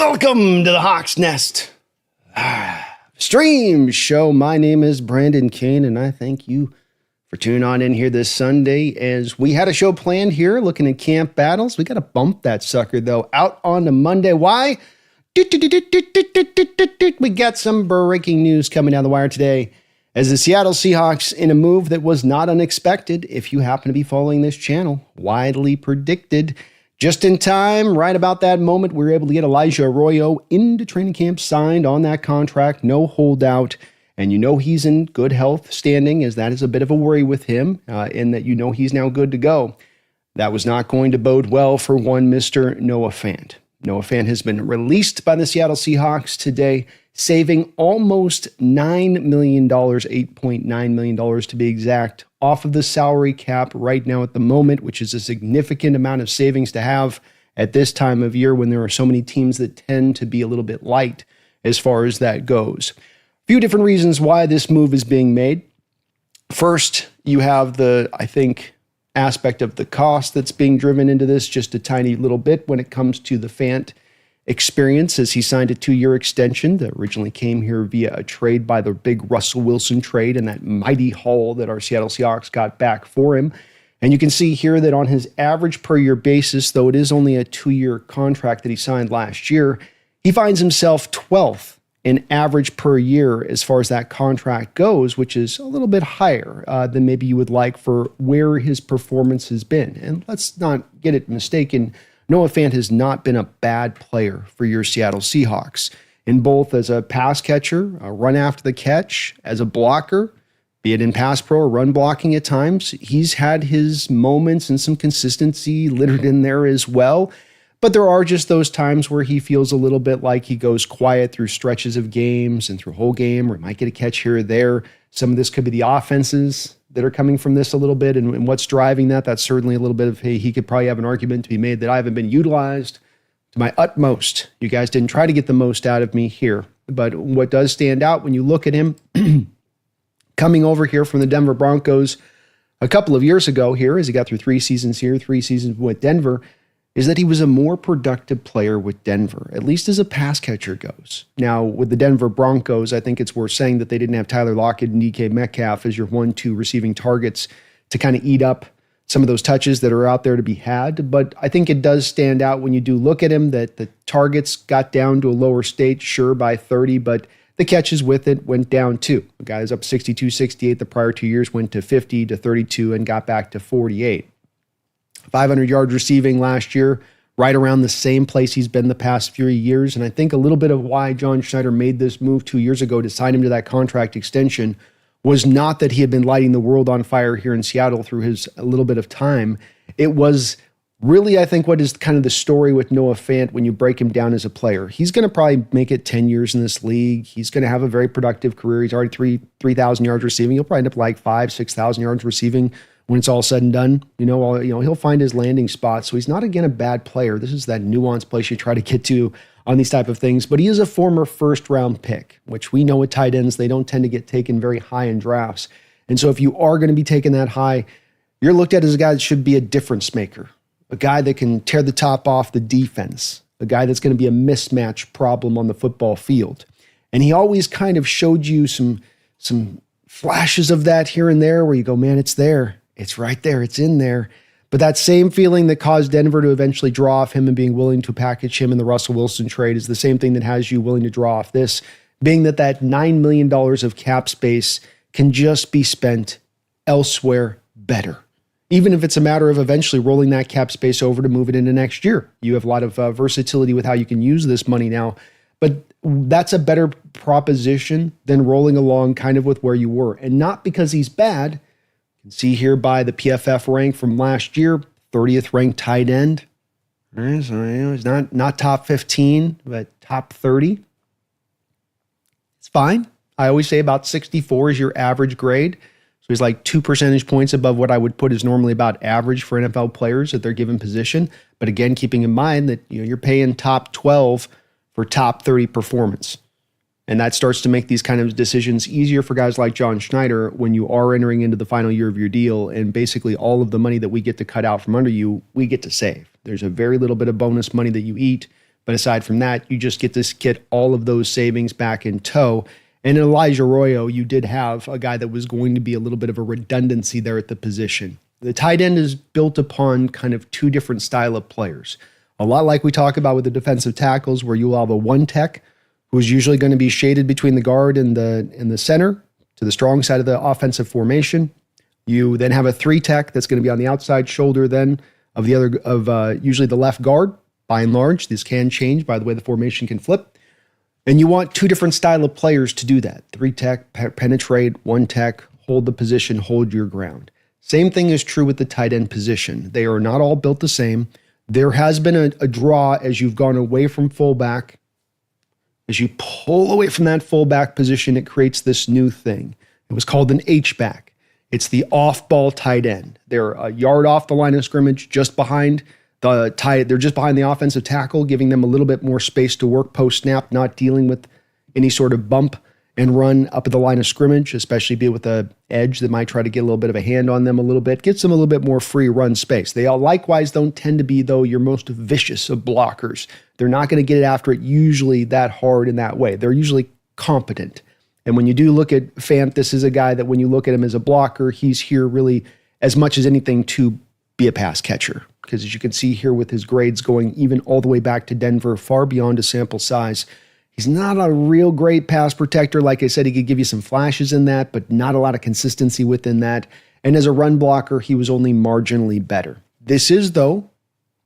Welcome to the Hawks Nest stream show. My name is Brandon Kane, and I thank you for tuning on in here this Sunday as we had a show planned here looking at camp battles. We got to bump that sucker, though, out on the Monday. Why? We got some breaking news coming down the wire today as the Seattle Seahawks, in a move that was not unexpected, if you happen to be following this channel, widely predicted. Just in time, right about that moment, we were able to get Elijah Arroyo into training camp, signed on that contract, no holdout. And you know he's in good health standing, as that is a bit of a worry with him, in that you know he's now good to go. That was not going to bode well for one Mr. Noah Fant. Noah Fant has been released by the Seattle Seahawks today, saving almost $9 million, $8.9 million to be exact, off of the salary cap right now at the moment, which is a significant amount of savings to have at this time of year when there are so many teams that tend to be a little bit light as far as that goes. A few different reasons why this move is being made. First, you have the, I think, aspect of the cost that's being driven into this just a tiny little bit when it comes to the Fant experience, as he signed a 2-year extension that originally came here via a trade by the big Russell Wilson trade and that mighty haul that our Seattle Seahawks got back for him. And you can see here that on his average per year basis, though it is only a 2-year contract that he signed last year, he finds himself 12th in average per year as far as that contract goes, which is a little bit higher than maybe you would like for where his performance has been. And let's not get it mistaken, Noah Fant has not been a bad player for your Seattle Seahawks, in both as a pass catcher, a run after the catch, as a blocker, be it in pass pro or run blocking at times. He's had his moments and some consistency littered in there as well. But there are just those times where he feels a little bit like he goes quiet through stretches of games and through a whole game, or might get a catch here or there. Some of this could be the offenses that are coming from this a little bit, and what's driving that. That's certainly a little bit of, hey, he could probably have an argument to be made that I haven't been utilized to my utmost. You guys didn't try to get the most out of me here. But what does stand out when you look at him coming over here from the Denver Broncos a couple of years ago here, as he got through 3 seasons here, 3 seasons with Denver, is that he was a more productive player with Denver, at least as a pass catcher goes. Now, with the Denver Broncos, I think it's worth saying that they didn't have Tyler Lockett and DK Metcalf as your 1-2 receiving targets to kind of eat up some of those touches that are out there to be had. But I think it does stand out when you do look at him that the targets got down to a lower state, sure, by 30, but the catches with it went down too. The guy is up 62, 68 the prior 2 years, went to 50 to 32 and got back to 48. 500 yards receiving last year, right around the same place he's been the past few years. And I think a little bit of why John Schneider made this move 2 years ago to sign him to that contract extension was not that he had been lighting the world on fire here in Seattle through his a little bit of time. It was really, I think, what is kind of the story with Noah Fant when you break him down as a player. He's going to probably make it 10 years in this league. He's going to have a very productive career. He's already 3,000 yards receiving. He'll probably end up like 6,000 yards receiving when it's all said and done. He'll find his landing spot. So he's not, again, a bad player. This is that nuanced place you try to get to on these type of things. But he is a former first-round pick, which we know with tight ends, they don't tend to get taken very high in drafts. And so if you are going to be taken that high, you're looked at as a guy that should be a difference maker, a guy that can tear the top off the defense, a guy that's going to be a mismatch problem on the football field. And he always kind of showed you some flashes of that here and there where you go, man, it's there. It's right there. It's in there. But that same feeling that caused Denver to eventually draw off him and being willing to package him in the Russell Wilson trade is the same thing that has you willing to draw off this, being that $9 million of cap space can just be spent elsewhere better. Even if it's a matter of eventually rolling that cap space over to move it into next year. You have a lot of versatility with how you can use this money now. But that's a better proposition than rolling along kind of with where you were. And not because he's bad. You can see here by the PFF rank from last year, 30th ranked tight end. All right, so he's not top 15, but top 30. It's fine. I always say about 64 is your average grade. So he's like 2 percentage points above what I would put is normally about average for NFL players at their given position. But again, keeping in mind that you're paying top 12 for top 30 performance. And that starts to make these kind of decisions easier for guys like John Schneider when you are entering into the final year of your deal. And basically all of the money that we get to cut out from under you, we get to save. There's a very little bit of bonus money that you eat But aside from that, you just get to get all of those savings back in tow. And in Elijah Arroyo, you did have a guy that was going to be a little bit of a redundancy there at the position. The tight end is built upon kind of two different style of players. A lot like we talk about with the defensive tackles, where you'll have a one tech who's usually going to be shaded between the guard and the center to the strong side of the offensive formation. You then have a three tech that's going to be on the outside shoulder then of the other usually the left guard. By and large, this can change by the way the formation can flip. And you want two different style of players to do that. Three tech, penetrate, one tech, hold the position, hold your ground. Same thing is true with the tight end position. They are not all built the same. There has been a draw as you've gone away from fullback. As you pull away from that fullback position, it creates this new thing. It was called an H-back. It's the off-ball tight end. They're a yard off the line of scrimmage, just behind they're just behind the offensive tackle, giving them a little bit more space to work post-snap, not dealing with any sort of bump and run up at the line of scrimmage, especially be with an edge that might try to get a little bit of a hand on them a little bit, gets them a little bit more free run space. They all likewise don't tend to be, though, your most vicious of blockers. They're not going to get after it usually that hard in that way. They're usually competent. And when you do look at Fant, this is a guy that when you look at him as a blocker, he's here really as much as anything to be a pass catcher. Because as you can see here with his grades going even all the way back to Denver, far beyond a sample size, he's not a real great pass protector. Like I said, he could give you some flashes in that, but not a lot of consistency within that. And as a run blocker, he was only marginally better. This is, though,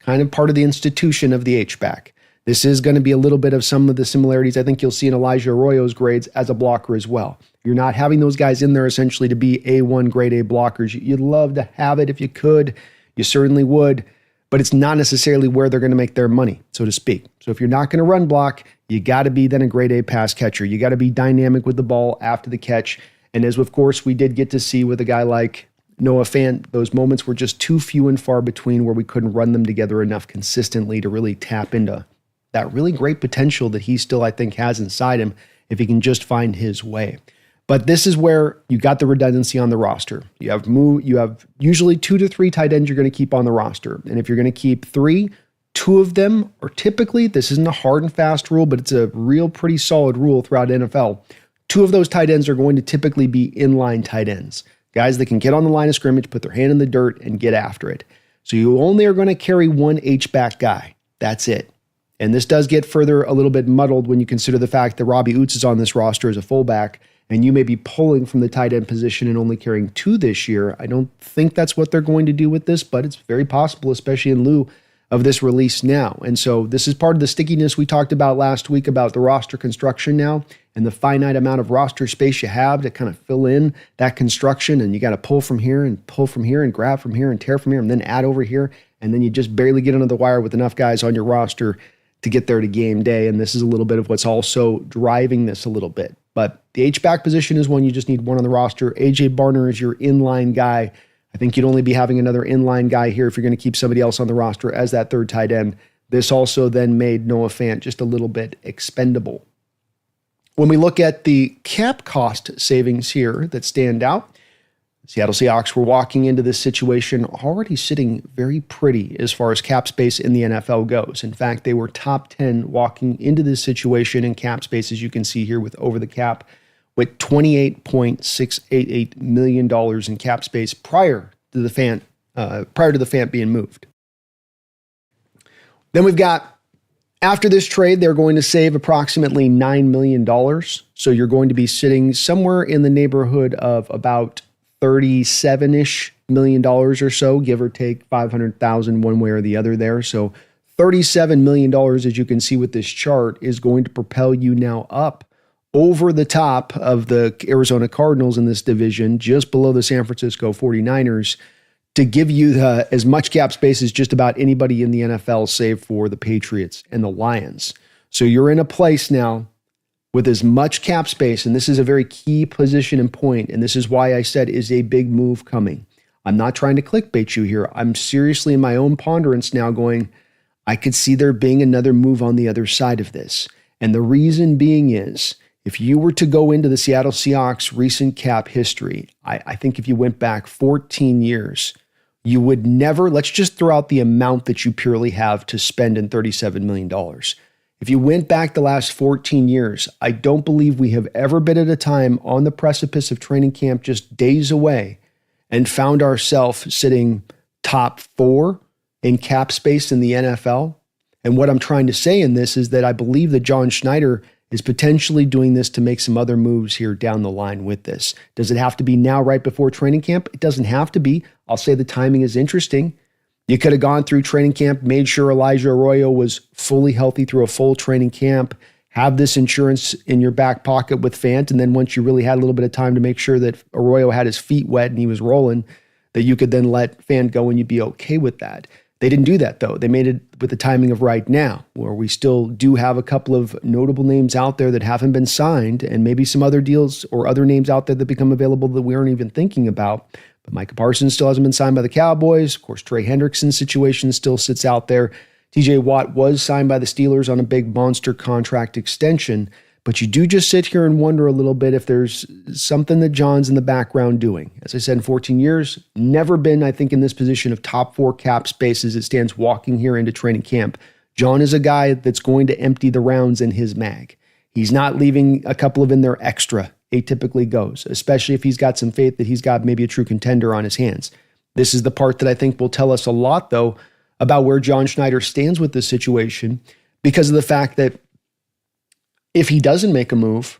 kind of part of the institution of the H-back. This is going to be a little bit of some of the similarities I think you'll see in Elijah Arroyo's grades as a blocker as well. You're not having those guys in there essentially to be A1 grade A blockers. You'd love to have it if you could. You certainly would, but it's not necessarily where they're going to make their money, so to speak. So if you're not going to run block, you got to be then a grade A pass catcher. You got to be dynamic with the ball after the catch. And as of course we did get to see with a guy like Noah Fant, those moments were just too few and far between where we couldn't run them together enough consistently to really tap into that really great potential that he still, I think, has inside him if he can just find his way. But this is where you got the redundancy on the roster. You have usually 2 to 3 tight ends you're going to keep on the roster. And if you're going to keep 3, 2 of them are typically, this isn't a hard and fast rule, but it's a real pretty solid rule throughout NFL. 2 of those tight ends are going to typically be inline tight ends. Guys that can get on the line of scrimmage, put their hand in the dirt, and get after it. So you only are going to carry one H-back guy. That's it. And this does get further a little bit muddled when you consider the fact that Robbie Oots is on this roster as a fullback, and you may be pulling from the tight end position and only carrying 2 this year. I don't think that's what they're going to do with this, but it's very possible, especially in lieu of this release now. And so this is part of the stickiness we talked about last week about the roster construction now and the finite amount of roster space you have to kind of fill in that construction. And you got to pull from here and grab from here and tear from here and then add over here. And then you just barely get under the wire with enough guys on your roster to get there to game day. And this is a little bit of what's also driving this a little bit. But the H-back position is one you just need one on the roster. A.J. Barner is your inline guy. I think you'd only be having another inline guy here if you're going to keep somebody else on the roster as that third tight end. This also then made Noah Fant just a little bit expendable. When we look at the cap cost savings here that stand out, Seattle Seahawks were walking into this situation already sitting very pretty as far as cap space in the NFL goes. In fact, they were top 10 walking into this situation in cap space, as you can see here with over the cap, with $28.688 million in cap space prior to the Fant being moved. Then we've got, after this trade, they're going to save approximately $9 million. So you're going to be sitting somewhere in the neighborhood of about $37-ish million or so, give or take 500,000 one way or the other there. So $37 million, as you can see with this chart, is going to propel you now up over the top of the Arizona Cardinals in this division, just below the San Francisco 49ers, to give you as much cap space as just about anybody in the NFL, save for the Patriots and the Lions. So you're in a place now with as much cap space, and this is a very key position and point, and this is why I said is a big move coming. I'm not trying to clickbait you here. I'm seriously in my own ponderance now going, I could see there being another move on the other side of this. And the reason being is, if you were to go into the Seattle Seahawks recent cap history, I think if you went back 14 years, you would never, let's just throw out the amount that you purely have to spend in $37 million. If you went back the last 14 years, I don't believe we have ever been at a time on the precipice of training camp just days away and found ourselves sitting top 4 in cap space in the NFL. And what I'm trying to say in this is that I believe that John Schneider is potentially doing this to make some other moves here down the line with this. Does it have to be now right before training camp? It doesn't have to be. I'll say the timing is interesting. You could have gone through training camp, made sure Elijah Arroyo was fully healthy through a full training camp, have this insurance in your back pocket with Fant, and then once you really had a little bit of time to make sure that Arroyo had his feet wet and he was rolling, that you could then let Fant go and you'd be okay with that. They didn't do that, though. They made it with the timing of right now, where we still do have a couple of notable names out there that haven't been signed, and maybe some other deals or other names out there that become available that we aren't even thinking about. But Micah Parsons still hasn't been signed by the Cowboys. Of course, Trey Hendrickson's situation still sits out there. TJ Watt was signed by the Steelers on a big monster contract extension. But you do just sit here and wonder a little bit if there's something that John's in the background doing. As I said, in 14 years, never been, I think, in this position of top 4 cap space as it stands walking here into training camp. John is a guy that's going to empty the rounds in his mag. He's not leaving a couple of in there extra. Atypically goes, especially if he's got some faith that he's got maybe a true contender on his hands. This is the part that I think will tell us a lot, though, about where John Schneider stands with this situation, because of the fact that if he doesn't make a move,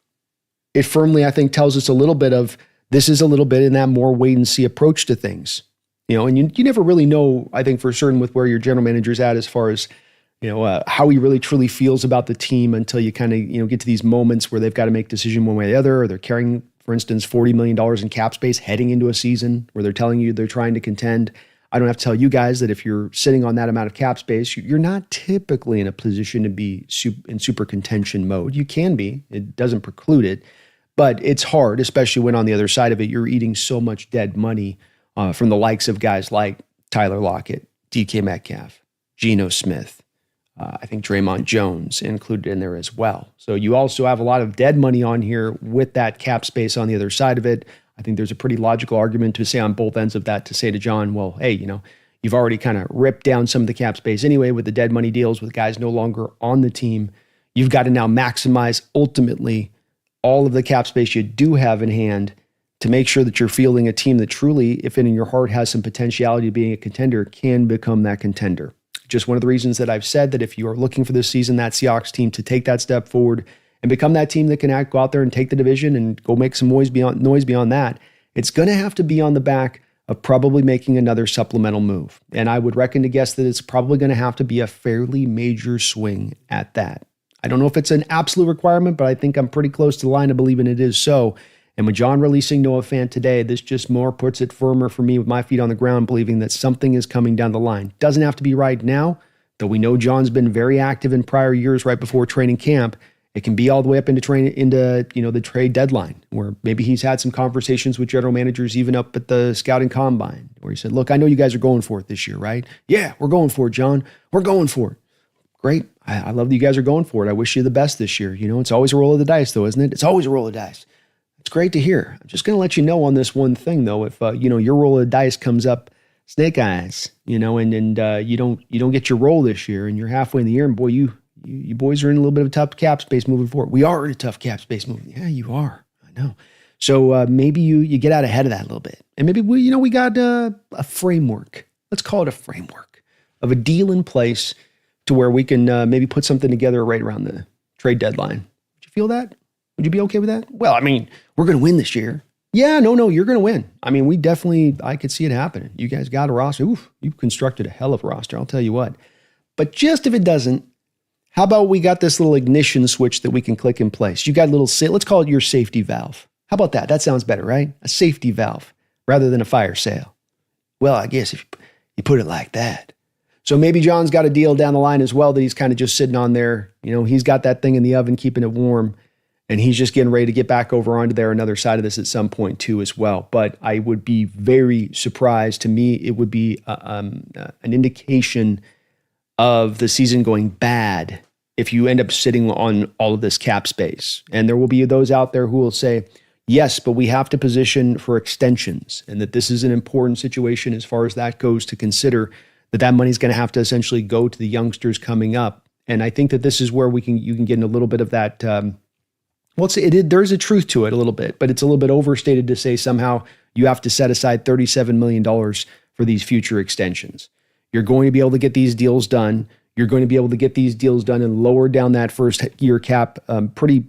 it firmly, I think, tells us a little bit of this is a little bit in that more wait and see approach to things. And you never really know, I think, for certain with where your general manager's at as far as, how he really truly feels about the team until you kind of, get to these moments where they've got to make a decision one way or the other, or they're carrying, for instance, $40 million in cap space heading into a season where they're telling you they're trying to contend. I don't have to tell you guys that if you're sitting on that amount of cap space, you're not typically in a position to be in super contention mode. You can be. It doesn't preclude it. But it's hard, especially when on the other side of it, you're eating so much dead money from the likes of guys like Tyler Lockett, DK Metcalf, Geno Smith. I think Draymond Jones included in there as well. So you also have a lot of dead money on here with that cap space on the other side of it. I think there's a pretty logical argument to say on both ends of that to say to John, well, hey, you've already kind of ripped down some of the cap space anyway with the dead money deals with guys no longer on the team. You've got to now maximize ultimately all of the cap space you do have in hand to make sure that you're fielding a team that truly, if in your heart has some potentiality of being a contender, can become that contender. Just one of the reasons that I've said that if you are looking for this season, that Seahawks team to take that step forward and become that team that can go out there and take the division and go make some noise beyond that, it's going to have to be on the back of probably making another supplemental move. And I would reckon to guess that it's probably going to have to be a fairly major swing at that. I don't know if it's an absolute requirement, but I think I'm pretty close to the line of believing it is so. And with John releasing Noah Fant today, this just more puts it firmer for me with my feet on the ground, believing that something is coming down the line. Doesn't have to be right now, though we know John's been very active in prior years right before training camp. It can be all the way up into the trade deadline, where maybe he's had some conversations with general managers even up at the scouting combine, where he said, look, I know you guys are going for it this year, right? Yeah, we're going for it, John. We're going for it. Great. I love that you guys are going for it. I wish you the best this year. It's always a roll of the dice, though, isn't it? It's always a roll of dice. It's great to hear. I'm just going to let you know on this one thing, though, if, your roll of the dice comes up snake eyes, and you don't get your roll this year and you're halfway in the year and boy, you boys are in a little bit of a tough cap space moving forward. We are in a tough cap space moving. Yeah, you are. I know. So maybe you get out ahead of that a little bit. And maybe we got a framework. Let's call it a framework of a deal in place to where we can maybe put something together right around the trade deadline. Would you feel that? Would you be okay with that? Well, we're going to win this year. Yeah, no, you're going to win. I could see it happening. You guys got a roster. Oof, you've constructed a hell of a roster. I'll tell you what. But just if it doesn't, how about we got this little ignition switch that we can click in place? You got a little, let's call it your safety valve. How about that? That sounds better, right? A safety valve rather than a fire sale. Well, I guess if you put it like that. So maybe John's got a deal down the line as well that he's kind of just sitting on there. He's got that thing in the oven, keeping it warm. And he's just getting ready to get back over onto there another side of this at some point too as well. But I would be very surprised. To me, it would be an indication of the season going bad if you end up sitting on all of this cap space. And there will be those out there who will say, Yes, but we have to position for extensions, and that this is an important situation as far as that goes, to consider that money is going to have to essentially go to the youngsters coming up. And I think that this is where you can get in a little bit of that. There's a truth to it a little bit, but it's a little bit overstated to say somehow you have to set aside $37 million for these future extensions. You're going to be able to get these deals done. You're going to be able to get these deals done and lower down that first year cap pretty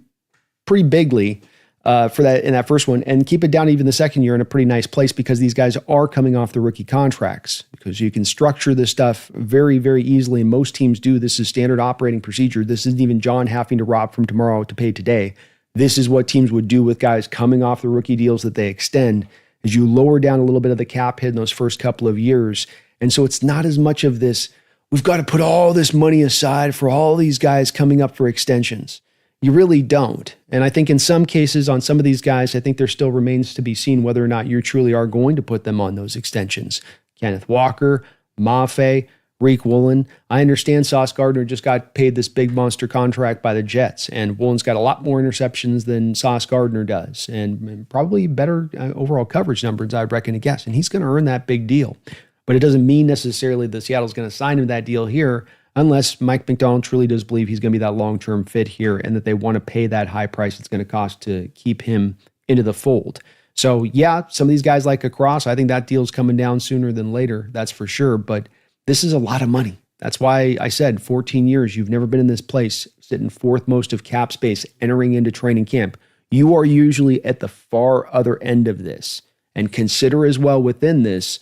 bigly for that in that first one, and keep it down even the second year in a pretty nice place, because these guys are coming off the rookie contracts, because you can structure this stuff very, very easily. And most teams do. This is standard operating procedure. This isn't even John having to rob from tomorrow to pay today. This is what teams would do with guys coming off the rookie deals that they extend, is you lower down a little bit of the cap hit in those first couple of years. And so it's not as much of this, we've got to put all this money aside for all these guys coming up for extensions. You really don't. And I think in some cases on some of these guys, I think there still remains to be seen whether or not you truly are going to put them on those extensions. Kenneth Walker, Mafe, Reek Woolen. I understand Sauce Gardner just got paid this big monster contract by the Jets, and Woolen's got a lot more interceptions than Sauce Gardner does, and probably better overall coverage numbers, I'd reckon to guess. And he's going to earn that big deal. But it doesn't mean necessarily that Seattle's going to sign him that deal here, unless Mike McDonald truly does believe he's going to be that long-term fit here, and that they want to pay that high price it's going to cost to keep him into the fold. So yeah, some of these guys like Across, I think that deal's coming down sooner than later, that's for sure. But this is a lot of money. That's why I said 14 years, you've never been in this place, sitting fourth most of cap space, entering into training camp. You are usually at the far other end of this. And consider as well within this,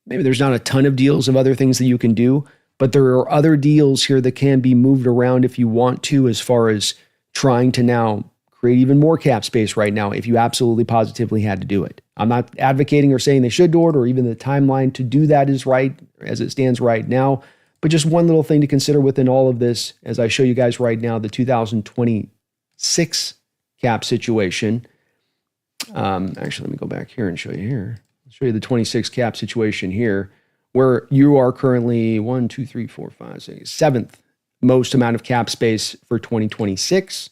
maybe there's not a ton of deals of other things that you can do, but there are other deals here that can be moved around if you want to, as far as trying to now create even more cap space right now if you absolutely positively had to do it. I'm not advocating or saying they should do it, or even the timeline to do that is right as it stands right now. But just one little thing to consider within all of this, as I show you guys right now, the 2026 cap situation. Actually, let me go back here and show you here. I'll show you the 26 cap situation here, where you are currently 7th most amount of cap space for 2026.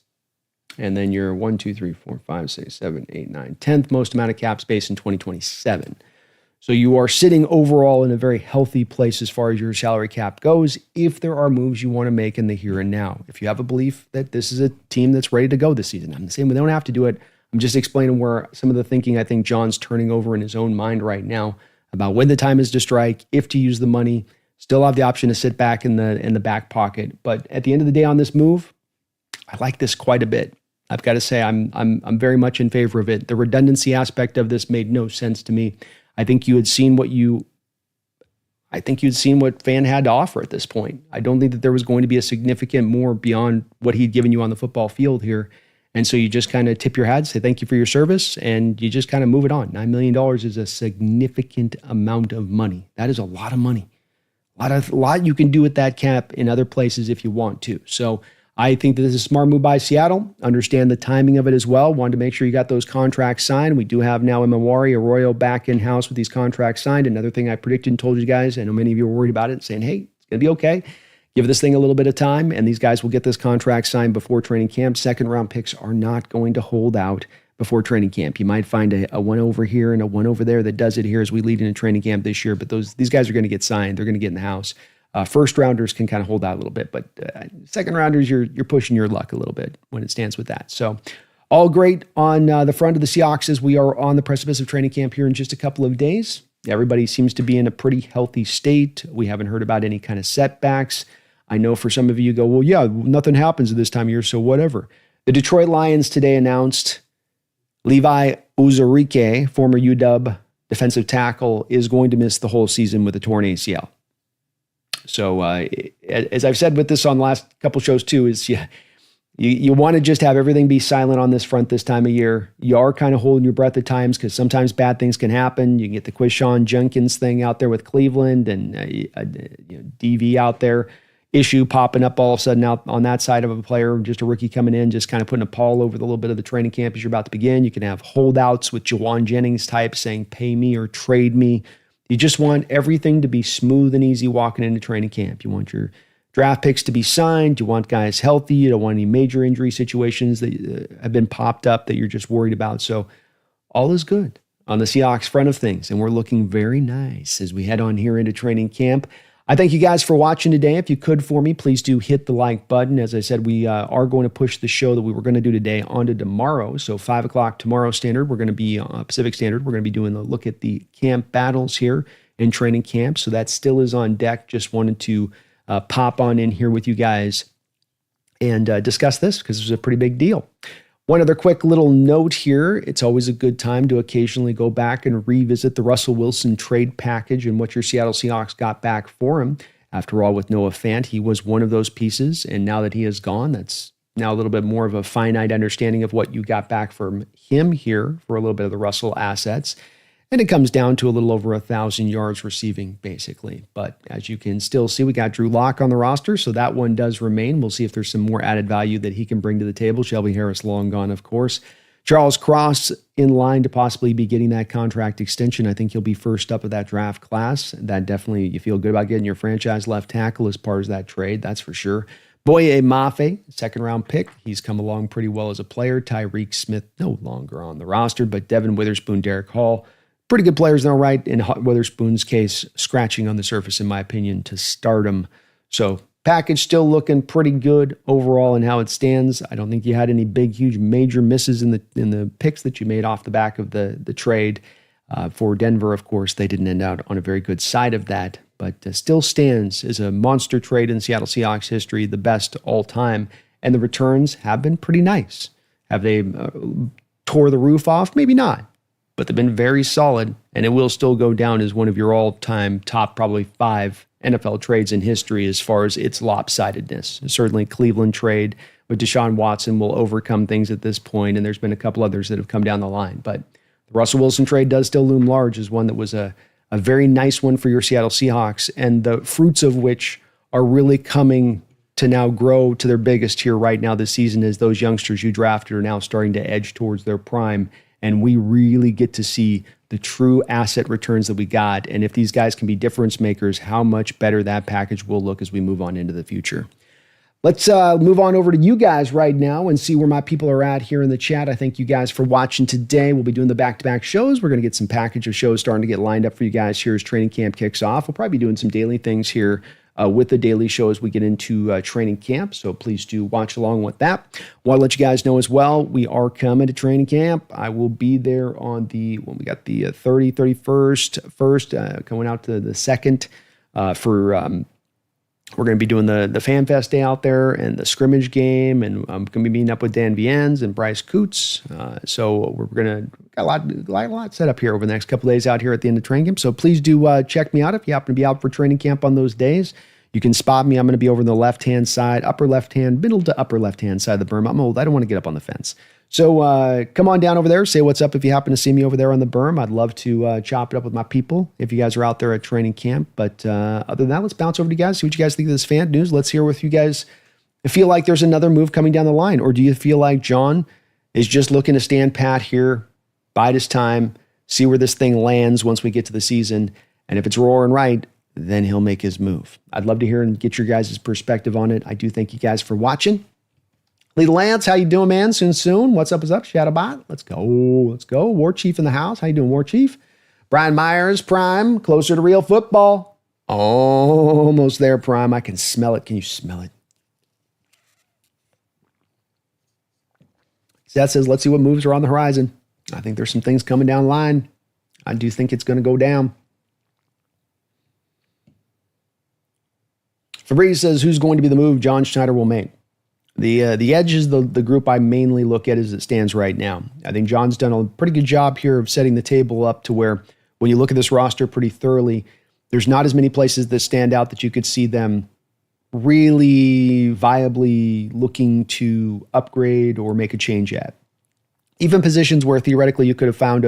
And then you're 10th most amount of cap space in 2027. So you are sitting overall in a very healthy place as far as your salary cap goes, if there are moves you want to make in the here and now. If you have a belief that this is a team that's ready to go this season, I'm saying we don't have to do it. I'm just explaining where some of the thinking I think John's turning over in his own mind right now about when the time is to strike, if to use the money, still have the option to sit back in the back pocket. But at the end of the day on this move, I like this quite a bit. I've got to say I'm very much in favor of it. The redundancy aspect of this made no sense to me. I think you had seen what Fant had to offer at this point. I don't think that there was going to be a significant more beyond what he'd given you on the football field here. And so you just kind of tip your hat, say thank you for your service, and you just kind of move it on. $9 million is a significant amount of money. That is a lot of money. A lot you can do with that cap in other places if you want to. So I think that this is a smart move by Seattle. Understand the timing of it as well. Wanted to make sure you got those contracts signed. We do have now Imawari Arroyo back in-house with these contracts signed. Another thing I predicted and told you guys, I know many of you were worried about it, saying, hey, it's going to be okay. Give this thing a little bit of time, and these guys will get this contract signed before training camp. Second-round picks are not going to hold out before training camp. You might find a one over here and a one over there that does it here as we lead into training camp this year, but these guys are going to get signed. They're going to get in the house. First rounders can kind of hold out a little bit, but second rounders, you're pushing your luck a little bit when it stands with that. So all great on the front of the Seahawks as we are on the precipice of training camp here in just a couple of days. Everybody seems to be in a pretty healthy state. We haven't heard about any kind of setbacks. I know for some of you go, well, yeah, nothing happens at this time of year, so whatever. The Detroit Lions today announced Levi Uzurike, former UW defensive tackle, is going to miss the whole season with a torn ACL. So as I've said with this on the last couple shows too, is you want to just have everything be silent on this front this time of year. You are kind of holding your breath at times because sometimes bad things can happen. You can get the Quishon Jenkins thing out there with Cleveland and DV out there. Issue popping up all of a sudden out on that side of a player, just a rookie coming in, just kind of putting a pall over the little bit of the training camp as you're about to begin. You can have holdouts with Jawan Jennings type saying, pay me or trade me. You just want everything to be smooth and easy walking into training camp. You want your draft picks to be signed. You want guys healthy. You don't want any major injury situations that have been popped up that you're just worried about. So all is good on the Seahawks front of things, and we're looking very nice as we head on here into training camp. I thank you guys for watching today. If you could for me, please do hit the like button. As I said, we are going to push the show that we were going to do today onto tomorrow. So 5 o'clock tomorrow standard, we're going to be Pacific Standard. We're going to be doing a look at the camp battles here in training camp. So that still is on deck. Just wanted to pop on in here with you guys and discuss this because it's a pretty big deal. One other quick little note here. It's always a good time to occasionally go back and revisit the Russell Wilson trade package and what your Seattle Seahawks got back for him. After all, with Noah Fant, he was one of those pieces. And now that he is gone, that's now a little bit more of a finite understanding of what you got back from him here for a little bit of the Russell assets. And it comes down to a little over 1,000 yards receiving, basically. But as you can still see, we got Drew Lock on the roster, so that one does remain. We'll see if there's some more added value that he can bring to the table. Shelby Harris long gone, of course. Charles Cross in line to possibly be getting that contract extension. I think he'll be first up of that draft class. That definitely, you feel good about getting your franchise left tackle as part of that trade, that's for sure. Boye Mafe, second-round pick. He's come along pretty well as a player. Tyreek Smith, no longer on the roster, but Devin Witherspoon, Derek Hall, pretty good players in their right. In Witherspoon's case, scratching on the surface, in my opinion, to stardom. So package still looking pretty good overall in how it stands. I don't think you had any big, huge, major misses in the picks that you made off the back of the trade. For Denver, of course, they didn't end out on a very good side of that, but still stands as a monster trade in Seattle Seahawks history, the best all time. And the returns have been pretty nice. Have they tore the roof off? Maybe not. But they've been very solid, and it will still go down as one of your all-time top probably 5 NFL trades in history as far as its lopsidedness. Certainly Cleveland trade with Deshaun Watson will overcome things at this point, and there's been a couple others that have come down the line. But the Russell Wilson trade does still loom large as one that was a very nice one for your Seattle Seahawks, and the fruits of which are really coming to now grow to their biggest here right now this season as those youngsters you drafted are now starting to edge towards their prime. And we really get to see the true asset returns that we got. And if these guys can be difference makers, how much better that package will look as we move on into the future. Let's move on over to you guys right now and see where my people are at here in the chat. I thank you guys for watching today. We'll be doing the back-to-back shows. We're going to get some package of shows starting to get lined up for you guys here as training camp kicks off. We'll probably be doing some daily things here with the daily show as we get into training camp. So please do watch along with that. Want to let you guys know as well, we are coming to training camp. I will be there on when we got the 31st, going out to the 2nd we're going to be doing the Fan Fest day out there and the scrimmage game. And I'm going to be meeting up with Dan Viens and Bryce Coots. So we're going to got a lot set up here over the next couple of days out here at the end of training camp. So please do check me out if you happen to be out for training camp on those days. You can spot me. I'm going to be over on the left-hand side, middle to upper left-hand side of the berm. I'm old. I don't want to get up on the fence. So come on down over there. Say what's up if you happen to see me over there on the berm. I'd love to chop it up with my people if you guys are out there at training camp. But other than that, let's bounce over to you guys, see what you guys think of this fan news. Let's hear what you guys feel like there's another move coming down the line. Or do you feel like John is just looking to stand pat here, bide his time, see where this thing lands once we get to the season. And if it's roaring right, then he'll make his move. I'd love to hear and get your guys' perspective on it. I do thank you guys for watching. Lee Lance, how you doing, man? Soon. What's up? Shadowbot? Let's go. War Chief in the house. How you doing, War Chief? Brian Myers, Prime, closer to real football. Almost there, Prime. I can smell it. Can you smell it? Seth says, let's see what moves are on the horizon. I think there's some things coming down the line. I do think it's going to go down. Fabrice says, who's going to be the move John Schneider will make? The Edge is the group I mainly look at as it stands right now. I think John's done a pretty good job here of setting the table up to where when you look at this roster pretty thoroughly, there's not as many places that stand out that you could see them really viably looking to upgrade or make a change at. Even positions where theoretically you could have found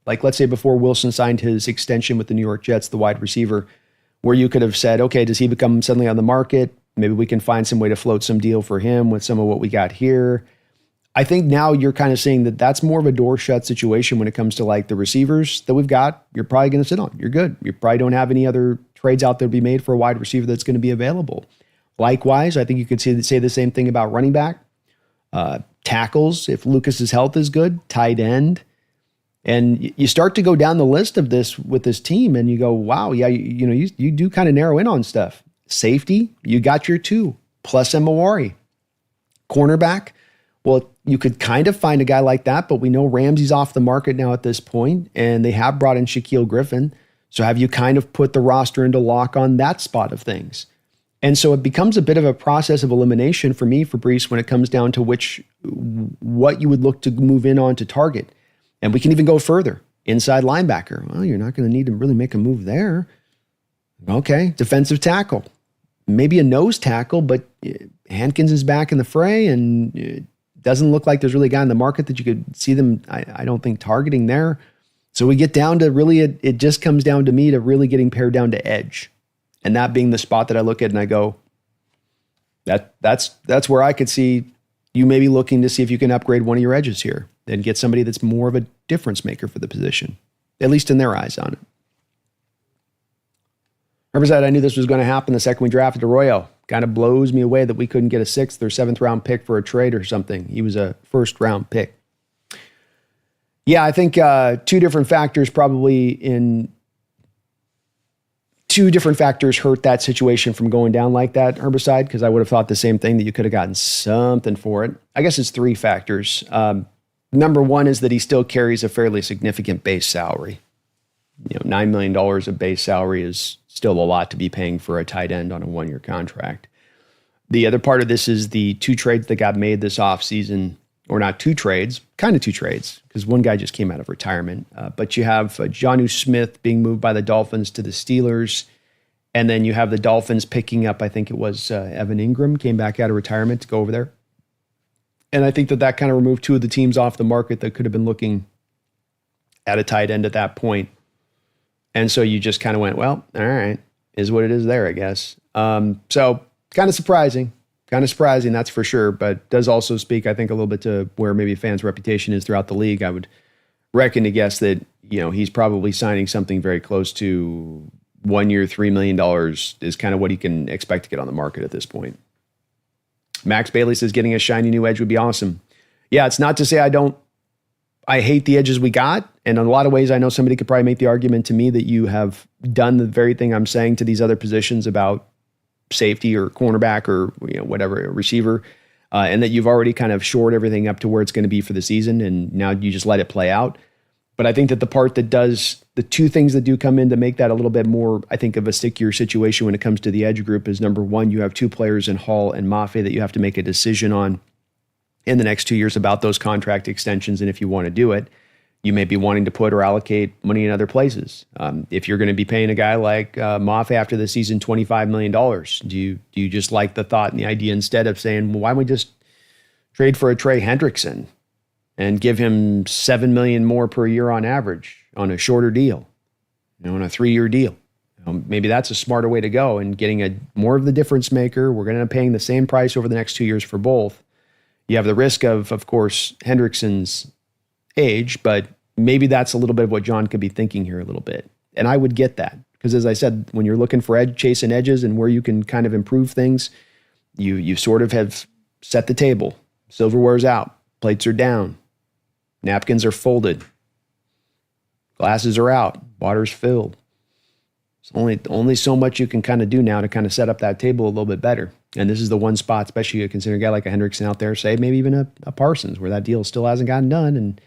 like let's say before Wilson signed his extension with the New York Jets, the wide receiver, where you could have said, okay, does he become suddenly on the market? Maybe we can find some way to float some deal for him with some of what we got here. I think now you're kind of saying that that's more of a door shut situation when it comes to like the receivers that we've got. You're probably going to sit on. You're good. You probably don't have any other trades out there to be made for a wide receiver that's going to be available. Likewise, I think you could say the same thing about running back, tackles. If Lucas's health is good, tight end. And you start to go down the list of this with this team and you go, wow, yeah, you do kind of narrow in on stuff. Safety, you got your 2, plus Emawari. Cornerback, well, you could kind of find a guy like that, but we know Ramsey's off the market now at this point, and they have brought in Shaquille Griffin. So have you kind of put the roster into lock on that spot of things? And so it becomes a bit of a process of elimination for me, Fabrice, when it comes down to what you would look to move in on to target. And we can even go further. Inside linebacker. Well, you're not going to need to really make a move there. Okay. Defensive tackle. Maybe a nose tackle, but Hankins is back in the fray, and it doesn't look like there's really a guy in the market that you could see them, I don't think, targeting there. So we get down to really, it just comes down to me to really getting pared down to edge. And that being the spot that I look at and I go, that's where I could see you maybe looking to see if you can upgrade one of your edges here and get somebody that's more of a difference maker for the position, at least in their eyes on it. Riverside, I knew this was going to happen the second we drafted Arroyo. Kind of blows me away that we couldn't get a 6th or 7th round pick for a trade or something. He was a 1st round pick. Yeah, I think 2 different factors hurt that situation from going down like that, Herbicide, because I would have thought the same thing, that you could have gotten something for it. I guess it's 3 factors. Number 1 is that he still carries a fairly significant base salary. $9 million of base salary is still a lot to be paying for a tight end on a 1-year contract. The other part of this is the 2 trades that got made this offseason, or not 2 trades, kind of 2 trades, because one guy just came out of retirement. But you have Jonnu Smith being moved by the Dolphins to the Steelers, and then you have the Dolphins picking up, I think it was Evan Ingram, came back out of retirement to go over there. And I think that kind of removed 2 of the teams off the market that could have been looking at a tight end at that point. And so you just kind of went, well, all right, is what it is there, I guess. So kind of surprising, that's for sure, but does also speak, I think, a little bit to where maybe fans' reputation is throughout the league. I would reckon to guess that, he's probably signing something very close to 1 year, $3 million is kind of what he can expect to get on the market at this point. Max Bailey says getting a shiny new edge would be awesome. Yeah, it's not to say I hate the edges we got. And in a lot of ways, I know somebody could probably make the argument to me that you have done the very thing I'm saying to these other positions about safety or cornerback or whatever, a receiver, and that you've already kind of shored everything up to where it's going to be for the season, and now you just let it play out. But I think that the part that does, the 2 things that do come in to make that a little bit more, I think, of a stickier situation when it comes to the edge group is, number 1, you have 2 players in Hall and Mafe that you have to make a decision on in the next 2 years about those contract extensions. And if you want to do it, you may be wanting to put or allocate money in other places. If you're going to be paying a guy like Mafe after the season $25 million, do you just like the thought and the idea instead of saying, well, why don't we just trade for a Trey Hendrickson and give him $7 million more per year on average on a shorter deal, on a 3-year deal? Maybe that's a smarter way to go, and getting more of the difference maker. We're going to end up paying the same price over the next 2 years for both. You have the risk of course, Hendrickson's age, but maybe that's a little bit of what John could be thinking here a little bit. And I would get that, because as I said, when you're looking for chasing edges and where you can kind of improve things, you sort of have set the table. Silverware's out, plates are down, napkins are folded, glasses are out, water's filled. It's only so much you can kind of do now to kind of set up that table a little bit better. And this is the one spot, especially considering a guy like a Hendrickson out there, say maybe even a Parsons, where that deal still hasn't gotten done. And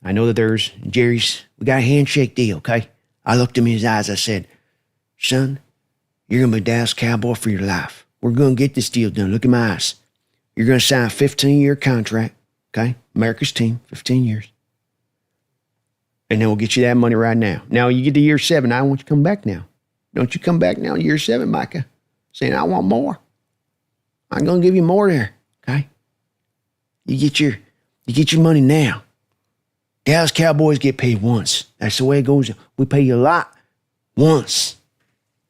I know that there's we got a handshake deal, okay? I looked him in his eyes, I said, son, you're going to be Dallas Cowboy for your life. We're going to get this deal done. Look at my eyes. You're going to sign a 15-year contract, okay? America's team, 15 years. And then we'll get you that money right now. Now you get to year 7. I want you to come back now. Don't you come back now in year 7, Micah, saying, I want more. I'm going to give you more there, okay? You get your money now. Dallas Cowboys get paid once. That's the way it goes. We pay you a lot once.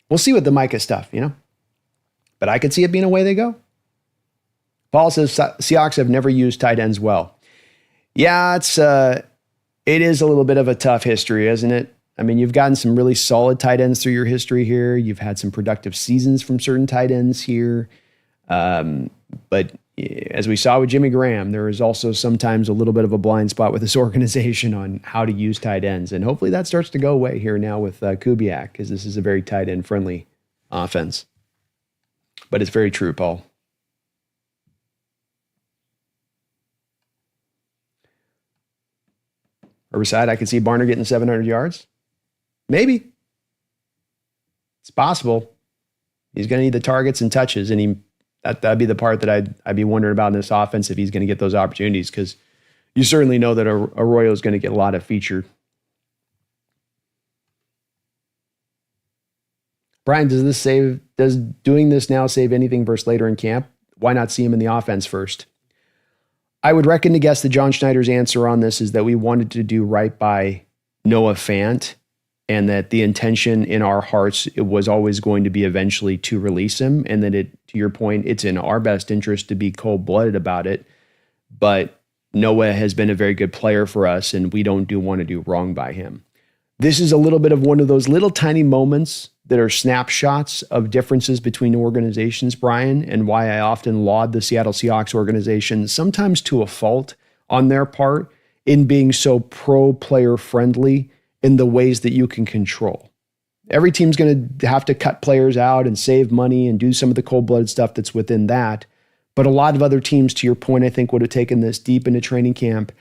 We'll see with the Micah stuff, But I could see it being a way they go. Paul says Seahawks have never used tight ends well. Yeah, it is a little bit of a tough history, isn't it? I mean, you've gotten some really solid tight ends through your history here. You've had some productive seasons from certain tight ends here. But as we saw with Jimmy Graham, there is also sometimes a little bit of a blind spot with this organization on how to use tight ends. And hopefully that starts to go away here now with Kubiak, because this is a very tight end friendly offense. But it's very true, Paul. Riverside, I could see Barner getting 700 yards. Maybe. It's possible. He's going to need the targets and touches, and that'd be the part that I'd be wondering about in this offense, if he's going to get those opportunities, because you certainly know that Arroyo is going to get a lot of featured. Brian, does doing this now save anything versus later in camp? Why not see him in the offense first? I would reckon to guess that John Schneider's answer on this is that we wanted to do right by Noah Fant, and that the intention in our hearts, it was always going to be eventually to release him, and that to your point, it's in our best interest to be cold-blooded about it. But Noah has been a very good player for us, and we don't want to do wrong by him. This is a little bit of one of those little tiny moments that are snapshots of differences between organizations, Brian, and why I often laud the Seattle Seahawks organization, sometimes to a fault on their part, in being so pro-player friendly in the ways that you can control. Every team's going to have to cut players out and save money and do some of the cold-blooded stuff that's within that. But a lot of other teams, to your point, I think would have taken this deep into training camp,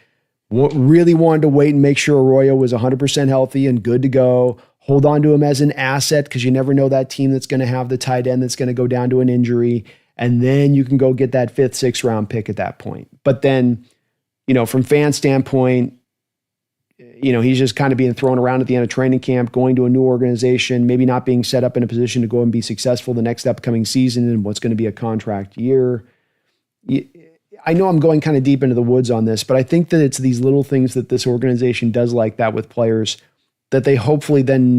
really wanted to wait and make sure Arroyo was 100% healthy and good to go, hold on to him as an asset, because you never know that team that's going to have the tight end that's going to go down to an injury, and then you can go get that 5th, 6th round pick at that point. But then, from Fant's standpoint, he's just kind of being thrown around at the end of training camp, going to a new organization, maybe not being set up in a position to go and be successful the next upcoming season in what's going to be a contract year. I know I'm going kind of deep into the woods on this, but I think that it's these little things that this organization does like that with players that they hopefully then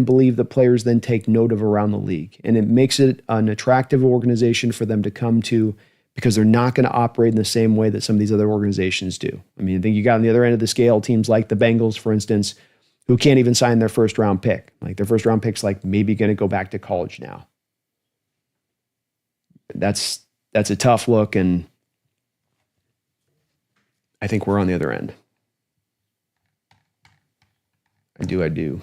believe the players then take note of around the league. And it makes it an attractive organization for them to come to, because they're not going to operate in the same way that some of these other organizations do. I mean, I think you got on the other end of the scale teams like the Bengals, for instance, who can't even sign their first round pick. Like their first round pick's like maybe going to go back to college now. That's a tough look, and I think we're on the other end. I do.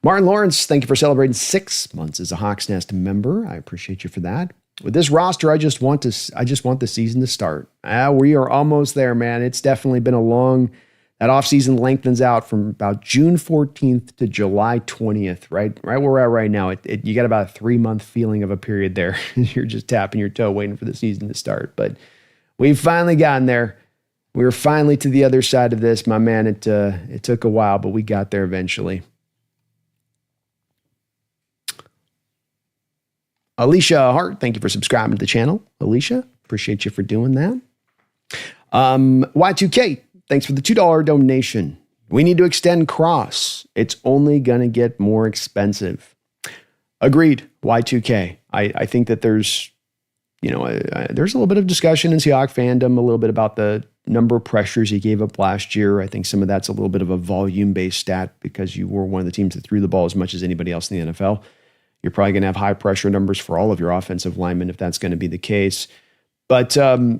Martin Lawrence, thank you for celebrating 6 months as a Hawks Nest member. I appreciate you for that. With this roster, I just want the season to start. We are almost there, man. It's definitely been that offseason lengthens out from about June 14th to July 20th, right where we're at right now. You got about a 3-month feeling of a period there. You're just tapping your toe waiting for the season to start. But we've finally gotten there. We were finally to the other side of this, my man. It took a while, but we got there eventually. Alicia Hart, thank you for subscribing to the channel. Alicia, appreciate you for doing that. Y2K, thanks for the $2 donation. We need to extend Cross. It's only going to get more expensive. Agreed, Y2K. I think that there's a little bit of discussion in Seahawks fandom, a little bit about the number of pressures he gave up last year. I think some of that's a little bit of a volume-based stat, because you were one of the teams that threw the ball as much as anybody else in the NFL. You're probably going to have high pressure numbers for all of your offensive linemen if that's going to be the case. But it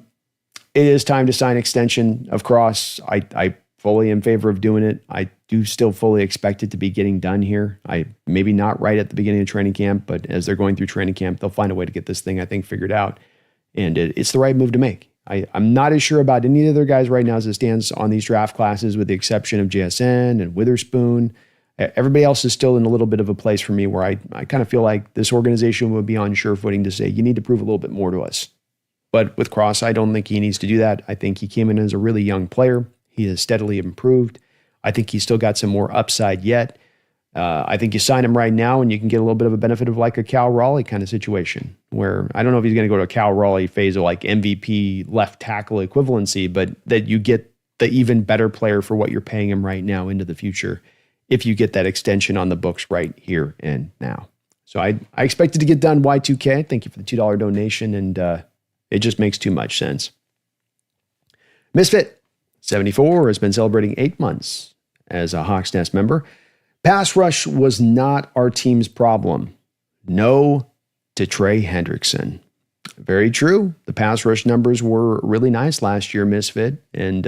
is time to sign extension of Cross. I fully in favor of doing it. I do still fully expect it to be getting done here. Maybe not right at the beginning of training camp, but as they're going through training camp, they'll find a way to get this thing, I think, figured out. And it's the right move to make. I'm not as sure about any of the other guys right now as it stands on these draft classes, with the exception of JSN and Witherspoon. Everybody else is still in a little bit of a place for me where I kind of feel like this organization would be on sure footing to say, you need to prove a little bit more to us. But with Cross, I don't think he needs to do that. I think he came in as a really young player. He has steadily improved. I think he's still got some more upside yet. I think you sign him right now and you can get a little bit of a benefit of like a Cal Raleigh kind of situation, where I don't know if he's going to go to a Cal Raleigh phase of like MVP left tackle equivalency, but that you get the even better player for what you're paying him right now into the future, if you get that extension on the books right here and now. So I expect it to get done. Y2K, thank you for the $2 donation, and it just makes too much sense. Misfit 74 has been celebrating 8 months as a Hawks Nest member. Pass rush was not our team's problem. No to Trey Hendrickson. Very true. The pass rush numbers were really nice last year, Misfit. And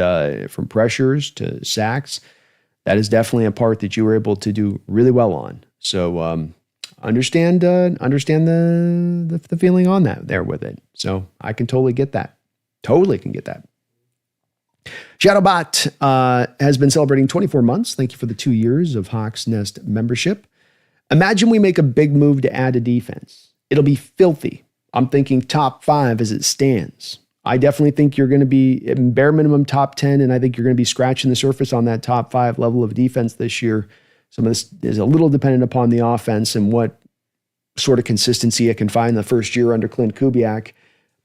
from pressures to sacks, that is definitely a part that you were able to do really well on. So understand the feeling on that there with it. So I can totally get that. Totally can get that. Shadowbot has been celebrating 24 months. Thank you for the 2 years of Hawks Nest membership. Imagine we make a big move to add a defense. It'll be filthy. I'm thinking top 5 as it stands. I definitely think you're going to be in bare minimum top 10, and I think you're going to be scratching the surface on that top 5 level of defense this year. Some of this is a little dependent upon the offense and what sort of consistency it can find the first year under Clint Kubiak.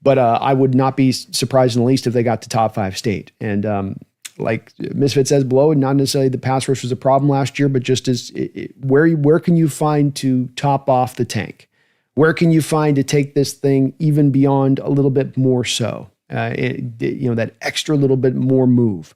But I would not be surprised in the least if they got to top 5 state. And like Misfit says below, not necessarily the pass rush was a problem last year, but just as where can you find to top off the tank? Where can you find to take this thing even beyond a little bit more so? That extra little bit more move.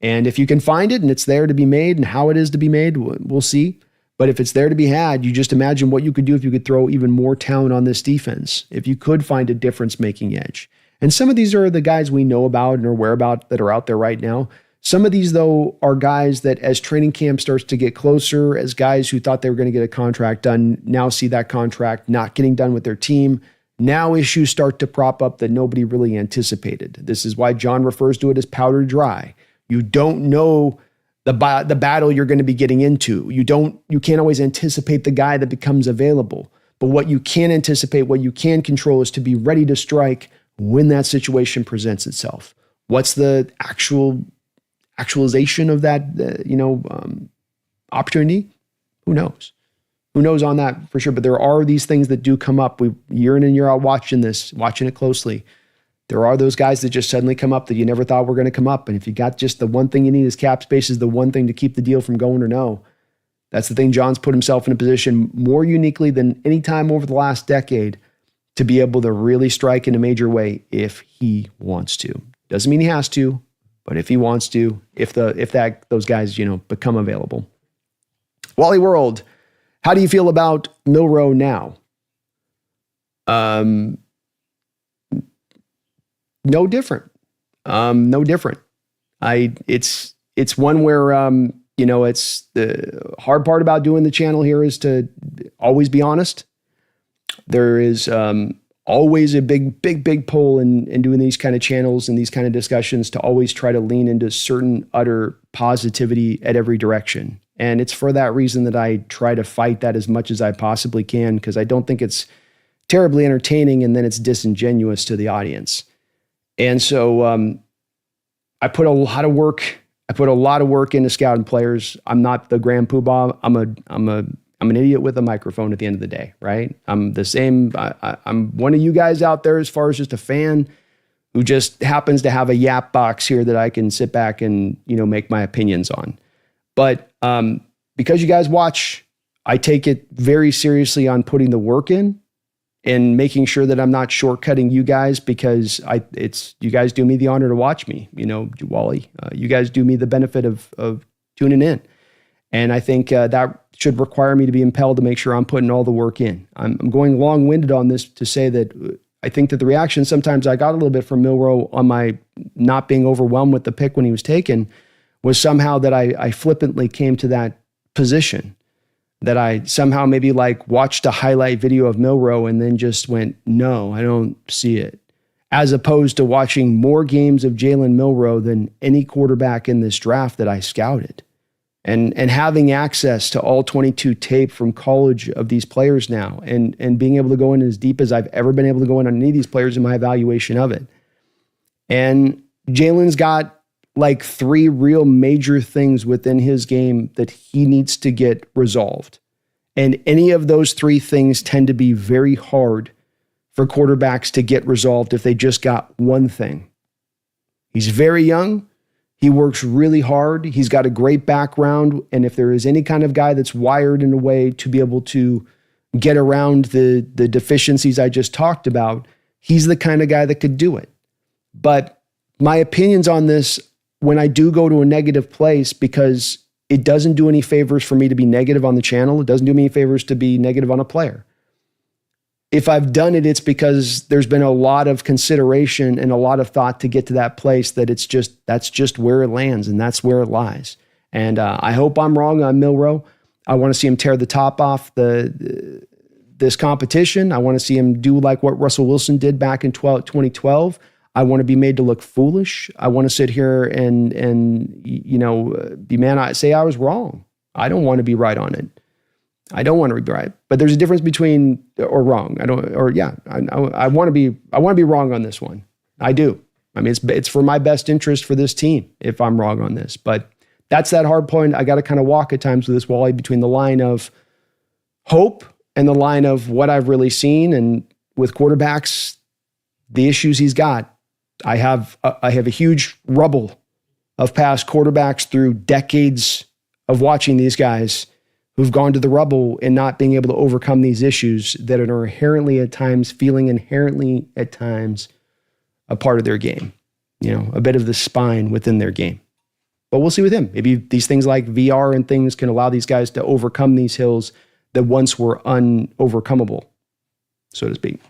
And if you can find it and it's there to be made and how it is to be made, we'll see. But if it's there to be had, you just imagine what you could do if you could throw even more talent on this defense, if you could find a difference-making edge. And some of these are the guys we know about and are aware about that are out there right now. Some of these, though, are guys that as training camp starts to get closer, as guys who thought they were going to get a contract done now see that contract not getting done with their team. Now issues start to prop up that nobody really anticipated. This is why John refers to it as powder dry. You don't know the battle you're going to be getting into. You can't always anticipate the guy that becomes available. But what you can anticipate, what you can control is to be ready to strike when that situation presents itself. What's the actualization of that, opportunity? Who knows? Who knows on that for sure? But there are these things that do come up. We year in and year out watching it closely. There are those guys that just suddenly come up that you never thought were going to come up. And if you got just the one thing you need is cap space is the one thing to keep the deal from going or no. That's the thing. John's put himself in a position more uniquely than any time over the last decade to be able to really strike in a major way if he wants to. Doesn't mean he has to, but if he wants to, if those guys, become available. Wally World, how do you feel about Milroe now? No different. No different. It's one where, it's the hard part about doing the channel here is to always be honest. There is always a big pull in doing these kind of channels and these kind of discussions to always try to lean into certain utter positivity at every direction. And it's for that reason that I try to fight that as much as I possibly can, because I don't think it's terribly entertaining and then it's disingenuous to the audience. And so I put a lot of work. I put a lot of work into scouting players. I'm not the grand poobah. I'm an idiot with a microphone at the end of the day, right? I'm the same. I'm one of you guys out there as far as just a fan who just happens to have a yap box here that I can sit back and make my opinions on. But because you guys watch, I take it very seriously on putting the work in and making sure that I'm not shortcutting you guys, because you guys do me the honor to watch me, Wally. You guys do me the benefit of tuning in. And I think that should require me to be impelled to make sure I'm putting all the work in. I'm going long-winded on this to say that I think that the reaction sometimes I got a little bit from Milroe on my not being overwhelmed with the pick when he was taken was somehow that I flippantly came to that position, that I somehow maybe watched a highlight video of Milroe and then just went, no, I don't see it. As opposed to watching more games of Jalen Milroe than any quarterback in this draft that I scouted. And having access to all 22 tape from college of these players now and being able to go in as deep as I've ever been able to go in on any of these players in my evaluation of it. And Jalen's got 3 real major things within his game that he needs to get resolved. And any of those 3 things tend to be very hard for quarterbacks to get resolved if they just got one thing. He's very young. He works really hard. He's got a great background. And if there is any kind of guy that's wired in a way to be able to get around the deficiencies I just talked about, he's the kind of guy that could do it. But my opinions on this, when I do go to a negative place, because it doesn't do any favors for me to be negative on the channel. It doesn't do me any favors to be negative on a player. if I've done it, it's because there's been a lot of consideration and a lot of thought to get to that place that that's just where it lands and that's where it lies. And I hope I'm wrong on Milroe. I want to see him tear the top off this competition. I want to see him do like what Russell Wilson did back in 2012. I want to be made to look foolish. I want to sit here and say I was wrong. I don't want to be right on it. I don't want to be right, but there's a difference between or wrong. I want to be wrong on this one. I do. I mean, it's for my best interest for this team if I'm wrong on this, but that's that hard point. I got to kind of walk at times with this, Wally, between the line of hope and the line of what I've really seen. And with quarterbacks, the issues he's got, I have a huge rubble of past quarterbacks through decades of watching these guys who've gone to the rubble and not being able to overcome these issues that are inherently at times a part of their game, a bit of the spine within their game. But we'll see with him. Maybe these things like VR and things can allow these guys to overcome these hills that once were unovercomable, so to speak.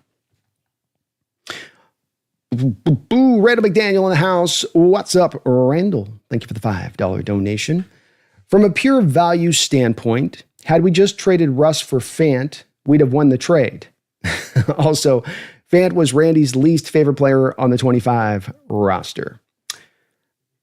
Boo, Randall McDaniel in the house. What's up, Randall? Thank you for the $5 donation. From a pure value standpoint, had we just traded Russ for Fant, we'd have won the trade. Also, Fant was Randy's least favorite player on the 25 roster.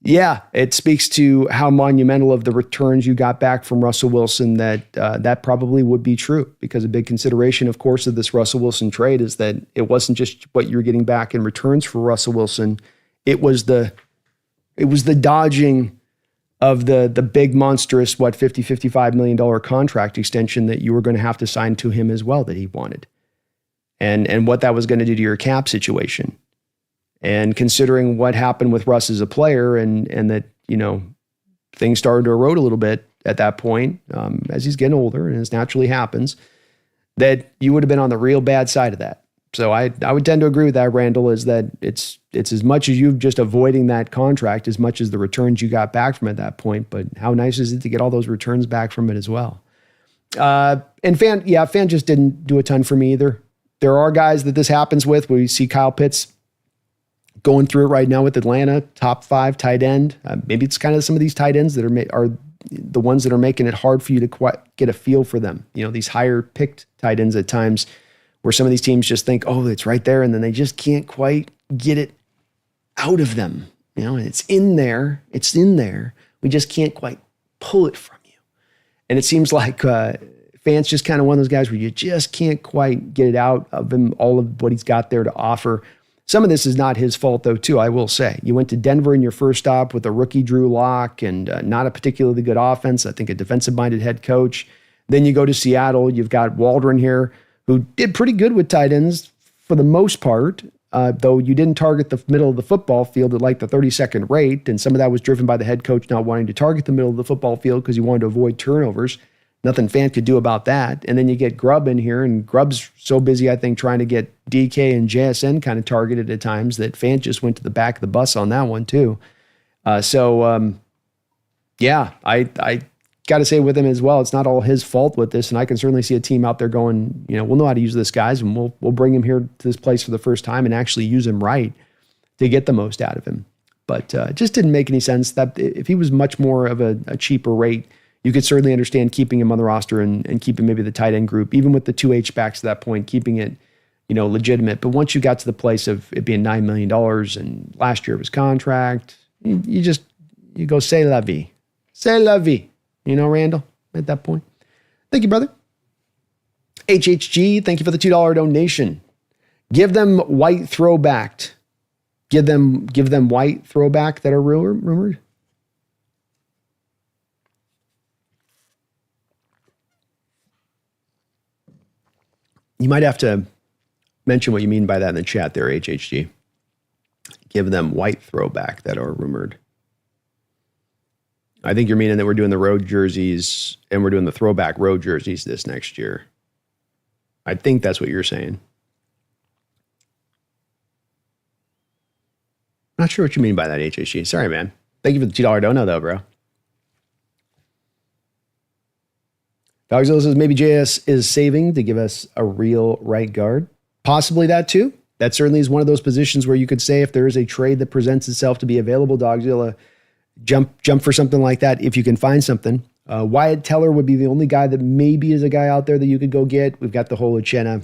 Yeah, it speaks to how monumental of the returns you got back from Russell Wilson that probably would be true, because a big consideration, of course, of this Russell Wilson trade is that it wasn't just what you were getting back in returns for Russell Wilson. It was the dodging of the big monstrous, $55 million contract extension that you were going to have to sign to him as well that he wanted. And what that was going to do to your cap situation. And considering what happened with Russ as a player and that, things started to erode a little bit at that point, as he's getting older, and as naturally happens, that you would have been on the real bad side of that. So I would tend to agree with that, Randall, is that it's as much as you just avoiding that contract as much as the returns you got back from it at that point. But how nice is it to get all those returns back from it as well? And Fant just didn't do a ton for me either. There are guys that this happens with. We see Kyle Pitts going through it right now with Atlanta, top 5 tight end. Maybe it's kind of some of these tight ends that are the ones that are making it hard for you to quite get a feel for them. These higher picked tight ends at times where some of these teams just think, oh, it's right there. And then they just can't quite get it out of them. It's in there. We just can't quite pull it from you. And it seems like Fant's just kind of one of those guys where you just can't quite get it out of him, all of what he's got there to offer. Some of this is not his fault, though, too, I will say. You went to Denver in your first stop with a rookie Drew Lock and not a particularly good offense. I think a defensive-minded head coach. Then you go to Seattle. You've got Waldron here, who did pretty good with tight ends for the most part, though you didn't target the middle of the football field at like the 32nd rate, and some of that was driven by the head coach not wanting to target the middle of the football field because he wanted to avoid turnovers. Nothing Fant could do about that. And then you get Grubb in here, and Grubb's so busy, I think, trying to get DK and JSN kind of targeted at times that Fant just went to the back of the bus on that one too. I got to say with him as well, it's not all his fault with this, and I can certainly see a team out there going, we'll know how to use this, guys, and we'll bring him here to this place for the first time and actually use him right to get the most out of him. But it just didn't make any sense. That if he was much more of a cheaper rate, you could certainly understand keeping him on the roster and keeping maybe the tight end group, even with the 2 H-backs at that point, keeping it, legitimate. But once you got to the place of it being $9 million and last year of his contract, you go, c'est la vie. C'est la vie. Randall, at that point. Thank you, brother. HHG, thank you for the $2 donation. Give them white throwback. Give them white throwback that are rumored. You might have to mention what you mean by that in the chat there, HHG. Give them white throwback that are rumored. I think you're meaning that we're doing the road jerseys and we're doing the throwback road jerseys this next year. I think that's what you're saying. Not sure what you mean by that, HHG. Sorry, man. Thank you for the $2 dono, though, bro. Dogzilla says maybe JS is saving to give us a real right guard. Possibly that too. That certainly is one of those positions where you could say if there is a trade that presents itself to be available, Dogzilla, jump for something like that if you can find something. Wyatt Teller would be the only guy that maybe is a guy out there that you could go get. We've got the whole Uchenna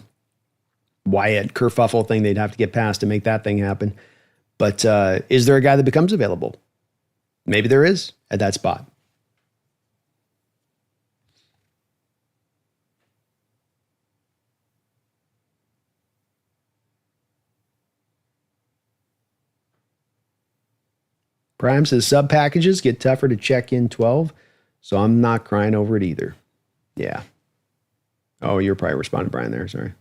Wyatt kerfuffle thing they'd have to get past to make that thing happen. But is there a guy that becomes available? Maybe there is at that spot. Prime says sub packages get tougher to check in 12, so I'm not crying over it either. Yeah. Oh, you're probably responding, Brian, there. Sorry.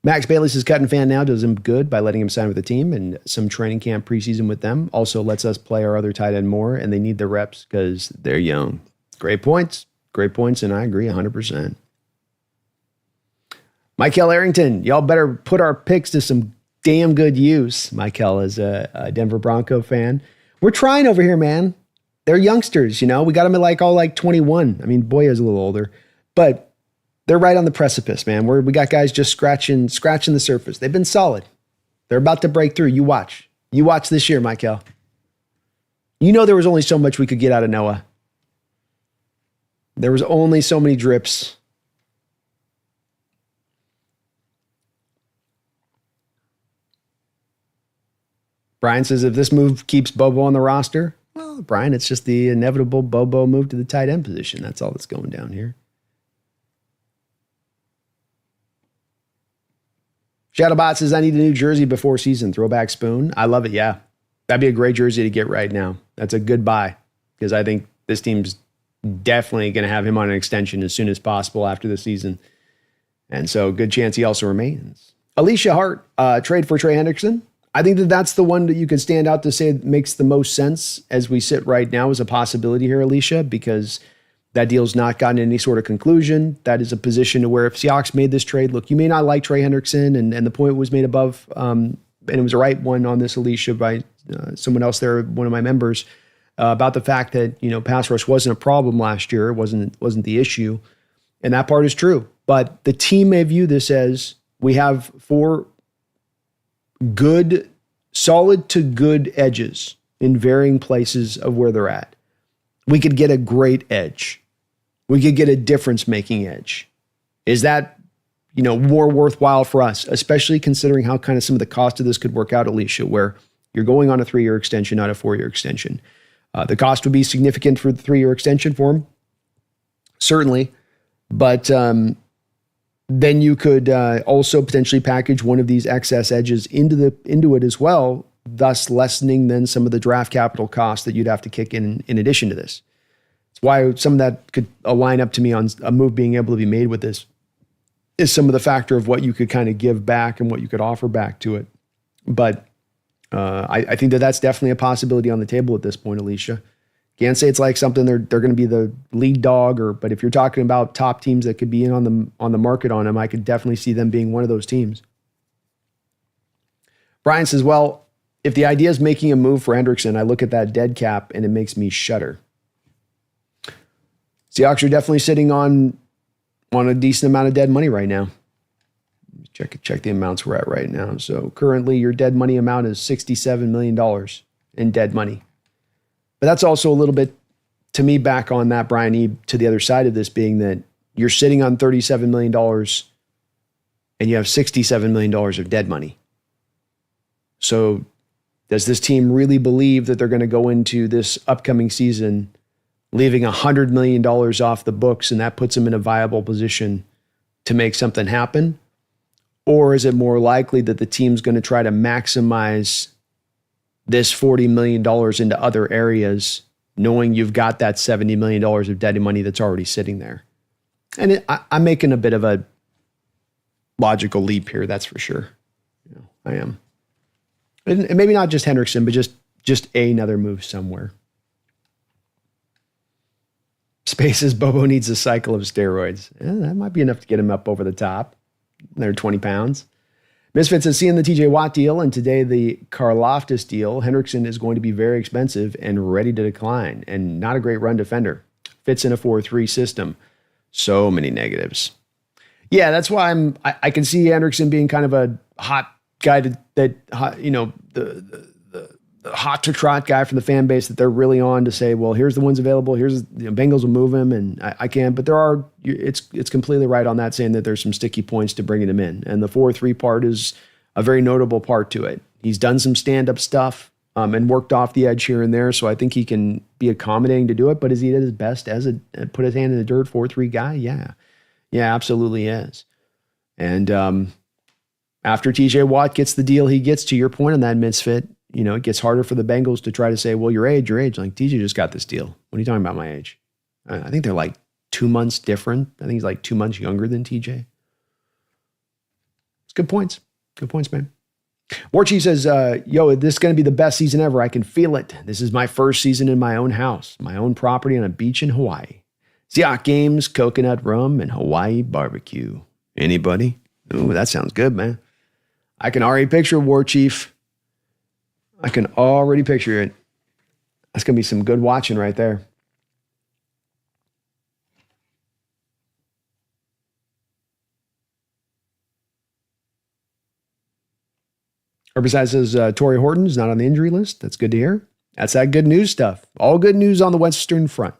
Max Bailey says cutting Fan now does him good by letting him sign with the team and some training camp preseason with them. Also lets us play our other tight end more, and they need the reps because they're young. Great points. Great points, and I agree 100%. Michael Arrington, y'all better put our picks to some damn good use. Michael is a Denver Bronco fan. We're trying over here, man. They're youngsters, you know. We got them at all 21. I mean, Boya's a little older, but they're right on the precipice, man. We got guys just scratching the surface. They've been solid. They're about to break through. You watch. You watch this year, Michael. You know there was only so much we could get out of Noah. There was only so many drips. Brian says, if this move keeps Bobo on the roster, well, Brian, it's just the inevitable Bobo move to the tight end position. That's all that's going down here. Shadowbot says, I need a new jersey before season. Throwback spoon. I love it, yeah. That'd be a great jersey to get right now. That's a good buy because I think this team's definitely going to have him on an extension as soon as possible after the season. And so good chance he also remains. Alicia Hart, trade for Trey Hendrickson. I think that's the one that you can stand out to say makes the most sense as we sit right now as a possibility here, Alicia, because that deal's not gotten any sort of conclusion. That is a position to where if Seahawks made this trade, look, you may not like Trey Hendrickson, and the point was made above, and it was the right one on this, Alicia, by someone else there, one of my members, about the fact that, pass rush wasn't a problem last year. It wasn't the issue. And that part is true. But the team may view this as we have 4 good, solid to good edges in varying places of where they're at. We could get a great edge. We could get a difference-making edge. Is that, more worthwhile for us, especially considering how kind of some of the cost of this could work out, Alicia, where you're going on a 3-year extension, not a 4-year extension. The cost would be significant for the 3-year extension for him, certainly. But then you could also potentially package one of these excess edges into it as well, thus lessening then some of the draft capital costs that you'd have to kick in addition to this. It's why some of that could align up to me on a move being able to be made with this is some of the factor of what you could kind of give back and what you could offer back to it. But I think that's definitely a possibility on the table at this point, Alicia. Can't say it's like something they're going to be the lead dog, but if you're talking about top teams that could be in on the market on them, I could definitely see them being one of those teams. Brian says, well, if the idea is making a move for Hendrickson, I look at that dead cap and it makes me shudder. Seahawks are definitely sitting on a decent amount of dead money right now. Check the amounts we're at right now. So currently your dead money amount is $67 million in dead money. But that's also a little bit, to me, back on that, Brian E., to the other side of this being that you're sitting on $37 million and you have $67 million of dead money. So does this team really believe that they're going to go into this upcoming season leaving $100 million off the books and that puts them in a viable position to make something happen? Or is it more likely that the team's going to try to maximize this $40 million into other areas, knowing you've got that $70 million of dead money that's already sitting there? And I'm making a bit of a logical leap here, that's for sure. I am. And maybe not just Hendrickson, but just another move somewhere. Spaces, Bobo needs a cycle of steroids. That might be enough to get him up over the top. They're 20 pounds. Misfit says, seeing the TJ Watt deal and today the Karlaftis deal, Hendrickson is going to be very expensive and ready to decline and not a great run defender. Fits in a 4-3 system. So many negatives. Yeah, that's why I can see Hendrickson being kind of a hot guy the hot to trot guy from the fan base that they're really on to say, well, here's the ones available. Here's Bengals will move him, and I can. But it's completely right on that, saying that there's some sticky points to bringing him in, and the 4-3 part is a very notable part to it. He's done some stand-up stuff and worked off the edge here and there, so I think he can be accommodating to do it. But is he at his best as a put his hand in the dirt 4-3 guy? Yeah, absolutely is. And after TJ Watt gets the deal he gets, to your point on that, Misfit, it gets harder for the Bengals to try to say, well, your age. Like, TJ just got this deal. What are you talking about, my age? I think they're like 2 months different. I think he's like 2 months younger than TJ. It's good points. Good points, man. Warchi says, this is going to be the best season ever. I can feel it. This is my first season in my own house, my own property on a beach in Hawaii. Seahawks games, coconut rum, and Hawaii barbecue. Anybody? Ooh, that sounds good, man. I can already picture War Chief. I can already picture it. That's going to be some good watching right there. Herbicide says Torrey Horton's not on the injury list. That's good to hear. That's that good news stuff. All good news on the Western Front.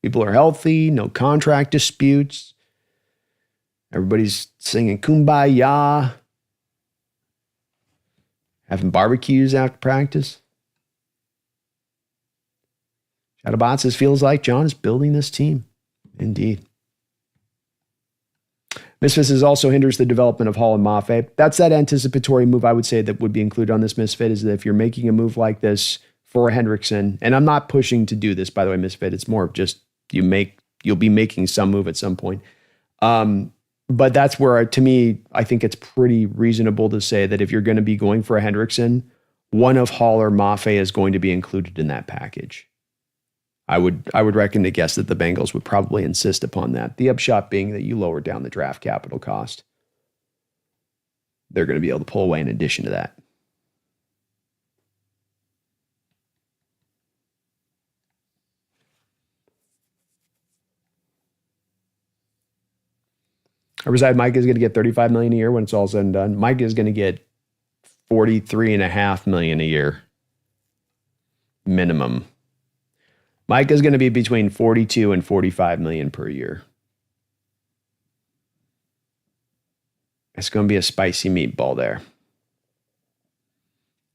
People are healthy, no contract disputes. Everybody's singing Kumbaya. Having barbecues after practice. Shadowbot says, feels like John is building this team. Indeed. Misfit says also hinders the development of Hall and Mafe. That's that anticipatory move I would say that would be included on this, Misfit, is that if you're making a move like this for Hendrickson, and I'm not pushing to do this, by the way, Misfit, it's more of just you'll be making some move at some point. But that's where, to me, I think it's pretty reasonable to say that if you're going to be going for a Hendrickson, one of Hall or Mafe is going to be included in that package. I would reckon to guess that the Bengals would probably insist upon that. The upshot being that you lower down the draft capital cost. They're going to be able to pull away in addition to that. Herbicide Mike is going to get $35 million a year when it's all said and done. Mike is going to get $43.5 million a year minimum. Mike is going to be between $42 and $45 million per year. It's going to be a spicy meatball there.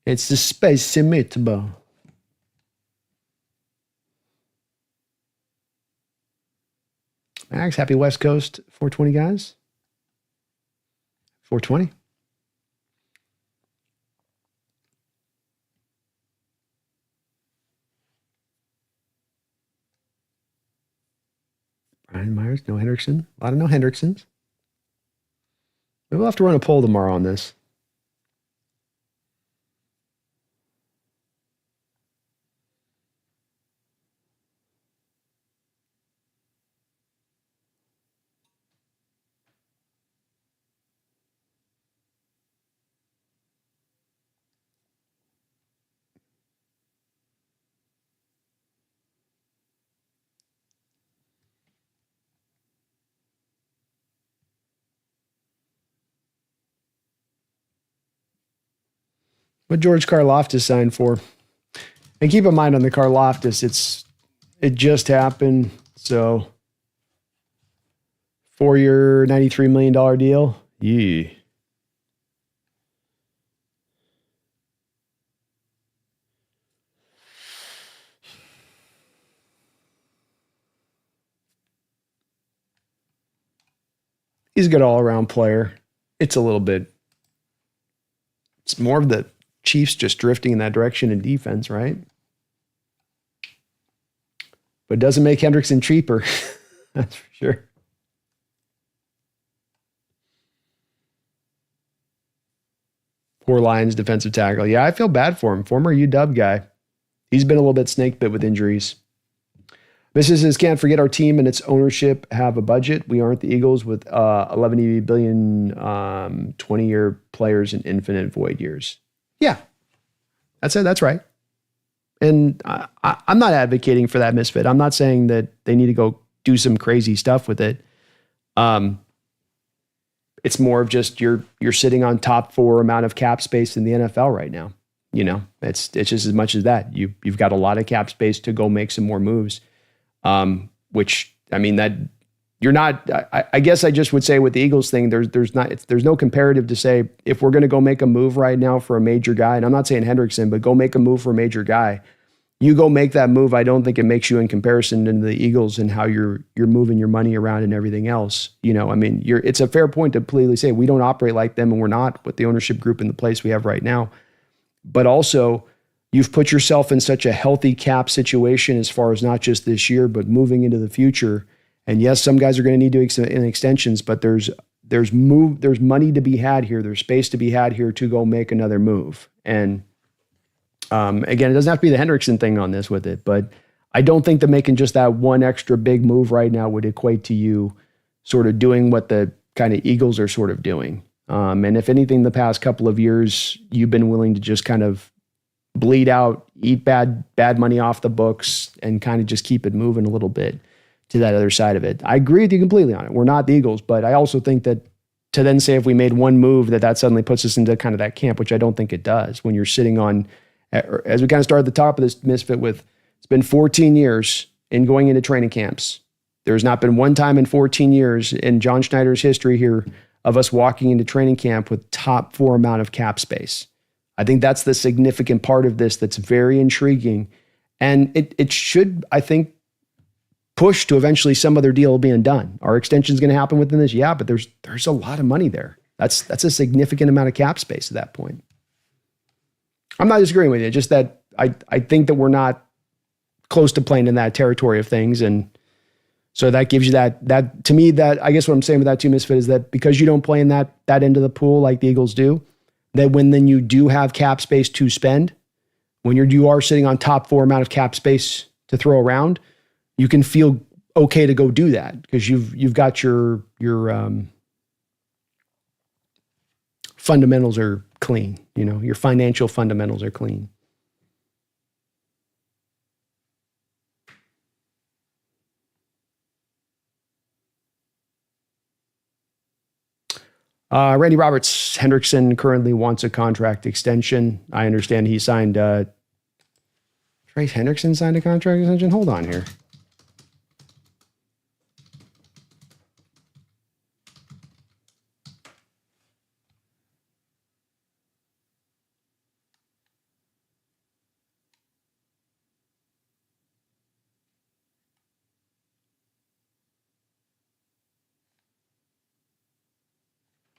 It's the spicy meatball. Max, happy West Coast 420 guys. 420. Brian Myers, no Hendrickson. A lot of no Hendricksons. Maybe we'll have to run a poll tomorrow on this. What George Karlaftis signed for. And keep in mind on the Karlaftis, it just happened. So 4-year, $93 million deal. Yeah. He's a good all-around player. It's more of the Chiefs just drifting in that direction in defense, right? But it doesn't make Hendrickson cheaper. That's for sure. Poor Lions defensive tackle. Yeah, I feel bad for him. Former UW guy. He's been a little bit snake bit with injuries. Mrs. says, can't forget our team and its ownership have a budget. We aren't the Eagles with 11 billion 20-year players and infinite void years. Yeah, that's it. That's right. And I'm not advocating for that, Misfit. I'm not saying that they need to go do some crazy stuff with it. It's more of just you're sitting on top 4 amount of cap space in the NFL right now. You know, it's just as much as that. You've got a lot of cap space to go make some more moves. Which I mean that you're not. I guess I just would say with the Eagles thing, there's no comparative to say if we're going to go make a move right now for a major guy, and I'm not saying Hendrickson, but go make a move for a major guy. You go make that move. I don't think it makes you in comparison to the Eagles and how you're moving your money around and everything else. You know, I mean, it's a fair point to clearly say we don't operate like them, and we're not with the ownership group in the place we have right now. But also, you've put yourself in such a healthy cap situation as far as not just this year, but moving into the future. And yes, some guys are going to need to extend extensions, but there's money to be had here. There's space to be had here to go make another move. And again, it doesn't have to be the Hendrickson thing on this with it, but I don't think that making just that one extra big move right now would equate to you sort of doing what the kind of Eagles are sort of doing. And if anything, the past couple of years, you've been willing to just kind of bleed out, eat bad money off the books, and kind of just keep it moving a little bit to that other side of it. I agree with you completely on it. We're not the Eagles, but I also think that to then say if we made one move that suddenly puts us into kind of that camp, which I don't think it does. When you're sitting on, as we kind of started at the top of this Misfit with, it's been 14 years in going into training camps. There's not been one time in 14 years in John Schneider's history here of us walking into training camp with top 4 amount of cap space. I think that's the significant part of this that's very intriguing. And it should, I think, push to eventually some other deal being done. Our extension is going to happen within this? Yeah, but there's a lot of money there. That's a significant amount of cap space at that point. I'm not disagreeing with you, just that I think that we're not close to playing in that territory of things. And so that gives you that to me, that I guess what I'm saying with that too, Misfit, is that because you don't play in that end of the pool like the Eagles do, that when then you do have cap space to spend, when you are sitting on top 4 amount of cap space to throw around, you can feel okay to go do that because you've got your fundamentals are clean. You know, your financial fundamentals are clean. Randy Roberts, Hendrickson currently wants a contract extension. I understand he signed, Trace Hendrickson signed a contract extension? Hold on here.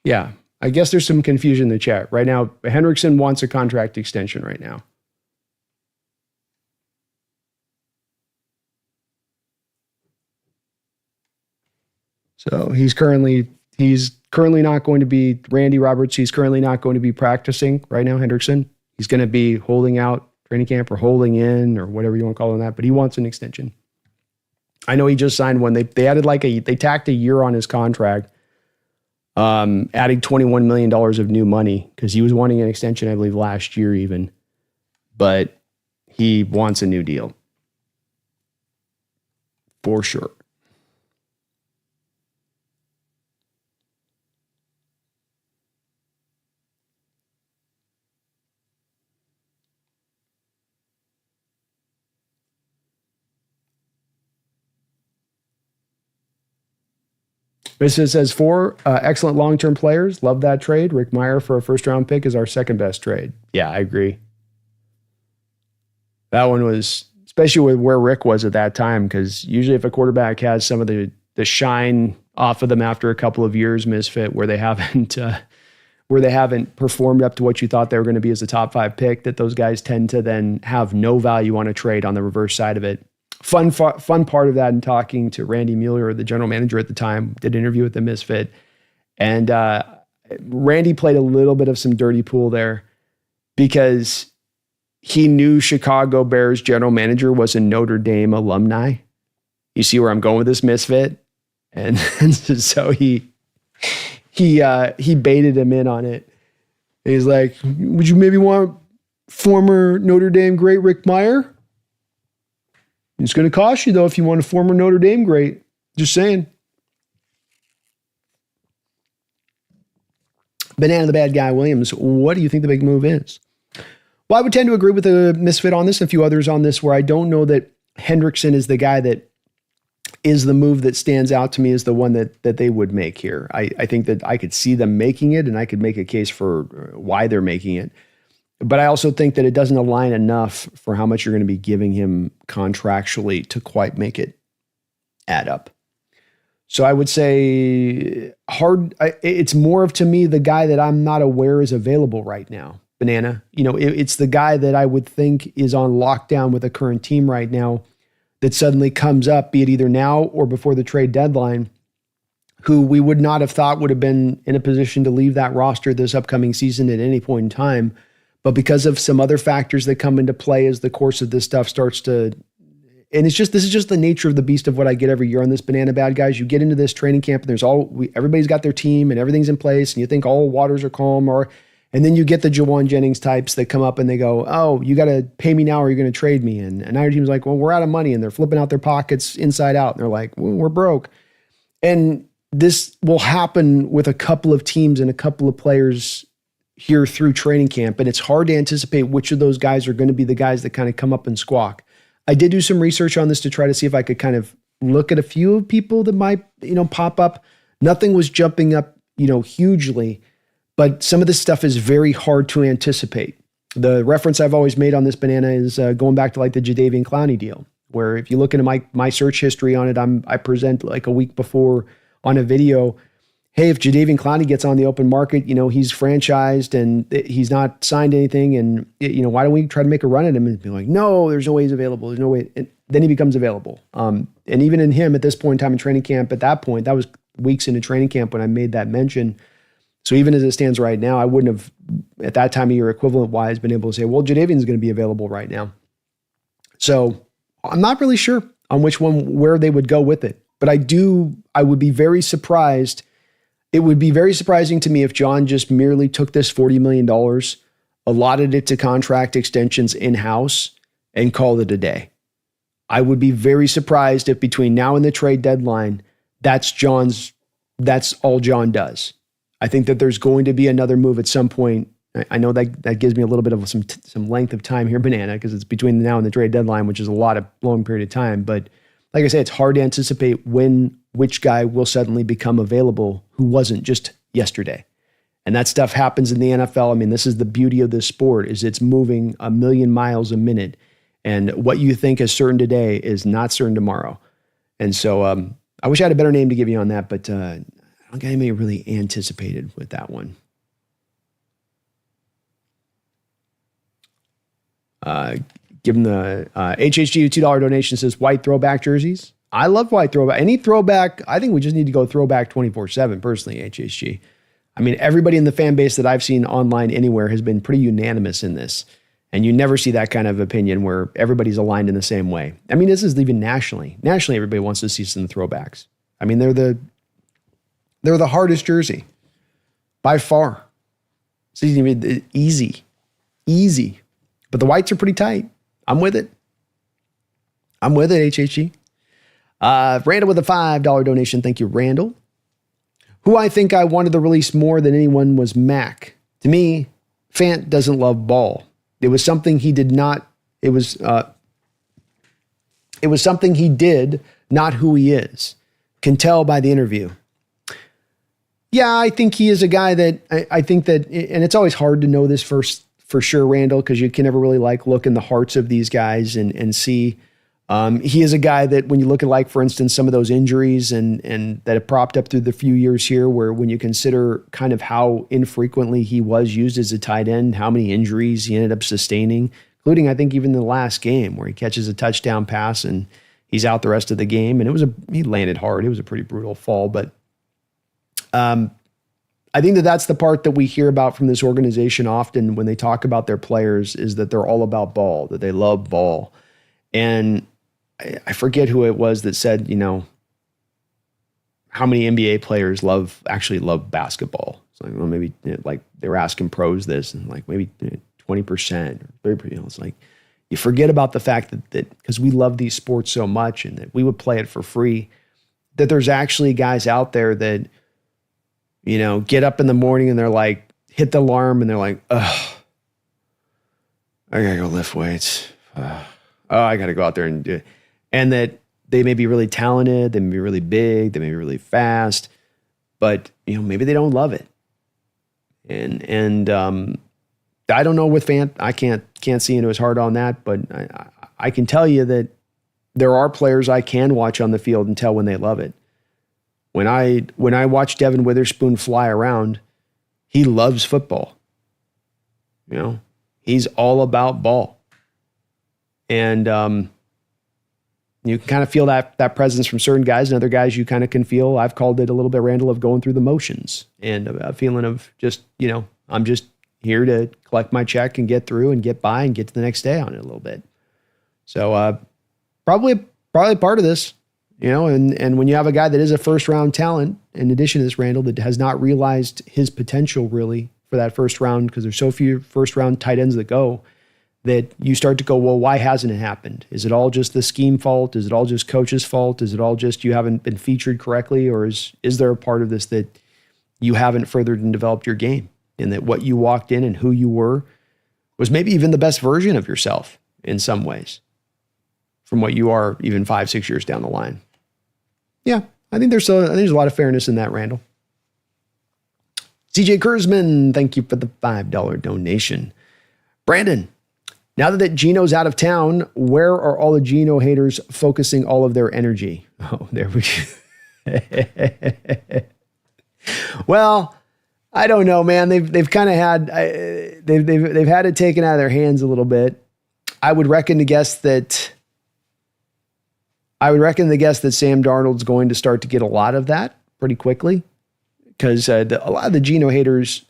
Yeah, I guess there's some confusion in the chat. Right now, Hendrickson wants a contract extension right now. So he's currently not going to be Randy Roberts. He's currently not going to be practicing right now, Hendrickson. He's going to be holding out training camp or holding in or whatever you want to call it that, but he wants an extension. I know he just signed one. They added they tacked a year on his contract, adding $21 million of new money because he was wanting an extension, I believe, last year even. But he wants a new deal. For sure. This says 4 excellent long-term players. Love that trade. Rick Meyer for a first-round pick is our second best trade. Yeah, I agree. That one was, especially with where Rick was at that time, because usually if a quarterback has some of the shine off of them after a couple of years, Misfit, where they haven't performed up to what you thought they were going to be as a top 5 pick, that those guys tend to then have no value on a trade on the reverse side of it. Fun part of that, in talking to Randy Milroe, the general manager at the time, did an interview with the Misfit. And Randy played a little bit of some dirty pool there because he knew Chicago Bears general manager was a Notre Dame alumni. You see where I'm going with this misfit? And so he baited him in on it. He's like, would you maybe want former Notre Dame great Rick Meyer? It's going to cost you, though, if you want a former Notre Dame great. Just saying. Banana the Bad Guy Williams, what do you think the big move is? Well, I would tend to agree with the misfit on this and a few others on this, where I don't know that Hendrickson is the guy that is the move that stands out to me as the one that they would make here. I think that I could see them making it, and I could make a case for why they're making it. But I also think that it doesn't align enough for how much you're going to be giving him contractually to quite make it add up. So I would say it's more of, to me, the guy that I'm not aware is available right now. Banana. It's the guy that I would think is on lockdown with the current team right now that suddenly comes up, be it either now or before the trade deadline, who we would not have thought would have been in a position to leave that roster this upcoming season at any point in time. But because of some other factors that come into play as the course of this stuff starts to, and this is just the nature of the beast of what I get every year on this Banana Bad Guys. You get into this training camp and everybody's got their team and everything's in place and you think all waters are calm, and then you get the Jawan Jennings types that come up and they go, oh, you got to pay me now or you're going to trade me. And now your team's like, well, we're out of money, and they're flipping out their pockets inside out. And they're like, well, we're broke. And this will happen with a couple of teams and a couple of players here through training camp. And it's hard to anticipate which of those guys are going to be the guys that kind of come up and squawk. I did do some research on this to try to see if I could kind of look at a few people that might, pop up. Nothing was jumping up, hugely. But some of this stuff is very hard to anticipate. The reference I've always made on this Banana is going back to like the Jadeveon Clowney deal, where if you look into my search history on it, I present like a week before on a video, hey, if Jadeveon Clowney gets on the open market, he's franchised and he's not signed anything, and why don't we try to make a run at him? And be like, no, there's no way he's available. There's no way. And then he becomes available. And even in him at this point in time in training camp, at that point, that was weeks into training camp when I made that mention. So even as it stands right now, I wouldn't have, at that time of year, equivalent-wise, been able to say, well, Jadeveon's going to be available right now. So I'm not really sure on where they would go with it. But I would be very surprised. It would be very surprising to me if John just merely took this $40 million, allotted it to contract extensions in-house, and called it a day. I would be very surprised if between now and the trade deadline, that's all John does. I think that there's going to be another move at some point. I know that gives me a little bit of some length of time here, Banana, because it's between now and the trade deadline, which is a long period of time. But like I say, it's hard to anticipate which guy will suddenly become available who wasn't just yesterday. And that stuff happens in the NFL. I mean, this is the beauty of this sport, is it's moving a million miles a minute. And what you think is certain today is not certain tomorrow. And so I wish I had a better name to give you on that, but I don't get anybody really anticipated with that one. Give them the HHG $2 donation, says white throwback jerseys. I love white throwback. Any throwback, I think we just need to go throwback 24/7 personally, HHG. I mean, everybody in the fan base that I've seen online anywhere has been pretty unanimous in this. And you never see that kind of opinion where everybody's aligned in the same way. I mean, this is even nationally. Nationally, everybody wants to see some throwbacks. I mean, they're the hardest jersey by far. It's easy. But the whites are pretty tight. I'm with it, HHG. Randall with a $5 donation. Thank you, Randall. Who I think I wanted to release more than anyone was Mac. To me, Fant doesn't love ball. It was something he did not, it was something he did, not who he is. Can tell by the interview. Yeah, I think he is a guy that, I think that, and it's always hard to know this for sure, Randall, because you can never really look in the hearts of these guys and see. He is a guy that when you look at, for instance, some of those injuries and that have propped up through the few years here, where when you consider kind of how infrequently he was used as a tight end, how many injuries he ended up sustaining, including I think even the last game where he catches a touchdown pass and he's out the rest of the game. And he landed hard. It was a pretty brutal fall, but I think that's the part that we hear about from this organization often when they talk about their players, is that they're all about ball, that they love ball. And I forget who it was that said, how many NBA players actually love basketball. It's like, well, maybe like they were asking pros this, and like maybe 20% or 30%. It's like you forget about the fact that because we love these sports so much and that we would play it for free, that there's actually guys out there that, get up in the morning and they're like, hit the alarm and they're like, ugh, I gotta go lift weights. I gotta go out there and do it. And that they may be really talented, they may be really big, they may be really fast, but maybe they don't love it. And I don't know with Fant. I can't see into his heart on that, but I can tell you that there are players I can watch on the field and tell when they love it. When I watch Devin Witherspoon fly around, he loves football. He's all about ball. And you can kind of feel that presence from certain guys, and other guys you kind of can feel. I've called it a little bit, Randall, of going through the motions and a feeling of just, I'm just here to collect my check and get through and get by and get to the next day on it a little bit. So probably part of this, and when you have a guy that is a first round talent, in addition to this, Randall, that has not realized his potential really for that first round, because there's so few first round tight ends that go, that you start to go, well, why hasn't it happened? Is it all just the scheme fault? Is it all just coach's fault? Is it all just you haven't been featured correctly? Or is there a part of this that you haven't furthered and developed your game, and that what you walked in and who you were was maybe even the best version of yourself in some ways from what you are even 5-6 years down the line? Yeah, I think there's a lot of fairness in that, Randall. CJ Kurzman, thank you for the $5 donation. Brandon, now that Geno's out of town, where are all the Geno haters focusing all of their energy? Oh, there we go. Well, I don't know, man. They've kind of had they've had it taken out of their hands a little bit. I would reckon to guess that Sam Darnold's going to start to get a lot of that pretty quickly, because a lot of the Geno haters,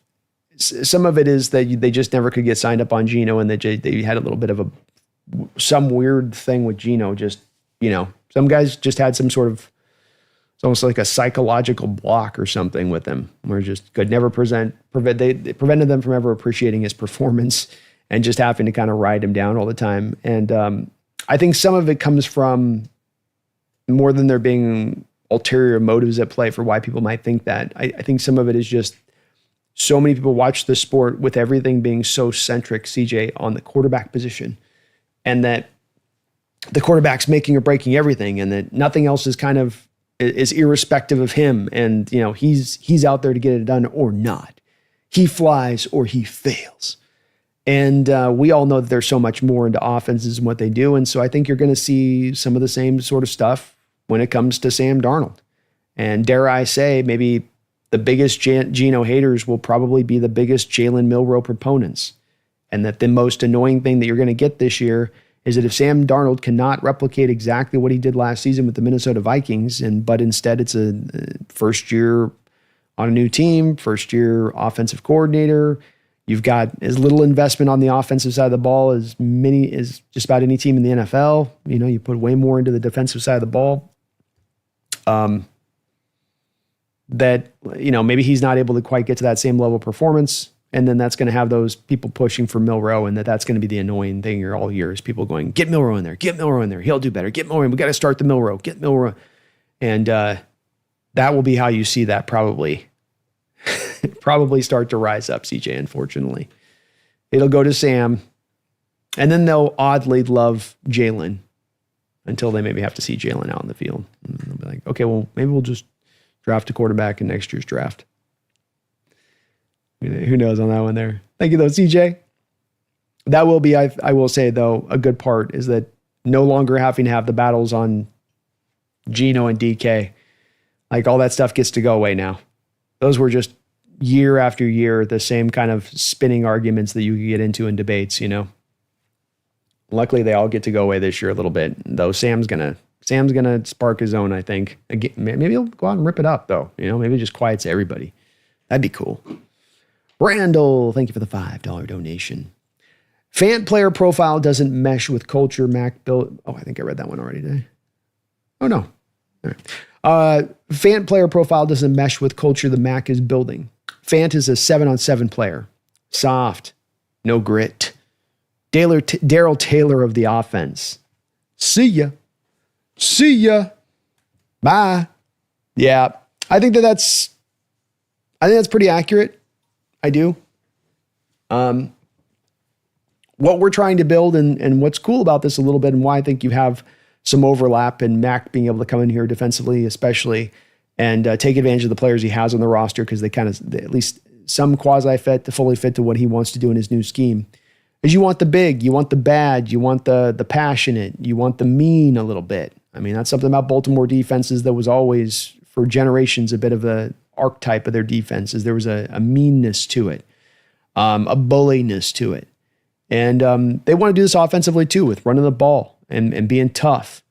some of it is that they just never could get signed up on Geno, and they had a little bit of some weird thing with Geno. Just, some guys just had some sort of, it's almost like a psychological block or something with him, where just could never they prevented them from ever appreciating his performance and just having to kind of ride him down all the time. And I think some of it comes from more than there being ulterior motives at play for why people might think that. I think some of it is just so many people watch the sport with everything being so centric, CJ, on the quarterback position, and that the quarterback's making or breaking everything, and that nothing else is irrespective of him. And, he's out there to get it done or not. He flies or he fails. And we all know that there's so much more into offenses and what they do. And so I think you're going to see some of the same sort of stuff when it comes to Sam Darnold. And dare I say, maybe the biggest Geno haters will probably be the biggest Jalen Milroe proponents. And that the most annoying thing that you're going to get this year is that if Sam Darnold cannot replicate exactly what he did last season with the Minnesota Vikings, but instead it's a first year on a new team, first year offensive coordinator, you've got as little investment on the offensive side of the ball as just about any team in the NFL. You put way more into the defensive side of the ball. That, maybe he's not able to quite get to that same level of performance. And then that's going to have those people pushing for Milroe, and that's going to be the annoying thing here all year, is people going, get Milroe in there. He'll do better. Get Milroe in. We got to start the Milroe. Get Milroe. And that will be how you see that probably start to rise up, CJ, unfortunately. It'll go to Sam, and then they'll oddly love Jalen until they maybe have to see Jalen out in the field. And they'll be like, okay, well, maybe we'll just draft a quarterback in next year's draft. Who knows on that one there. Thank you, though, CJ. That will be, I will say, though, a good part is that no longer having to have the battles on Geno and DK. Like, all that stuff gets to go away now. Those were just year after year the same kind of spinning arguments that you could get into in debates, Luckily, they all get to go away this year a little bit, though Sam's gonna spark his own, I think. Again, maybe he'll go out and rip it up, though. Maybe it just quiets everybody. That'd be cool. Randall, thank you for the $5 donation. Fant player profile doesn't mesh with culture Mac built. Oh, I think I read that one already today. Oh, no. All right. Fant player profile doesn't mesh with culture the Mac is building. Fant is a 7-on-7 player. Soft. No grit. Daryl Taylor of the offense. See ya. See ya. Bye. Yeah. I think that's pretty accurate. I do. What we're trying to build and what's cool about this a little bit and why I think you have some overlap and Mac being able to come in here defensively, especially, and take advantage of the players he has on the roster because they kind of, at least some quasi-fit to fully fit to what he wants to do in his new scheme, is you want the big, you want the bad, you want the passionate, you want the mean a little bit. I mean, that's something about Baltimore defenses that was always, for generations, a bit of the archetype of their defenses. There was a meanness to it, a bulliness to it. And they want to do this offensively too, with running the ball and being tough.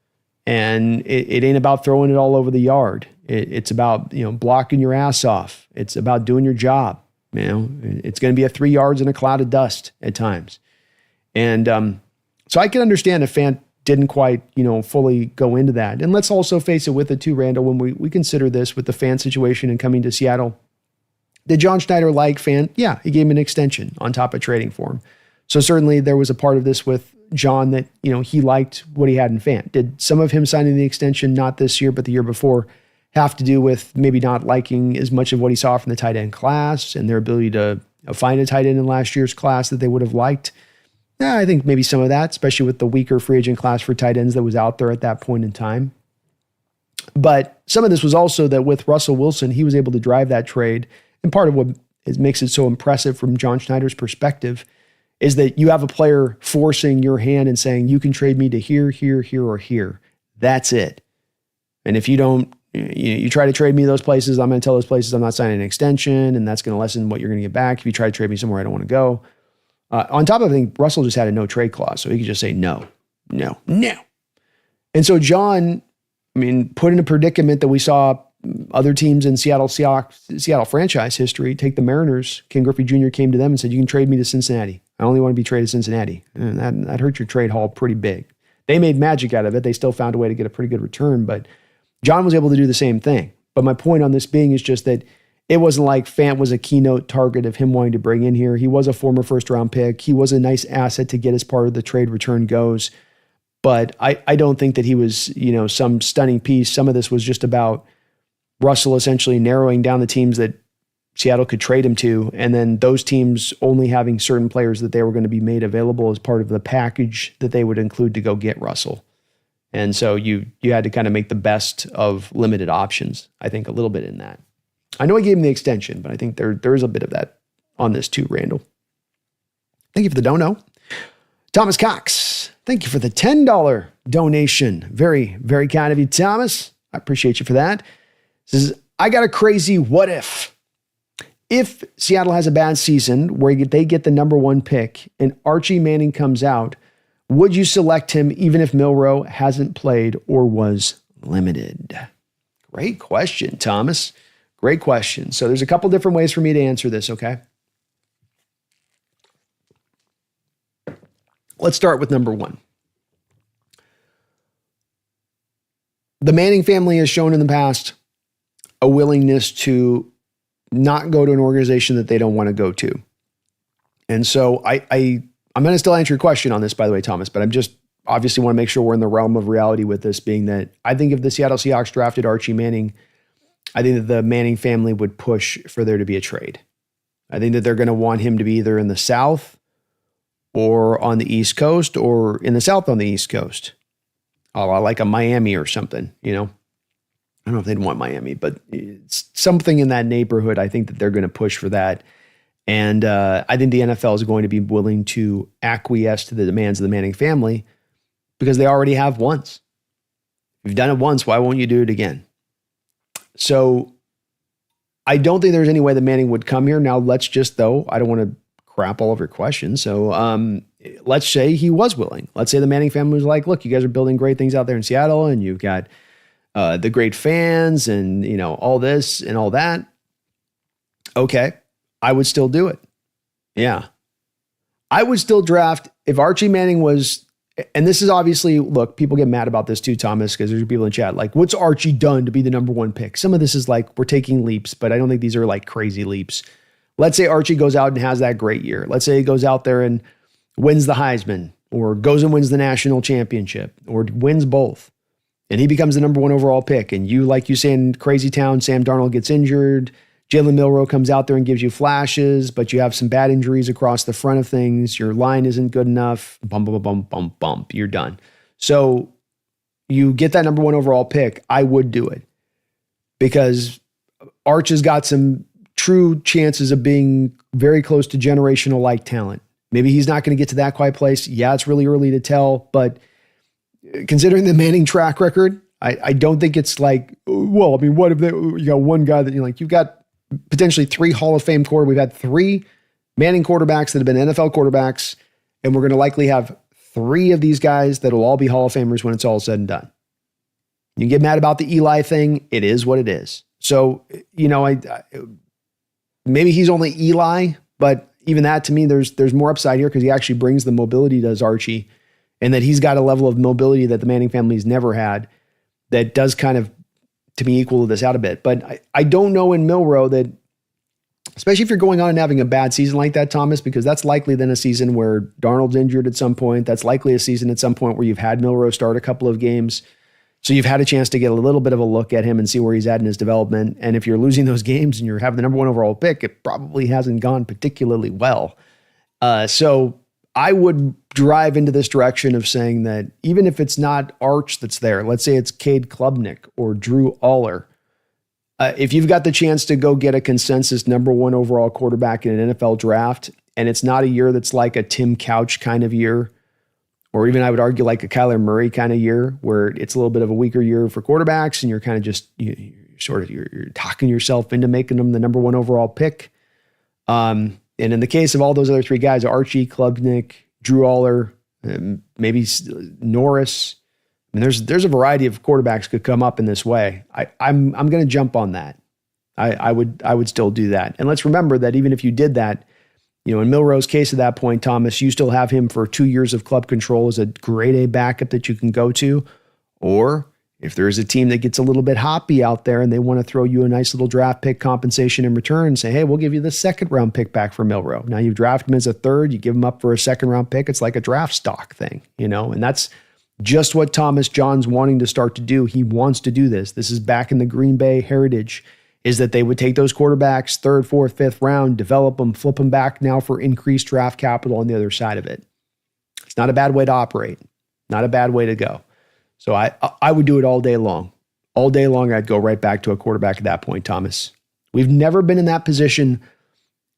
And it ain't about throwing it all over the yard. It's about, blocking your ass off. It's about doing your job. It's going to be a 3 yards in a cloud of dust at times. And so I can understand if Fant didn't quite, fully go into that. And let's also face it with it too, Randall, when we consider this with the Fant situation and coming to Seattle. Did John Schneider like Fant? Yeah, he gave him an extension on top of trading for him. So certainly there was a part of this with John that, he liked what he had in Fant. Did some of him signing the extension, not this year, but the year before, have to do with maybe not liking as much of what he saw from the tight end class and their ability to find a tight end in last year's class that they would have liked? Yeah, I think maybe some of that, especially with the weaker free agent class for tight ends that was out there at that point in time. But some of this was also that with Russell Wilson, he was able to drive that trade. And part of what makes it so impressive from John Schneider's perspective is that you have a player forcing your hand and saying, you can trade me to here, here, here, or here. That's it. And if you don't, you try to trade me those places, I'm going to tell those places I'm not signing an extension, and that's going to lessen what you're going to get back. If you try to trade me somewhere I don't want to go. On top of it, Russell just had a no trade clause, so he could just say no. And so John, put in a predicament that we saw other teams in Seattle franchise history take the Mariners. Ken Griffey Jr. came to them and said, you can trade me to Cincinnati. I only want to be traded to Cincinnati. And that hurt your trade haul pretty big. They made magic out of it. They still found a way to get a pretty good return, but John was able to do the same thing. But my point on this being is just that it wasn't like Fant was a keynote target of him wanting to bring in here. He was a former first-round pick. He was a nice asset to get as part of the trade return goes. But I don't think that he was, some stunning piece. Some of this was just about Russell essentially narrowing down the teams that Seattle could trade him to, and then those teams only having certain players that they were going to be made available as part of the package that they would include to go get Russell. And so you had to kind of make the best of limited options, I think, a little bit in that. I know I gave him the extension, but I think there is a bit of that on this too, Randall. Thank you for the dono. Thomas Cox, thank you for the $10 donation. Very, very kind of you, Thomas. I appreciate you for that. Says, I got a crazy what if. If Seattle has a bad season where they get the number 1 pick and Archie Manning comes out, would you select him even if Milroe hasn't played or was limited? Great question, Thomas. Great question. So there's a couple different ways for me to answer this, okay? Let's start with number 1. The Manning family has shown in the past a willingness to not go to an organization that they don't want to go to. And so I'm going to still answer your question on this, by the way, Thomas, but I'm just obviously want to make sure we're in the realm of reality with this, being that I think if the Seattle Seahawks drafted Archie Manning, I think that the Manning family would push for there to be a trade. I think that they're going to want him to be either in the South or on the East Coast, or in the South on the East Coast. Like a Miami or something, I don't know if they'd want Miami, but it's something in that neighborhood. I think that they're going to push for that. And I think the NFL is going to be willing to acquiesce to the demands of the Manning family because they already have once. If you've done it once, why won't you do it again? So I don't think there's any way that Manning would come here. Now, let's just, though, I don't want to crap all over your questions. So let's say he was willing. Let's say the Manning family was like, look, you guys are building great things out there in Seattle, and you've got the great fans and, all this and all that. Okay, I would still do it. Yeah. I would still draft if Archie Manning was, and this is obviously, look, people get mad about this too, Thomas, because there's people in chat like, what's Archie done to be the number one pick? Some of this is like, we're taking leaps, but I don't think these are like crazy leaps. Let's say Archie goes out and has that great year. Let's say he goes out there and wins the Heisman, or goes and wins the national championship, or wins both. And he becomes the number one overall pick. And you, like you say in Crazy Town, Sam Darnold gets injured. Jalen Milroe comes out there and gives you flashes, but you have some bad injuries across the front of things. Your line isn't good enough. Bump, bump, bump, bump, bump. You're done. So you get that number one overall pick. I would do it because Arch has got some true chances of being very close to generational like talent. Maybe he's not going to get to that quiet place. Yeah, it's really early to tell, but considering the Manning track record, I don't think it's like, well, I mean, what if you got one guy that you've got potentially 3 Hall of Fame quarterbacks. We've had 3 Manning quarterbacks that have been NFL quarterbacks, and we're going to likely have 3 of these guys that will all be Hall of Famers when it's all said and done. You get mad about the Eli thing. It is what it is. So, maybe he's only Eli, but even that to me, there's more upside here because he actually brings the mobility, does Archie, and that he's got a level of mobility that the Manning family's never had that does kind of, to me, equal this out a bit. But I don't know in Milroe that, especially if you're going on and having a bad season like that, Thomas, because that's likely then a season where Darnold's injured at some point. That's likely a season at some point where you've had Milroe start a couple of games. So you've had a chance to get a little bit of a look at him and see where he's at in his development. And if you're losing those games and you're having the number one overall pick, it probably hasn't gone particularly well. So I would drive into this direction of saying that even if it's not Arch that's there, let's say it's Cade Klubnik or Drew Aller, if you've got the chance to go get a consensus number one overall quarterback in an NFL draft, and it's not a year that's like a Tim Couch kind of year, or even I would argue like a Kyler Murray kind of year, where it's a little bit of a weaker year for quarterbacks, and you're kind of just you're talking yourself into making them the number one overall pick. And in the case of all those other 3 guys, Archie, Klubnik, Drew Aller, maybe Norris, I mean, there's a variety of quarterbacks could come up in this way. I'm going to jump on that. I would still do that. And let's remember that even if you did that, in Milroe's case at that point, Thomas, you still have him for 2 years of club control as a grade A backup that you can go to. Or if there's a team that gets a little bit hoppy out there and they want to throw you a nice little draft pick compensation in return, say, hey, we'll give you the 2nd round pick back for Milroe. Now you've drafted him as a 3rd, you give him up for a 2nd round pick. It's like a draft stock thing, and that's just what Thomas John's wanting to start to do. He wants to do this. This is back in the Green Bay heritage, is that they would take those quarterbacks 3rd, 4th, 5th round, develop them, flip them back now for increased draft capital on the other side of it. It's not a bad way to operate. Not a bad way to go. So I would do it all day long. All day long, I'd go right back to a quarterback at that point, Thomas. We've never been in that position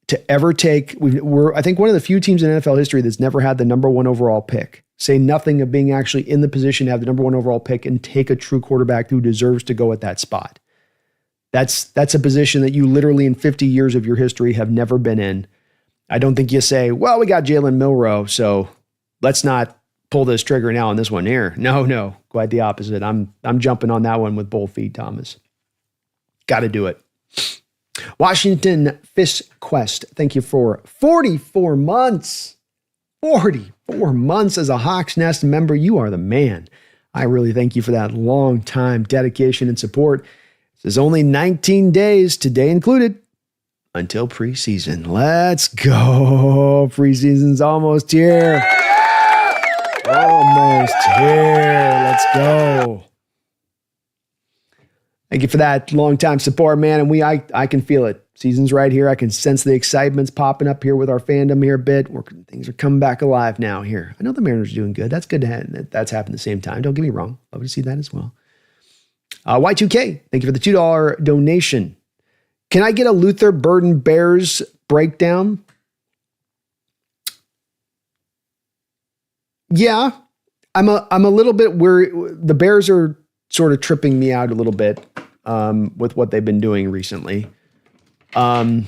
to ever take, we're, I think, one of the few teams in NFL history that's never had the number one overall pick. Say nothing of being actually in the position to have the number one overall pick and take a true quarterback who deserves to go at that spot. That's a position that you literally in 50 years of your history have never been in. I don't think you say, well, we got Jalen Milroe, so let's not pull this trigger now on this one here. No, quite the opposite. I'm jumping on that one with both feet, Thomas. Got to do it. Washington Fish Quest, thank you for 44 months. 44 months as a Hawks Nest member. You are the man. I really thank you for that long time dedication and support. This is only 19 days, today included, until preseason. Let's go. Preseason's almost here. Almost here. Let's go. Thank you for that long-time support, man. And I can feel it. Season's right here. I can sense the excitement's popping up here with our fandom here a bit. Things are coming back alive now here. I know the Mariners are doing good. That's good to have. That's happened at the same time. Don't get me wrong. Love to see that as well. Y2K, thank you for the $2 donation. Can I get a Luther Burden Bears breakdown? Yeah, I'm a little bit worried. The Bears are sort of tripping me out a little bit with what they've been doing recently. And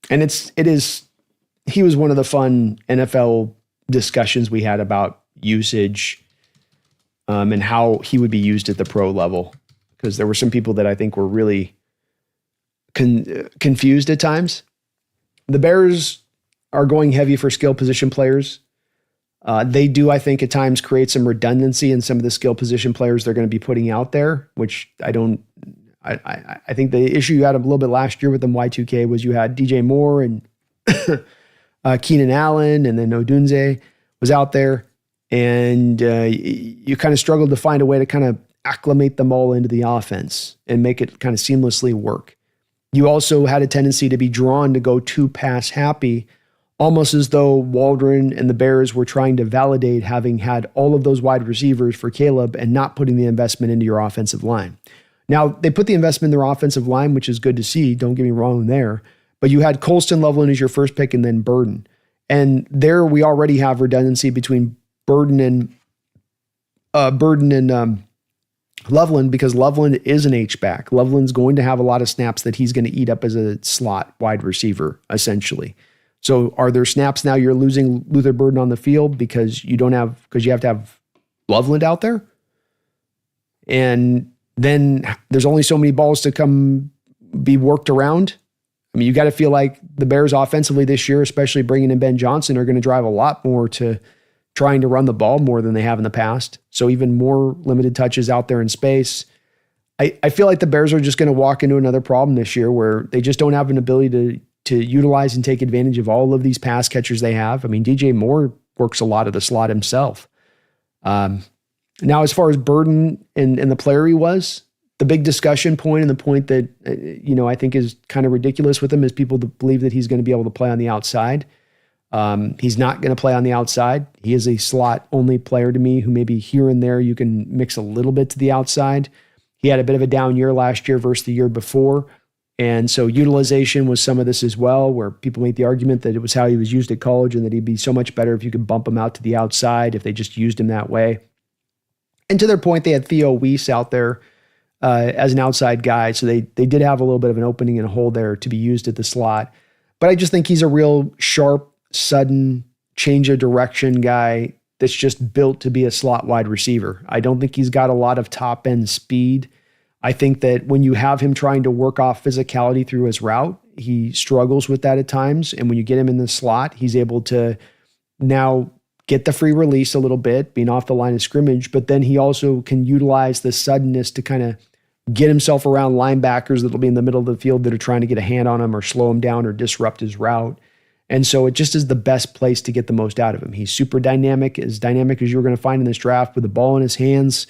he was one of the fun NFL discussions we had about usage and how he would be used at the pro level. Because there were some people that I think were really confused at times. The Bears are going heavy for skill position players. They do, I think, at times create some redundancy in some of the skill position players they're going to be putting out there, which I think the issue you had a little bit last year with them Y2K was you had DJ Moore and Keenan Allen, and then Odunze was out there, and you kind of struggled to find a way to kind of acclimate them all into the offense and make it kind of seamlessly work. You also had a tendency to be drawn to go too pass happy, almost as though Waldron and the Bears were trying to validate having had all of those wide receivers for Caleb and not putting the investment into your offensive line. Now, they put the investment in their offensive line, which is good to see. Don't get me wrong there. But you had Colston, Loveland as your first pick and then Burden. And there we already have redundancy between Burden and Loveland, because Loveland is an H-back. Loveland's going to have a lot of snaps that he's going to eat up as a slot wide receiver, essentially. So are there snaps now you're losing Luther Burden on the field because you have to have Loveland out there? And then there's only so many balls to come be worked around. I mean, you got to feel like the Bears offensively this year, especially bringing in Ben Johnson, are going to drive a lot more to trying to run the ball more than they have in the past. So even more limited touches out there in space. I feel like the Bears are just going to walk into another problem this year where they just don't have an ability to utilize and take advantage of all of these pass catchers they have. I mean, DJ Moore works a lot of the slot himself. Now, as far as Burden and the player he was, the big discussion point and the point that, I think is kind of ridiculous with him is people to believe that he's going to be able to play on the outside. He's not going to play on the outside. He is a slot-only player to me who maybe here and there you can mix a little bit to the outside. He had a bit of a down year last year versus the year before. And so utilization was some of this as well, where people make the argument that it was how he was used at college and that he'd be so much better if you could bump him out to the outside if they just used him that way. And to their point, they had Theo Weiss out there as an outside guy. So they did have a little bit of an opening and a hole there to be used at the slot. But I just think he's a real sharp, sudden change of direction guy that's just built to be a slot wide receiver. I don't think he's got a lot of top end speed. I think that when you have him trying to work off physicality through his route, he struggles with that at times. And when you get him in the slot, he's able to now get the free release a little bit, being off the line of scrimmage, but then he also can utilize the suddenness to kind of get himself around linebackers that'll be in the middle of the field that are trying to get a hand on him or slow him down or disrupt his route. And so it just is the best place to get the most out of him. He's super dynamic as you were going to find in this draft with the ball in his hands.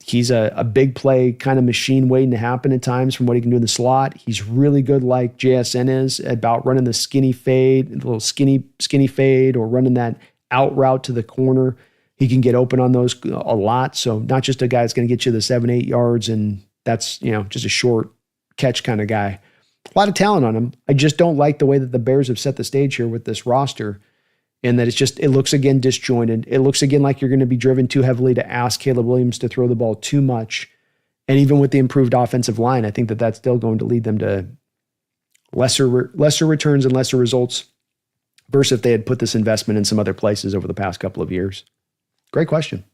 He's a big play kind of machine waiting to happen at times from what he can do in the slot. He's really good, like JSN is, about running the skinny fade, the little skinny fade, or running that out route to the corner. He can get open on those a lot. So not just a guy that's going to get you the 7-8 yards and that's, just a short catch kind of guy. A lot of talent on him. I just don't like the way that the Bears have set the stage here with this roster, and that it looks again disjointed. It looks again like you're going to be driven too heavily to ask Caleb Williams to throw the ball too much. And even with the improved offensive line, I think that that's still going to lead them to lesser returns and lesser results versus if they had put this investment in some other places over the past couple of years. Great question.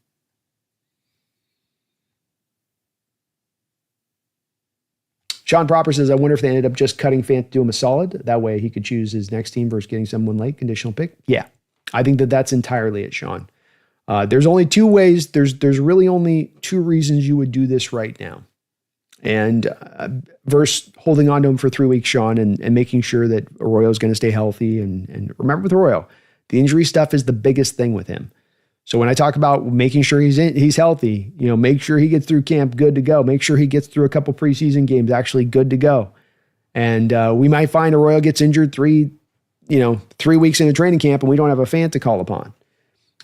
Sean Proper says, I wonder if they ended up just cutting Fant to do him a solid. That way he could choose his next team versus getting someone late, conditional pick. Yeah, I think that that's entirely it, Sean. There's only two ways. There's really only two reasons you would do this right now. And versus holding on to him for 3 weeks, Sean, and making sure that Arroyo's going to stay healthy. And remember with Arroyo, the injury stuff is the biggest thing with him. So when I talk about making sure he's healthy, make sure he gets through camp good to go. Make sure he gets through a couple preseason games actually good to go. And we might find Arroyo gets injured 3 weeks into training camp and we don't have a Fant to call upon.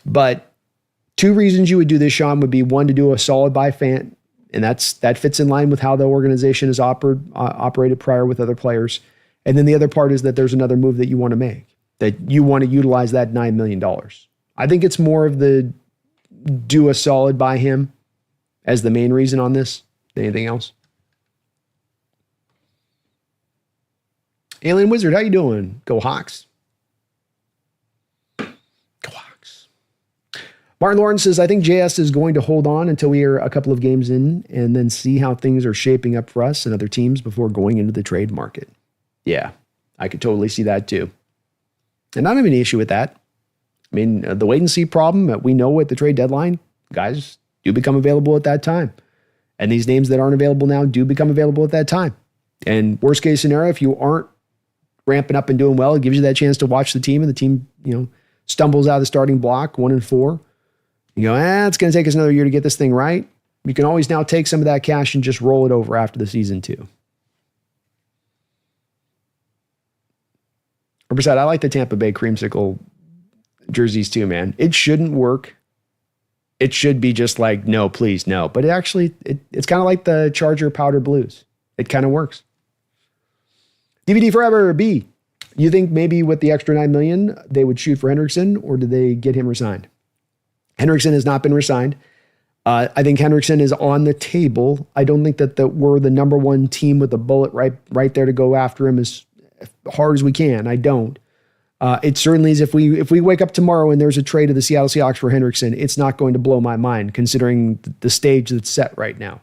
But two reasons you would do this, Sean, would be one, to do a solid by Fant, and that fits in line with how the organization has operated prior with other players. And then the other part is that there's another move that you want to make, that you want to utilize that $9 million. I think it's more of the do a solid by him as the main reason on this than anything else. Alien Wizard, how you doing? Go Hawks. Go Hawks. Martin Lawrence says, I think JS is going to hold on until we are a couple of games in and then see how things are shaping up for us and other teams before going into the trade market. Yeah, I could totally see that too. And I don't have any issue with that. I mean, the wait and see problem, we know at the trade deadline, guys do become available at that time. And these names that aren't available now do become available at that time. And worst case scenario, if you aren't ramping up and doing well, it gives you that chance to watch the team, and the team, stumbles out of the starting block 1-4. You go, it's going to take us another year to get this thing right. You can always now take some of that cash and just roll it over after the season too. Besides, I like the Tampa Bay creamsicle jerseys too, man. It shouldn't work. It should be just like, no, please, no. But it's kind of like the Charger powder blues. It kind of works. DVD Forever, B. You think maybe with the extra $9 million, they would shoot for Hendrickson, or did they get him resigned? Hendrickson has not been resigned. I think Hendrickson is on the table. I don't think that we're the number one team with a bullet right there to go after him as hard as we can. I don't. It certainly is if we wake up tomorrow and there's a trade of the Seattle Seahawks for Hendrickson, it's not going to blow my mind considering the stage that's set right now.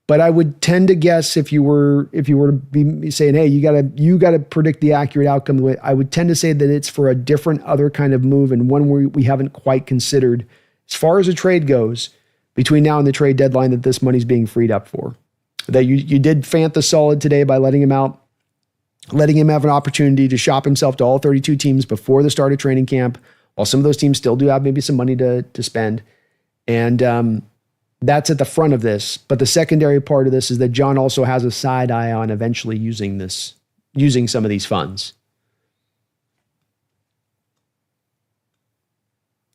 But I would tend to guess if you were to be saying, hey, you gotta predict the accurate outcome. I would tend to say that it's for a different other kind of move, and one where we haven't quite considered as far as a trade goes between now and the trade deadline that this money's being freed up for. That you did Fant the solid today by letting him out, letting him have an opportunity to shop himself to all 32 teams before the start of training camp, while some of those teams still do have maybe some money to spend. And that's at the front of this. But the secondary part of this is that John also has a side eye on eventually using some of these funds.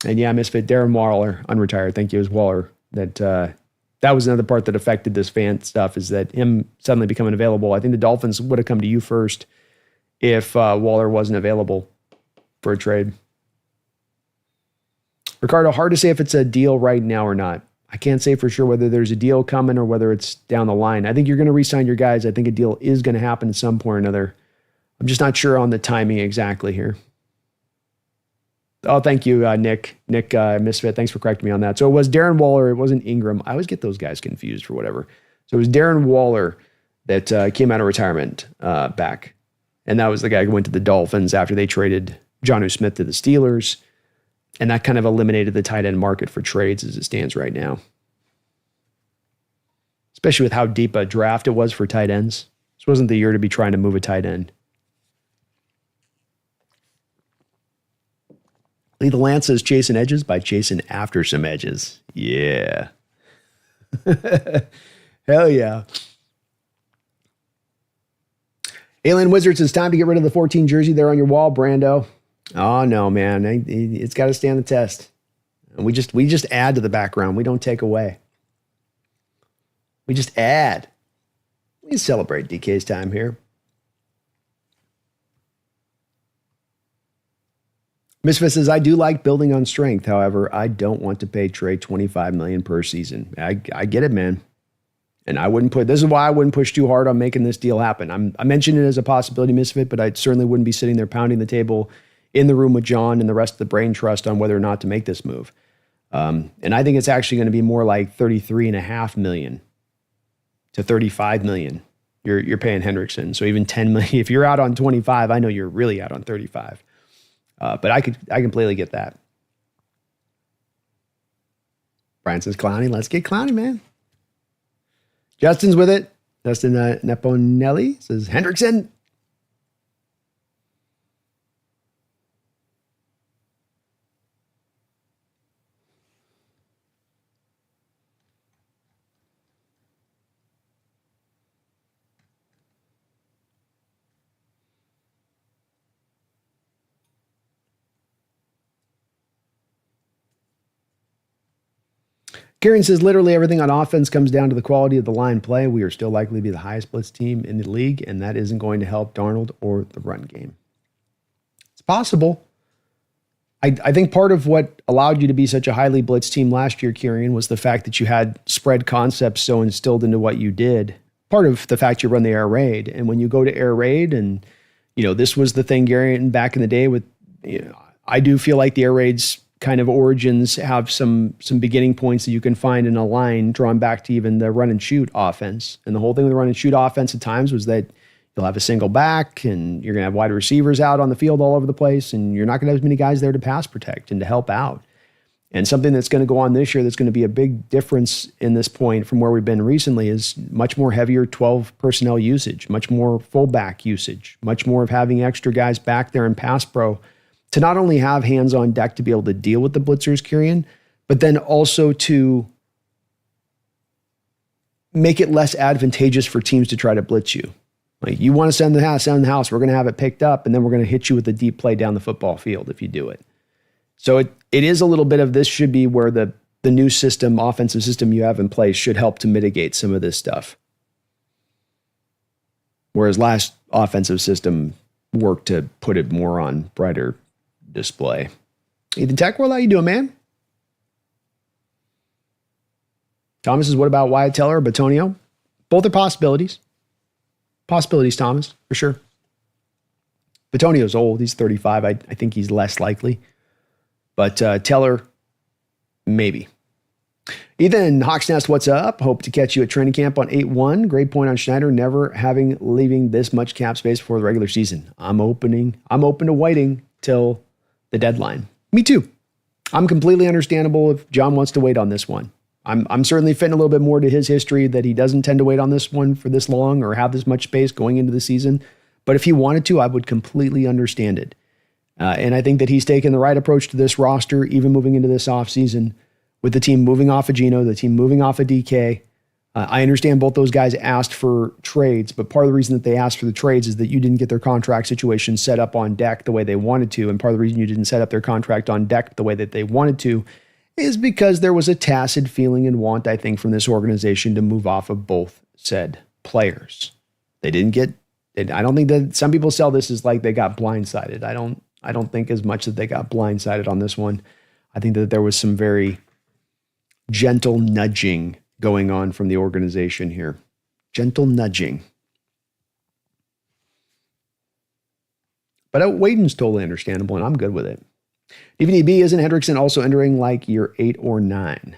And yeah, Misfit, Darren Waller, unretired. Thank you, as Waller. That was another part that affected this Fant stuff, is that him suddenly becoming available. I think the Dolphins would have come to you first if Waller wasn't available for a trade. Ricardo, hard to say if it's a deal right now or not. I can't say for sure whether there's a deal coming or whether it's down the line. I think you're going to re-sign your guys. I think a deal is going to happen at some point or another. I'm just not sure on the timing exactly here. Oh, thank you, Nick. Nick Misfit, thanks for correcting me on that. So it was Darren Waller. It wasn't Ingram. I always get those guys confused for whatever. So it was Darren Waller that came out of retirement back. And that was the guy who went to the Dolphins after they traded Jonnu Smith to the Steelers. And that kind of eliminated the tight end market for trades as it stands right now. Especially with how deep a draft it was for tight ends. This wasn't the year to be trying to move a tight end. Lee the Lance says chasing edges by chasing after some edges. Yeah. Hell yeah. Alien Wizards, it's time to get rid of the 14 jersey there on your wall, Brando. Oh no, man. It's got to stand the test. And we just add to the background. We don't take away. We just add. We celebrate DK's time here. Misfit says, I do like building on strength. However, I don't want to pay Trey $25 million per season. I get it, man. And this is why I wouldn't push too hard on making this deal happen. I mentioned it as a possibility, Misfit, but I certainly wouldn't be sitting there pounding the table in the room with John and the rest of the brain trust on whether or not to make this move. And I think it's actually going to be more like $33.5 million to $35 million. You're paying Hendrickson. So even $10 million. If you're out on 25, I know you're really out on 35. But I completely get that. Brian says, Clowney, let's get Clowney, man. Justin's with it. Justin Neponelli says, Hendrickson. Kieran says, literally everything on offense comes down to the quality of the line play. We are still likely to be the highest blitz team in the league, and that isn't going to help Darnold or the run game. It's possible. I think part of what allowed you to be such a highly blitzed team last year, Kieran, was the fact that you had spread concepts so instilled into what you did. Part of the fact you run the air raid. And when you go to air raid, and, this was the thing, Gary, back in the day with, I do feel like the air raids kind of origins have some beginning points that you can find in a line drawn back to even the run and shoot offense. And the whole thing with the run and shoot offense at times was that You'll have a single back, and you're going to have wide receivers out on the field all over the place, and you're not going to have as many guys there to pass protect and to help out. And something that's going to go on this year that's going to be a big difference in this point from where we've been recently is much more heavier 12 personnel usage, much more fullback usage, much more of having extra guys back there in pass pro to not only have hands on deck to be able to deal with the blitzers, Kyrian, but then also to make it less advantageous for teams to try to blitz you. Like, you want to send the house, we're going to have it picked up, and then we're going to hit you with a deep play down the football field if you do it. So it is a little bit of this should be where the new system, offensive system you have in place should help to mitigate some of this stuff. Whereas last offensive system worked to put it more on brighter display. Ethan Techworld, how you doing, man? Thomas says, what about Wyatt Teller or Batonio? Both are possibilities. Possibilities, Thomas, for sure. Batonio's old. He's 35. I think he's less likely. But Teller, maybe. Ethan, Hawks Nest, what's up? Hope to catch you at training camp on 8-1. Great point on Schneider, never leaving this much cap space before the regular season. I'm open to waiting till the deadline. Me too. I'm completely understandable if John wants to wait on this one. I'm certainly fitting a little bit more to his history that he doesn't tend to wait on this one for this long or have this much space going into the season. But if he wanted to, I would completely understand it. And I think that he's taken the right approach to this roster, even moving into this offseason with the team moving off of Geno, the team moving off of DK. I understand both those guys asked for trades, but part of the reason that they asked for the trades is that you didn't get their contract situation set up on deck the way they wanted to. And part of the reason you didn't set up their contract on deck the way that they wanted to is because there was a tacit feeling and want, I think, from this organization to move off of both said players. They didn't get, I don't think that some people sell this as like they got blindsided. I don't think as much that they got blindsided on this one. I think that there was some very gentle nudging going on from the organization here. Gentle nudging. But waiting's totally understandable, and I'm good with it. DVDB, isn't Hendrickson also entering like year 8 or 9?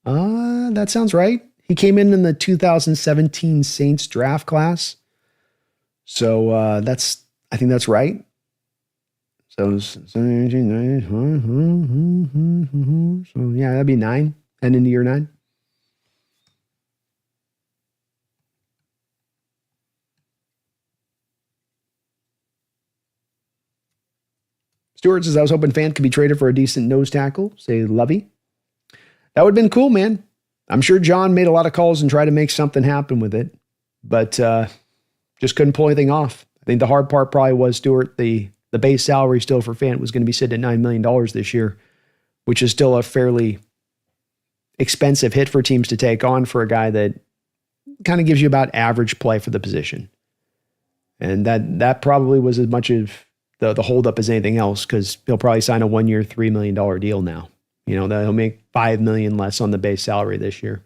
That sounds right. He came in the 2017 Saints draft class. So I think that's right. So yeah, that'd be 9 and into year 9. Stewart says, I was hoping Fant could be traded for a decent nose tackle. Say Lovey. That would have been cool, man. I'm sure John made a lot of calls and tried to make something happen with it, but just couldn't pull anything off. I think the hard part probably was, Stewart, the base salary still for Fant was going to be sitting at $9 million this year, which is still a fairly expensive hit for teams to take on for a guy that kind of gives you about average play for the position. And that probably was as much of the holdup as anything else, because he'll probably sign a 1-year, $3 million deal now. You know, that he'll make $5 million less on the base salary this year.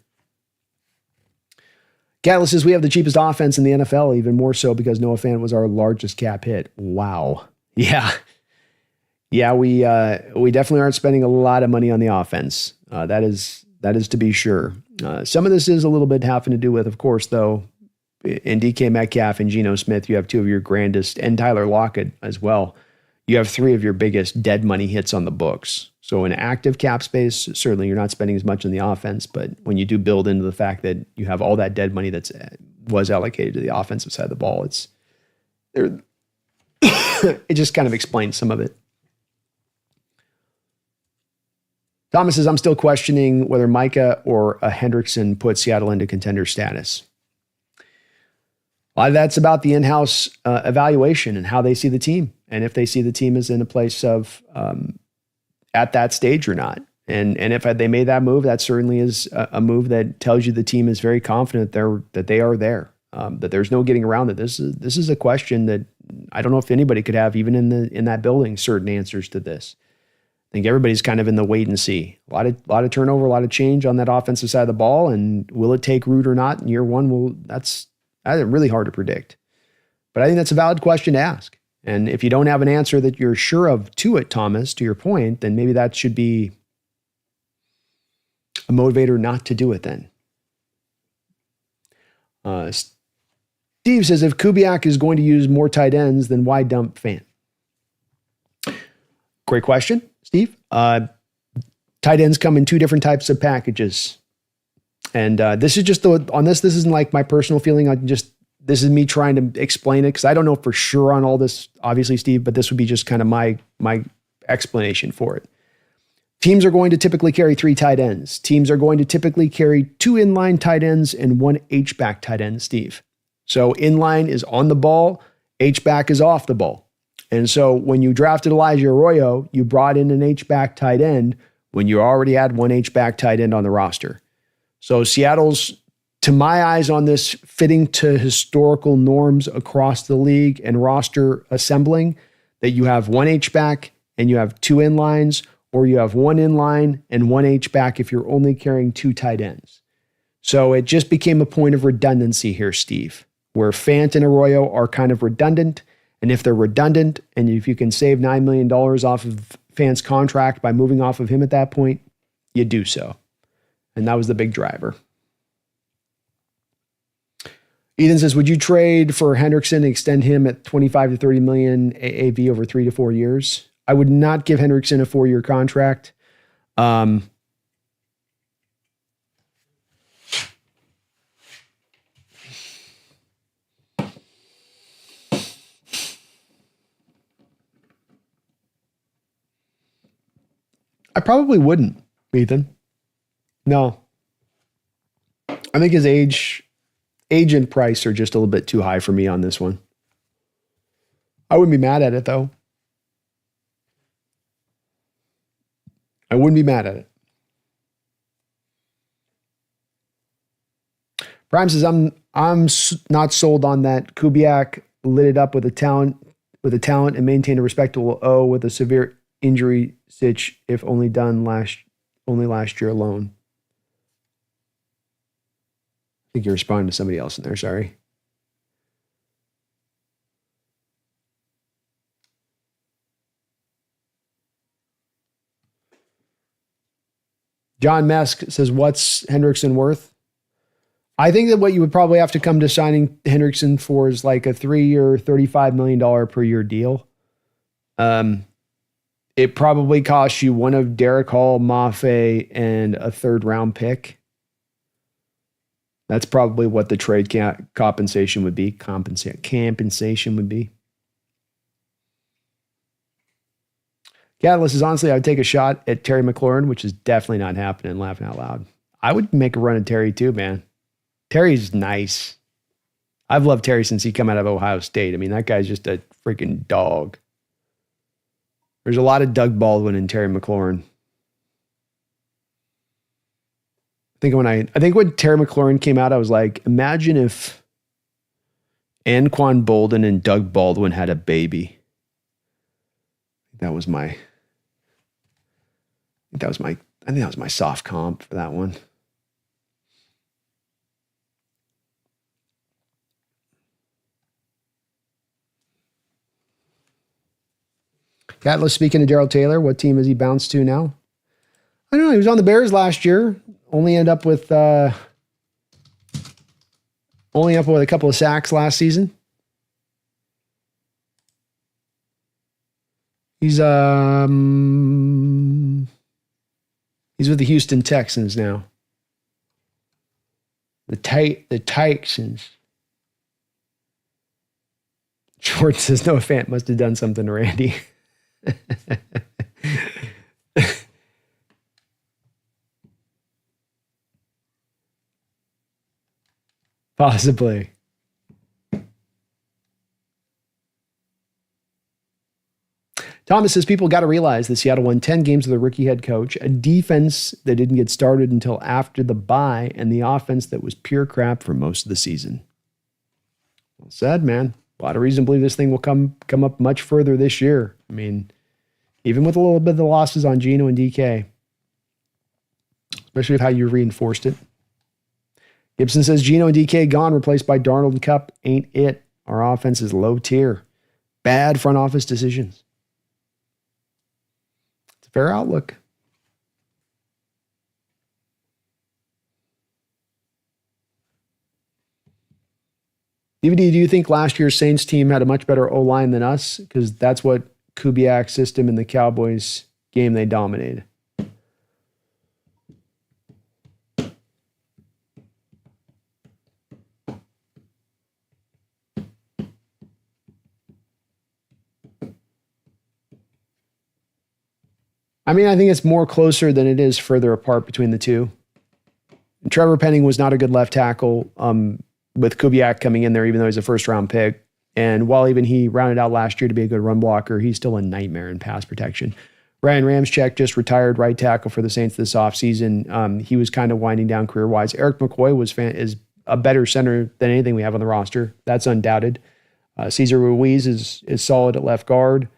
Catalyst says we have the cheapest offense in the NFL, even more so because Noah Fant was our largest cap hit. Wow. Yeah. Yeah, we definitely aren't spending a lot of money on the offense. That is to be sure. Some of this is a little bit having to do with, of course, though, in DK Metcalf and Geno Smith, you have 2 of your grandest, and Tyler Lockett as well. You have 3 of your biggest dead money hits on the books. So in active cap space, certainly you're not spending as much on the offense, but when you do build into the fact that you have all that dead money that was allocated to the offensive side of the ball, it just kind of explains some of it. Thomas says, I'm still questioning whether Micah or a Hendrickson put Seattle into contender status. That's about the in-house evaluation and how they see the team, and if they see the team is in a place of at that stage or not. And if they made that move, that certainly is a move that tells you the team is very confident that they are there, that there's no getting around it. This is a question that I don't know if anybody could have, even in that building, certain answers to this. I think everybody's kind of in the wait and see. A lot of turnover, a lot of change on that offensive side of the ball, and will it take root or not in year one? That's really hard to predict. But I think that's a valid question to ask. And if you don't have an answer that you're sure of to it, Thomas, to your point, then maybe that should be a motivator not to do it then. Steve says, if Kubiak is going to use more tight ends, then why dump Fant? Great question, Steve. Tight ends come in two different types of packages. And this is just this isn't like my personal feeling. This is me trying to explain it because I don't know for sure on all this, obviously, Steve, but this would be just kind of my explanation for it. Teams are going to typically carry 3 tight ends. Teams are going to typically carry 2 inline tight ends and 1 H-back tight end, Steve. So inline is on the ball, H-back is off the ball. And so when you drafted Elijah Arroyo, you brought in an H-back tight end when you already had 1 H-back tight end on the roster. So Seattle's, to my eyes on this, fitting to historical norms across the league and roster assembling, that you have 1 H-back and you have 2 inlines, or you have 1 inline and 1 H-back if you're only carrying 2 tight ends. So it just became a point of redundancy here, Steve, where Fant and Arroyo are kind of redundant. And if they're redundant, and if you can save $9 million off of Fant's contract by moving off of him at that point, you do so. And that was the big driver. Ethan says, would you trade for Hendrickson and extend him at 25 to 30 million AAV over 3 to 4 years? I would not give Hendrickson a 4-year contract. I probably wouldn't, Ethan. No. I think his age and price are just a little bit too high for me on this one. I wouldn't be mad at it, though. I wouldn't be mad at it. Prime says, I'm not sold on that. Kubiak lit it up with a talent and maintained a respectable O with a severe injury sitch, if only done last year alone. I think you're responding to somebody else in there, sorry. John Mesk says, what's Hendrickson worth? I think that what you would probably have to come to signing Hendrickson for is like a 3-year, $35 million per year deal. It probably costs you one of Derek Hall, Mafe, and a 3rd round pick. That's probably what the trade compensation would be. Compensation would be. Catalyst is honestly, I would take a shot at Terry McLaurin, which is definitely not happening, laughing out loud. I would make a run at Terry too, man. Terry's nice. I've loved Terry since he come out of Ohio State. I mean, that guy's just a freaking dog. There's a lot of Doug Baldwin and Terry McLaurin. I think when Terry McLaurin came out, I was like, imagine if Anquan Bolden and Doug Baldwin had a baby. I think that was my soft comp for that one. Catalyst, speaking of Darrell Taylor, what team has he bounced to now? I don't know. He was on the Bears last year. Only ended up with a couple of sacks last season. He's with the Houston Texans now. The Texans. Jordan says Noah Fant must have done something to Randy. Possibly. Thomas says people got to realize that Seattle won 10 games with a rookie head coach, a defense that didn't get started until after the bye, and the offense that was pure crap for most of the season. Well said, man. A lot of reason to believe this thing will come up much further this year. I mean, even with a little bit of the losses on Geno and DK, especially with how you reinforced it. Gibson says Geno and DK gone, replaced by Darnold and Kupp. Ain't it? Our offense is low tier. Bad front office decisions. It's a fair outlook. DVD, do you think last year's Saints team had a much better O-line than us? Because that's what Kubiak's system in the Cowboys game they dominated. I mean, I think it's more closer than it is further apart between the two. Trevor Penning was not a good left tackle with Kubiak coming in there, even though he's a first-round pick. And while even he rounded out last year to be a good run blocker, he's still a nightmare in pass protection. Ryan Ramczyk just retired right tackle for the Saints this offseason. He was kind of winding down career-wise. Eric McCoy is a better center than anything we have on the roster. That's undoubted. Cesar Ruiz is solid at left guard.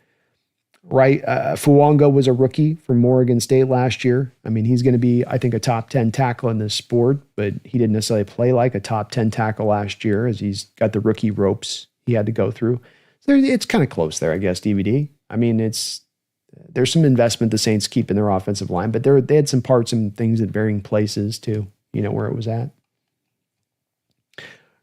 Right, Fuonga was a rookie from Oregon State last year. I mean, he's going to be, I think, a top 10 tackle in this sport, but he didn't necessarily play like a top 10 tackle last year as he's got the rookie ropes he had to go through. So it's kind of close there, I guess, DVD. I mean, there's some investment the Saints keep in their offensive line, but they had some parts and things at varying places too, where it was at.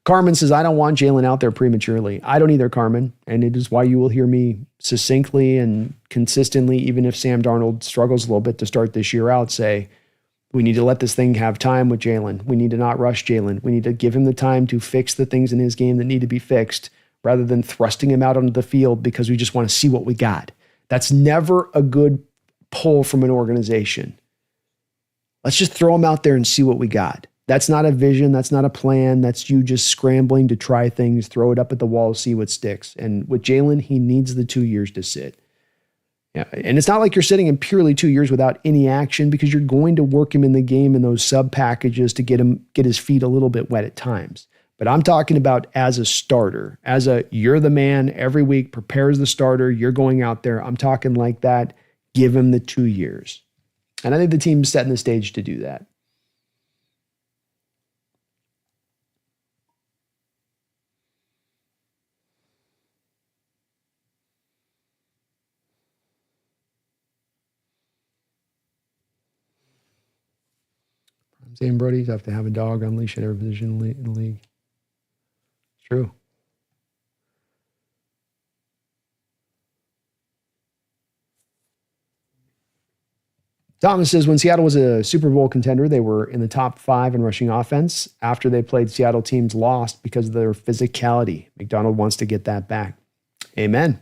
Carmen says, I don't want Jalen out there prematurely. I don't either, Carmen. And it is why you will hear me succinctly and consistently, even if Sam Darnold struggles a little bit to start this year out, say, we need to let this thing have time with Jalen. We need to not rush Jalen. We need to give him the time to fix the things in his game that need to be fixed rather than thrusting him out onto the field because we just want to see what we got. That's never a good pull from an organization. Let's just throw him out there and see what we got. That's not a vision. That's not a plan. That's you just scrambling to try things, throw it up at the wall, see what sticks. And with Jalen, he needs the 2 years to sit. Yeah, and it's not like you're sitting in purely 2 years without any action because you're going to work him in the game in those sub packages to get his feet a little bit wet at times. But I'm talking about as a starter, you're the man every week, prepare as the starter, you're going out there. I'm talking like that. Give him the 2 years. And I think the team's setting the stage to do that. I'm saying, Brody, you have to have a dog unleash at every position in the league. It's true. Thomas says, when Seattle was a Super Bowl contender, they were in the top 5 in rushing offense. After they played, Seattle teams lost because of their physicality. McDonald wants to get that back. Amen.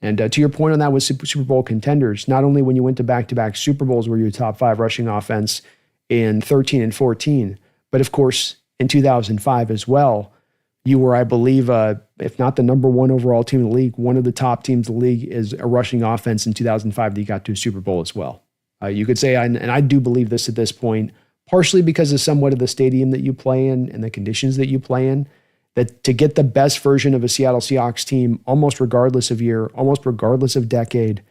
And to your point on that with Super Bowl contenders, not only when you went to back-to-back Super Bowls were you a top 5 rushing offense in 13 and 14, but of course in 2005 as well, you were, I believe, if not the number 1 overall team in the league, one of the top teams in the league is a rushing offense in 2005 that you got to a Super Bowl as well. You could say, and I do believe this at this point, partially because of somewhat of the stadium that you play in and the conditions that you play in, that to get the best version of a Seattle Seahawks team, almost regardless of year, almost regardless of decade,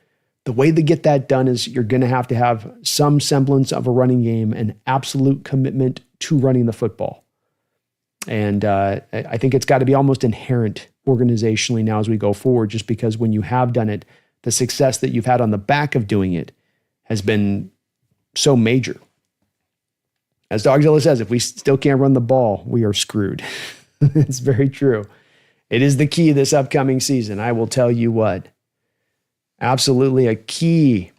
the way to get that done is you're going to have some semblance of a running game and absolute commitment to running the football. And I think it's got to be almost inherent organizationally now as we go forward, just because when you have done it, the success that you've had on the back of doing it has been so major. As Dogzilla says, if we still can't run the ball, we are screwed. It's very true. It is the key this upcoming season. I will tell you what. Absolutely a key.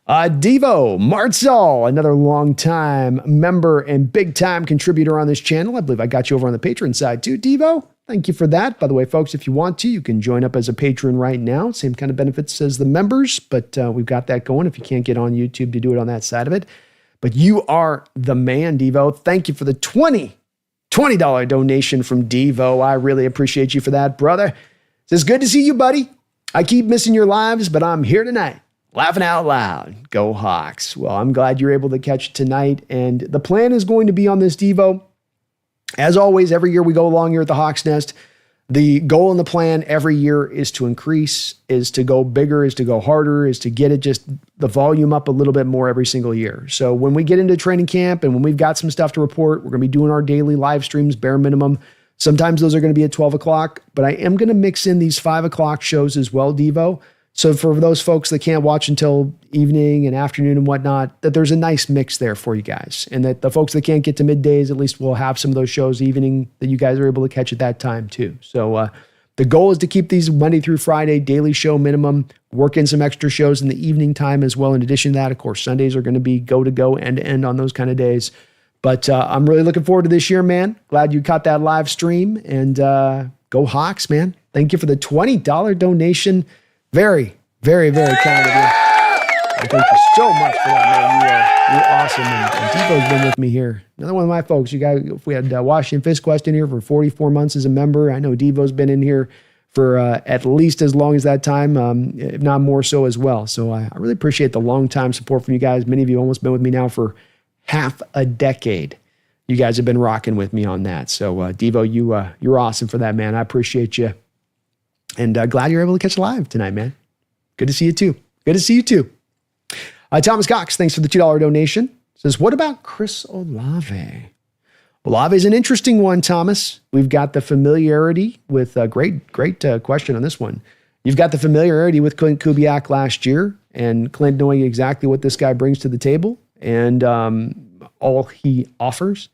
Devo Martzal, another long-time member and big-time contributor on this channel. I believe I got you over on the Patreon side too, Devo. Thank you for that. By the way, folks, if you want to, you can join up as a patron right now. Same kind of benefits as the members, but we've got that going if you can't get on YouTube to do it on that side of it. But you are the man, Devo. Thank you for the $20 donation from Devo. I really appreciate you for that, brother. It's good to see you, buddy. I keep missing your lives, but I'm here tonight, laughing out loud. Go Hawks. Well, I'm glad you're able to catch it tonight. And the plan is going to be on this, Devo. As always, every year we go along here at the Hawks Nest, the goal and the plan every year is to increase, is to go bigger, is to go harder, is to get it just the volume up a little bit more every single year. So when we get into training camp and when we've got some stuff to report, we're going to be doing our daily live streams, bare minimum. Sometimes those are going to be at 12 o'clock, but I am going to mix in these 5 o'clock shows as well, Devo, So for those folks that can't watch until evening and afternoon and whatnot, that there's a nice mix there for you guys. And that the folks that can't get to middays, at least we'll have some of those shows evening that you guys are able to catch at that time too. So the goal is to keep these Monday through Friday daily show minimum, work in some extra shows in the evening time as well. In addition to that, of course, Sundays are going to be go end to end on those kind of days. But I'm really looking forward to this year, man. Glad you caught that live stream, and go Hawks, man. Thank you for the $20 donation. Very, very, very kind of you. I thank you so much for that, man. You're awesome. And Devo's been with me here. Another one of my folks. You guys, if we had Washington Fistquest in here for 44 months as a member. I know Devo's been in here for at least as long as that time, if not more so as well. So I really appreciate the long-time support from you guys. Many of you almost been with me now for half a decade. You guys have been rocking with me on that. So Devo, you're awesome for that, man. I appreciate you. And glad you're able to catch live tonight, man. Good to see you too. Good to see you too. Thomas Cox, thanks for the $2 donation. Says, what about Chris Olave? Olave is an interesting one, Thomas. We've got the familiarity with great question on this one. You've got the familiarity with Clint Kubiak last year and Clint knowing exactly what this guy brings to the table and all he offers.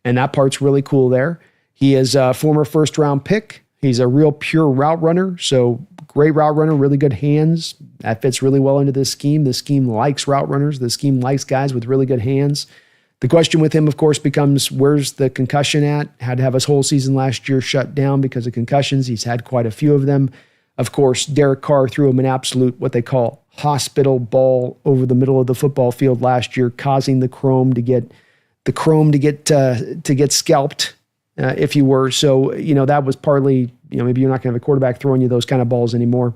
And that part's really cool there. He is a former first-round pick. He's a real pure route runner, so great route runner, really good hands. That fits really well into this scheme. The scheme likes route runners. The scheme likes guys with really good hands. The question with him, of course, becomes where's the concussion at? Had to have his whole season last year shut down because of concussions. He's had quite a few of them. Of course, Derek Carr threw him an absolute, what they call hospital ball over the middle of the football field last year, causing the chrome to get scalped. If you were. So, that was partly, maybe you're not going to have a quarterback throwing you those kind of balls anymore.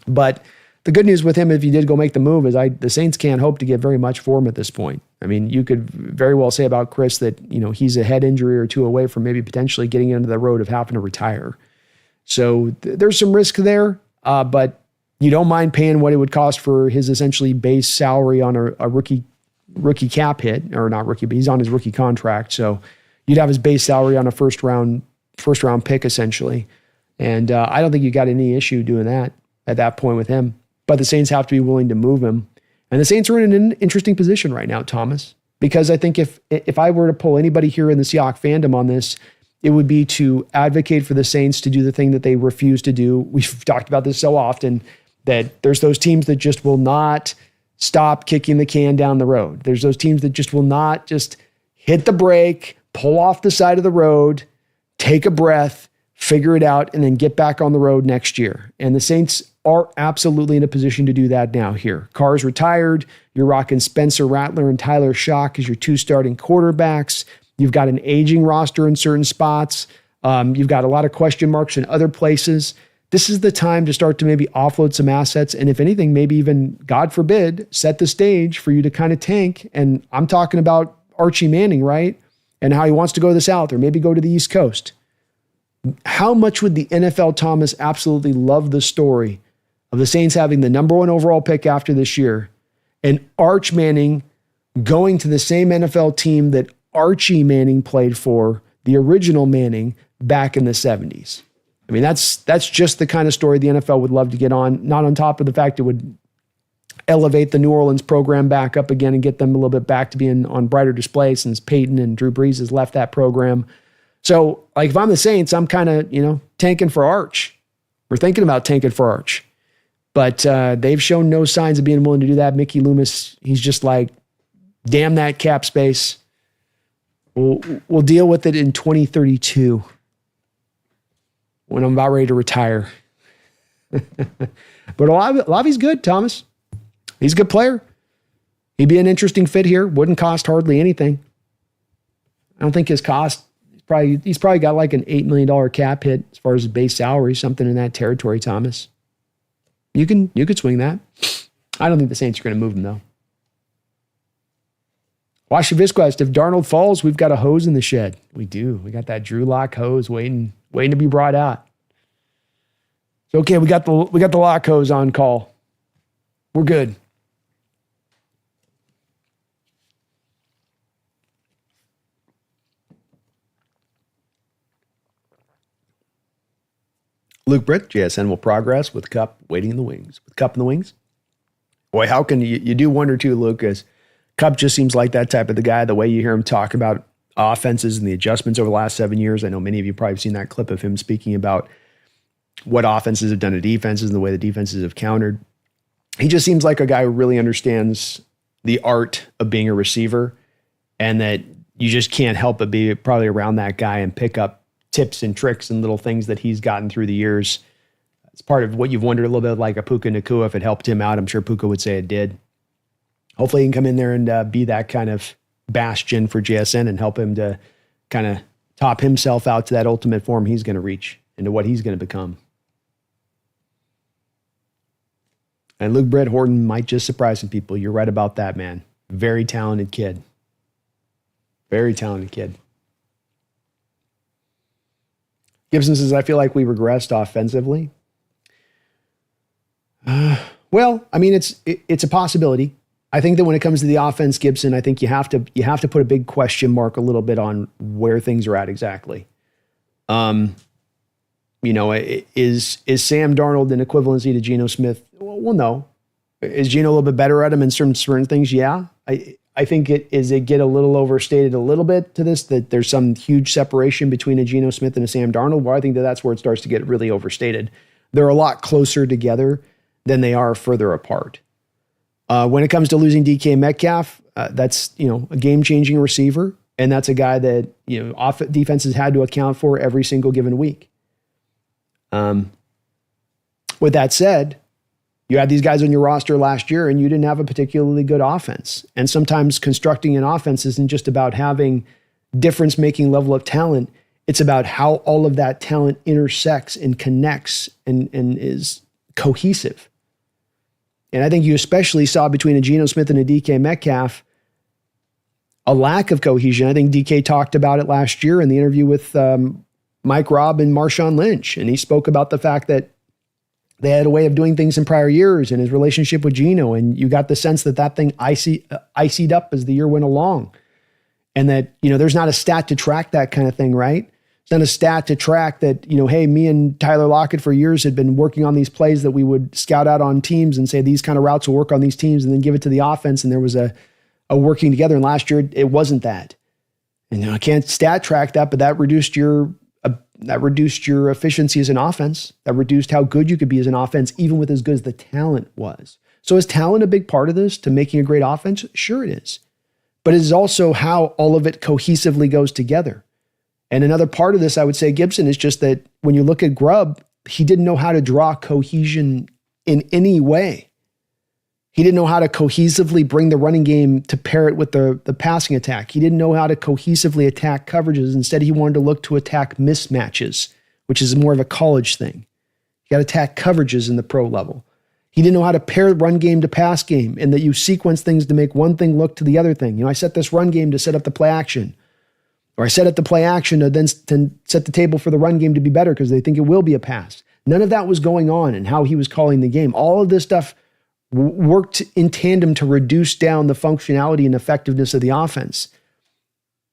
But the good news with him, if you did go make the move, is the Saints can't hope to get very much for him at this point. I mean, you could very well say about Chris that, he's a head injury or two away from maybe potentially getting into the road of having to retire. So there's some risk there, but you don't mind paying what it would cost for his essentially base salary on a rookie cap hit, or not rookie, but he's on his rookie contract. So you'd have his base salary on a first round pick essentially. And I don't think you got any issue doing that at that point with him. But the Saints have to be willing to move him. And the Saints are in an interesting position right now, Thomas, because I think if I were to pull anybody here in the Seahawks fandom on this, it would be to advocate for the Saints to do the thing that they refuse to do. We've talked about this so often, that there's those teams that just will not stop kicking the can down the road. There's those teams that just will not just hit the brake, pull off the side of the road, take a breath, figure it out, and then get back on the road next year. And the Saints are absolutely in a position to do that now here. Carr's retired. You're rocking Spencer Rattler and Tyler Shock as your two starting quarterbacks. You've got an aging roster in certain spots. You've got a lot of question marks in other places. This is the time to start to maybe offload some assets. And if anything, maybe even, God forbid, set the stage for you to kind of tank. And I'm talking about Archie Manning, right? And how he wants to go to the South or maybe go to the East Coast. How much would the NFL, Thomas, absolutely love the story of the Saints having the number 1 overall pick after this year and Arch Manning going to the same NFL team that Archie Manning played for, the original Manning, back in the 70s? I mean, that's just the kind of story the NFL would love to get on, not on top of the fact it would elevate the New Orleans program back up again and get them a little bit back to being on brighter display since Peyton and Drew Brees has left that program. So, if I'm the Saints, I'm kind of, tanking for Arch. We're thinking about tanking for Arch. But they've shown no signs of being willing to do that. Mickey Loomis, he's just like, damn that cap space. We'll deal with it in 2032 when I'm about ready to retire. But Olave's good, Thomas. He's a good player. He'd be an interesting fit here. Wouldn't cost hardly anything. I don't think his cost, he's probably got like an $8 million cap hit as far as his base salary, something in that territory, Thomas. You could swing that. I don't think the Saints are going to move him, though. Washington Visquest, if Darnold falls, we've got a hose in the shed. We do. We got that Drew Lock hose waiting to be brought out. So, okay, we got the Lock hose on call. We're good. Luke Britt, JSN will progress with Cup waiting in the wings. With Cup in the wings? Boy, how can you do wonder too, Lucas? Cup just seems like that type of the guy, the way you hear him talk about offenses and the adjustments over the last 7 years. I know many of you probably have seen that clip of him speaking about what offenses have done to defenses and the way the defenses have countered. He just seems like a guy who really understands the art of being a receiver, and that you just can't help but be probably around that guy and pick up tips and tricks and little things that he's gotten through the years. It's part of what you've wondered a little bit like a Puka Nacua, if it helped him out. I'm sure Puka would say it did. Hopefully he can come in there and be that kind of bastion for JSN and help him to kind of top himself out to that ultimate form he's going to reach and to what he's going to become. And Luke Britt Horton might just surprise some people. You're right about that, man. Very talented kid. Very talented kid. Gibson says, I feel like we regressed offensively. Well, I mean, it's a possibility. I think that when it comes to the offense, Gibson, I think you have to put a big question mark a little bit on where things are at exactly. Is Sam Darnold an equivalency to Geno Smith? Well, no. Is Geno a little bit better at him in certain things? Yeah. I think it get a little overstated a little bit to this, that there's some huge separation between a Geno Smith and a Sam Darnold. Well, I think that's where it starts to get really overstated. They're a lot closer together than they are further apart. When it comes to losing DK Metcalf, that's a game-changing receiver, and that's a guy that defenses had to account for every single given week. With that said, you had these guys on your roster last year, and you didn't have a particularly good offense. And sometimes constructing an offense isn't just about having difference-making level of talent. It's about how all of that talent intersects and connects and is cohesive. And I think you especially saw between a Geno Smith and a DK Metcalf a lack of cohesion. I think DK talked about it last year in the interview with Mike Robb and Marshawn Lynch. And he spoke about the fact that they had a way of doing things in prior years and his relationship with Geno. And you got the sense that thing iced up as the year went along. And that, there's not a stat to track that kind of thing, right? It's not a stat to track that, hey, me and Tyler Lockett for years had been working on these plays that we would scout out on teams and say these kind of routes will work on these teams and then give it to the offense. And there was a working together. And last year it wasn't that. And I can't stat track that, but that reduced your efficiency as an offense. That reduced how good you could be as an offense, even with as good as the talent was. So is talent a big part of this to making a great offense? Sure it is. But it is also how all of it cohesively goes together. And another part of this, I would say, Gibson, is just that when you look at Grubb, he didn't know how to draw cohesion in any way. He didn't know how to cohesively bring the running game to pair it with the passing attack. He didn't know how to cohesively attack coverages. Instead, he wanted to look to attack mismatches, which is more of a college thing. You got to attack coverages in the pro level. He didn't know how to pair run game to pass game, and that you sequence things to make one thing look to the other thing. I set this run game to set up the play action. Or I set up the play action to then set the table for the run game to be better because they think it will be a pass. None of that was going on in how he was calling the game. All of this stuff worked in tandem to reduce down the functionality and effectiveness of the offense.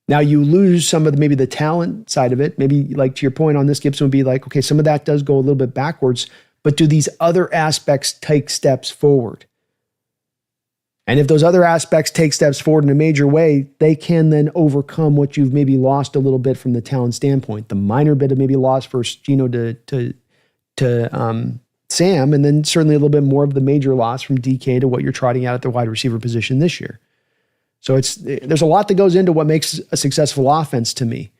Now you lose some of maybe the talent side of it. Maybe like to your point on this, Gibson would be like, okay, some of that does go a little bit backwards, but do these other aspects take steps forward? And if those other aspects take steps forward in a major way, they can then overcome what you've maybe lost a little bit from the talent standpoint. The minor bit of maybe loss for Geno to Sam, and then certainly a little bit more of the major loss from DK to what you're trotting out at the wide receiver position this year. So there's a lot that goes into what makes a successful offense to me.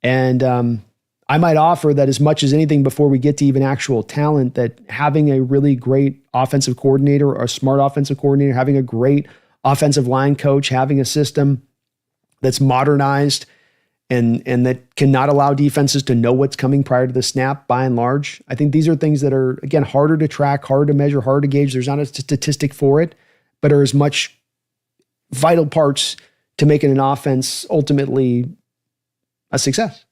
And I might offer that as much as anything before we get to even actual talent, that having a really great offensive coordinator or a smart offensive coordinator, having a great offensive line coach, having a system that's modernized and that cannot allow defenses to know what's coming prior to the snap, by and large. I think these are things that are, again, harder to track, harder to measure, harder to gauge. There's not a statistic for it, but are as much vital parts to making an offense ultimately a success.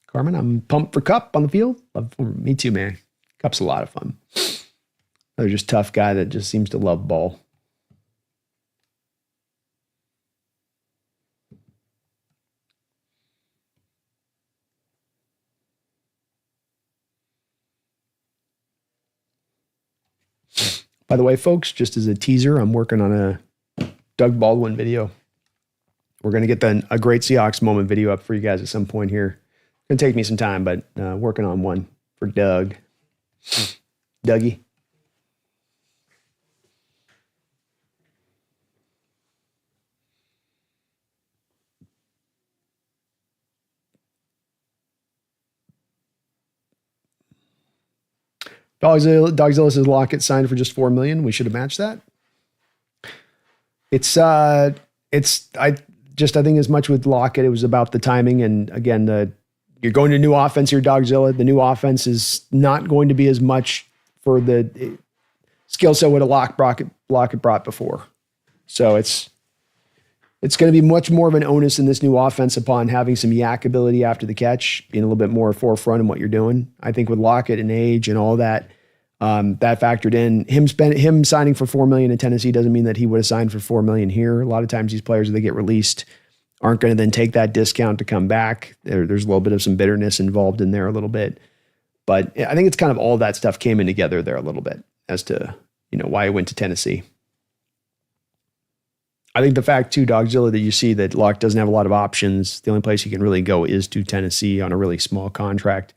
Carmen, I'm pumped for Cup on the field. Me too, man. Cup's a lot of fun. They're just tough guy that just seems to love ball. By the way, folks, just as a teaser, I'm working on a Doug Baldwin video. We're going to get a great Seahawks moment video up for you guys at some point here. It's going to take me some time, but working on one for Doug. Dougie. Dogzilla says Lockett signed for just $4 million. We should have matched that. I think as much with Lockett, it was about the timing. And again, you're going to a new offense here, Dogzilla. The new offense is not going to be as much for the skill set what a Lockett brought before. So it's going to be much more of an onus in this new offense upon having some yak ability after the catch, being a little bit more forefront in what you're doing. I think with Lockett and age and all that, that factored in. Him signing for $4 million in Tennessee doesn't mean that he would have signed for $4 million here. A lot of times these players, as they get released, aren't going to then take that discount to come back. There's a little bit of some bitterness involved in there a little bit. But I think it's kind of all that stuff came in together there a little bit as to, why he went to Tennessee. I think the fact too, Dogzilla, that you see that Locke doesn't have a lot of options. The only place he can really go is to Tennessee on a really small contract.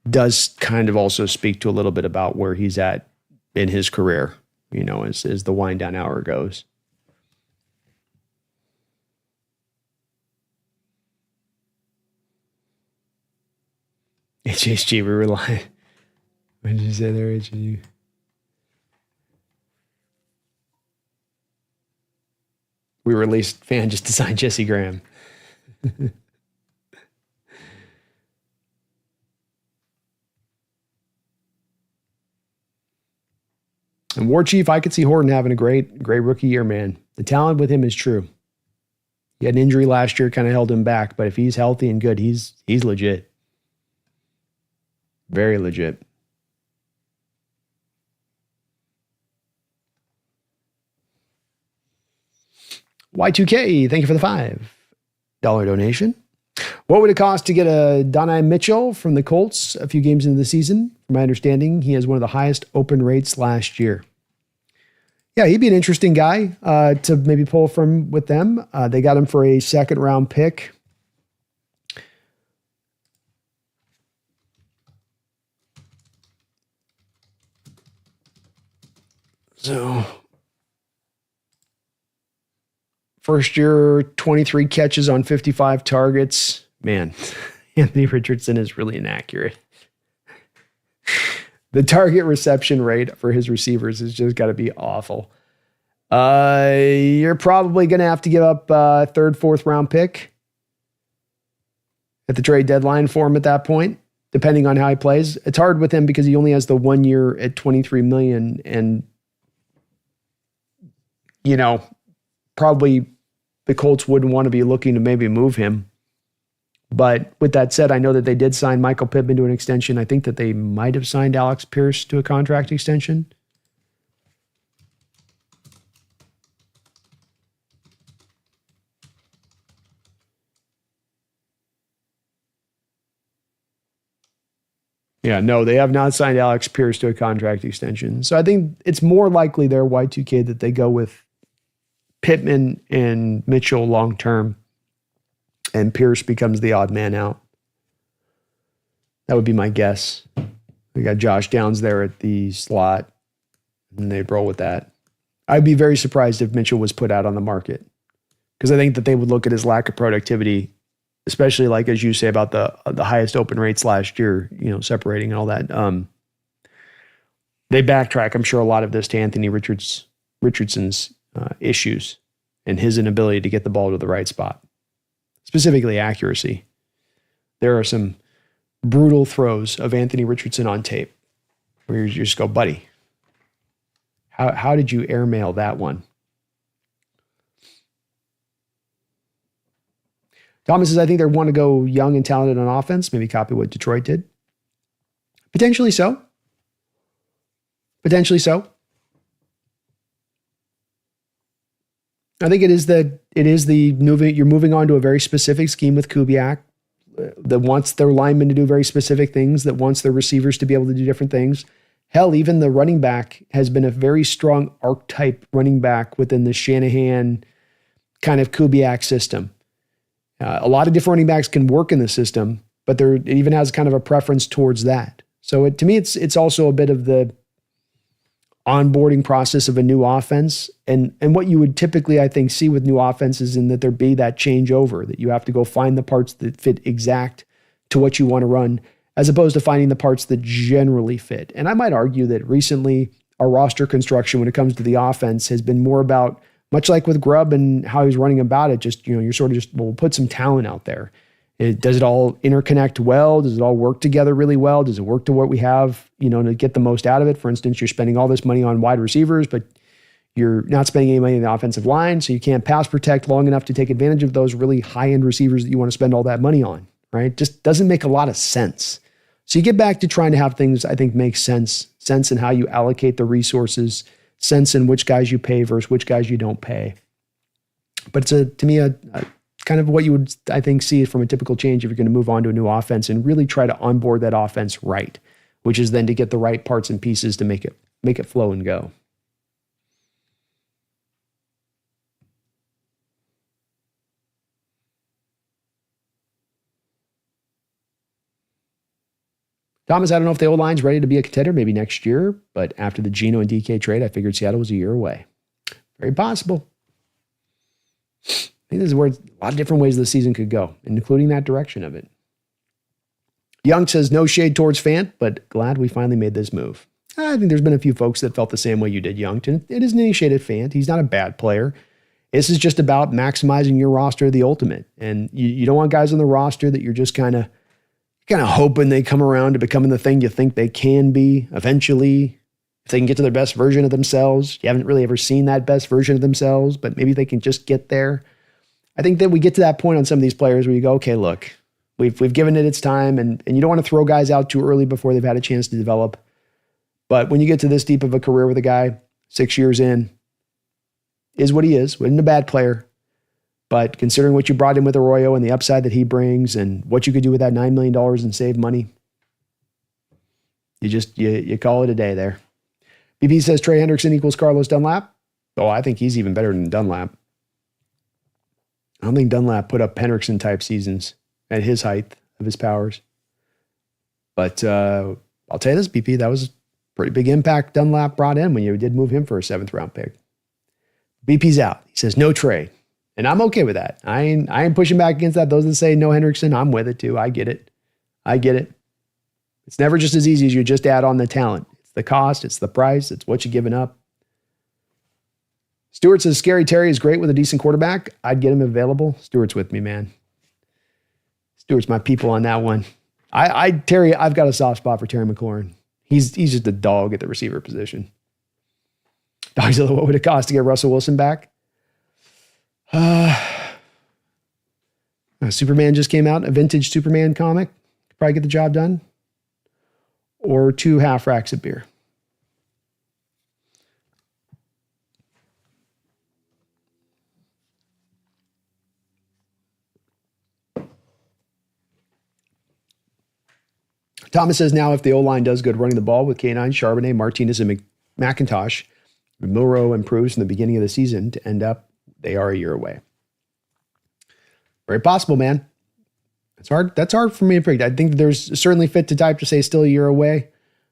Does kind of also speak to a little bit about where he's at in his career, as the wind down hour goes. HHG, we rely. When did you say there, HHG? We released fan just to sign Jesse Graham. And War Chief, I could see Horton having a great rookie year, man. The talent with him is true. He had an injury last year, kind of held him back, but if he's healthy and good, he's legit. Very legit. Y2K, thank you for the $5 donation. What would it cost to get a Donai Mitchell from the Colts a few games into the season? From my understanding, he has one of the highest open rates last year. Yeah, he'd be an interesting guy to maybe pull from with them. They got him for a second-round pick. So, first year, 23 catches on 55 targets. Man, Anthony Richardson is really inaccurate. The target reception rate for his receivers has just got to be awful. You're probably going to have to give up a third, fourth round pick at the trade deadline for him at that point, depending on how he plays. It's hard with him because he only has the 1 year at $23 million, and probably the Colts wouldn't want to be looking to maybe move him. But with that said, I know that they did sign Michael Pittman to an extension. I think that they might have signed Alex Pierce to a contract extension. Yeah, no, they have not signed Alex Pierce to a contract extension. So I think it's more likely there, Y2K, that they go with Pittman and Mitchell long-term, and Pierce becomes the odd man out. That would be my guess. We got Josh Downs there at the slot, and they'd roll with that. I'd be very surprised if Mitchell was put out on the market, because I think that they would look at his lack of productivity, especially like, as you say, about the highest open rates last year, separating and all that. They backtrack, I'm sure, a lot of this to Anthony Richardson's issues and his inability to get the ball to the right spot. Specifically accuracy. There are some brutal throws of Anthony Richardson on tape where you just go, buddy, how did you airmail that one? Thomas says, I think they want to go young and talented on offense, maybe copy what Detroit did. Potentially so. Potentially so. I think you're moving on to a very specific scheme with Kubiak that wants their linemen to do very specific things, that wants their receivers to be able to do different things. Hell, even the running back has been a very strong archetype running back within the Shanahan kind of Kubiak system. A lot of different running backs can work in the system, but it even has kind of a preference towards that. So to me, it's also a bit of the onboarding process of a new offense. And what you would typically, I think, see with new offenses in that there be that changeover, that you have to go find the parts that fit exact to what you want to run, as opposed to finding the parts that generally fit. And I might argue that recently our roster construction when it comes to the offense has been more about, much like with Grubb and how he's running about it, just, you're sort of just, we'll put some talent out there. Does it all interconnect well? Does it all work together really well? Does it work to what we have, to get the most out of it? For instance, you're spending all this money on wide receivers, but you're not spending any money in the offensive line, so you can't pass protect long enough to take advantage of those really high-end receivers that you want to spend all that money on, right? Just doesn't make a lot of sense. So you get back to trying to have things, I think, make sense in how you allocate the resources, sense in which guys you pay versus which guys you don't pay. But it's to me a kind of what you would, I think, see from a typical change if you're going to move on to a new offense and really try to onboard that offense right, which is then to get the right parts and pieces to make it flow and go. Thomas, I don't know if the O-line's ready to be a contender maybe next year, but after the Geno and DK trade, I figured Seattle was a year away. Very possible. I think this is where a lot of different ways the season could go, including that direction of it. Young says, no shade towards Fant, but glad we finally made this move. I think there's been a few folks that felt the same way you did, Youngton. It isn't any shade at Fant. He's not a bad player. This is just about maximizing your roster the ultimate. And you don't want guys on the roster that you're just kind of hoping they come around to becoming the thing you think they can be eventually. If they can get to their best version of themselves. You haven't really ever seen that best version of themselves, but maybe they can just get there. I think that we get to that point on some of these players where you go, okay, look, we've given it its time, and you don't want to throw guys out too early before they've had a chance to develop. But when you get to this deep of a career with a guy, 6 years in, is what he is. Wasn't a bad player. But considering what you brought in with Arroyo and the upside that he brings and what you could do with that $9 million in saved money, you call it a day there. BP says Trey Hendrickson equals Carlos Dunlap. Oh, I think he's even better than Dunlap. I don't think Dunlap put up Hendrickson-type seasons at his height of his powers. But I'll tell you this, BP, that was a pretty big impact Dunlap brought in when you did move him for a 7th-round pick. BP's out. He says no trade. And I'm okay with that. I ain't pushing back against that. Those that say no Hendrickson, I'm with it too. I get it. It's never just as easy as you just add on the talent. It's the cost, it's the price, it's what you're giving up. Stewart says Scary Terry is great with a decent quarterback. I'd get him available. Stewart's with me, man. Stewart's my people on that one. Terry, I've got a soft spot for Terry McLaurin. He's just a dog at the receiver position. Dogs, what would it cost to get Russell Wilson back? Superman just came out, a vintage Superman comic. Could probably get the job done. Or 2 half racks of beer. Thomas says now if the O-line does good running the ball with K9, Charbonnet, Martinez, and McIntosh, Milroe improves from the beginning of the season to end up, they are a year away. Very possible, man. That's hard for me to predict. I think there's certainly fit to type to say still a year away.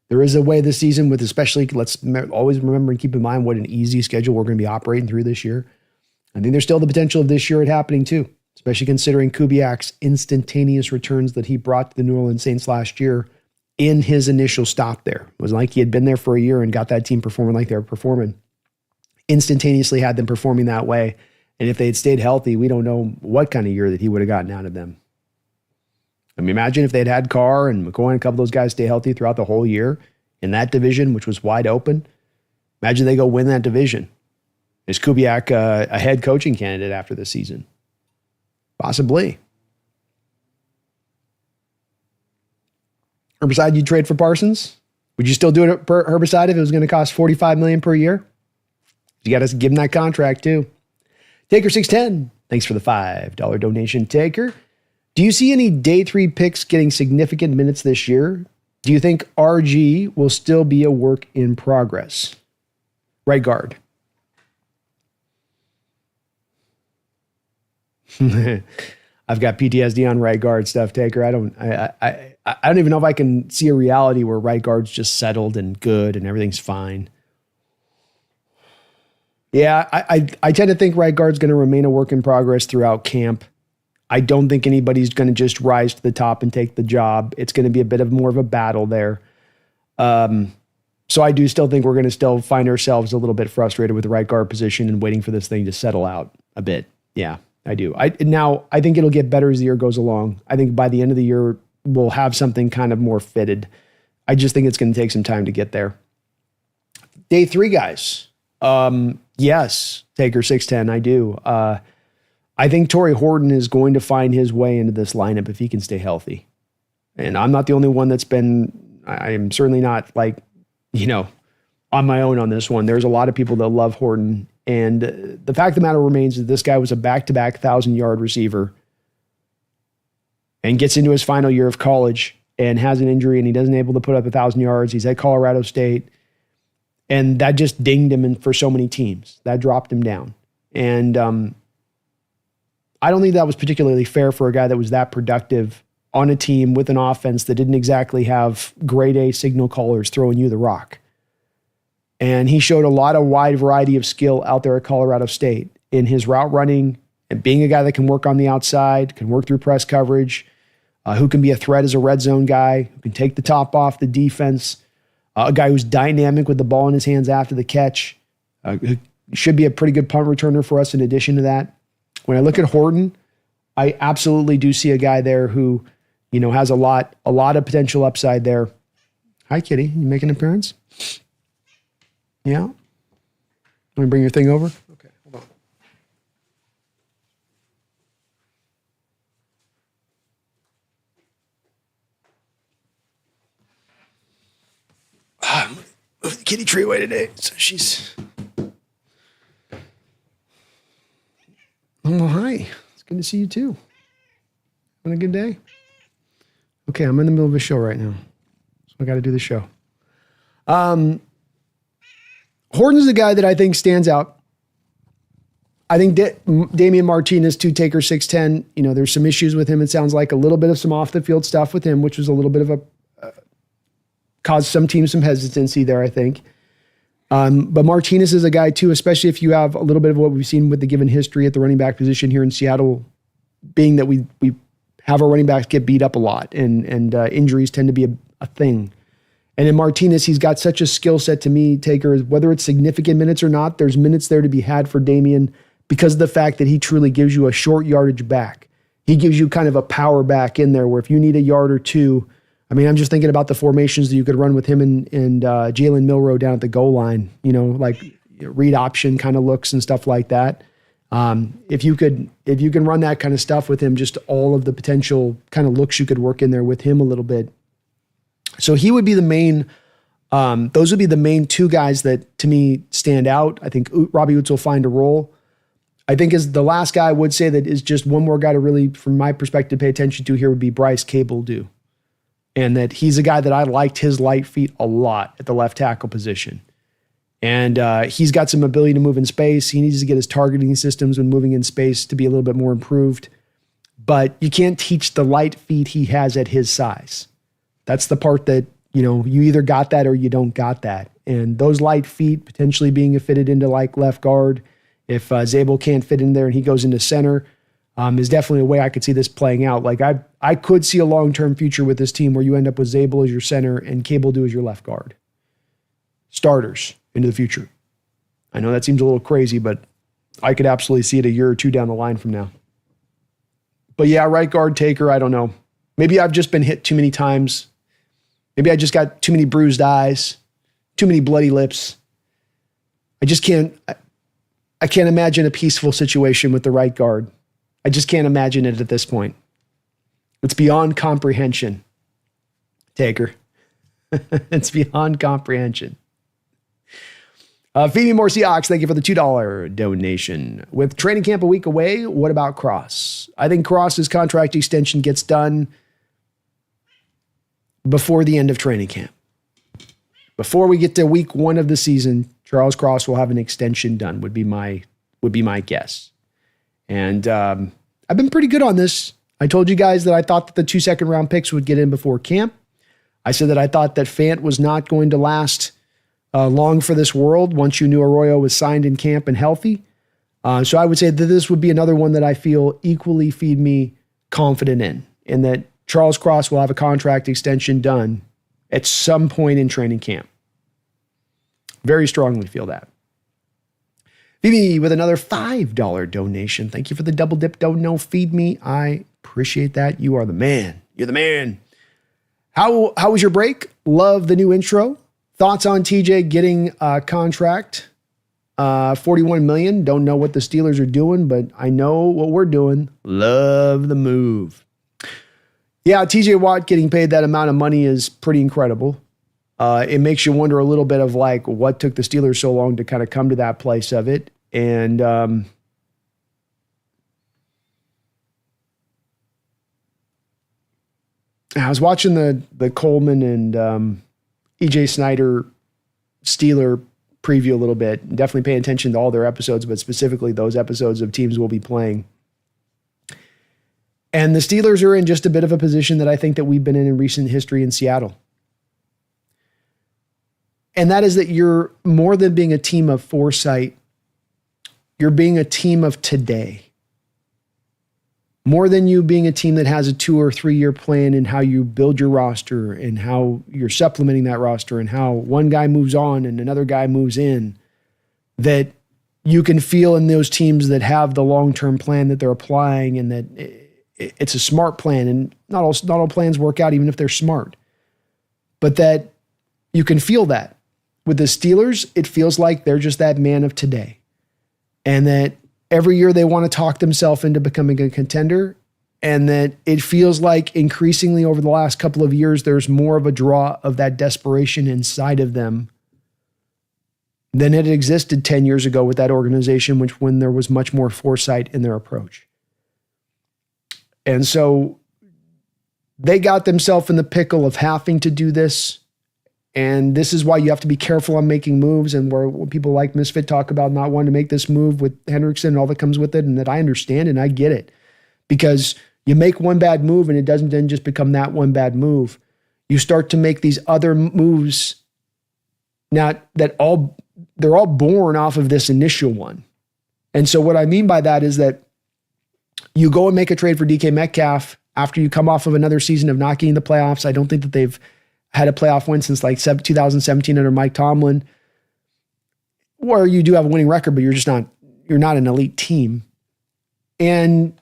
There is a way this season with especially, let's always remember and keep in mind what an easy schedule we're going to be operating through this year. I think there's still the potential of this year it happening too, especially considering Kubiak's instantaneous returns that he brought to the New Orleans Saints last year in his initial stop there. It was like he had been there for a year and got that team performing like they were performing. Instantaneously had them performing that way. And if they had stayed healthy, we don't know what kind of year that he would have gotten out of them. I mean, imagine if they'd had Carr and McCoy and a couple of those guys stay healthy throughout the whole year in that division, which was wide open. Imagine they go win that division. Is Kubiak a head coaching candidate after this season? Possibly. Herbicide you'd trade for Parsons? Would you still do it per Herbicide if it was going to cost $45 million per year? You got to give him that contract too. Taker610, thanks for the $5 donation, Taker. Do you see any day 3 picks getting significant minutes this year? Do you think RG will still be a work in progress? Right guard. I've got PTSD on right guard stuff, Taker. I don't even know if I can see a reality where right guard's just settled and good and everything's fine. Yeah, I tend to think right guard's going to remain a work in progress throughout camp. I don't think anybody's going to just rise to the top and take the job. It's going to be a bit of more of a battle there. So I do still think we're going to still find ourselves a little bit frustrated with the right guard position and waiting for this thing to settle out a bit. Yeah, I do. I think it'll get better as the year goes along. I think by the end of the year, we'll have something kind of more fitted. I just think it's going to take some time to get there. Day 3, guys. Yes, Taker 610, I do. I think Torrey Horton is going to find his way into this lineup if he can stay healthy. And I'm not the only one I am certainly not on my own on this one. There's a lot of people that love Horton. And the fact of the matter remains that this guy was a back-to-back 1,000-yard receiver and gets into his final year of college and has an injury and he doesn't able to put up 1,000 yards. He's at Colorado State. And that just dinged him for so many teams. That dropped him down. And I don't think that was particularly fair for a guy that was that productive on a team with an offense that didn't exactly have grade A signal callers throwing you the rock. And he showed a lot of wide variety of skill out there at Colorado State in his route running and being a guy that can work on the outside, can work through press coverage, who can be a threat as a red zone guy, who can take the top off the defense, a guy who's dynamic with the ball in his hands after the catch, who should be a pretty good punt returner for us in addition to that. When I look at Horton, I absolutely do see a guy there who, has a lot of potential upside there. Hi, Kitty. You make an appearance? Yeah? Want me to bring your thing over? Okay, hold on. I'm moving the kitty tree away today, so she's... Oh, hi. It's good to see you too. Having a good day? Okay, I'm in the middle of a show right now, so I got to do the show. Horton's the guy that I think stands out. I think Damian Martinez, Taker 610, there's some issues with him. It sounds like a little bit of some off-the-field stuff with him, which was a little bit of caused some teams some hesitancy there, I think. But Martinez is a guy too, especially if you have a little bit of what we've seen with the given history at the running back position here in Seattle, being that we have our running backs get beat up a lot and injuries tend to be a thing. And in Martinez, he's got such a skill set to me, Taker, whether it's significant minutes or not, there's minutes there to be had for Damian because of the fact that he truly gives you a short yardage back. He gives you kind of a power back in there where if you need a yard or two, I'm just thinking about the formations that you could run with him and Jalen Milroe down at the goal line, like read option kind of looks and stuff like that. If you can run that kind of stuff with him, just all of the potential kind of looks you could work in there with him a little bit. So he would be the main, those would be the main two guys that to me stand out. I think Robbie Oots will find a role. I think as the last guy I would say that is just one more guy to really, from my perspective, pay attention to here would be Bryce Cable-Dew. And that he's a guy that I liked his light feet a lot at the left tackle position. And he's got some ability to move in space. He needs to get his targeting systems when moving in space to be a little bit more improved. But you can't teach the light feet he has at his size. That's the part that, you either got that or you don't got that. And those light feet potentially being fitted into like left guard, if Zabel can't fit in there and he goes into center, is definitely a way I could see this playing out. Like I could see a long-term future with this team where you end up with Zabel as your center and Cable-Dew as your left guard. Starters into the future. I know that seems a little crazy, but I could absolutely see it a year or two down the line from now. But yeah, right guard Taker, I don't know. Maybe I've just been hit too many times. Maybe I just got too many bruised eyes, too many bloody lips. I can't imagine a peaceful situation with the right guard. I just can't imagine it at this point. It's beyond comprehension, Taker. It's beyond comprehension. Feed Me More Seahawks, thank you for the $2 donation. With training camp a week away, what about Cross? I think Cross's contract extension gets done before the end of training camp. Before we get to week 1 of the season, Charles Cross will have an extension done, would be my guess. And I've been pretty good on this. I told you guys that I thought that the 2 second-round picks would get in before camp. I said that I thought that Fant was not going to last long for this world once you knew Arroyo was signed in camp and healthy. So I would say that this would be another one that I feel equally feed me confident in that Charles Cross will have a contract extension done at some point in training camp. Very strongly feel that. Phoebe with another $5 donation. Thank you for the double dip. Don't know. Feed me. I appreciate that. You are the man. You're the man. How was your break? Love the new intro. Thoughts on TJ getting a contract? $41 million. Don't know what the Steelers are doing, but I know what we're doing. Love the move. Yeah, TJ Watt getting paid that amount of money is pretty incredible. It makes you wonder a little bit of like what took the Steelers so long to kind of come to that place of it. And I was watching the Coleman and EJ Snyder Steeler preview a little bit. Definitely paying attention to all their episodes, but specifically those episodes of teams we'll be playing. And the Steelers are in just a bit of a position that I think that we've been in recent history in Seattle. And that is that you're more than being a team of foresight, you're being a team of today. More than you being a team that has a 2 or 3 year plan in how you build your roster and how you're supplementing that roster and how one guy moves on and another guy moves in, that you can feel in those teams that have the long-term plan that they're applying and that it's a smart plan, and not all plans work out even if they're smart, but that you can feel that. With the Steelers, it feels like they're just that man of today, and that every year they want to talk themselves into becoming a contender, and that it feels like increasingly over the last couple of years, there's more of a draw of that desperation inside of them than it existed 10 years ago with that organization, when there was much more foresight in their approach. And so they got themselves in the pickle of having to do this. And this is why you have to be careful on making moves, and where people like Misfit talk about not wanting to make this move with Hendrickson and all that comes with it, and that I understand and I get it. Because you make one bad move and it doesn't then just become that one bad move. You start to make these other moves now that they're all born off of this initial one. And so what I mean by that is that you go and make a trade for DK Metcalf after you come off of another season of not getting the playoffs. I don't think that they've had a playoff win since like 2017 under Mike Tomlin, where you do have a winning record, but you're not an elite team. And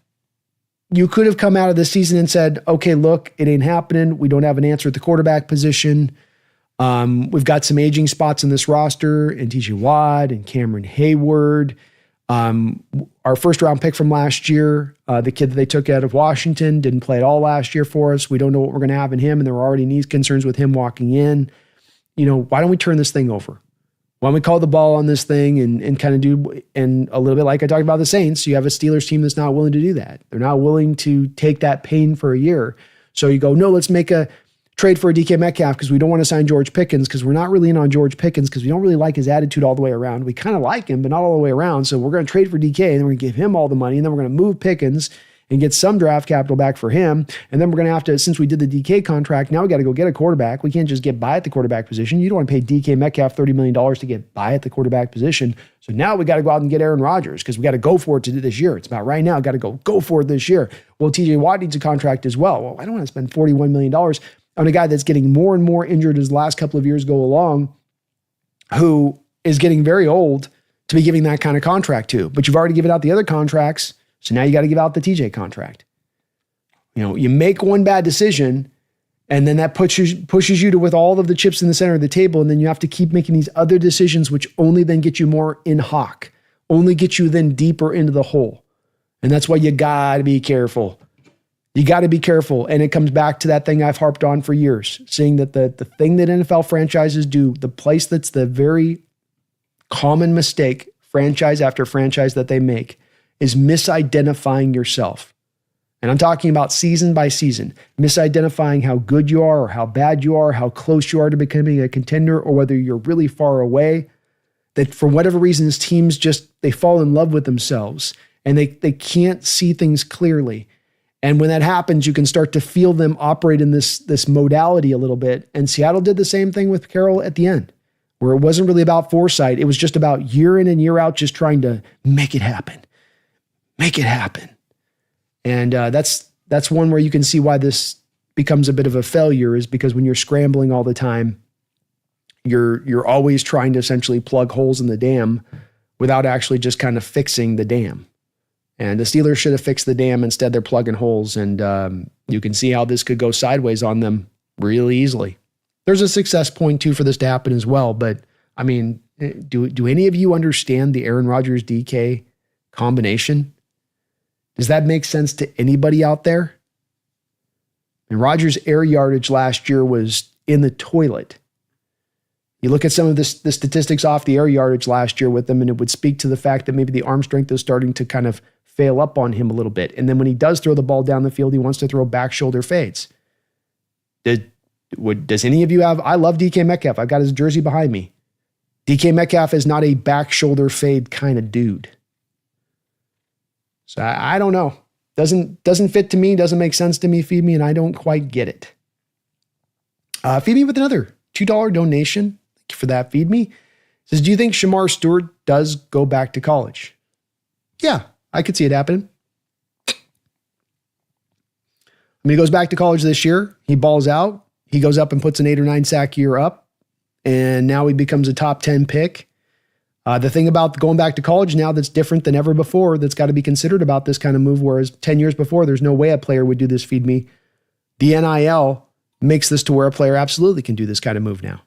you could have come out of the season and said, okay, look, it ain't happening. We don't have an answer at the quarterback position. We've got some aging spots in this roster, and TJ Watt and Cameron Hayward. Our first round pick from last year, the kid that they took out of Washington, didn't play at all last year for us. We don't know what we're going to have in him, and there were already knee concerns with him walking in. Why don't we turn this thing over? Why don't we call the ball on this thing and kind of do, and a little bit like I talked about the Saints, you have a Steelers team that's not willing to do that. They're not willing to take that pain for a year. So you go, no, let's make a trade for a DK Metcalf because we don't want to sign George Pickens because we're not really in on George Pickens because we don't really like his attitude all the way around. We kind of like him, but not all the way around. So we're going to trade for DK, and then we're going to give him all the money, and then we're going to move Pickens and get some draft capital back for him. And then we're going to have to, since we did the DK contract, now we got to go get a quarterback. We can't just get by at the quarterback position. You don't want to pay DK Metcalf $30 million to get by at the quarterback position. So now we got to go out and get Aaron Rodgers because we got to go for it to do this year. It's about right now. Got to go for it this year. Well, TJ Watt needs a contract as well. Well, I don't want to spend $41 million on a guy that's getting more and more injured as the last couple of years go along, who is getting very old to be giving that kind of contract to. But you've already given out the other contracts, so now you got to give out the TJ contract. You make one bad decision, and then that pushes you to with all of the chips in the center of the table, and then you have to keep making these other decisions, which only then get you more in hock, only get you then deeper into the hole. And that's why you got to be careful. You got to be careful. And it comes back to that thing I've harped on for years, saying that the thing that NFL franchises do, the place that's the very common mistake, franchise after franchise that they make, is misidentifying yourself. And I'm talking about season by season, misidentifying how good you are or how bad you are, how close you are to becoming a contender, or whether you're really far away. That for whatever reasons, teams they fall in love with themselves and they can't see things clearly. And when that happens, you can start to feel them operate in this modality a little bit. And Seattle did the same thing with Carroll at the end, where it wasn't really about foresight. It was just about year in and year out, just trying to make it happen. Make it happen. And that's one where you can see why this becomes a bit of a failure, is because when you're scrambling all the time, you're always trying to essentially plug holes in the dam without actually just kind of fixing the dam. And the Steelers should have fixed the dam. Instead, they're plugging holes. And you can see how this could go sideways on them really easily. There's a success point, too, for this to happen as well. But, I mean, do any of you understand the Aaron Rodgers DK combination? Does that make sense to anybody out there? And Rodgers' air yardage last year was in the toilet. You look at some of the statistics off the air yardage last year with them, and it would speak to the fact that maybe the arm strength is starting to kind of fail up on him a little bit. And then when he does throw the ball down the field, he wants to throw back shoulder fades. Does any of you have? I love DK Metcalf. I've got his jersey behind me. DK Metcalf is not a back shoulder fade kind of dude. So I don't know. Doesn't fit to me. Doesn't make sense to me. Feed me, and I don't quite get it. Feed me with another $2 donation. Thank you for that. Feed me. It says, do you think Shamar Stewart does go back to college? Yeah, I could see it happening. I mean, he goes back to college this year. He balls out. He goes up and puts an 8 or 9 sack year up. And now he becomes a top 10 pick. The thing about going back to college now that's different than ever before, that's got to be considered about this kind of move, whereas 10 years before, there's no way a player would do this, Feed me. The NIL makes this to where a player absolutely can do this kind of move now.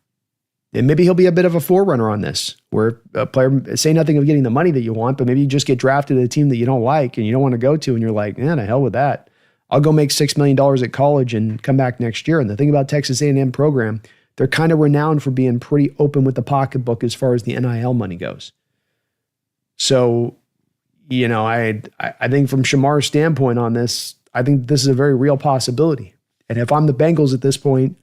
And maybe he'll be a bit of a forerunner on this, where a player, say nothing of getting the money that you want, but maybe you just get drafted to a team that you don't like and you don't want to go to, and you're like, man, the hell with that. I'll go make $6 million at college and come back next year. And the thing about Texas A&M program, they're kind of renowned for being pretty open with the pocketbook as far as the NIL money goes. So, you know, I think from Shamar's standpoint on this, I think this is a very real possibility. And if I'm the Bengals at this point,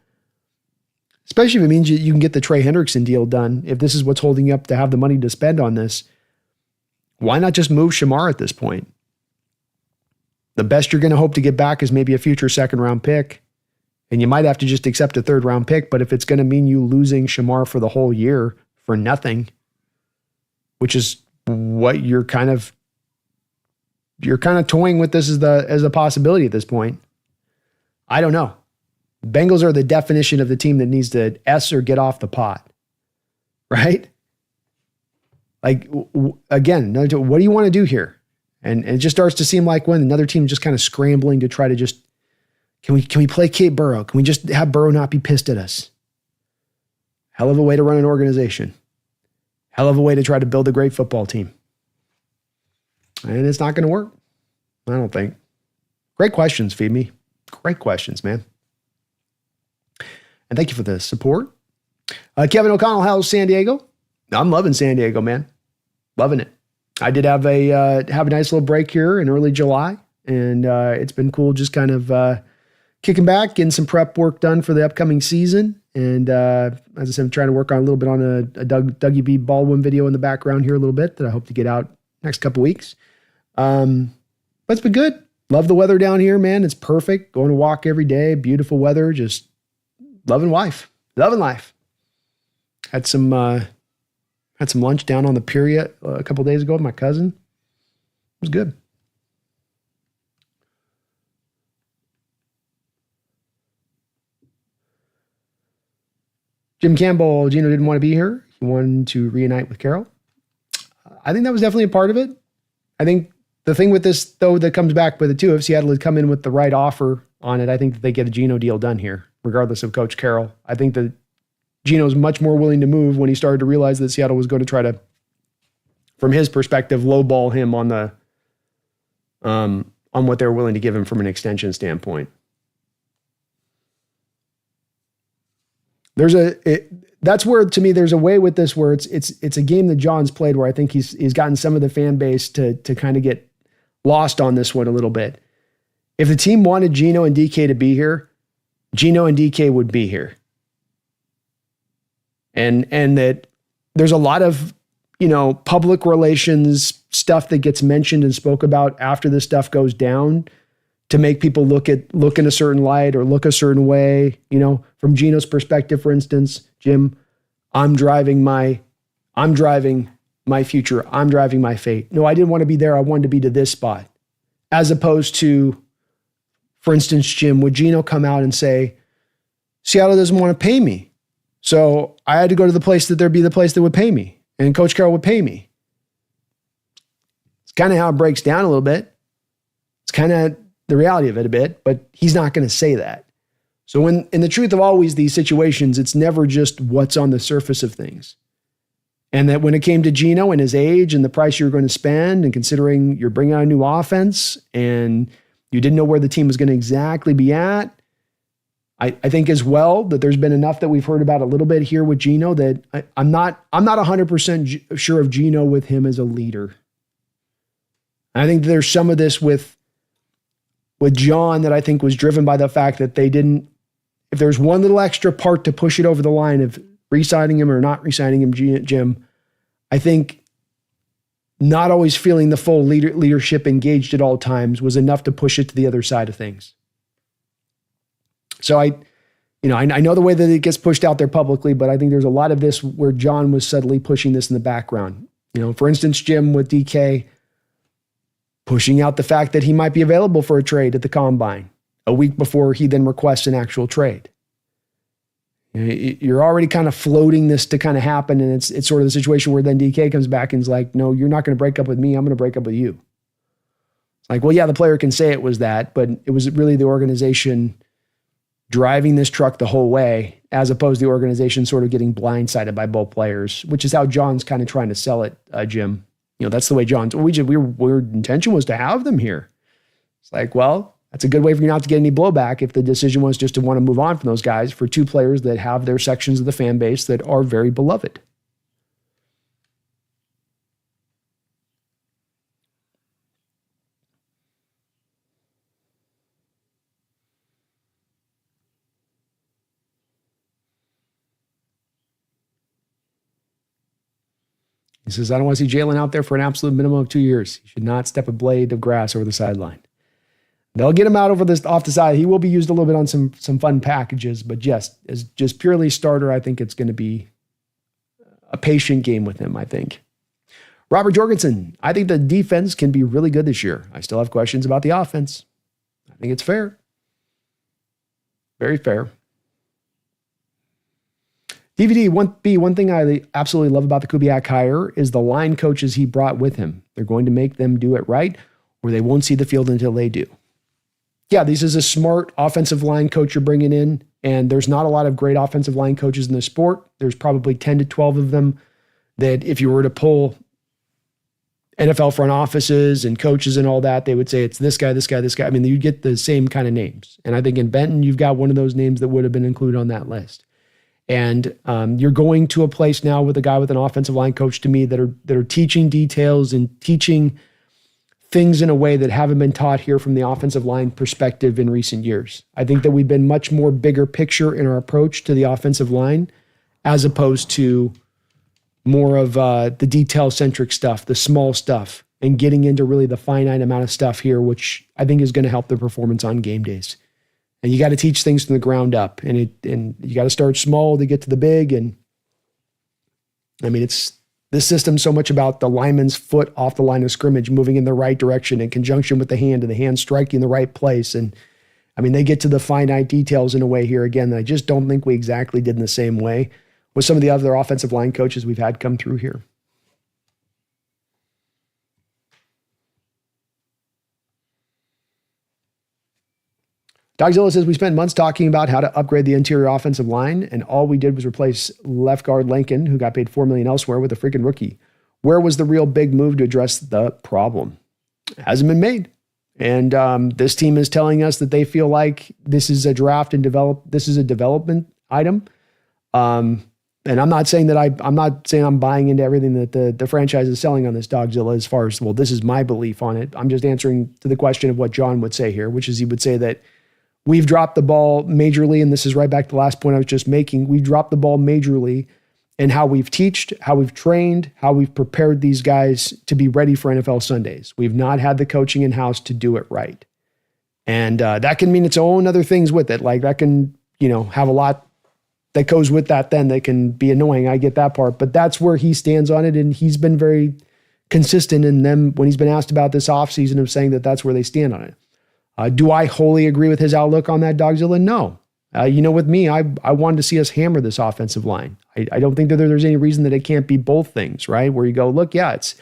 especially if it means you can get the Trey Hendrickson deal done, if this is what's holding you up to have the money to spend on this, why not just move Shamar at this point? The best you're going to hope to get back is maybe a future second-round pick. And you might have to just accept a third-round pick, but if it's going to mean you losing Shamar for the whole year for nothing, which is what you're kind of toying with this as a possibility at this point. I don't know. Bengals are the definition of the team that needs to S or get off the pot, right? Like, again, what do you want to do here? And it just starts to seem like when another team just kind of scrambling to try to just, can we play Kate Burrow? Can we just have Burrow not be pissed at us? Hell of a way to run an organization. Hell of a way to try to build a great football team. And it's not going to work. I don't think. Great questions, Feed Me. Great questions, man. And thank you for the support. Kevin O'Connell, how's San Diego? I'm loving San Diego, man. Loving it. I did have a nice little break here in early July, and it's been cool just kind of kicking back, getting some prep work done for the upcoming season. And as I said, I'm trying to work on a little bit on a Dougie B. Baldwin video in the background here a little bit that I hope to get out next couple weeks. But it's been good. Love the weather down here, man. It's perfect. Going to walk every day. Beautiful weather. Just loving life. Loving life. Had some lunch down on the pier a couple days ago with my cousin. It was good. Jim Campbell, Geno didn't want to be here. He wanted to reunite with Carroll. I think that was definitely a part of it. I think the thing with this, though, that comes back with it, too, if Seattle had come in with the right offer on it, I think that they get a Geno deal done here, regardless of Coach Carroll. I think that Geno's much more willing to move when he started to realize that Seattle was going to try to, from his perspective, lowball him on the on what they were willing to give him from an extension standpoint. That's where, to me, there's a way with this where it's a game that John's played where I think he's gotten some of the fan base to kind of get lost on this one a little bit. If the team wanted Geno and DK to be here, Geno and DK would be here. And that there's a lot of, public relations stuff that gets mentioned and spoke about after this stuff goes down to make people look in a certain light or look a certain way. From Geno's perspective, for instance, Jim, I'm driving my future. I'm driving my fate. No, I didn't want to be there. I wanted to be to this spot. As opposed to, for instance, Jim, would Geno come out and say, Seattle doesn't want to pay me, so I had to go to the place that there'd be the place that would pay me, and Coach Carroll would pay me. It's kind of how it breaks down a little bit. It's kind of the reality of it a bit, but he's not going to say that. So in the truth of always these situations, it's never just what's on the surface of things. And that when it came to Geno and his age and the price you were going to spend, and considering you're bringing out a new offense and you didn't know where the team was going to exactly be at, I think as well that there's been enough that we've heard about a little bit here with Geno that I'm not 100% sure of Geno with him as a leader. I think there's some of this with John that I think was driven by the fact that they didn't, if there's one little extra part to push it over the line of re-signing him or not re-signing him, Jim, I think not always feeling the full leadership engaged at all times was enough to push it to the other side of things. So I know the way that it gets pushed out there publicly, but I think there's a lot of this where John was subtly pushing this in the background. For instance, Jim with DK pushing out the fact that he might be available for a trade at the combine a week before he then requests an actual trade. You're already kind of floating this to kind of happen, and it's sort of the situation where then DK comes back and is like, no, you're not going to break up with me. I'm going to break up with you. It's like, well, yeah, the player can say it was that, but it was really the organization driving this truck the whole way, as opposed to the organization sort of getting blindsided by both players, which is how John's kind of trying to sell it, Jim. That's the way John's, our intention was to have them here. It's like, well, that's a good way for you not to get any blowback if the decision was just to want to move on from those guys for two players that have their sections of the fan base that are very beloved. He says, I don't want to see Jalen out there for an absolute minimum of 2 years. He should not step a blade of grass over the sideline. They'll get him out off the side. He will be used a little bit on some fun packages, but as just purely starter, I think it's going to be a patient game with him, I think. Robert Jorgensen, I think the defense can be really good this year. I still have questions about the offense. I think it's fair. Very fair. DVD, one thing I absolutely love about the Kubiak hire is the line coaches he brought with him. They're going to make them do it right, or they won't see the field until they do. Yeah, this is a smart offensive line coach you're bringing in, and there's not a lot of great offensive line coaches in the sport. There's probably 10 to 12 of them that if you were to pull NFL front offices and coaches and all that, they would say it's this guy, this guy, this guy. I mean, you'd get the same kind of names. And I think in Benton, you've got one of those names that would have been included on that list. And you're going to a place now with a guy with an offensive line coach to me that are teaching details and teaching things in a way that haven't been taught here from the offensive line perspective in recent years. I think that we've been much more bigger picture in our approach to the offensive line as opposed to more of the detail-centric stuff, the small stuff, and getting into really the finite amount of stuff here, which I think is going to help the performance on game days. And you got to teach things from the ground up, and you got to start small to get to the big. And I mean, it's this system's so much about the lineman's foot off the line of scrimmage, moving in the right direction in conjunction with the hand, and the hand striking the right place. And I mean, they get to the finite details in a way here again that I just don't think we exactly did in the same way with some of the other offensive line coaches we've had come through here. Dogzilla says, we spent months talking about how to upgrade the interior offensive line, and all we did was replace left guard Lincoln, who got paid $4 million elsewhere, with a freaking rookie. Where was the real big move to address the problem? It hasn't been made. And this team is telling us that they feel like this is a draft and development item. And I'm not saying I'm buying into everything that the franchise is selling on this Dogzilla as far as, well, this is my belief on it. I'm just answering to the question of what John would say here, which is he would say that we've dropped the ball majorly, and this is right back to the last point I was just making. We dropped the ball majorly in how we've teached, how we've trained, how we've prepared these guys to be ready for NFL Sundays. We've not had the coaching in-house to do it right. And that can mean its own other things with it. Like that can, have a lot that goes with that then that can be annoying. I get that part. But that's where he stands on it, and he's been very consistent in them when he's been asked about this offseason of saying that that's where they stand on it. Do I wholly agree with his outlook on that Dogzilla? No. With me, I wanted to see us hammer this offensive line. I don't think that there's any reason that it can't be both things, right? Where you go, look, yeah, it's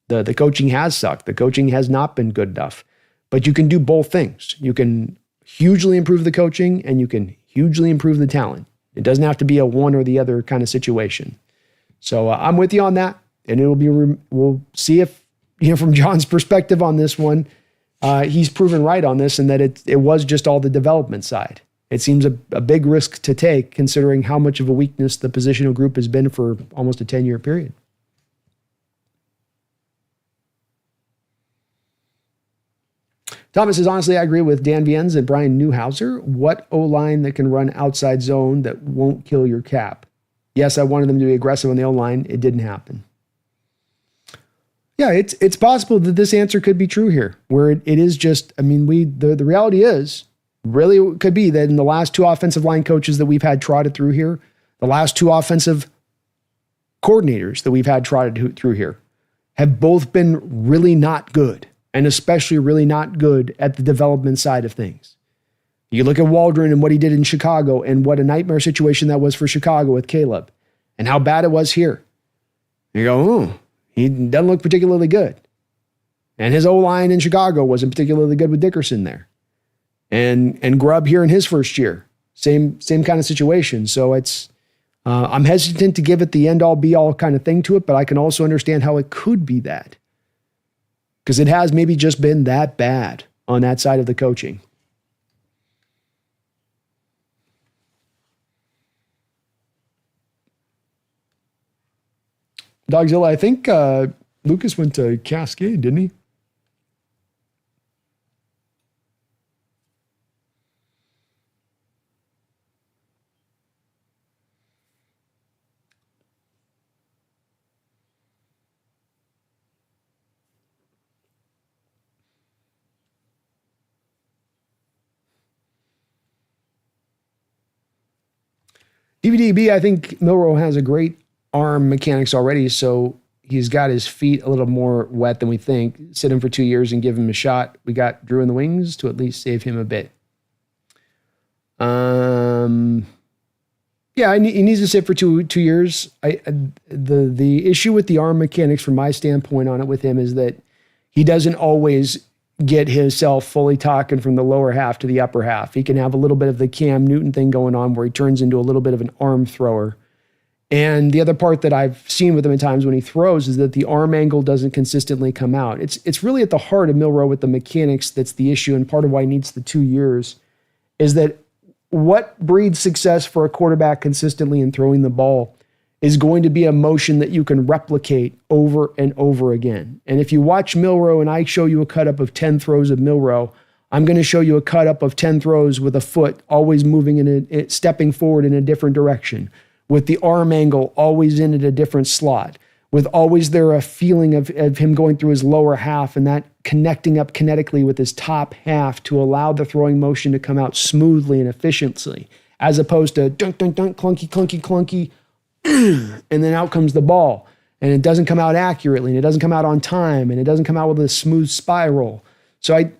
the coaching has sucked. The coaching has not been good enough. But you can do both things. You can hugely improve the coaching, and you can hugely improve the talent. It doesn't have to be a one or the other kind of situation. So I'm with you on that, and we'll see if, from John's perspective on this one, he's proven right on this, and that it was just all the development side. It seems a big risk to take, considering how much of a weakness the positional group has been for almost a 10-year period. Thomas says, honestly, I agree with Dan Viennes and Brian Newhouser. What O-line that can run outside zone that won't kill your cap? Yes, I wanted them to be aggressive on the O-line. It didn't happen. Yeah, it's possible that this answer could be true here, where it is just, the reality is, really it could be that in the last two offensive line coaches that we've had trotted through here, the last two offensive coordinators that we've had trotted through here have both been really not good. And especially really not good at the development side of things. You look at Waldron and what he did in Chicago, and what a nightmare situation that was for Chicago with Caleb, and how bad it was here. You go, he doesn't look particularly good. And his O-line in Chicago wasn't particularly good with Dickerson there. And Grubb here in his first year, same kind of situation. So I'm hesitant to give it the end-all be-all kind of thing to it, but I can also understand how it could be that. Because it has maybe just been that bad on that side of the coaching. Dogzilla, I think Lucas went to Cascade, didn't he? DVDB, I think Milroe has a great arm mechanics already, so he's got his feet a little more wet than we think. Sit him for 2 years and give him a shot. We got Drew in the wings to at least save him a bit. Yeah, he needs to sit for two years. The issue with the arm mechanics from my standpoint on it with him is that he doesn't always get himself fully talking from the lower half to the upper half. He can have a little bit of the Cam Newton thing going on where he turns into a little bit of an arm thrower. And the other part that I've seen with him at times when he throws is that the arm angle doesn't consistently come out. It's really at the heart of Milroe with the mechanics that's the issue, and part of why he needs the 2 years is that what breeds success for a quarterback consistently in throwing the ball is going to be a motion that you can replicate over and over again. And if you watch Milroe and I show you a cut up of 10 throws of Milroe, I'm going to show you a cut up of 10 throws with a foot always moving stepping forward in a different direction, with the arm angle always in at a different slot, with always there a feeling of him going through his lower half and that connecting up kinetically with his top half to allow the throwing motion to come out smoothly and efficiently, as opposed to dunk, dunk, dunk, clunky, clunky, clunky, and then out comes the ball. And it doesn't come out accurately, and it doesn't come out on time, and it doesn't come out with a smooth spiral. So I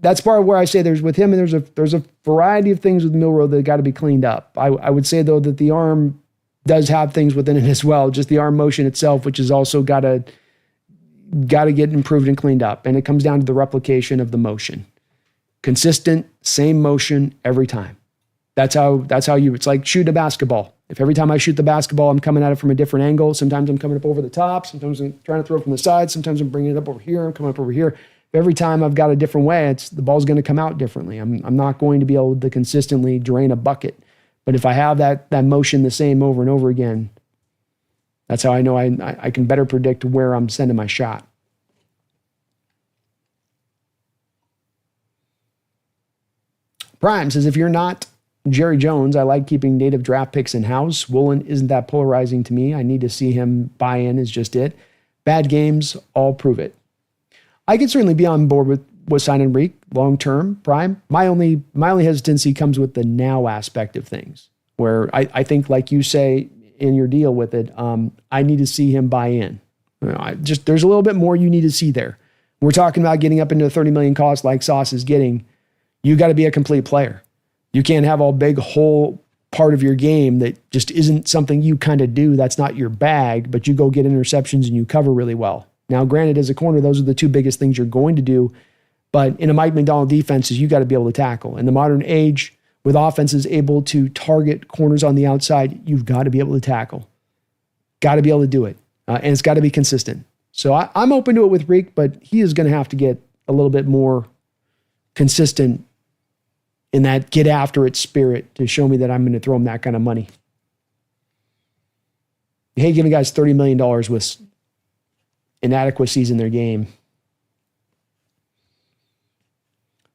that's part of where I say there's with him, and there's a variety of things with Milroe that got to be cleaned up. I would say, though, that the arm does have things within it as well, just the arm motion itself, which has also got to get improved and cleaned up. And it comes down to the replication of the motion. Consistent, same motion every time. That's how it's like shooting a basketball. If every time I shoot the basketball, I'm coming at it from a different angle, sometimes I'm coming up over the top, sometimes I'm trying to throw it from the side, sometimes I'm bringing it up over here, I'm coming up over here. Every time I've got a different way, the ball's going to come out differently. I'm not going to be able to consistently drain a bucket But if I have that motion the same over and over again, that's how I know I can better predict where I'm sending my shot. Prime says, if you're not Jerry Jones, I like keeping native draft picks in-house. Woolen isn't that polarizing to me. I need to see him buy in is just it. Bad games all prove it. I could certainly be on board with signing Reek long-term, Prime. My only hesitancy comes with the now aspect of things, where I think, like you say in your deal with it, I need to see him buy in. There's a little bit more you need to see there. We're talking about getting up into a $30 million cost like Sauce is getting. You got to be a complete player. You can't have all big whole part of your game that just isn't something you kind of do. That's not your bag, but you go get interceptions and you cover really well. Now, granted, as a corner, those are the two biggest things you're going to do. But in a Mike McDonald defense, you got to be able to tackle. In the modern age, with offenses able to target corners on the outside, you've got to be able to tackle. Got to be able to do it. And it's got to be consistent. So I'm open to it with Reek, but he is going to have to get a little bit more consistent in that get after it spirit to show me that I'm going to throw him that kind of money. Hey, giving guys $30 million with inadequacies in their game.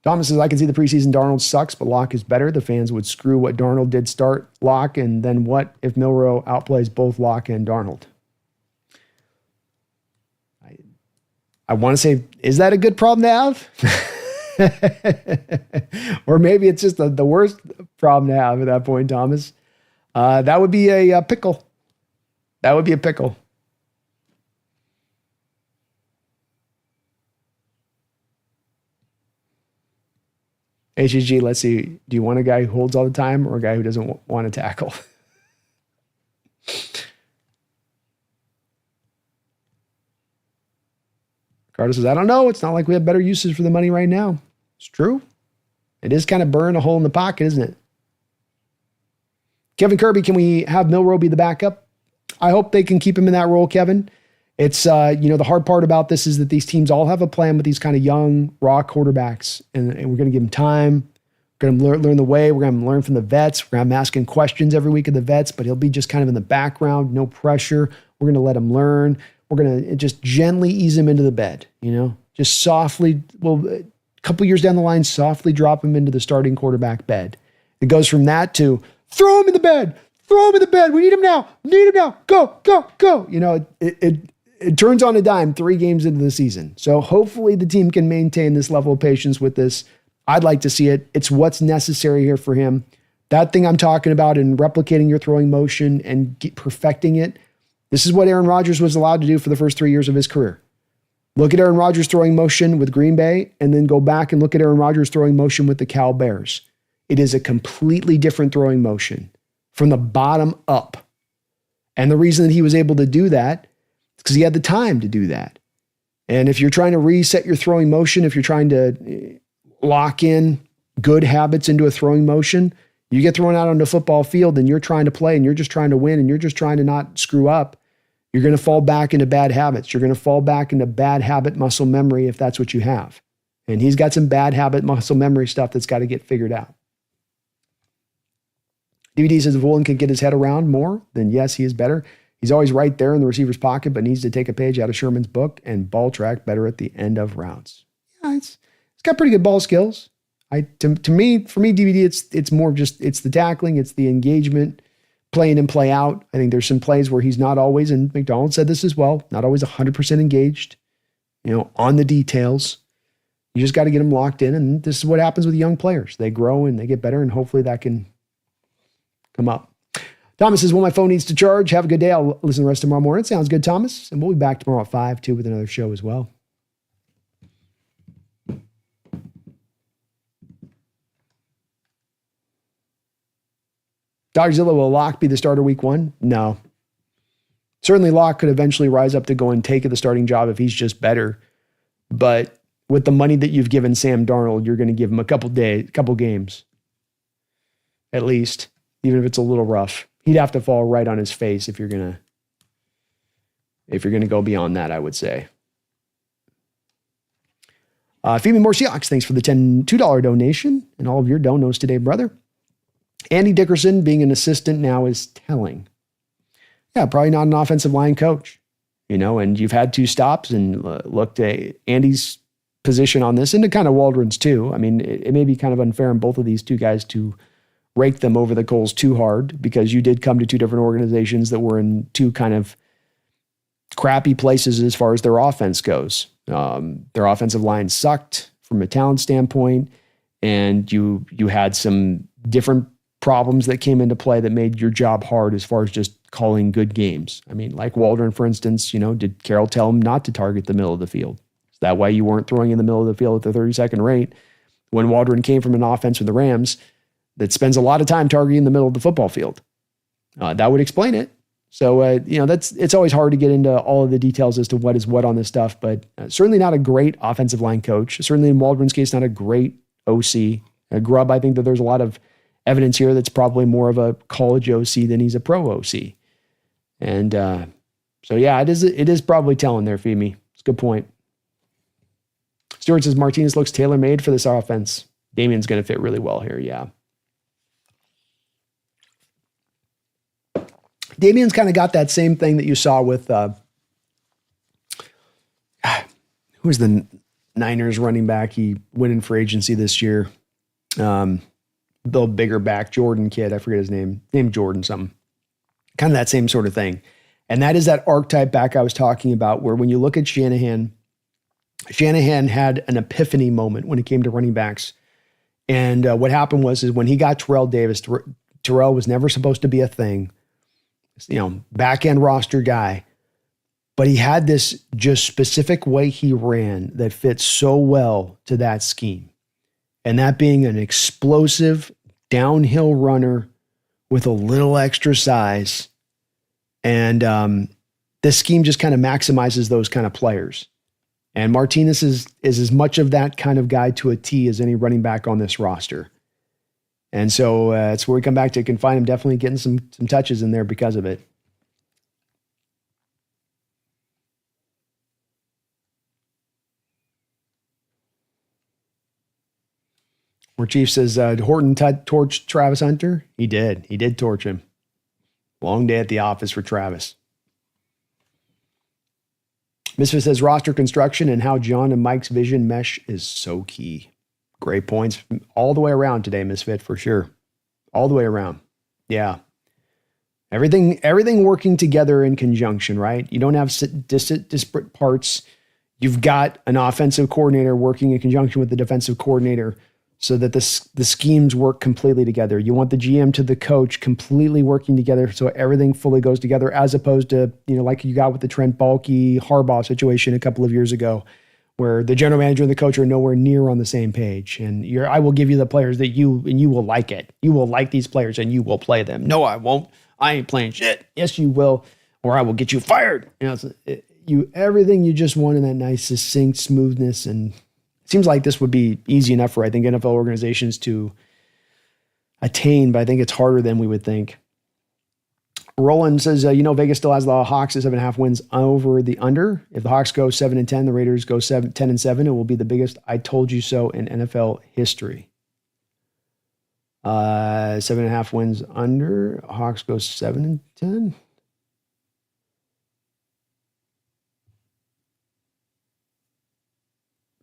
Thomas says, I can see the preseason Darnold sucks, but Locke is better. The fans would screw what Darnold did start Locke, and then what if Milroe outplays both Locke and Darnold? I want to say, is that a good problem to have? Or maybe it's just the worst problem to have at that point, Thomas. That would be a pickle. That would be a pickle. HG, let's see. Do you want a guy who holds all the time or a guy who doesn't want to tackle? Carter says, I don't know. It's not like we have better uses for the money right now. It's true. It is kind of burn a hole in the pocket, isn't it? Kevin Kirby, can we have Milroe be the backup? I hope they can keep him in that role, Kevin. It's, the hard part about this is that these teams all have a plan with these kind of young, raw quarterbacks, and we're going to give them time. We're going to learn the way. We're going to learn from the vets. We're going to have him asking questions every week of the vets, but he'll be just kind of in the background, no pressure. We're going to let him learn. We're going to just gently ease him into the bed, just softly, a couple years down the line, softly drop him into the starting quarterback bed. It goes from that to throw him in the bed. Throw him in the bed. We need him now. Go, go, go. It turns on a dime 3 games into the season. So hopefully the team can maintain this level of patience with this. I'd like to see it. It's what's necessary here for him. That thing I'm talking about in replicating your throwing motion and perfecting it, this is what Aaron Rodgers was allowed to do for the first 3 years of his career. Look at Aaron Rodgers throwing motion with Green Bay and then go back and look at Aaron Rodgers throwing motion with the Cal Bears. It is a completely different throwing motion from the bottom up. And the reason that he was able to do that is because he had the time to do that. And if you're trying to reset your throwing motion, if you're trying to lock in good habits into a throwing motion, you get thrown out on the football field and you're trying to play and you're just trying to win and you're just trying to not screw up. You're going to fall back into bad habits. You're going to fall back into bad habit muscle memory if that's what you have. And he's got some bad habit muscle memory stuff that's got to get figured out. DVD says if Woolen can get his head around more, then yes, he is better. He's always right there in the receiver's pocket, but needs to take a page out of Sherman's book and ball track better at the end of routes. Yeah, it's got pretty good ball skills. For me, DVD, it's more just, it's the tackling, it's the engagement, play in and play out. I think there's some plays where he's not always, and McDonald said this as well, not always 100% engaged, on the details. You just got to get them locked in, and this is what happens with young players. They grow and they get better, and hopefully that can come up. Thomas says, well, my phone needs to charge. Have a good day. I'll listen to the rest tomorrow morning. Sounds good, Thomas. And we'll be back tomorrow at 5, too, with another show as well. Dogzilla, will Locke be the starter week 1? No. Certainly Locke could eventually rise up to go and take the starting job if he's just better. But with the money that you've given Sam Darnold, you're going to give him a couple games. At least, even if it's a little rough. He'd have to fall right on his face if you're going to go beyond that, I would say. Feed Me More Seahawks, thanks for the $2 donation and all of your donos today, brother. Andy Dickerson being an assistant now is telling. Yeah, probably not an offensive line coach, and you've had 2 stops and looked at Andy's position on this and to kind of Waldron's too. I mean, it may be kind of unfair on both of these 2 guys to rake them over the coals too hard because you did come to 2 different organizations that were in 2 kind of crappy places as far as their offense goes. Their offensive line sucked from a talent standpoint, and you had some different problems that came into play that made your job hard as far as just calling good games. I mean, like Waldron, for instance, did Carroll tell him not to target the middle of the field? Is that why you weren't throwing in the middle of the field at the 32nd rate when Waldron came from an offense with the Rams that spends a lot of time targeting the middle of the football field? That would explain it. So, it's always hard to get into all of the details as to what is what on this stuff, but certainly not a great offensive line coach. Certainly in Waldron's case, not a great OC. Grubb, I think that there's a lot of evidence here that's probably more of a college OC than he's a pro OC. And so, yeah, it is probably telling there, Femi. It's a good point. Stewart says Martinez looks tailor-made for this offense. Damien's going to fit really well here, yeah. Damien's kind of got that same thing that you saw with who's the Niners running back? He went in for agency this year. The bigger back, Jordan kid. I forget his name. Named Jordan something. Kind of that same sort of thing. And that is that archetype back I was talking about where when you look at Shanahan had an epiphany moment when it came to running backs. And what happened is when he got Terrell Davis, Terrell was never supposed to be a thing. Back end roster guy, but he had this just specific way he ran that fit so well to that scheme. And that being an explosive downhill runner with a little extra size. And this scheme just kind of maximizes those kind of players. And Martinez is as much of that kind of guy to a T as any running back on this roster. And so it's where we come back to can find him definitely getting some touches in there because of it. Where Chief says, Horton torched Travis Hunter. He did. He did torch him. Long day at the office for Travis. Misfit says roster construction and how John and Mike's vision mesh is so key. Great points all the way around today, Misfit, for sure. All the way around. Yeah. Everything working together in conjunction, right? You don't have disparate parts. You've got an offensive coordinator working in conjunction with the defensive coordinator so that the schemes work completely together. You want the GM to the coach completely working together so everything fully goes together, as opposed to, like you got with the Trent Baalke Harbaugh situation a couple of years ago, where the general manager and the coach are nowhere near on the same page. And I will give you the players that you will like it. You will like these players and you will play them. No, I won't. I ain't playing shit. Yes, you will. Or I will get you fired. Everything you just want in that nice, succinct smoothness. And it seems like this would be easy enough for, I think, NFL organizations to attain, but I think it's harder than we would think. Roland says, Vegas still has the Hawks at 7.5 wins over the under. If the Hawks go 7-10, the Raiders go 10-7, it will be the biggest I told you so in NFL history. 7.5 wins under. Hawks go 7-10.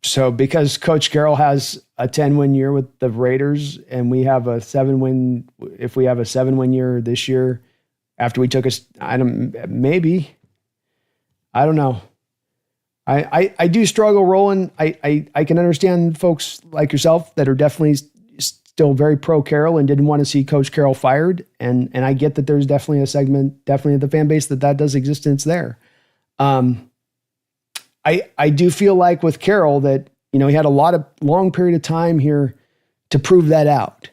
So because Coach Carroll has a 10-win year with the Raiders and we have a 7-win, if we have a 7-win year this year, after we took I don't know. I do struggle, Roland. I can understand folks like yourself that are definitely still very pro Carroll and didn't want to see Coach Carroll fired. And I get that there's definitely a segment, definitely of the fan base that does exist and it's there. I do feel like with Carroll that, he had a long period of time here to prove that out.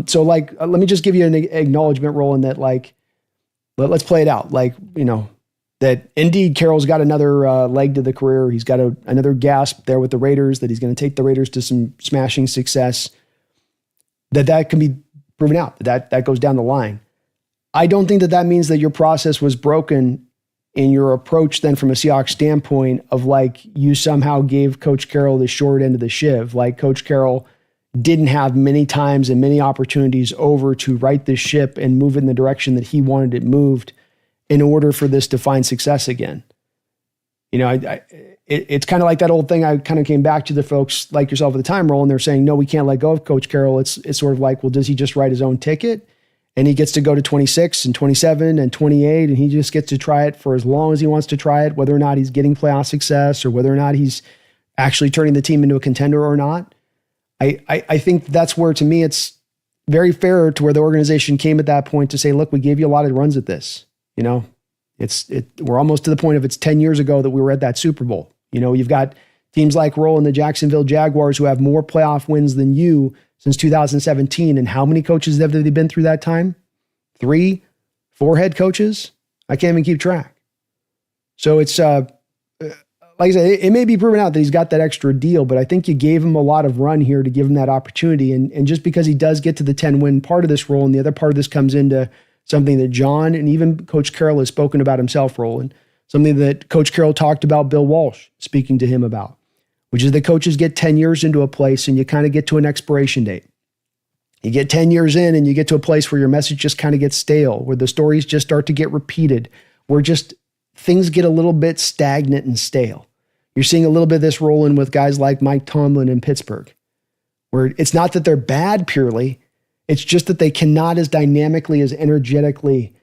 So let me just give you an acknowledgement, Roland, that let's play it out. That indeed Carroll's got another leg to the career. He's got another gasp there with the Raiders, that he's going to take the Raiders to some smashing success, that can be proven out, that goes down the line. I don't think that means that your process was broken in your approach then from a Seahawks standpoint of you somehow gave Coach Carroll the short end of the shiv. Like Coach Carroll didn't have many times and many opportunities over to right this ship and move it in the direction that he wanted it moved in order for this to find success again. You know, it's kind of like that old thing I kind of came back to the folks like yourself at the time, Roland. They're saying, no, we can't let go of Coach Carroll. It's sort of like, well, does he just write his own ticket? And he gets to go to 26 and 27 and 28, and he just gets to try it for as long as he wants to try it, whether or not he's getting playoff success or whether or not he's actually turning the team into a contender or not. I think that's where, to me, it's very fair to where the organization came at that point to say, look, we gave you a lot of runs at this. You know, we're almost to the point of it's 10 years ago that we were at that Super Bowl. You know, you've got teams like Roll and the Jacksonville Jaguars who have more playoff wins than you since 2017. And how many coaches have they been through that time? 3, 4 head coaches? I can't even keep track. So it's, like I said, it may be proven out that he's got that extra deal, but I think you gave him a lot of run here to give him that opportunity. And just because he does get to the 10-win part of this role, and the other part of this comes into something that John and even Coach Carroll has spoken about himself, Roland, something that Coach Carroll talked about Bill Walsh speaking to him about, which is the coaches get 10 years into a place and you kind of get to an expiration date. You get 10 years in and you get to a place where your message just kind of gets stale, where the stories just start to get repeated, where just things get a little bit stagnant and stale. You're seeing a little bit of this roll in with guys like Mike Tomlin in Pittsburgh, where it's not that they're bad purely, it's just that they cannot as dynamically, as energetically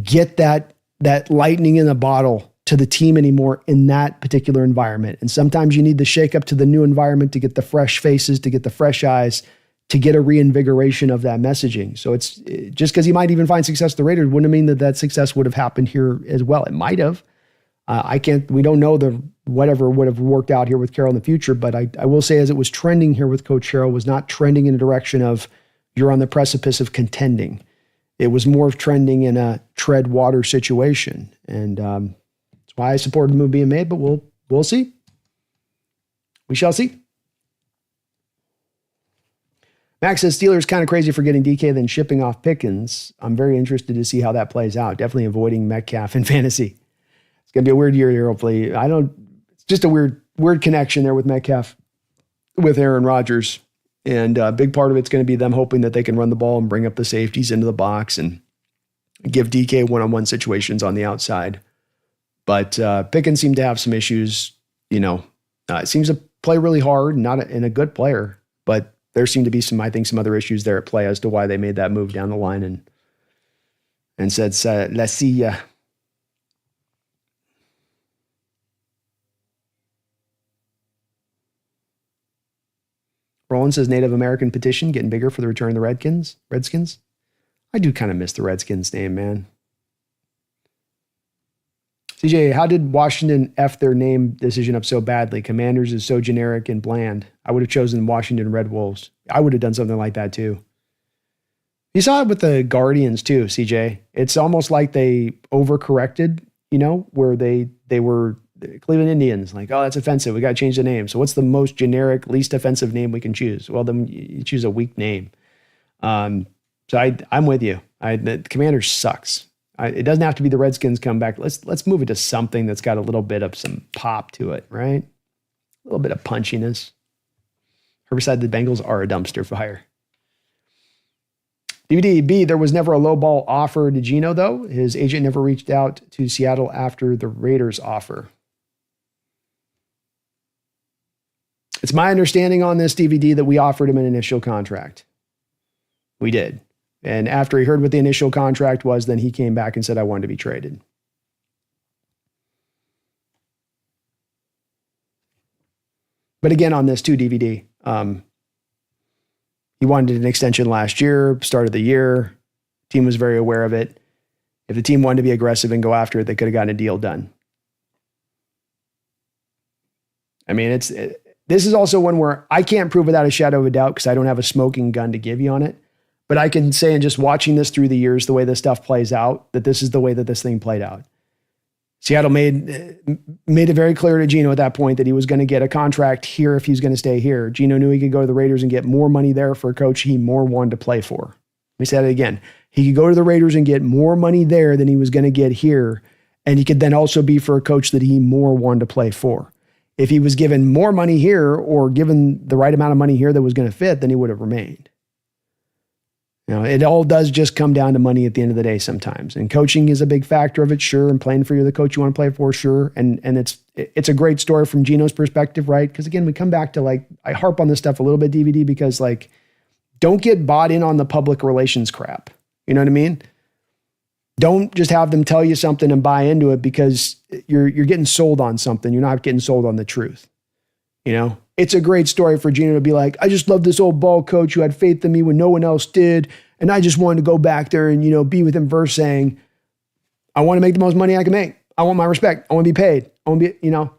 get that lightning in a bottle to the team anymore in that particular environment. And sometimes you need the shake up to the new environment to get the fresh faces, to get the fresh eyes, to get a reinvigoration of that messaging. So it's just because you might even find success at the Raiders wouldn't mean that success would have happened here as well. It might have. We don't know whatever would have worked out here with Carroll in the future, but I will say, as it was trending here with Coach Carroll, was not trending in a direction of you're on the precipice of contending. It was more of trending in a tread water situation. And that's why I supported the move being made, but we'll see. We shall see. Max says Steelers kind of crazy for getting DK then shipping off Pickens. I'm very interested to see how that plays out. Definitely avoiding Metcalf in fantasy. It's going to be a weird year here, hopefully. It's just a weird connection there with Metcalf, with Aaron Rodgers. And a big part of it's going to be them hoping that they can run the ball and bring up the safeties into the box and give DK one-on-one situations on the outside. But Pickens seemed to have some issues. You know, it seems to play really hard, and a good player. But there seem to be some other issues there at play as to why they made that move down the line and said, let's see ya. Roland says Native American petition getting bigger for the return of the Redskins. I do kind of miss the Redskins name, man. CJ, how did Washington F their name decision up so badly? Commanders is so generic and bland. I would have chosen Washington Red Wolves. I would have done something like that too. You saw it with the Guardians too, CJ. It's almost like they overcorrected, where they were Cleveland Indians, like, oh, that's offensive. We got to change the name. So what's the most generic, least offensive name we can choose? Well, then you choose a weak name. So I'm with you. The Commanders sucks. It doesn't have to be the Redskins come back. Let's move it to something that's got a little bit of some pop to it, right? A little bit of punchiness. Herbicide, the Bengals are a dumpster fire. DVD B, there was never a low ball offer to Geno, though. His agent never reached out to Seattle after the Raiders offer. It's my understanding on this DVD that we offered him an initial contract. We did. And after he heard what the initial contract was, then he came back and said, I wanted to be traded. But again, on this too, DVD, he wanted an extension last year, start of the year. Team was very aware of it. If the team wanted to be aggressive and go after it, they could have gotten a deal done. I mean, this is also one where I can't prove without a shadow of a doubt because I don't have a smoking gun to give you on it. But I can say, in just watching this through the years, the way this stuff plays out, that this is the way that this thing played out. Seattle made it very clear to Geno at that point that he was going to get a contract here if he's going to stay here. Geno knew he could go to the Raiders and get more money there for a coach he more wanted to play for. Let me say that again. He could go to the Raiders and get more money there than he was going to get here, and he could then also be for a coach that he more wanted to play for. If he was given more money here or given the right amount of money here that was going to fit, then he would have remained. It all does just come down to money at the end of the day sometimes. And coaching is a big factor of it, sure. And playing for the coach you want to play for, sure. And it's a great story from Geno's perspective, right? Because again, we come back to I harp on this stuff a little bit, DVD, because don't get bought in on the public relations crap. You know what I mean? Don't just have them tell you something and buy into it because you're getting sold on something. You're not getting sold on the truth. It's a great story for Geno to be like, I just love this old ball coach who had faith in me when no one else did. And I just wanted to go back there and, be with him versus saying, I want to make the most money I can make. I want my respect. I want to be paid. I want to be,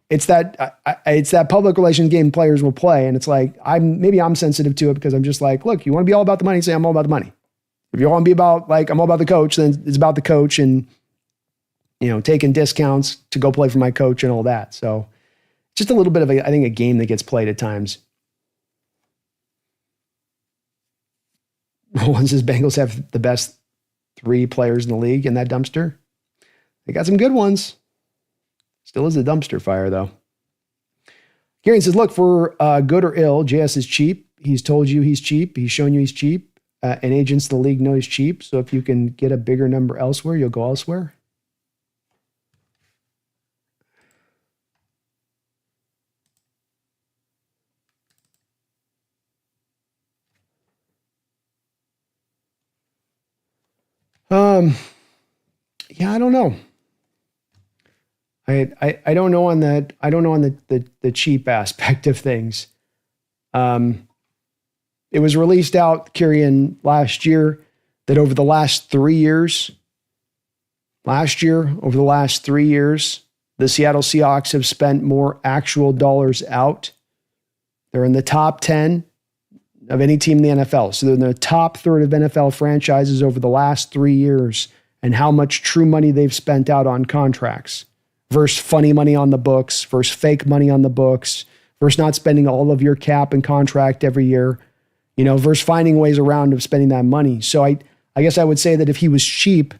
it's that public relations game players will play. And it's maybe I'm sensitive to it because I'm just like, look, you want to be all about the money? Say I'm all about the money. If you want to be about I'm all about the coach, then it's about the coach and, taking discounts to go play for my coach and all that. So just a little bit of a game that gets played at times. Roland says Bengals have the best 3 players in the league in that dumpster. They got some good ones. Still is a dumpster fire, though. Gary says, look, for good or ill, JS is cheap. He's told you he's cheap. He's shown you he's cheap. And agents in the league know he's cheap. So if you can get a bigger number elsewhere, you'll go elsewhere. Yeah, I don't know. I don't know on that. I don't know on the cheap aspect of things. It was released out, Kyrian, last year that over the last 3 years, the Seattle Seahawks have spent more actual dollars out. They're in the top 10 of any team in the NFL. So they're in the top third of NFL franchises over the last 3 years and how much true money they've spent out on contracts versus funny money on the books versus fake money on the books versus not spending all of your cap and contract every year, versus finding ways around of spending that money. So I guess I would say that if he was cheap,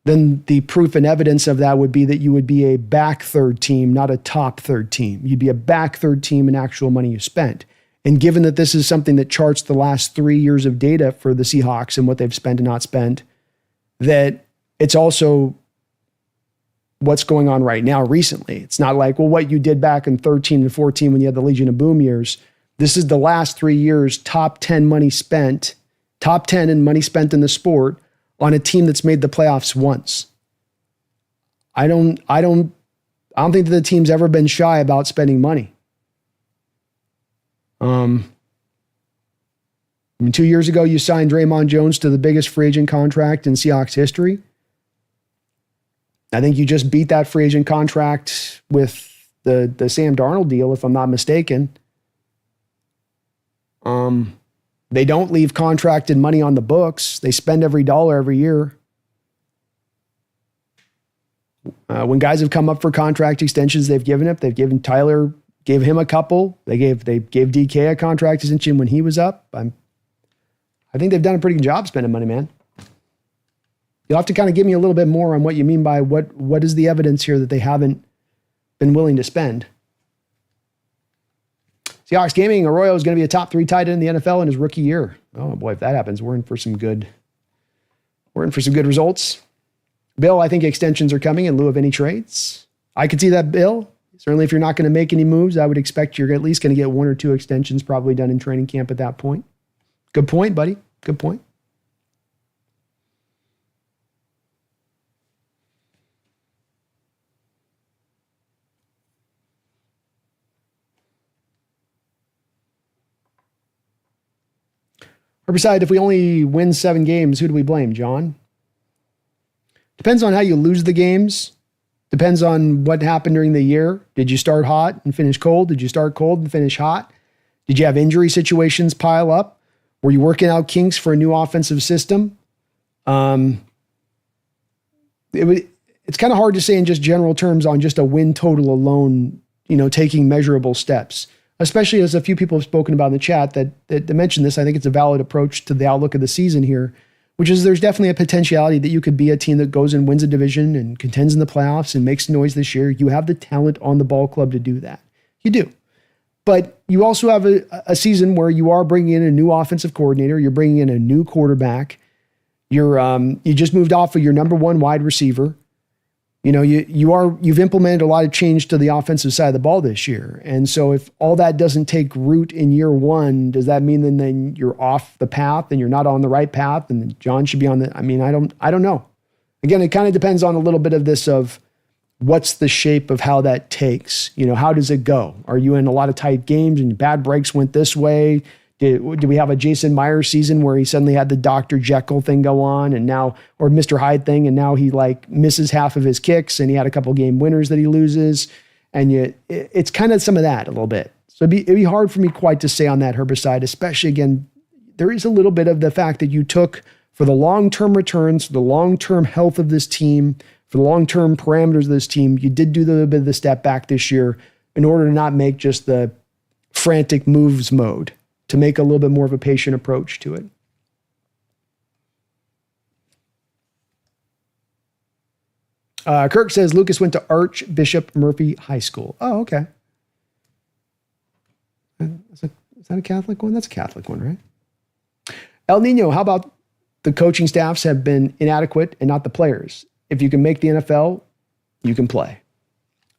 then the proof and evidence of that would be that you would be a back third team, not a top third team. You'd be a back third team in actual money you spent. And given that this is something that charts the last 3 years of data for the Seahawks and what they've spent and not spent, that it's also what's going on right now recently. It's not like, well, what you did back in 13 and 14 when you had the Legion of Boom years. This is the last 3 years, top 10 money spent, top 10 in money spent in the sport on a team that's made the playoffs once. I don't think that the team's ever been shy about spending money. 2 years ago, you signed Draymond Jones to the biggest free agent contract in Seahawks history. I think you just beat that free agent contract with the Sam Darnold deal, if I'm not mistaken. They don't leave contracted money on the books. They spend every dollar every year. When guys have come up for contract extensions, they've given it. They've given Tyler, gave him a couple. They gave DK a contract extension when he was up. I think they've done a pretty good job spending money, man. You'll have to kind of give me a little bit more on what you mean by what is the evidence here that they haven't been willing to spend. Seahawks Gaming, Arroyo is going to be a top 3 tight end in the NFL in his rookie year. Oh boy, if that happens, we're in for some good results. Bill, I think extensions are coming in lieu of any trades. I could see that, Bill. Certainly, if you're not going to make any moves, I would expect you're at least going to get 1 or 2 extensions probably done in training camp at that point. Good point, buddy. Good point. Herbicide, if we only win 7 games, who do we blame, John? Depends on how you lose the games. Depends on what happened during the year. Did you start hot and finish cold? Did you start cold and finish hot? Did you have injury situations pile up? Were you working out kinks for a new offensive system? It's kind of hard to say in just general terms on just a win total alone, taking measurable steps. Especially as a few people have spoken about in the chat that mentioned this. I think it's a valid approach to the outlook of the season here. which is there's definitely a potentiality that you could be a team that goes and wins a division and contends in the playoffs and makes noise this year. You have the talent on the ball club to do that. You do. But you also have a season where you are bringing in a new offensive coordinator. You're bringing in a new quarterback. You just moved off of your number one wide receiver. You've implemented a lot of change to the offensive side of the ball this year. And so if all that doesn't take root in year one, does that mean then you're off the path and you're not on the right path and John should be on the, I don't know. Again, it kind of depends on a little bit of this of what's the shape of how that takes. How does it go? Are you in a lot of tight games and bad breaks went this way? Did we have a Jason Myers season where he suddenly had the Dr. Jekyll thing go on and now, or Mr. Hyde thing, and now he misses half of his kicks and he had a couple game winners that he loses. And it's kind of some of that a little bit. So it'd be hard for me quite to say on that herbicide, especially again, there is a little bit of the fact that you took for the long-term returns, for the long-term health of this team, for the long-term parameters of this team, you did do a little bit of the step back this year in order to not make just the frantic moves mode, to make a little bit more of a patient approach to it. Kirk says Lucas went to Archbishop Murphy High School. Oh, okay. Is that a Catholic one? That's a Catholic one, right? El Nino, how about the coaching staffs have been inadequate and not the players? If you can make the NFL, you can play.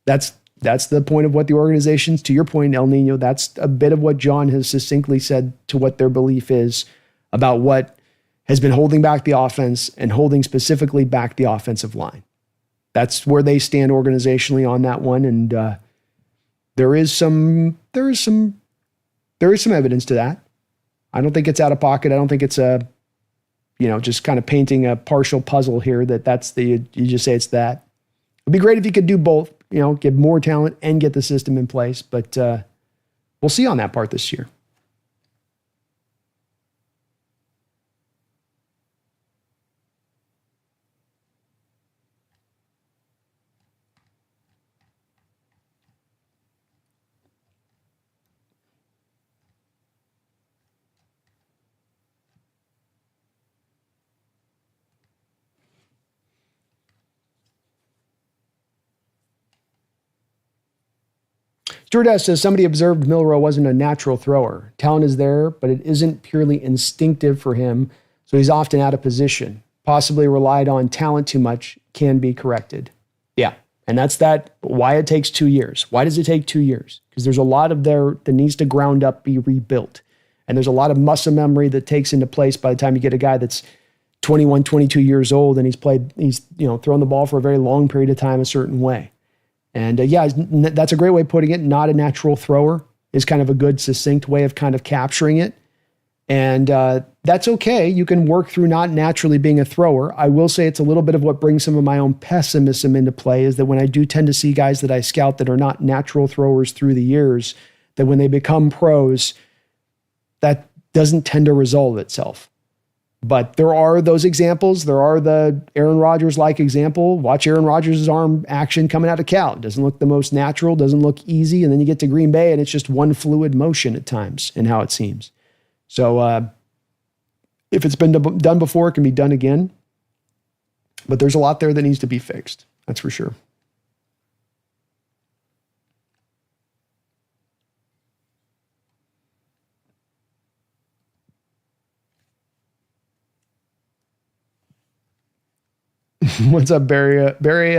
That's the point of what the organizations, to your point, El Nino, that's a bit of what John has succinctly said to what their belief is about what has been holding back the offense and holding specifically back the offensive line. That's where they stand organizationally on that one. And there is some evidence to that. I don't think it's out of pocket. I don't think it's just kind of painting a partial puzzle here you just say it's that. It'd be great if you could do both. Get more talent and get the system in place. But we'll see on that part this year. Stewardess says somebody observed Milroe wasn't a natural thrower. Talent is there, but it isn't purely instinctive for him, so he's often out of position. Possibly relied on talent too much, can be corrected. Yeah, and that's why it takes 2 years. Why does it take 2 years? Because there's a lot of there that needs to ground up, be rebuilt. And there's a lot of muscle memory that takes into place by the time you get a guy that's 21, 22 years old and he's thrown the ball for a very long period of time a certain way. And that's a great way of putting it. Not a natural thrower is kind of a good, succinct way of kind of capturing it. And that's okay. You can work through not naturally being a thrower. I will say it's a little bit of what brings some of my own pessimism into play is that when I do tend to see guys that I scout that are not natural throwers through the years, that when they become pros, that doesn't tend to resolve itself. But there are those examples. There are the Aaron Rodgers-like example. Watch Aaron Rodgers' arm action coming out of Cal. It doesn't look the most natural, doesn't look easy. And then you get to Green Bay and it's just one fluid motion at times in how it seems. So if it's been done before, it can be done again. But there's a lot there that needs to be fixed. That's for sure. What's up, Barry? Barry,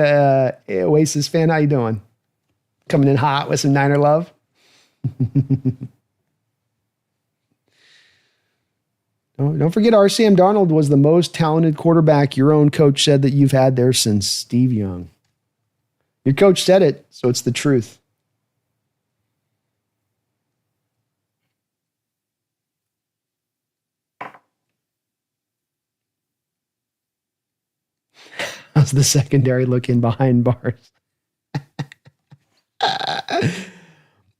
Oasis fan, how you doing? Coming in hot with some Niner love. Don't forget, RCM Darnold was the most talented quarterback your own coach said that you've had there since Steve Young. Your coach said it, so it's the truth. How's the secondary looking behind bars?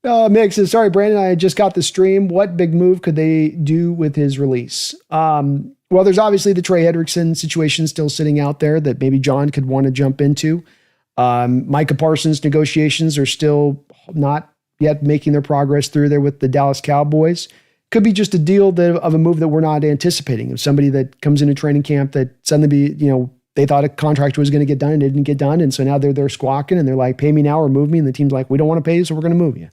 Mick says, sorry, Brandon, I just got the stream. What big move could they do with his release? Well, there's obviously the Trey Hendrickson situation still sitting out there that maybe John could want to jump into. Micah Parsons negotiations are still not yet making their progress through there with the Dallas Cowboys. Could be just a deal of a move that we're not anticipating, of somebody that comes into training camp that suddenly they thought a contract was going to get done and it didn't get done. And so now they're squawking and they're like, pay me now or move me. And the team's like, we don't want to pay you, so we're going to move you.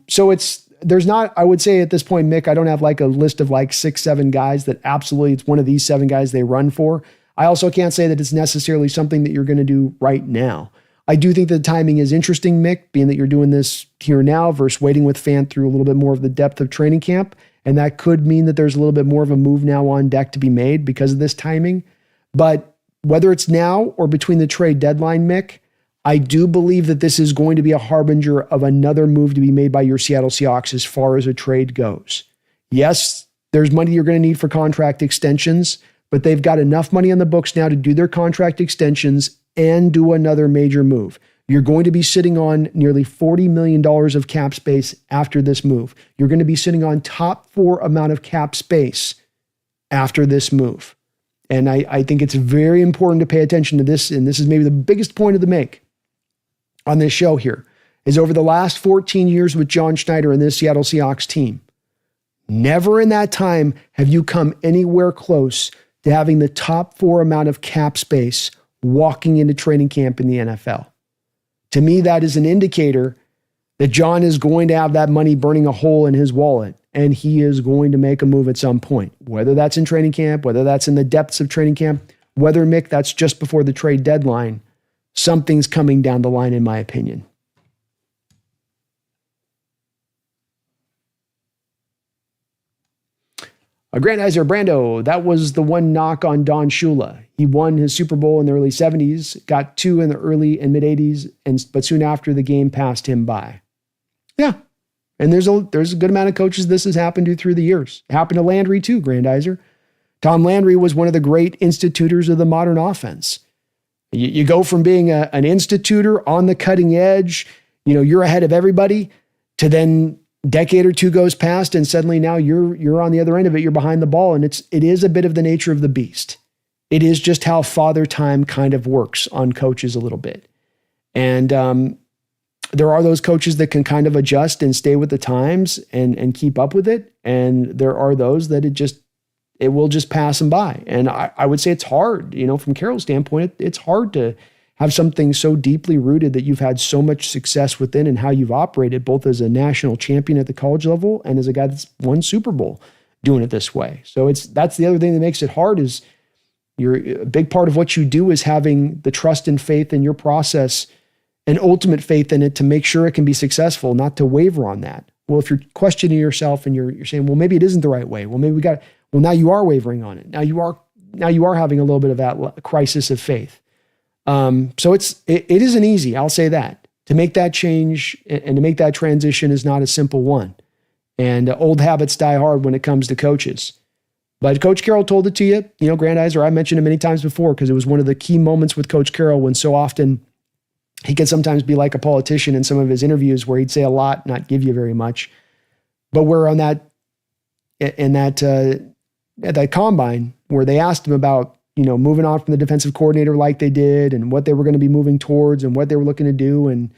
So there's not, I would say at this point, Mick, I don't have like a list of like 6, 7 guys that absolutely it's one of these 7 guys they run for. I also can't say that it's necessarily something that you're going to do right now. I do think the timing is interesting, Mick, being that you're doing this here now versus waiting with Fant through a little bit more of the depth of training camp. And that could mean that there's a little bit more of a move now on deck to be made because of this timing. But whether it's now or between the trade deadline, Mick, I do believe that this is going to be a harbinger of another move to be made by your Seattle Seahawks as far as a trade goes. Yes, there's money you're going to need for contract extensions, but they've got enough money on the books now to do their contract extensions and do another major move. You're going to be sitting on nearly $40 million of cap space after this move. You're going to be sitting on top 4 amount of cap space after this move. And I think it's very important to pay attention to this, and this is maybe the biggest point to make on this show here, is over the last 14 years with John Schneider and this Seattle Seahawks team, never in that time have you come anywhere close to having the top 4 amount of cap space walking into training camp in the NFL. To me, that is an indicator that John is going to have that money burning a hole in his wallet, and he is going to make a move at some point, whether that's in training camp, whether that's in the depths of training camp, whether, Mick, that's just before the trade deadline. Something's coming down the line, in my opinion. Grandizer Brando, that was the one knock on Don Shula. He won his Super Bowl in the early 70s, got 2 in the early and mid 80s, but soon after the game passed him by. Yeah. And there's a good amount of coaches this has happened to through the years. It happened to Landry too, Grandizer. Tom Landry was one of the great institutors of the modern offense. You go from being an institutor on the cutting edge, you're ahead of everybody, to then decade or 2 goes past and suddenly now you're on the other end of it. You're behind the ball, and it is a bit of the nature of the beast. It is just how father time kind of works on coaches a little bit. And there are those coaches that can kind of adjust and stay with the times and keep up with it. And there are those that it will just pass them by. And I would say it's hard, from Carroll's standpoint, it's hard to have something so deeply rooted that you've had so much success within and how you've operated, both as a national champion at the college level and as a guy that's won Super Bowl doing it this way. So that's the other thing that makes it hard, is a big part of what you do is having the trust and faith in your process and ultimate faith in it to make sure it can be successful, not to waver on that. Well, if you're questioning yourself and you're saying, well, maybe it isn't the right way. Well, maybe now you are wavering on it. Now you are having a little bit of that crisis of faith. So it isn't easy. I'll say that. To make that change and to make that transition is not a simple one. And old habits die hard when it comes to coaches. But Coach Carroll told it to you, Grandizer. I mentioned it many times before because it was one of the key moments with Coach Carroll when so often he could sometimes be like a politician in some of his interviews where he'd say a lot, not give you very much. But we're on at that combine where they asked him about, moving on from the defensive coordinator like they did and what they were going to be moving towards and what they were looking to do. And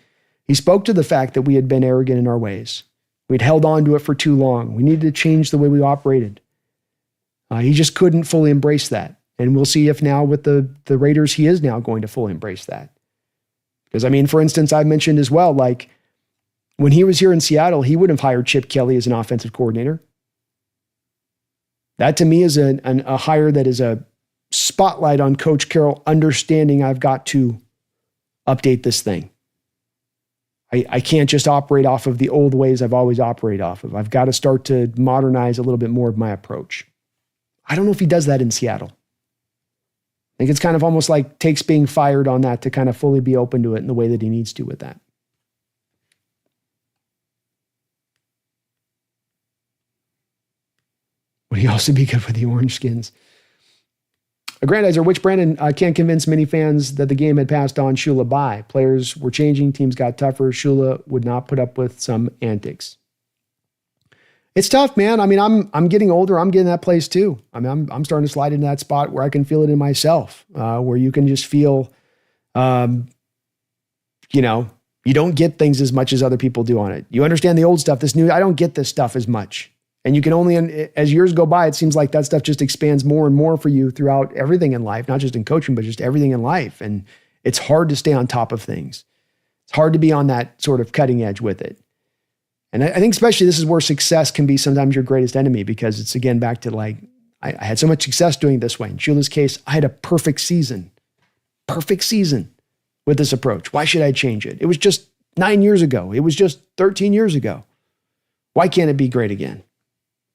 he spoke to the fact that we had been arrogant in our ways. We'd held on to it for too long. We needed to change the way we operated. He just couldn't fully embrace that. And we'll see if now with the Raiders, he is now going to fully embrace that. Because, for instance, I mentioned as well, like when he was here in Seattle, he wouldn't have hired Chip Kelly as an offensive coordinator. That to me is a hire that is a spotlight on Coach Carroll understanding I've got to update this thing. I can't just operate off of the old ways I've always operated off of. I've got to start to modernize a little bit more of my approach. I don't know if he does that in Seattle. I think it's kind of almost like takes being fired on that to kind of fully be open to it in the way that he needs to with that. Would he also be good with the orange skins? A Grandizer, which Brandon can't convince many fans that the game had passed on Shula by. Players were changing, teams got tougher. Shula would not put up with some antics. It's tough, man. I'm getting older. I'm getting that place too. I'm starting to slide into that spot where I can feel it in myself, where you can just feel, you don't get things as much as other people do on it. You understand the old stuff. This new, I don't get this stuff as much. And you can only, as years go by, it seems like that stuff just expands more and more for you throughout everything in life, not just in coaching, but just everything in life. And it's hard to stay on top of things. It's hard to be on that sort of cutting edge with it. And I think especially this is where success can be sometimes your greatest enemy, because it's again back to like, I had so much success doing it this way. In Shula's case, I had a perfect season with this approach. Why should I change it? It was just 9 years ago. It was just 13 years ago. Why can't it be great again?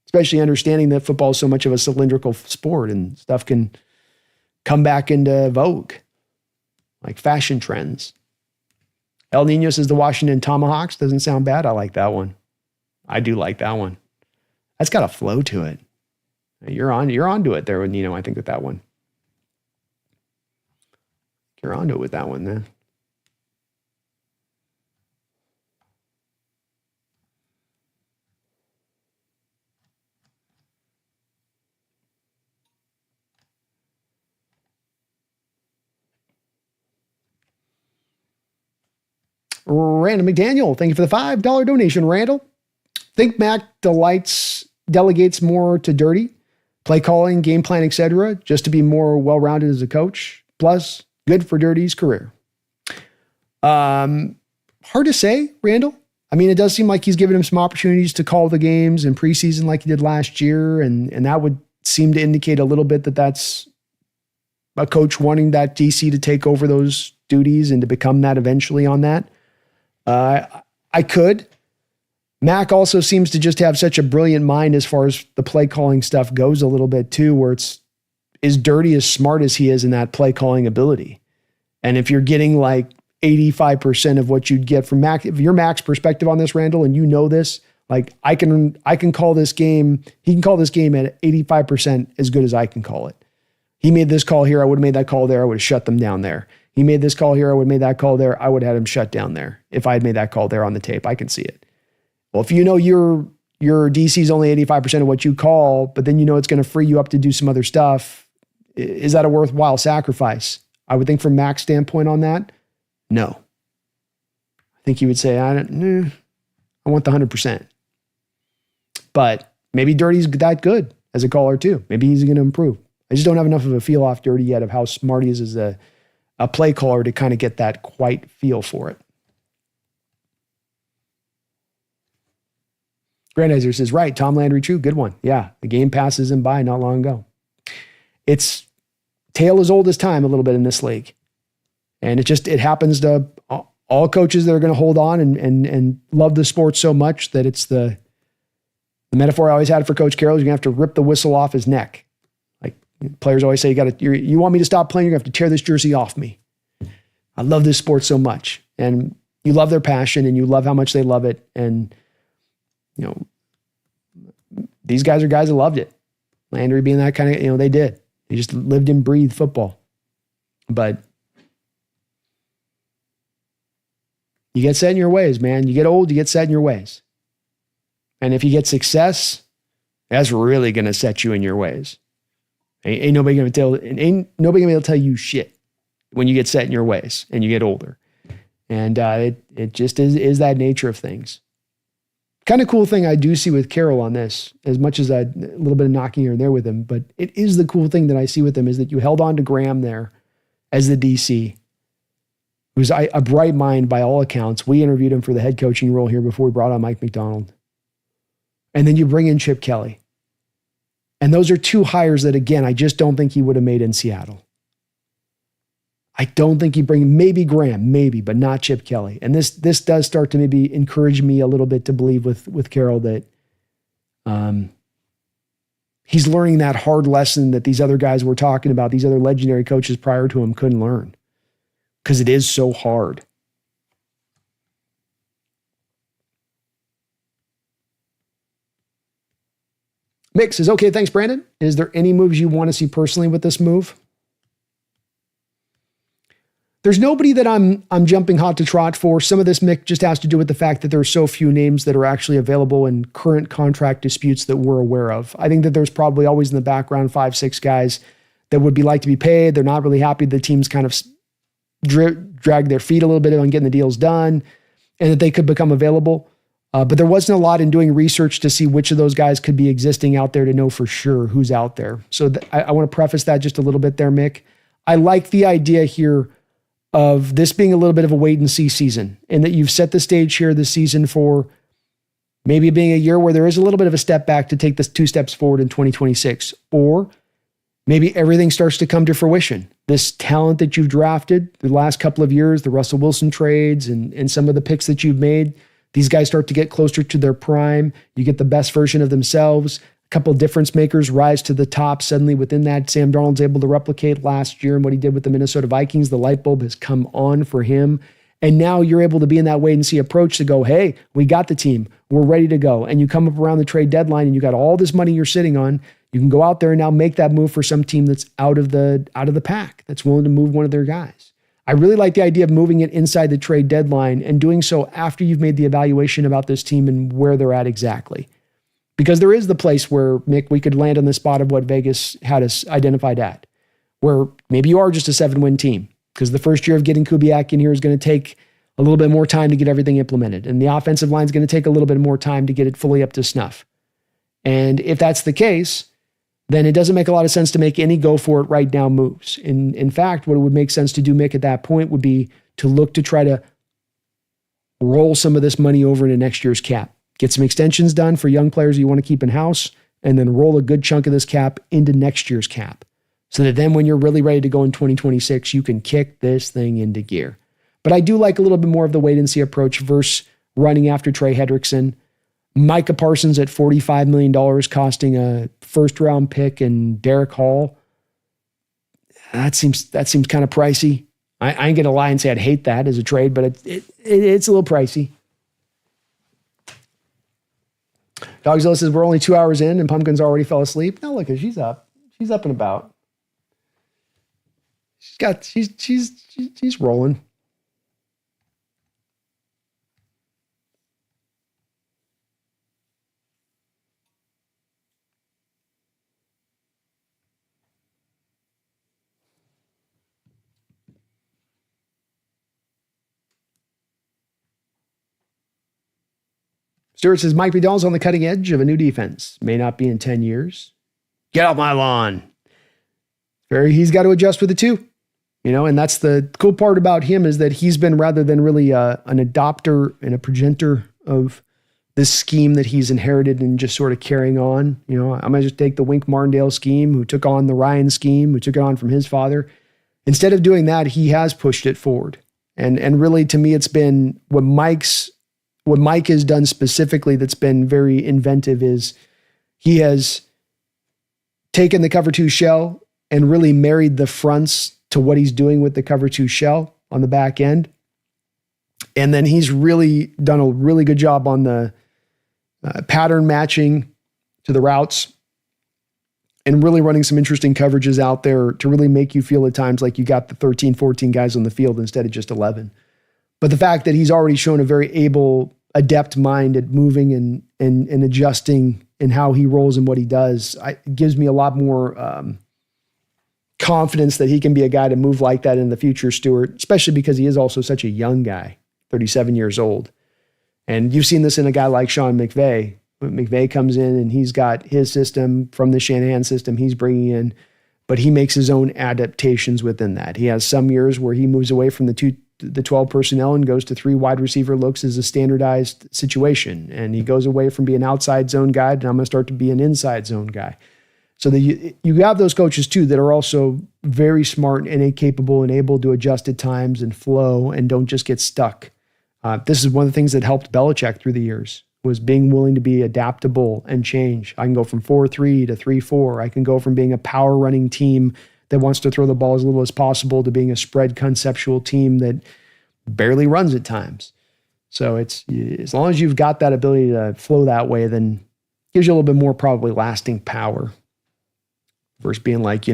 Especially understanding that football is so much of a cylindrical sport and stuff can come back into vogue, like fashion trends. El Nino says the Washington Tomahawks. Doesn't sound bad. I like that one. I do like that one. That's got a flow to it. You're onto it there with Nino, I think, with that one. You're onto it with that one, man. Randall McDaniel, thank you for the $5 donation, Randall. Think Mac delegates more to Dirty, play calling, game plan, etc., just to be more well-rounded as a coach. Plus, good for Dirty's career. Hard to say, Randall. I mean, it does seem like he's given him some opportunities to call the games in preseason like he did last year, and that would seem to indicate a little bit that that's a coach wanting that DC to take over those duties and to become that eventually on that. I could. Mac also seems to just have such a brilliant mind as far as the play calling stuff goes a little bit too, where it's is Dirty as smart as he is in that play calling ability. And if you're getting like 85% of what you'd get from Mac, if your Mac's perspective on this, Randall, and you know this, like I can call this game, he can call this game at 85% as good as I can call it. He made this call here, I would have made that call there, I would have shut them down there. He made this call here, I would have made that call there, I would have had him shut down there. If I had made that call there on the tape, I can see it. Well, if you know your DC is only 85% of what you call, but then you know it's going to free you up to do some other stuff, is that a worthwhile sacrifice? I would think from Mac's standpoint on that, no. I think he would say, I want the 100%. But maybe Dirty's that good as a caller too. Maybe he's going to improve. I just don't have enough of a feel off Dirty yet of how smart he is as a play caller to kind of get that quite feel for it. Grandizer says, right, Tom Landry, true, good one. Yeah, the game passes him by not long ago. It's tale as old as time a little bit in this league. And it happens to all coaches that are going to hold on and love the sport so much that it's the metaphor I always had for Coach Carroll is you're going to have to rip the whistle off his neck. Like players always say, you want me to stop playing, you're going to have to tear this jersey off me. I love this sport so much. And you love their passion and you love how much they love it. And you know, these guys are guys that loved it. Landry being that kind of, they did. They just lived and breathed football. But you get set in your ways, man. You get old, you get set in your ways. And if you get success, that's really going to set you in your ways. Ain't nobody going to be able to tell you shit when you get set in your ways and you get older. And it just is that nature of things. Kind of cool thing I do see with Carroll on this, as much as a little bit of knocking here and there with him, but it is the cool thing that I see with him is that you held on to Graham there as the DC, who's a bright mind by all accounts. We interviewed him for the head coaching role here before we brought on Mike McDonald. And then you bring in Chip Kelly. And those are two hires that, again, I just don't think he would have made in Seattle. I don't think maybe Graham, maybe, but not Chip Kelly. And this does start to maybe encourage me a little bit to believe with Carroll that he's learning that hard lesson that these other guys were talking about, these other legendary coaches prior to him couldn't learn. Because it is so hard. Mick says, okay, thanks, Brandon. Is there any moves you want to see personally with this move? There's nobody that I'm jumping hot to trot for. Some of this, Mick, just has to do with the fact that there are so few names that are actually available in current contract disputes that we're aware of. I think that there's probably always in the background 5-6 guys that would be like to be paid. They're not really happy the team's kind of drag their feet a little bit on getting the deals done and that they could become available. But there wasn't a lot in doing research to see which of those guys could be existing out there to know for sure who's out there. So I want to preface that just a little bit there, Mick. I like the idea here of this being a little bit of a wait and see season, and that you've set the stage here this season for maybe being a year where there is a little bit of a step back to take this 2 steps forward in 2026, or maybe everything starts to come to fruition. This talent that you've drafted the last couple of years, the Russell Wilson trades and some of the picks that you've made, these guys start to get closer to their prime. You get the best version of themselves. A couple of difference makers rise to the top. Suddenly within that, Sam Darnold's able to replicate last year and what he did with the Minnesota Vikings. The light bulb has come on for him. And now you're able to be in that wait and see approach to go, hey, we got the team. We're ready to go. And you come up around the trade deadline and you got all this money you're sitting on. You can go out there and now make that move for some team that's out of the pack, that's willing to move one of their guys. I really like the idea of moving it inside the trade deadline and doing so after you've made the evaluation about this team and where they're at exactly. Because there is the place where, Mick, we could land on the spot of what Vegas had us identified at, where maybe you are just a 7-win team, because the first year of getting Kubiak in here is going to take a little bit more time to get everything implemented. And the offensive line is going to take a little bit more time to get it fully up to snuff. And if that's the case, then it doesn't make a lot of sense to make any go for it right now moves. In fact, what it would make sense to do, Mick, at that point would be to look to try to roll some of this money over into next year's cap. Get some extensions done for young players you want to keep in-house, and then roll a good chunk of this cap into next year's cap. So that then when you're really ready to go in 2026, you can kick this thing into gear. But I do like a little bit more of the wait-and-see approach versus running after Trey Hendrickson. Micah Parsons at $45 million costing a first-round pick and Derek Hall. That seems kind of pricey. I ain't going to lie and say I'd hate that as a trade, but it's a little pricey. Dogzilla says we're only 2 hours in and Pumpkin's already fell asleep. No, look, she's up. She's up and about. She's rolling. Stewart says Mike Vidal's on the cutting edge of a new defense. May not be in 10 years. Get off my lawn. He's got to adjust with it too. And that's the cool part about him, is that he's been, rather than really an adopter and a progenitor of this scheme that he's inherited and just sort of carrying on. I'm going to just take the Wink Martindale scheme, who took on the Ryan scheme, who took it on from his father. Instead of doing that, he has pushed it forward. And really, to me, it's been what Mike has done specifically that's been very inventive is he has taken the cover 2 shell and really married the fronts to what he's doing with the cover 2 shell on the back end. And then he's really done a really good job on the pattern matching to the routes and really running some interesting coverages out there to really make you feel at times like you got the 13, 14 guys on the field instead of just 11. But the fact that he's already shown a very adept mind at moving and adjusting in how he rolls and what he does, it gives me a lot more confidence that he can be a guy to move like that in the future, Stuart, especially because he is also such a young guy, 37 years old. And you've seen this in a guy like Sean McVay. McVay comes in and he's got his system from the Shanahan system he's bringing in, but he makes his own adaptations within that. He has some years where he moves away from the 12 personnel and goes to 3 wide receiver looks as a standardized situation. And he goes away from being an outside zone guy, and I'm going to start to be an inside zone guy. So that you have those coaches too that are also very smart and capable and able to adjust at times and flow and don't just get stuck. This is one of the things that helped Belichick through the years, was being willing to be adaptable and change. I can go from 4-3 to 3-4. I can go from being a power running team that wants to throw the ball as little as possible to being a spread conceptual team that barely runs at times. So it's, as long as you've got that ability to flow that way, then it gives you a little bit more probably lasting power versus being like,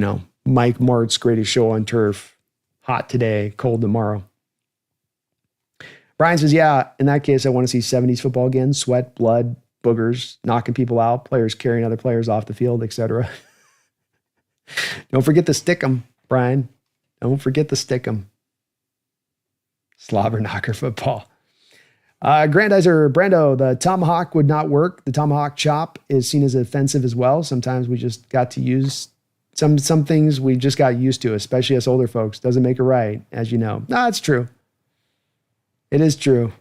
Mike Mart's greatest show on turf, hot today, cold tomorrow. Brian says, yeah, in that case, I want to see 70s football again. Sweat, blood, boogers, knocking people out, players carrying other players off the field, etc. Don't forget to stick 'em, Brian. Don't forget to stick 'em. Slobber knocker football. Grandizer Brando, the tomahawk would not work. The tomahawk chop is seen as offensive as well. Sometimes we just got to use some things we just got used to, especially us older folks. Doesn't make it right, as you know. No, it's true. It is true.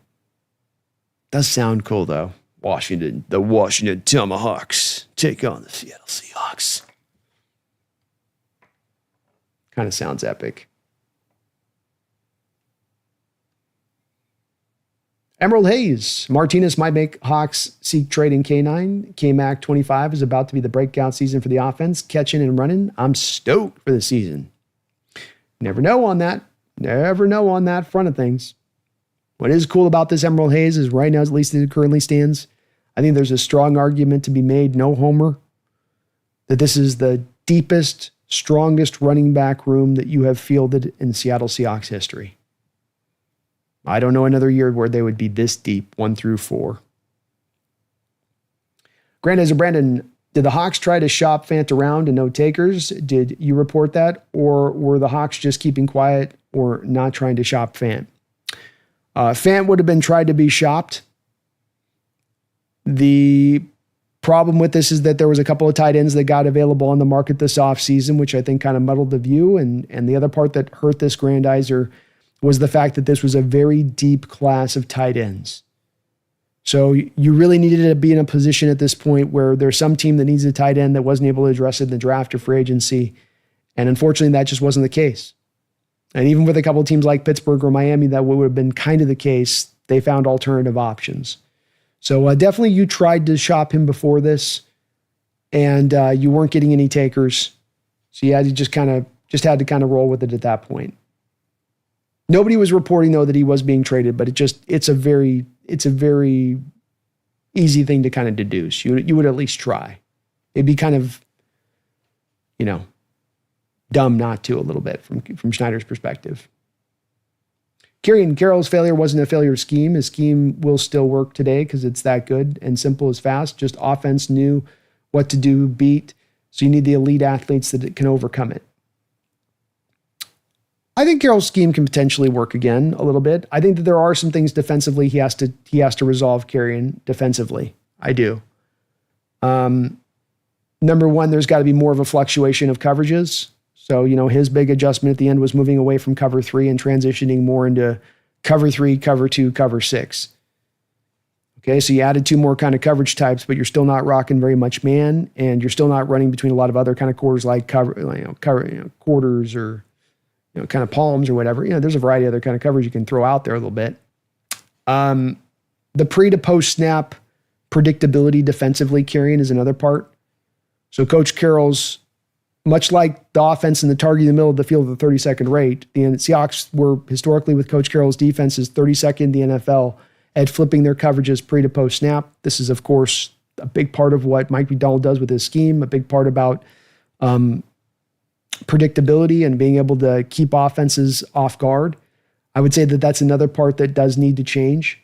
Does sound cool though. The Washington Tomahawks take on the Seattle Seahawks. Kind of sounds epic. Emerald Hayes. Martinez might make Hawks seek trading K9. K-Mac 25 is about to be the breakout season for the offense. Catching and running. I'm stoked for the season. Never know on that. Never know on that front of things. What is cool about this Emerald Hayes is right now, at least as it currently stands, I think there's a strong argument to be made, no homer, that this is the deepest, strongest running back room that you have fielded in Seattle Seahawks history. I don't know another year where they would be this deep, 1 through 4. Grandizer Brandon, did the Hawks try to shop Fant around and no takers? Did you report that? Or were the Hawks just keeping quiet or not trying to shop Fant? Fant would have been tried to be shopped. The problem with this is that there was a couple of tight ends that got available on the market this offseason, which I think kind of muddled the view. And the other part that hurt this Grandizer was the fact that this was a very deep class of tight ends. So you really needed to be in a position at this point where there's some team that needs a tight end that wasn't able to address it in the draft or free agency. And unfortunately, that just wasn't the case. And even with a couple of teams like Pittsburgh or Miami, that would have been kind of the case. They found alternative options. So definitely you tried to shop him before this, and you weren't getting any takers. So you had to just had to roll with it at that point. Nobody was reporting though that he was being traded, but it's a very easy thing to kind of deduce. You would at least try. It'd be kind of, dumb not to a little bit from Schneider's perspective. Kieran Carroll's failure wasn't a failure of scheme. His scheme will still work today because it's that good and simple as fast. Just offense knew what to do, beat. So you need the elite athletes that can overcome it. I think Carroll's scheme can potentially work again a little bit. I think that there are some things defensively he has to resolve carrying defensively. I do. Number one, there's got to be more of a fluctuation of coverages. So, his big adjustment at the end was moving away from cover 3 and transitioning more into cover 3, cover 2, cover 6. Okay, so you added 2 more kind of coverage types, but you're still not rocking very much man, and you're still not running between a lot of other kind of quarters like quarters or kind of palms or whatever. There's a variety of other kind of coverage you can throw out there a little bit. The pre to post snap predictability defensively carrying is another part. So Coach Carroll's, much like the offense in the target in the middle of the field at the 32nd rate, the Seahawks were historically with Coach Carroll's defenses 32nd in the NFL at flipping their coverages pre to post snap. This is, of course, a big part of what Mike McDonald does with his scheme, a big part about predictability and being able to keep offenses off guard. I would say that that's another part that does need to change.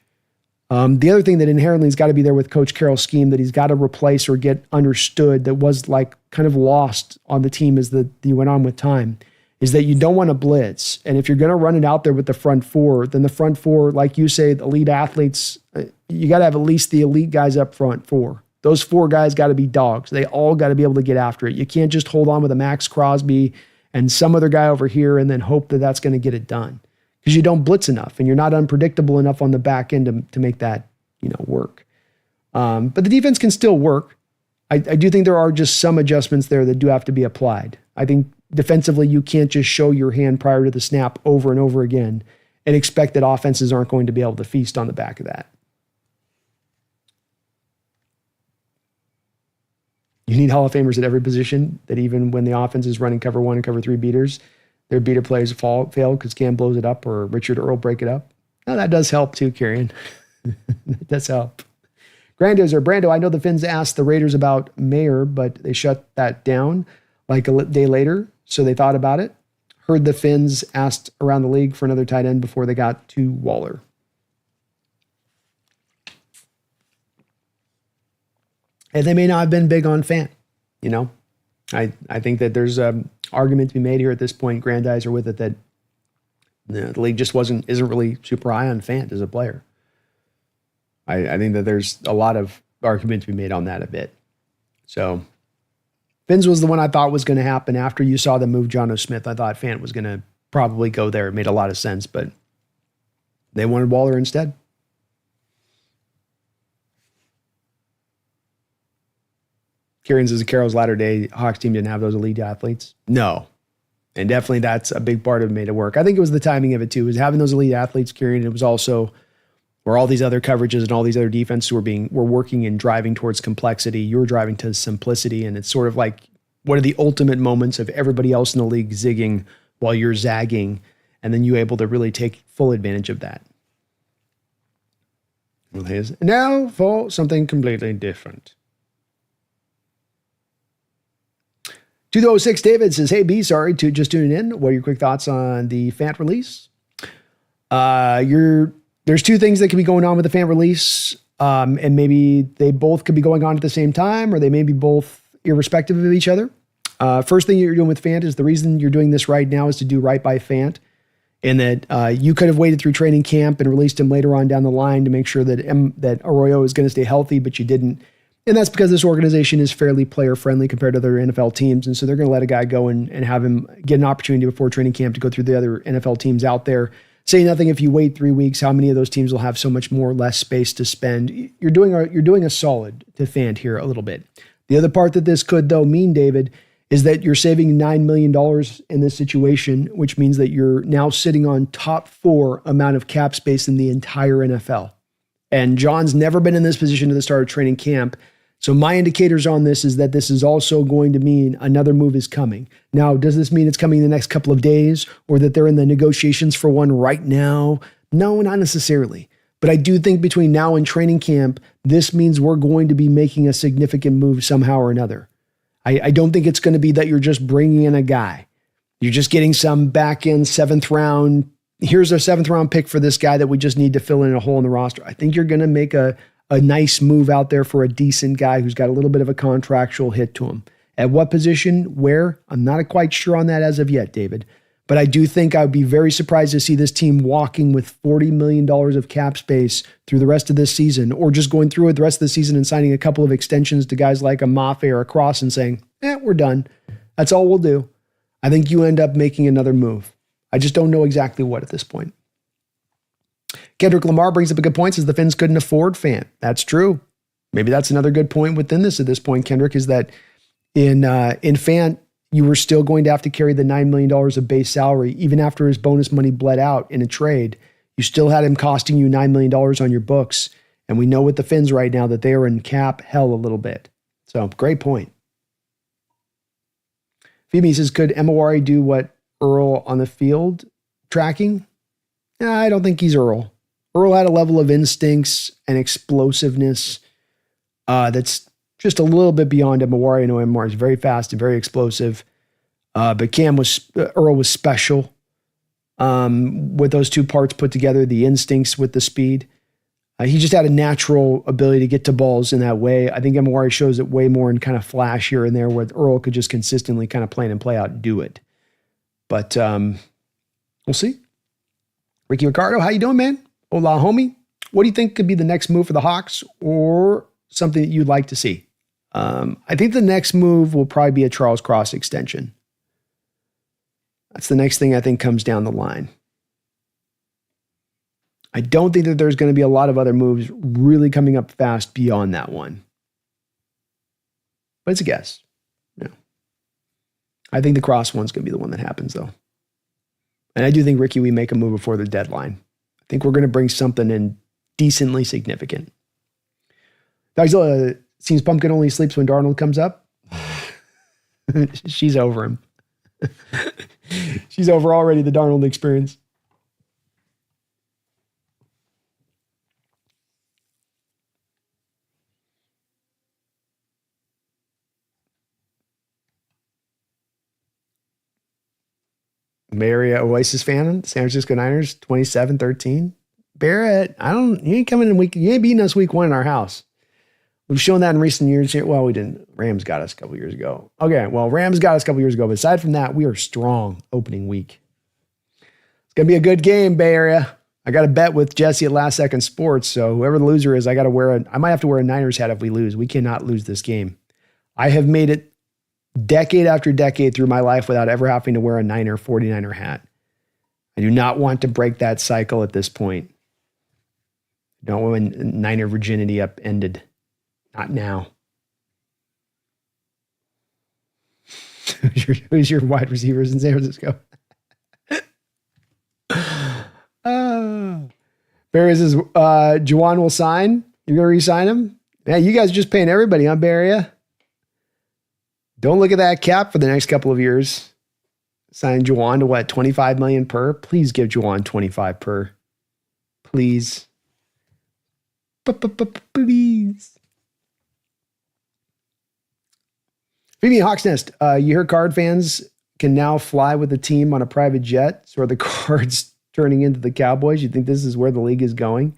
The other thing that inherently has got to be there with Coach Carroll's scheme that he's got to replace or get understood that was kind of lost on the team as he went on with time is that you don't want to blitz. And if you're going to run it out there with the front 4, then the front 4, like you say, the elite athletes, you got to have at least the elite guys up front 4. Those 4 guys got to be dogs. They all got to be able to get after it. You can't just hold on with a Max Crosby and some other guy over here and then hope that that's going to get it done. Because you don't blitz enough and you're not unpredictable enough on the back end to make that, work. But the defense can still work. I do think there are just some adjustments there that do have to be applied. I think defensively, you can't just show your hand prior to the snap over and over again and expect that offenses aren't going to be able to feast on the back of that. You need Hall of Famers at every position that even when the offense is running cover 1 and cover 3 beaters, their beater plays fail because Cam blows it up or Richard Earl break it up. Now that does help too, Kieran. That does help. Grandizer Brando, I know the Finns asked the Raiders about Mayer, but they shut that down like a day later, so they thought about it. Heard the Finns asked around the league for another tight end before they got to Waller. And they may not have been big on Fant, I think that there's an argument to be made here at this point, Grandizer with it, that the league just isn't really super high on Fant as a player. I think that there's a lot of argument to be made on that a bit. So Fins was the one I thought was going to happen after you saw them move Geno Smith. I thought Fant was going to probably go there. It made a lot of sense, but they wanted Waller instead. Kieran says Carroll's latter day Hawks team didn't have those elite athletes. No. And definitely that's a big part of it made it work. I think it was the timing of it too. It was having those elite athletes, Kieran. It was also where all these other coverages and all these other defenses were working and driving towards complexity. You were driving to simplicity. And it's sort of like, what are the ultimate moments of everybody else in the league zigging while you're zagging? And then you able to really take full advantage of that. Now for something completely different. 2006 David says, hey, B, sorry to just tuning in. What are your quick thoughts on the Fant release? There's two things that could be going on with the Fant release, and maybe they both could be going on at the same time, or they may be both irrespective of each other. First thing you're doing with Fant is the reason you're doing this right now is to do right by Fant, and that you could have waited through training camp and released him later on down the line to make sure that Arroyo is going to stay healthy, but you didn't. And that's because this organization is fairly player-friendly compared to other NFL teams. And so they're going to let a guy go and have him get an opportunity before training camp to go through the other NFL teams out there. Say nothing if you wait 3 weeks, how many of those teams will have so much more less space to spend? You're doing a solid to Fant here a little bit. The other part that this could, though, mean, David, is that you're saving $9 million in this situation, which means that you're now sitting on top 4 amount of cap space in the entire NFL. And John's never been in this position at the start of training camp. So my indicators on this is that this is also going to mean another move is coming. Now, does this mean it's coming in the next couple of days or that they're in the negotiations for one right now? No, not necessarily. But I do think between now and training camp, this means we're going to be making a significant move somehow or another. I don't think it's going to be that you're just bringing in a guy. You're just getting some back end 7th round. Here's a 7th round pick for this guy that we just need to fill in a hole in the roster. I think you're going to make a nice move out there for a decent guy who's got a little bit of a contractual hit to him. At what position, where? I'm not quite sure on that as of yet, David. But I do think I would be very surprised to see this team walking with $40 million of cap space through the rest of this season, or just going through it the rest of the season and signing a couple of extensions to guys like a Mafe or a Cross and saying, we're done. That's all we'll do. I think you end up making another move. I just don't know exactly what at this point. Kendrick Lamar brings up a good point, says the Finns couldn't afford Fant. That's true. Maybe that's another good point within this at this point, Kendrick, is that in Fant, you were still going to have to carry the $9 million of base salary, even after his bonus money bled out in a trade. You still had him costing you $9 million on your books. And we know with the Finns right now that they are in cap hell a little bit. So great point. Phoebe says, could Emawari do what Earl on the field tracking? I don't think he's Earl. Earl had a level of instincts and explosiveness that's just a little bit beyond Emawari. I know Emawari is very fast and very explosive, but Earl was special with those two parts put together, the instincts with the speed. He just had a natural ability to get to balls in that way. I think Emawari shows it way more in kind of flash here and there, where Earl could just consistently kind of play in and play out and do it. But we'll see. Ricky Ricardo, how you doing, man? Hola, homie. What do you think could be the next move for the Hawks, or something that you'd like to see? I think the next move will probably be a Charles Cross extension. That's the next thing I think comes down the line. I don't think that there's going to be a lot of other moves really coming up fast beyond that one. But it's a guess. Yeah. I think the Cross one's going to be the one that happens, though. And I do think, Ricky, we make a move before the deadline. I think we're going to bring something in decently significant. Dogzilla seems Pumpkin only sleeps when Darnold comes up. She's over him. She's over already the Darnold experience. Mary Oasis fan, San Francisco Niners, 27-13. Barrett, you ain't coming in you ain't beating us week 1 in our house. We've shown that in recent years here. Well, we didn't. Rams got us a couple years ago. Okay, well, Rams got us a couple years ago. But aside from that, we are strong opening week. It's going to be a good game, Bay Area. I got a bet with Jesse at Last Second Sports. So whoever the loser is, I might have to wear a Niners hat if we lose. We cannot lose this game. I have made it decade after decade through my life without ever having to wear a 49er hat. I do not want to break that cycle at this point. Don't want Niner virginity upended. Not now. Who's your wide receivers in San Francisco? Barry says, Juwan will sign. You're going to re-sign him? Yeah, you guys are just paying everybody, huh, Barry? Don't look at that cap for the next couple of years. Sign Juwan to what, $25 million per? Please give Juwan $25 per. Please. Please. Phoebe Hawks Nest, you heard Card fans can now fly with the team on a private jet. So are the Cards turning into the Cowboys? You think this is where the league is going?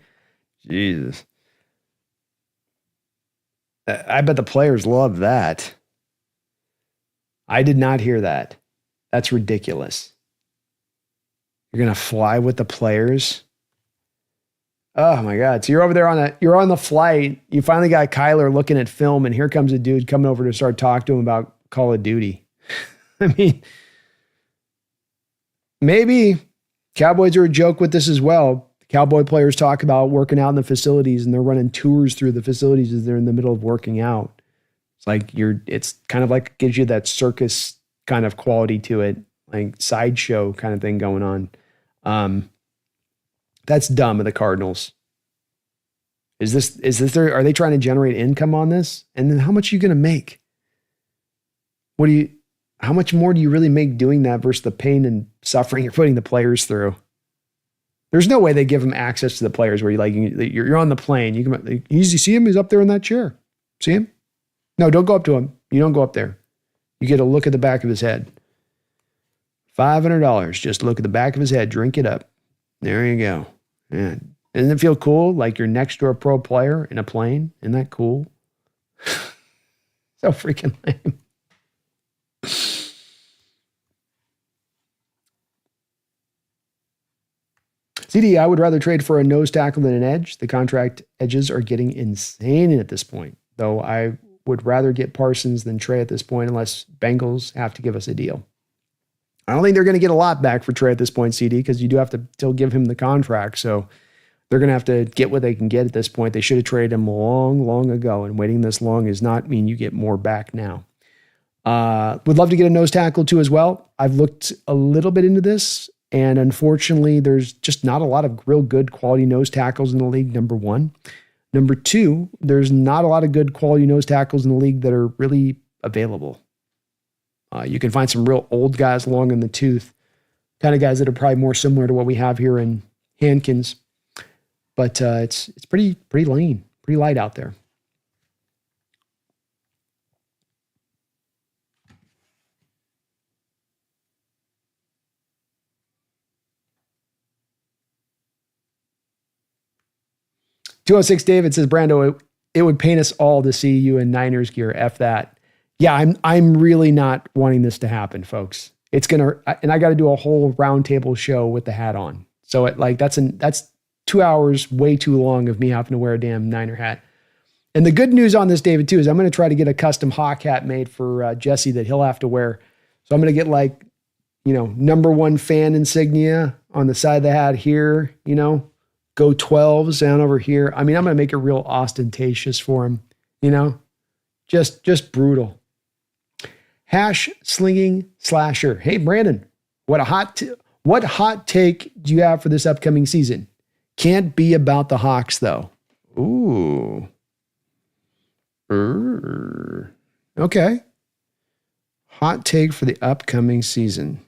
Jesus. I bet the players love that. I did not hear that. That's ridiculous. You're going to fly with the players? Oh my God. So you're over there you're on the flight. You finally got Kyler looking at film, and here comes a dude coming over to start talking to him about Call of Duty. I mean, maybe Cowboys are a joke with this as well. Cowboy players talk about working out in the facilities, and they're running tours through the facilities as they're in the middle of working out. It's like it's kind of like gives you that circus kind of quality to it, like sideshow kind of thing going on. That's dumb of the Cardinals. Are they trying to generate income on this? And then how much are you going to make? How much more do you really make doing that versus the pain and suffering you're putting the players through? There's no way they give them access to the players where you're on the plane. You see him? He's up there in that chair. See him? No, don't go up to him. You don't go up there. You get a look at the back of his head. $500. Just look at the back of his head. Drink it up. There you go. Yeah. Doesn't it feel cool? Like you're next to a pro player in a plane? Isn't that cool? So freaking lame. CD, I would rather trade for a nose tackle than an edge. The contract edges are getting insane at this point, though I would rather get Parsons than Trey at this point unless Bengals have to give us a deal. I don't think they're going to get a lot back for Trey at this point, CD, because you do have to still give him the contract. So they're going to have to get what they can get at this point. They should have traded him long, long ago, and waiting this long does not mean you get more back now. Would love to get a nose tackle too as well. I've looked a little bit into this, and unfortunately, there's just not a lot of real good quality nose tackles in the league, number one. Number two, there's not a lot of good quality nose tackles in the league that are really available. You can find some real old guys long in the tooth, kind of guys that are probably more similar to what we have here in Hankins. But it's pretty lean, pretty light out there. $206 David says, Brando, it would pain us all to see you in Niners gear. F that. Yeah, I'm really not wanting this to happen, folks. It's and I got to do a whole roundtable show with the hat on. So that's 2 hours way too long of me having to wear a damn Niner hat. And the good news on this, David, too, is I'm going to try to get a custom Hawk hat made for Jesse that he'll have to wear. So I'm going to get number one fan insignia on the side of the hat here, go 12s down over here. I mean, I'm going to make it real ostentatious for him, just brutal. Hash slinging slasher. Hey, Brandon, what hot take do you have for this upcoming season? Can't be about the Hawks, though. Ooh. Okay. Hot take for the upcoming season.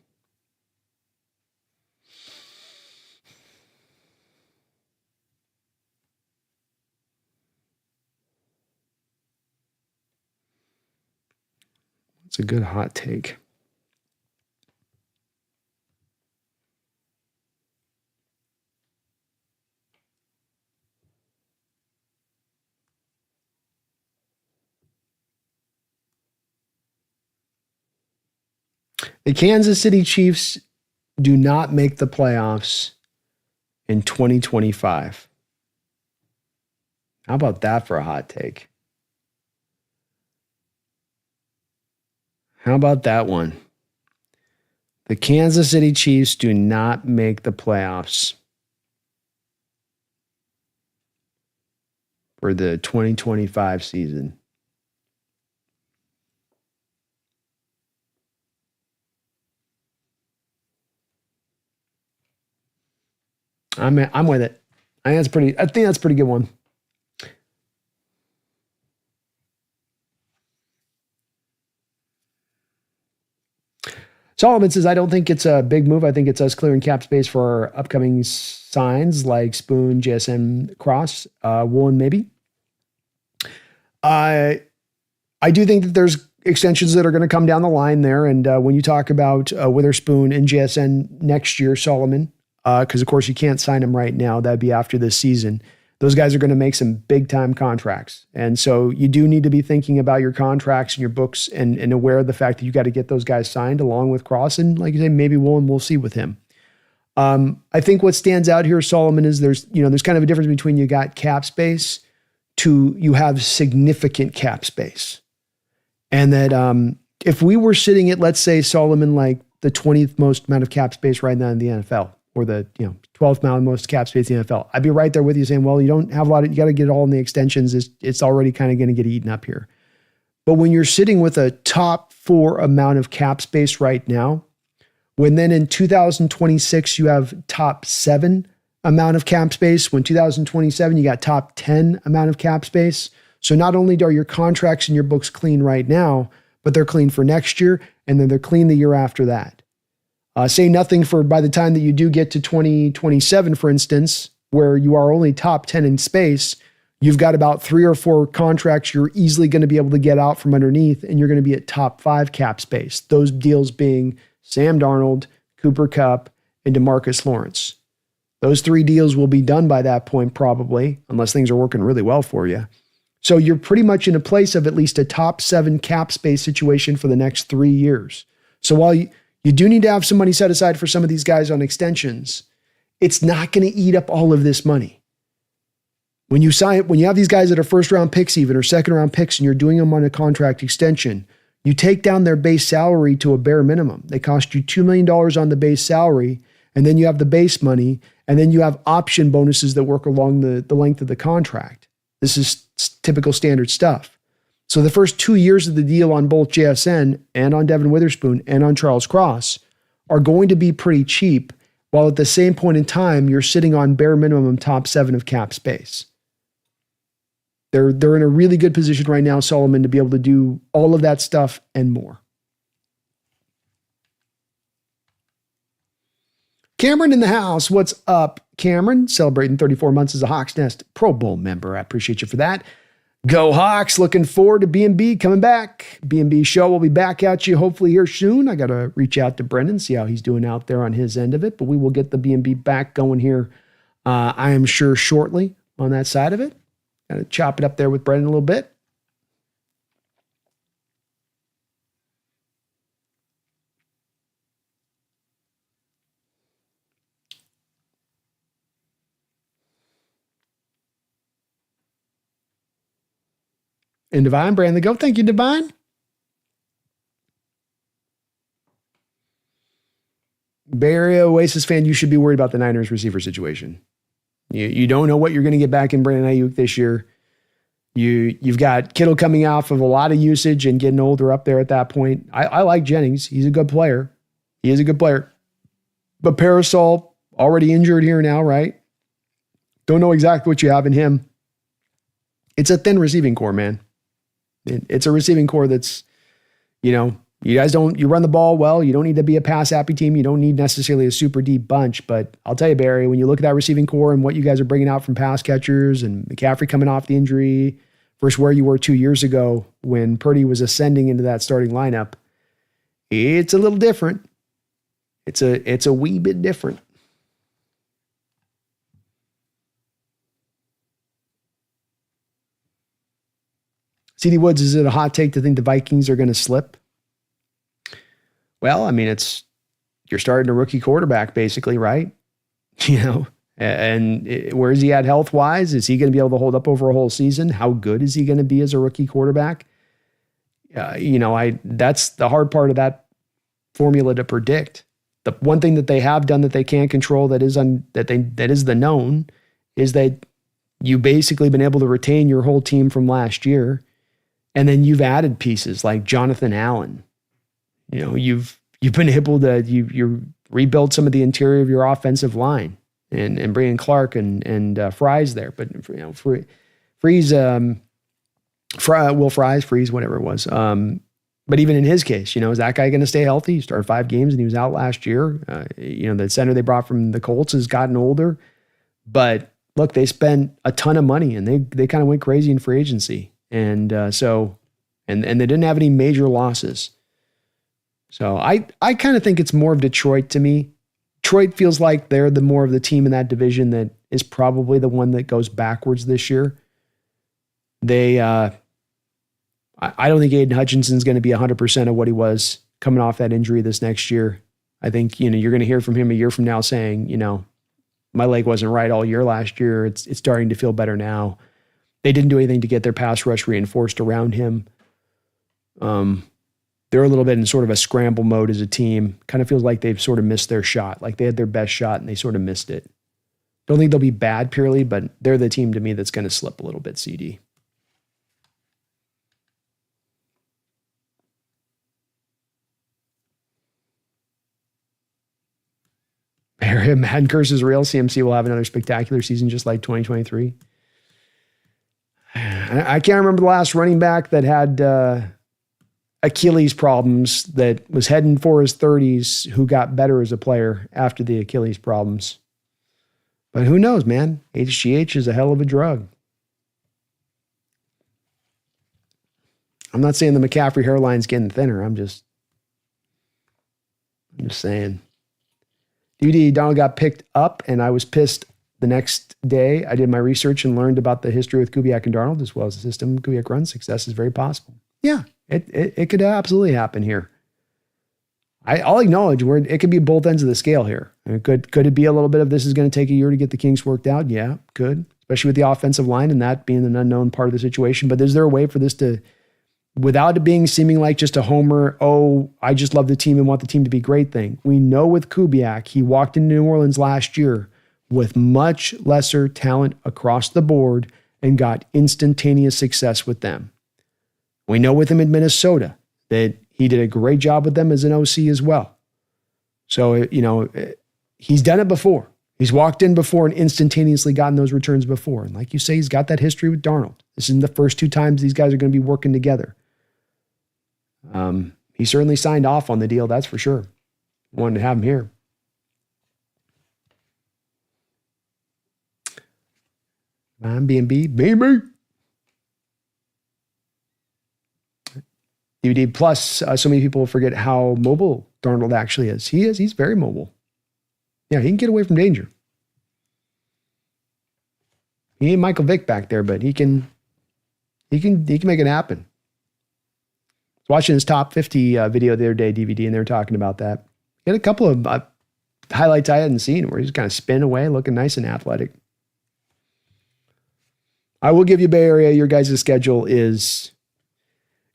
It's a good hot take. The Kansas City Chiefs do not make the playoffs in 2025. How about that for a hot take? How about that one? The Kansas City Chiefs do not make the playoffs for the 2025 season. I'm with it. I think that's a pretty good one. Solomon says, I don't think it's a big move. I think it's us clearing cap space for our upcoming signs like Spoon, JSN, Cross, Woolen, maybe. I do think that there's extensions that are going to come down the line there. And when you talk about Witherspoon and JSN next year, Solomon, because of course you can't sign them right now. That'd be after this season. Those guys are going to make some big time contracts. And so you do need to be thinking about your contracts and your books and aware of the fact that you got to get those guys signed along with Cross. And like you say, maybe we'll see with him. I think what stands out here, Solomon, is there's kind of a difference between you got cap space to you have significant cap space. And that if we were sitting at, let's say, Solomon, like the 20th most amount of cap space right now in the NFL, or the 12th most cap space in the NFL, I'd be right there with you saying, well, you don't have a lot of, you got to get it all in the extensions. It's already kind of going to get eaten up here. But when you're sitting with a top 4 amount of cap space right now, when then in 2026 you have top 7 amount of cap space, when 2027 you got top 10 amount of cap space. So not only are your contracts and your books clean right now, but they're clean for next year, and then they're clean the year after that. Say nothing for by the time that you do get to 2027, for instance, where you are only top 10 in space, you've got about 3 or 4 contracts you're easily going to be able to get out from underneath, and you're going to be at top 5 cap space. Those deals being Sam Darnold, Cooper Kupp, and DeMarcus Lawrence. Those 3 deals will be done by that point probably, unless things are working really well for you. So you're pretty much in a place of at least a top 7 cap space situation for the next 3 years. So while you do need to have some money set aside for some of these guys on extensions, it's not going to eat up all of this money. When you have these guys that are first round picks even or second round picks and you're doing them on a contract extension, you take down their base salary to a bare minimum. They cost you $2 million on the base salary, and then you have the base money, and then you have option bonuses that work along the length of the contract. This is typical standard stuff. So the first 2 years of the deal on both JSN and on Devin Witherspoon and on Charles Cross are going to be pretty cheap, while at the same point in time, you're sitting on bare minimum top 7 of cap space. They're in a really good position right now, Solomon, to be able to do all of that stuff and more. Cameron in the house. What's up, Cameron? Celebrating 34 months as a Hawks Nest Pro Bowl member. I appreciate you for that. Go Hawks. Looking forward to B&B coming back. B&B show will be back at you hopefully here soon. I got to reach out to Brendan, see how he's doing out there on his end of it, but we will get the B&B back going here, I am sure, shortly on that side of it. Got to chop it up there with Brendan a little bit. And Divine, Brandon, go. Thank you, Divine. Bay Area Oasis fan, you should be worried about the Niners receiver situation. You don't know what you're going to get back in Brandon Ayuk this year. You've got Kittle coming off of a lot of usage and getting older up there at that point. I like Jennings. He's a good player. He is a good player. But Parasol, already injured here now, right? Don't know exactly what you have in him. It's a thin receiving core, man. It's a receiving core that's, you run the ball well. You don't need to be a pass happy team. You don't need necessarily a super deep bunch. But I'll tell you, Barry, when you look at that receiving core and what you guys are bringing out from pass catchers and McCaffrey coming off the injury versus where you were 2 years ago when Purdy was ascending into that starting lineup, it's a little different. It's a wee bit different. CD Woods, is it a hot take to think the Vikings are going to slip? Well, I mean, you're starting a rookie quarterback basically, right? And where is he at health-wise? Is he going to be able to hold up over a whole season? How good is he going to be as a rookie quarterback? That's the hard part of that formula to predict. The one thing that they have done that they can't control that is the known is that you've basically been able to retain your whole team from last year, and then you've added pieces like Jonathan Allen. You've been able to you rebuild some of the interior of your offensive line and bring in Clark and Fries there, but Freeze, Will Fries, Freeze, whatever it was. But even in his case, is that guy going to stay healthy? He started 5 games and he was out last year. The center they brought from the Colts has gotten older, but look, they spent a ton of money and they kind of went crazy in free agency. And they didn't have any major losses. So I kind of think it's more of Detroit to me. Detroit feels like they're the more of the team in that division that is probably the one that goes backwards this year. I don't think Aiden Hutchinson's going to be 100% of what he was coming off that injury this next year. I think, you're going to hear from him a year from now saying, my leg wasn't right all year last year. It's starting to feel better now. They didn't do anything to get their pass rush reinforced around him. They're a little bit in sort of a scramble mode as a team. Kind of feels like they've sort of missed their shot. Like they had their best shot and they sort of missed it. Don't think they'll be bad purely, but they're the team to me that's going to slip a little bit, CD. Madden curse is real. CMC will have another spectacular season just like 2023. I can't remember the last running back that had Achilles problems that was heading for his 30s who got better as a player after the Achilles problems. But who knows, man? HGH is a hell of a drug. I'm not saying the McCaffrey hairline's getting thinner. I'm just saying. DVD Darnold got picked up, and I was pissed the next day. I did my research and learned about the history with Kubiak and Darnold, as well as the system Kubiak runs. Success is very possible. Yeah, it could absolutely happen here. I'll acknowledge it could be both ends of the scale here. Could it be a little bit of this is going to take a year to get the kinks worked out? Yeah, could, especially with the offensive line and that being an unknown part of the situation. But is there a way for this to, without it being seeming like just a homer, I just love the team and want the team to be great thing? We know with Kubiak, he walked into New Orleans last year with much lesser talent across the board and got instantaneous success with them. We know with him in Minnesota that he did a great job with them as an OC as well. So, he's done it before. He's walked in before and instantaneously gotten those returns before. And like you say, he's got that history with Darnold. This isn't the first 2 times these guys are going to be working together. He certainly signed off on the deal, that's for sure. Wanted to have him here. I'm B&B, baby. DVD plus, so many people forget how mobile Darnold actually is. He's very mobile. Yeah, he can get away from danger. He ain't Michael Vick back there, but he can make it happen. I was watching his top 50 video the other day, DVD, and they were talking about that. He had a couple of highlights I hadn't seen where he's kind of spin away, looking nice and athletic. I will give you Bay Area. Your guys' schedule is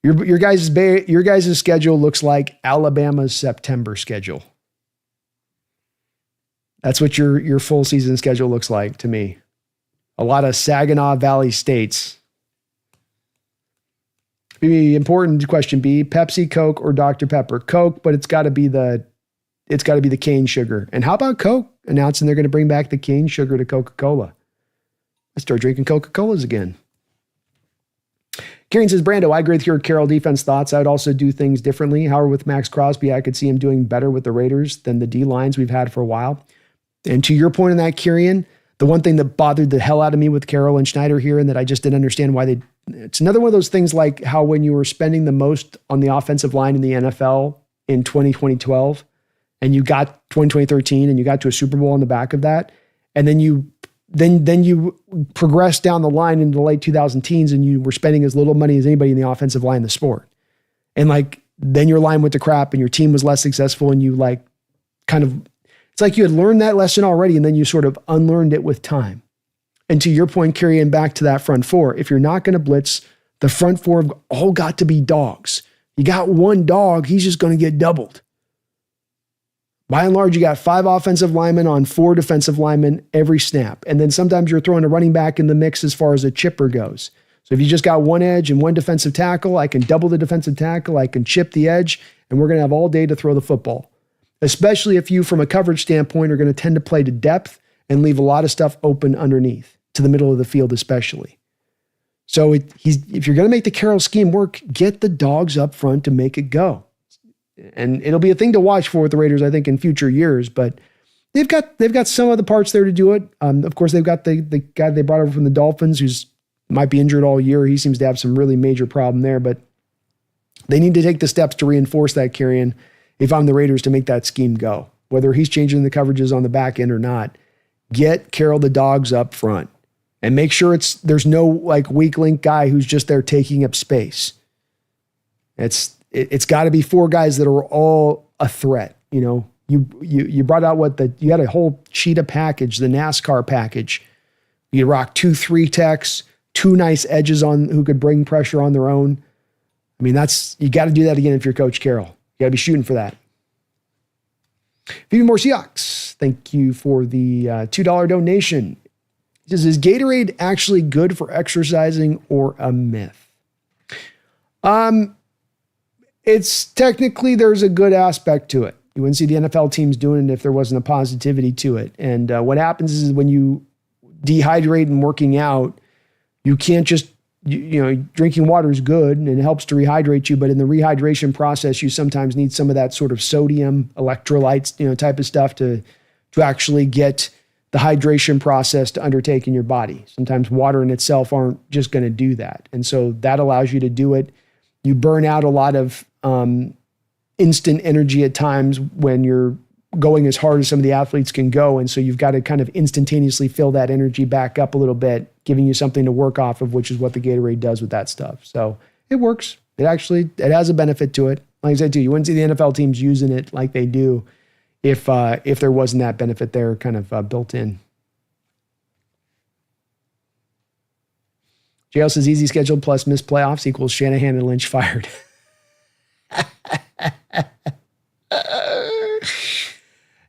your guys' schedule looks like Alabama's September schedule. That's what your full season schedule looks like to me. A lot of Saginaw Valley states. The important question B, Pepsi, Coke, or Dr. Pepper? Coke, but it's got to be the cane sugar. And how about Coke announcing they're going to bring back the cane sugar to Coca-Cola? Let's start drinking Coca-Colas again. Kieran says, Brando, I agree with your Carroll defense thoughts. I would also do things differently. However, with Max Crosby, I could see him doing better with the Raiders than the D lines we've had for a while. And to your point on that, Kieran, the one thing that bothered the hell out of me with Carroll and Schneider here, and that I just didn't understand why it's another one of those things like how when you were spending the most on the offensive line in the NFL in 2012, and you got 2013 and you got to a Super Bowl on the back of that, and then you progressed down the line into the late 2010s and you were spending as little money as anybody in the offensive line in the sport. And then your line went to crap and your team was less successful and you kind of It's like you had learned that lesson already, and then you sort of unlearned it with time. And to your point, carrying back to that front four, if you're not going to blitz, the front four have all got to be dogs. You got one dog, he's just going to get doubled. By and large, you got 5 offensive linemen on 4 defensive linemen every snap. And then sometimes you're throwing a running back in the mix as far as a chipper goes. So if you just got one edge and one defensive tackle, I can double the defensive tackle, I can chip the edge, and we're going to have all day to throw the football. Especially if you, from a coverage standpoint, are going to tend to play to depth and leave a lot of stuff open underneath, to the middle of the field especially. So if you're going to make the Carroll scheme work, get the dogs up front to make it go. And it'll be a thing to watch for with the Raiders, I think, in future years. But they've got some of the parts there to do it. Of course, they've got the guy they brought over from the Dolphins, who's might be injured all year. He seems to have some really major problem there. But they need to take the steps to reinforce that, Carrion, if I'm the Raiders, to make that scheme go. Whether he's changing the coverages on the back end or not, get Carroll the dogs up front. And make sure there's no like weak link guy who's just there taking up space. It's got to be 4 guys that are all a threat. You know, you brought out you had a whole cheetah package, the NASCAR package. You rock 2 3-techs, 2 nice edges on who could bring pressure on their own. I mean, you got to do that again if you're Coach Carroll. You got to be shooting for that. Few more Seahawks. Thank you for the $2 donation. He says, is Gatorade actually good for exercising or a myth? It's technically, there's a good aspect to it. You wouldn't see the NFL teams doing it if there wasn't a positivity to it. And what happens is when you dehydrate and working out, you can't just, drinking water is good and it helps to rehydrate you. But in the rehydration process, you sometimes need some of that sort of sodium electrolytes, type of stuff to actually get the hydration process to undertake in your body. Sometimes water in itself aren't just going to do that. And so that allows you to do it. You burn out a lot of instant energy at times when you're going as hard as some of the athletes can go. And so you've got to kind of instantaneously fill that energy back up a little bit, giving you something to work off of, which is what the Gatorade does with that stuff. So it works. It has a benefit to it. Like I said, too, you wouldn't see the NFL teams using it like they do if there wasn't that benefit there kind of built in. JL says easy schedule plus missed playoffs equals Shanahan and Lynch fired.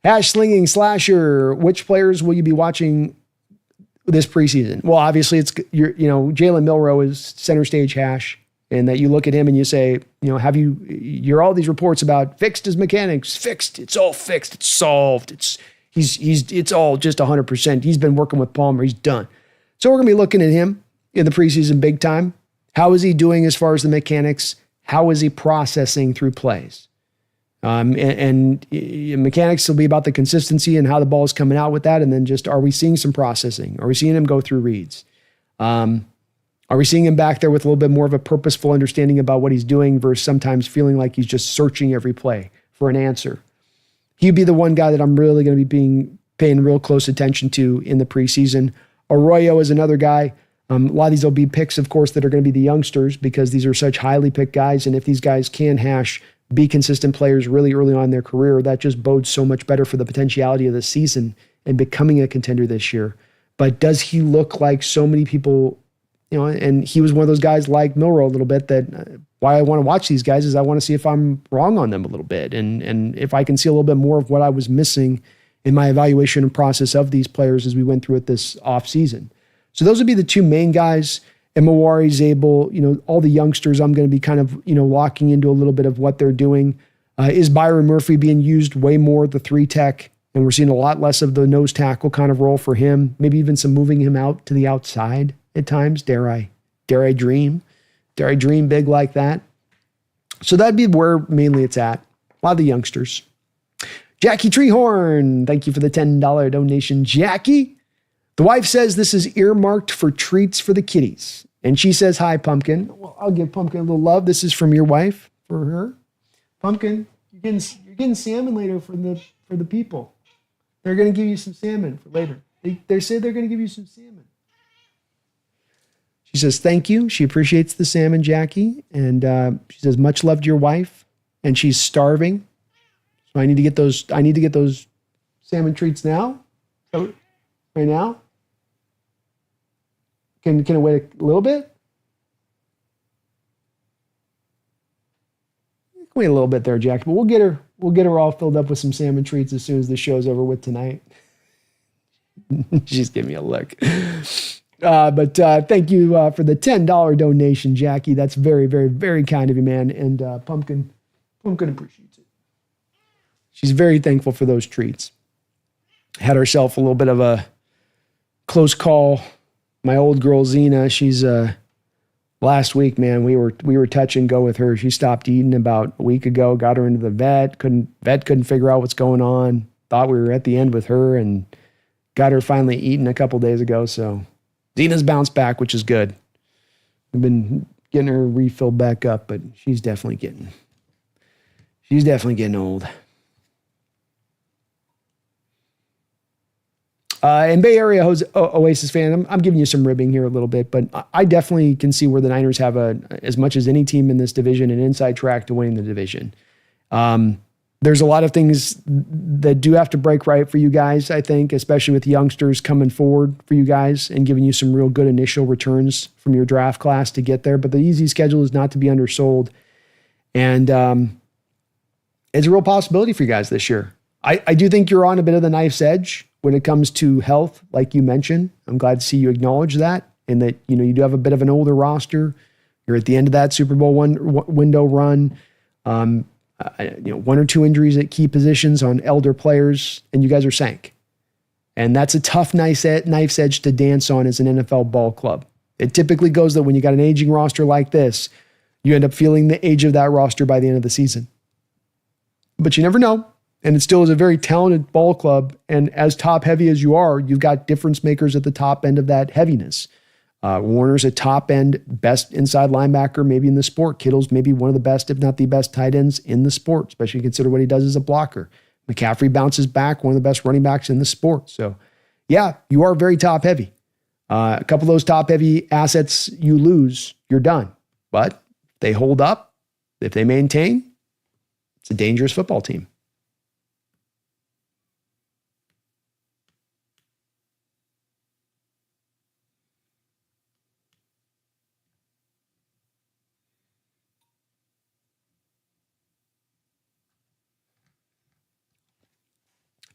Hash slinging slasher. Which players will you be watching this preseason? Well, obviously Jalen Milroe is center stage hash, and that you look at him and you say, you're all these reports about fixed his mechanics, fixed. It's all fixed. It's solved. It's all just 100%. He's been working with Palmer. He's done. So we're going to be looking at him in the preseason big time. How is he doing as far as the mechanics? How is he processing through plays? And mechanics will be about the consistency and how the ball is coming out with that. And then just, are we seeing some processing? Are we seeing him go through reads? Are we seeing him back there with a little bit more of a purposeful understanding about what he's doing versus sometimes feeling like he's just searching every play for an answer? He'd be the one guy that I'm really going to be paying real close attention to in the preseason. Arroyo is another guy. A lot of these will be picks, of course, that are going to be the youngsters because these are such highly picked guys. And if these guys can be consistent players really early on in their career, that just bodes so much better for the potentiality of the season and becoming a contender this year. But does he look like so many people, and he was one of those guys like Milroe a little bit that why I want to watch these guys is I want to see if I'm wrong on them a little bit. And if I can see a little bit more of what I was missing in my evaluation and process of these players as we went through it this offseason. So those would be the 2 main guys. And Mawari, Zabel, all the youngsters, I'm going to be kind of, locking into a little bit of what they're doing. Is Byron Murphy being used way more, the 3-tech? And we're seeing a lot less of the nose tackle kind of role for him. Maybe even some moving him out to the outside at times. Dare I dream? Dare I dream big like that? So that'd be where mainly it's at. A lot of the youngsters. Jackie Treehorn, thank you for the $10 donation, Jackie. The wife says this is earmarked for treats for the kitties. And she says, hi, Pumpkin. Well, I'll give Pumpkin a little love. This is from your wife for her. Pumpkin, you're getting salmon later for the people. They're going to give you some salmon for later. They say they're going to give you some salmon. She says, thank you. She appreciates the salmon, Jackie. And she says, much love to your wife. And she's starving. So I need to get those salmon treats now? Right now? Can it wait a little bit? Wait a little bit there, Jack. But we'll get her all filled up with some salmon treats as soon as the show's over with tonight. She's giving me a look. But thank you for the $10 donation, Jackie. That's very, very, very kind of you, man. And Pumpkin appreciates it. She's very thankful for those treats. Had herself a little bit of a close call. My old girl Zena, she's last week, man, we were touch and go with her. She stopped eating about a week ago. Got her into the vet. Couldn't figure out what's going on. Thought we were at the end with her, and got her finally eating a couple days ago. So Zena's bounced back, which is good. We've been getting her refilled back up, but she's definitely getting old. And Bay Area Oasis fan, I'm giving you some ribbing here a little bit, but I definitely can see where the Niners have as much as any team in this division, an inside track to winning the division. There's a lot of things that do have to break right for you guys, I think, especially with youngsters coming forward for you guys and giving you some real good initial returns from your draft class to get there. But the easy schedule is not to be undersold. And it's a real possibility for you guys this year. I do think you're on a bit of the knife's edge when it comes to health, like you mentioned. I'm glad to see you acknowledge that, and that you do have a bit of an older roster. You're at the end of that Super Bowl window run. One or two injuries at key positions on elder players, and you guys are sank. And that's a tough knife's edge to dance on as an NFL ball club. It typically goes that when you got an aging roster like this, you end up feeling the age of that roster by the end of the season. But you never know. And it still is a very talented ball club. And as top heavy as you are, you've got difference makers at the top end of that heaviness. Warner's a top end, best inside linebacker, maybe in the sport. Kittle's maybe one of the best, if not the best tight ends in the sport, especially consider what he does as a blocker. McCaffrey bounces back, one of the best running backs in the sport. So yeah, you are very top heavy. A couple of those top heavy assets you lose, you're done. But they hold up, if they maintain, it's a dangerous football team.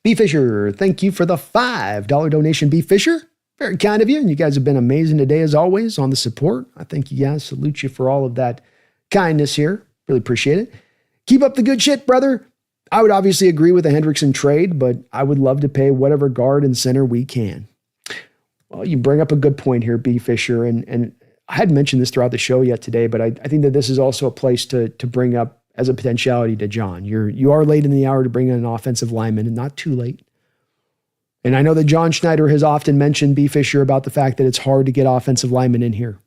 B. Fisher, thank you for the $5 donation, B. Fisher. Very kind of you, and you guys have been amazing today as always on the support. I thank you guys. Salute you for all of that kindness here. Really appreciate it. Keep up the good shit, brother. I would obviously agree with the Hendrickson trade, but I would love to pay whatever guard and center we can. Well, you bring up a good point here, B. Fisher, and I hadn't mentioned this throughout the show yet today, but I think that this is also a place to bring up as a potentiality to John. You are late in the hour to bring in an offensive lineman, and not too late. And I know that John Schneider has often mentioned, B. Fisher, about the fact that it's hard to get offensive linemen in here,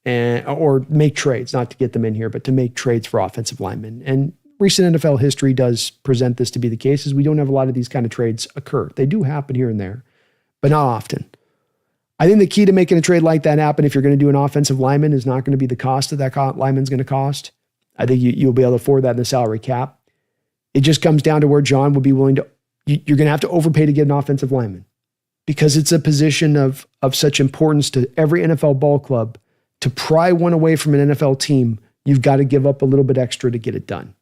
or make trades, not to get them in here, but to make trades for offensive linemen. And recent NFL history does present this to be the case, as we don't have a lot of these kind of trades occur. They do happen here and there, but not often. I think the key to making a trade like that happen, if you're going to do an offensive lineman, is not going to be the cost that lineman's going to cost. I think you'll be able to afford that in the salary cap. It just comes down to where John will be willing to, you're going to have to overpay to get an offensive lineman, because it's a position of such importance to every NFL ball club. To pry one away from an NFL team, you've got to give up a little bit extra to get it done.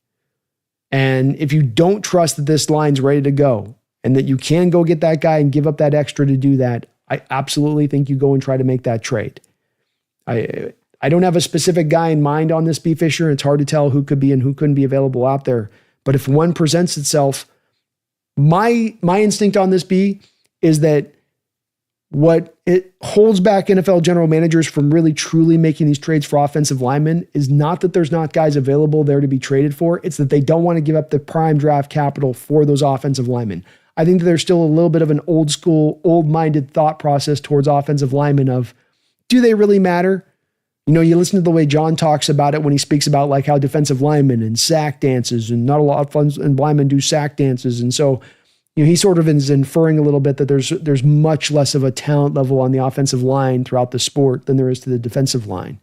And if you don't trust that this line's ready to go and that you can go get that guy and give up that extra to do that, I absolutely think you go and try to make that trade. I don't have a specific guy in mind on this, B. Fisher. It's hard to tell who could be and who couldn't be available out there. But if one presents itself, my instinct on this, B, is that what it holds back NFL general managers from really truly making these trades for offensive linemen is not that there's not guys available there to be traded for. It's that they don't want to give up the prime draft capital for those offensive linemen. I think that there's still a little bit of an old school, old-minded thought process towards offensive linemen of, do they really matter? You listen to the way John talks about it when he speaks about like how defensive linemen and sack dances, and not a lot of linemen do sack dances. And so, he sort of is inferring a little bit that there's much less of a talent level on the offensive line throughout the sport than there is to the defensive line.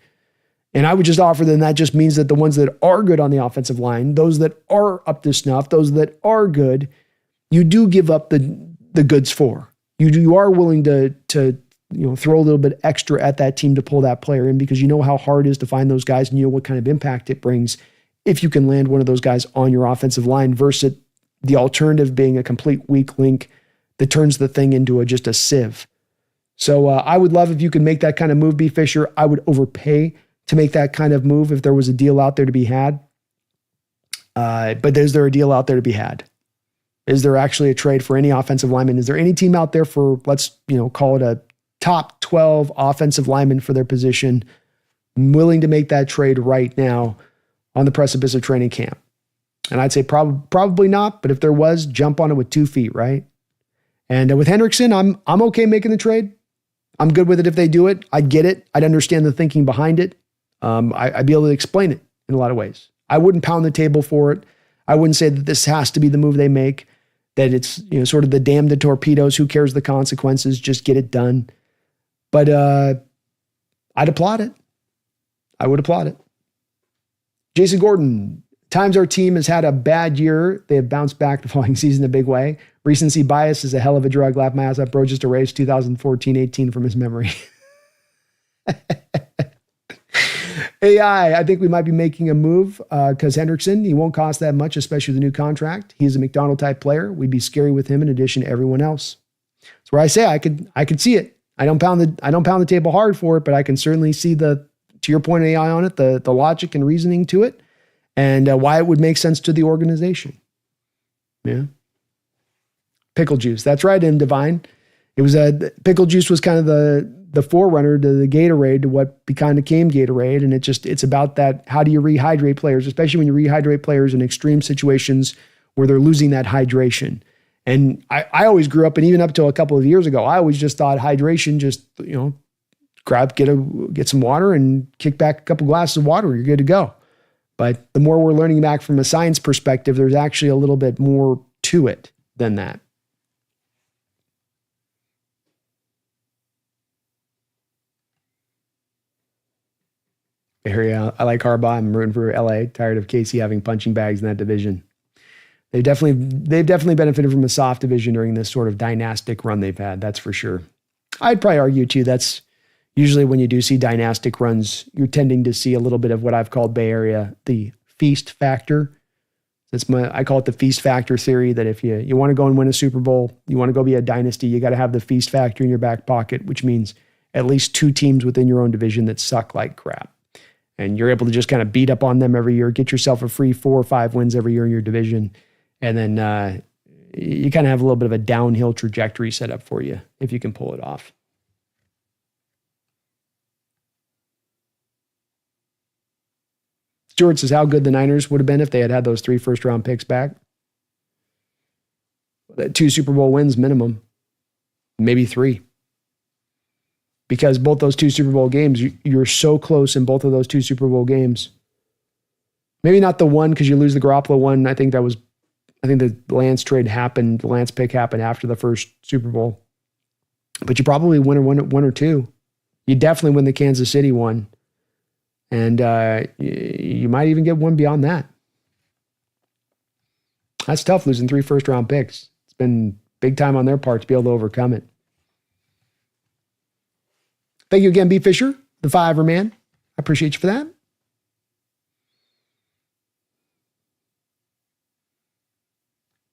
And I would just offer that just means that the ones that are good on the offensive line, those that are up to snuff, those that are good, you do give up the goods for. You are willing to throw a little bit extra at that team to pull that player in because you know how hard it is to find those guys and you know what kind of impact it brings if you can land one of those guys on your offensive line versus the alternative being a complete weak link that turns the thing into just a sieve. So I would love if you could make that kind of move, B. Fisher. I would overpay to make that kind of move if there was a deal out there to be had. But is there a deal out there to be had? Is there actually a trade for any offensive lineman? Is there any team out there for, let's call it a top 12 offensive lineman for their position, willing to make that trade right now on the precipice of training camp? And I'd say probably not, but if there was, jump on it with 2 feet, right? And with Hendrickson, I'm okay making the trade. I'm good with it if they do it. I get it. I'd understand the thinking behind it. I'd be able to explain it in a lot of ways. I wouldn't pound the table for it. I wouldn't say that this has to be the move they make, that it's sort of the damn the torpedoes, who cares the consequences, just get it done. But I'd applaud it. I would applaud it. Jason Gordon, times our team has had a bad year. They have bounced back the following season in a big way. Recency bias is a hell of a drug. Laugh my ass up, bro. Just erased 2014-18 from his memory. AI, I think we might be making a move because Hendrickson, he won't cost that much, especially with the new contract. He's a McDonald type player. We'd be scary with him in addition to everyone else. That's where I say I could see it. I don't pound the table hard for it, but I can certainly see to your point of AI on it, the logic and reasoning to it, and why it would make sense to the organization. Yeah. Pickle juice. That's right, M. Divine. It was pickle juice was kind of the forerunner to the Gatorade, to what kind of became Gatorade. And it's about that. How do you rehydrate players, especially when you rehydrate players in extreme situations where they're losing that hydration? And I always grew up, and even up till a couple of years ago, I always just thought hydration, just, get some water and kick back a couple glasses of water, you're good to go. But the more we're learning back from a science perspective, there's actually a little bit more to it than that. I like Harbaugh. I'm rooting for LA. Tired of KC having punching bags in that division. They've definitely benefited from a soft division during this sort of dynastic run they've had. That's for sure. I'd probably argue too, that's usually when you do see dynastic runs, you're tending to see a little bit of what I've called Bay Area, the feast factor. I call it the feast factor theory, that if you want to go and win a Super Bowl, you want to go be a dynasty, you got to have the feast factor in your back pocket, which means at least 2 teams within your own division that suck like crap. And you're able to just kind of beat up on them every year, get yourself a free 4 or 5 wins every year in your division. And then you kind of have a little bit of a downhill trajectory set up for you if you can pull it off. Stuart says how good the Niners would have been if they had those 3 first-round picks back. 2 Super Bowl wins minimum, maybe 3. Because both those 2 Super Bowl games, you're so close in both of those 2 Super Bowl games. Maybe not the one, because you lose the Garoppolo one. I think the Lance trade happened, the Lance pick happened after the first Super Bowl. But you probably win one or 2. You definitely win the Kansas City one. And you might even get one beyond that. That's tough, losing 3 first-round picks. It's been big time on their part to be able to overcome it. Thank you again, B. Fisher, the Fiver Man. I appreciate you for that.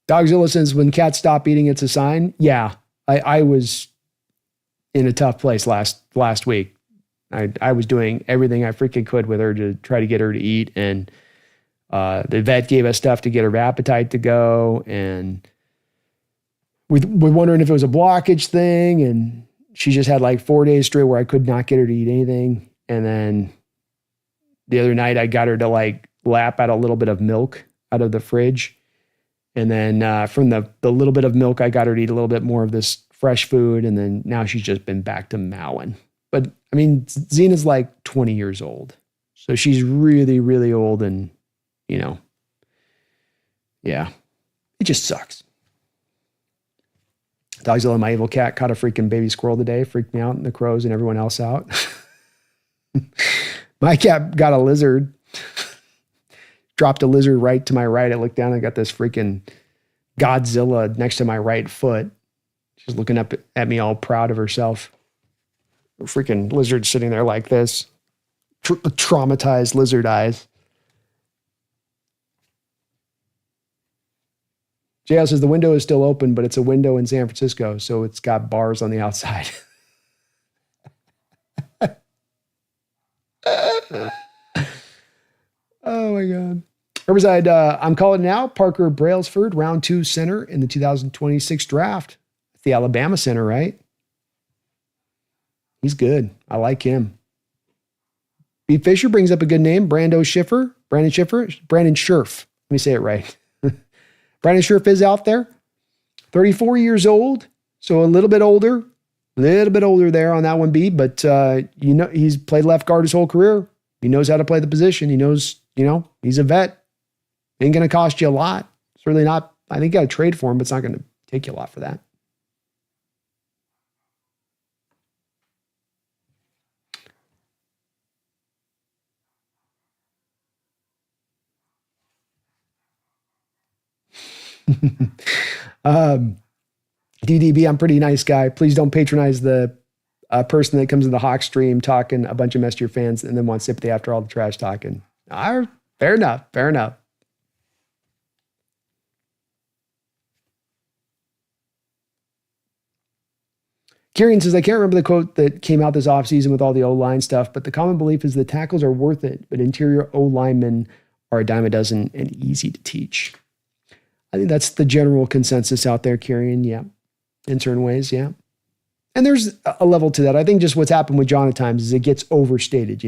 Dogzilla says, when cats stop eating, it's a sign. Yeah, I was in a tough place last week. I was doing everything I freaking could with her to try to get her to eat. And the vet gave us stuff to get her appetite to go. And we're wondering if it was a blockage thing. And she just had like 4 days straight where I could not get her to eat anything. And then the other night I got her to like lap out a little bit of milk out of the fridge. And then from the little bit of milk, I got her to eat a little bit more of this fresh food. And then now she's just been back to mowing. But I mean, Zena's like 20 years old. So she's really, really old. And, yeah, it just sucks. Dogzilla, my evil cat, caught a freaking baby squirrel today. Freaked me out, and the crows and everyone else out. My cat got a lizard. Dropped a lizard right to my right. I looked down and got this freaking Godzilla next to my right foot. She's looking up at me all proud of herself. A freaking lizard sitting there like this. Traumatized lizard eyes. JL says the window is still open, but it's a window in San Francisco, so it's got bars on the outside. Oh my God. Riverside, I'm calling now. Parker Brailsford, round 2 center in the 2026 draft. It's the Alabama center, right? He's good. I like him. B. Fisher brings up a good name. Brandon Scherf. Let me say it right. Brandon Scherf is out there. 34 years old, so a little bit older there on that one, B. But, he's played left guard his whole career. He knows how to play the position. He knows, he's a vet. Ain't going to cost you a lot. It's really not. I think you got to trade for him, but it's not going to take you a lot for that. DDB, I'm a pretty nice guy. Please don't patronize the person that comes in the Hawk stream talking a bunch of mess to your fans and then wants sympathy after all the trash talking. Fair enough. Kieran says, I can't remember the quote that came out this offseason with all the O-line stuff, but the common belief is the tackles are worth it, but interior O-linemen are a dime a dozen and easy to teach. I think that's the general consensus out there, Kieran. Yeah. In certain ways, yeah. And there's a level to that. I think just what's happened with John at times is it gets overstated,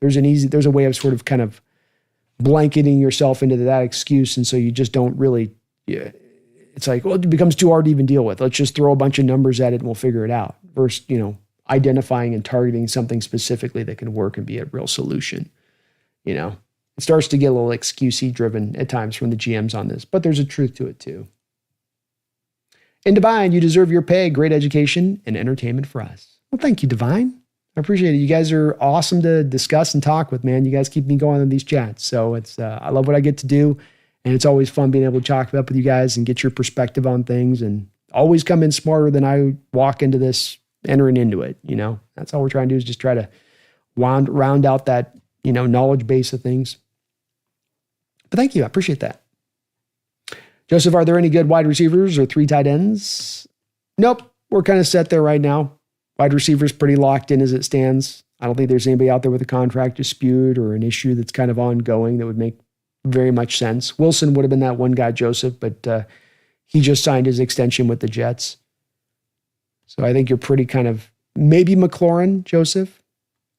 There's a way of sort of kind of blanketing yourself into that excuse, and so you just don't really, it's like, well, it becomes too hard to even deal with. Let's just throw a bunch of numbers at it and we'll figure it out. Versus, identifying and targeting something specifically that can work and be a real solution. It starts to get a little excusey driven at times from the GMs on this, but there's a truth to it too. And Divine, you deserve your pay. Great education and entertainment for us. Well, thank you, Divine. I appreciate it. You guys are awesome to discuss and talk with, man. You guys keep me going on these chats. So I love what I get to do. And it's always fun being able to talk up with you guys and get your perspective on things and always come in smarter than I walk into this, entering into it. That's all we're trying to do is just try to round out that, knowledge base of things. But thank you. I appreciate that. Joseph, are there any good wide receivers or 3 tight ends? Nope. We're kind of set there right now. Wide receivers pretty locked in as it stands. I don't think there's anybody out there with a contract dispute or an issue that's kind of ongoing that would make very much sense. Wilson would have been that one guy, Joseph, but he just signed his extension with the Jets. So I think you're pretty kind of, maybe McLaurin, Joseph.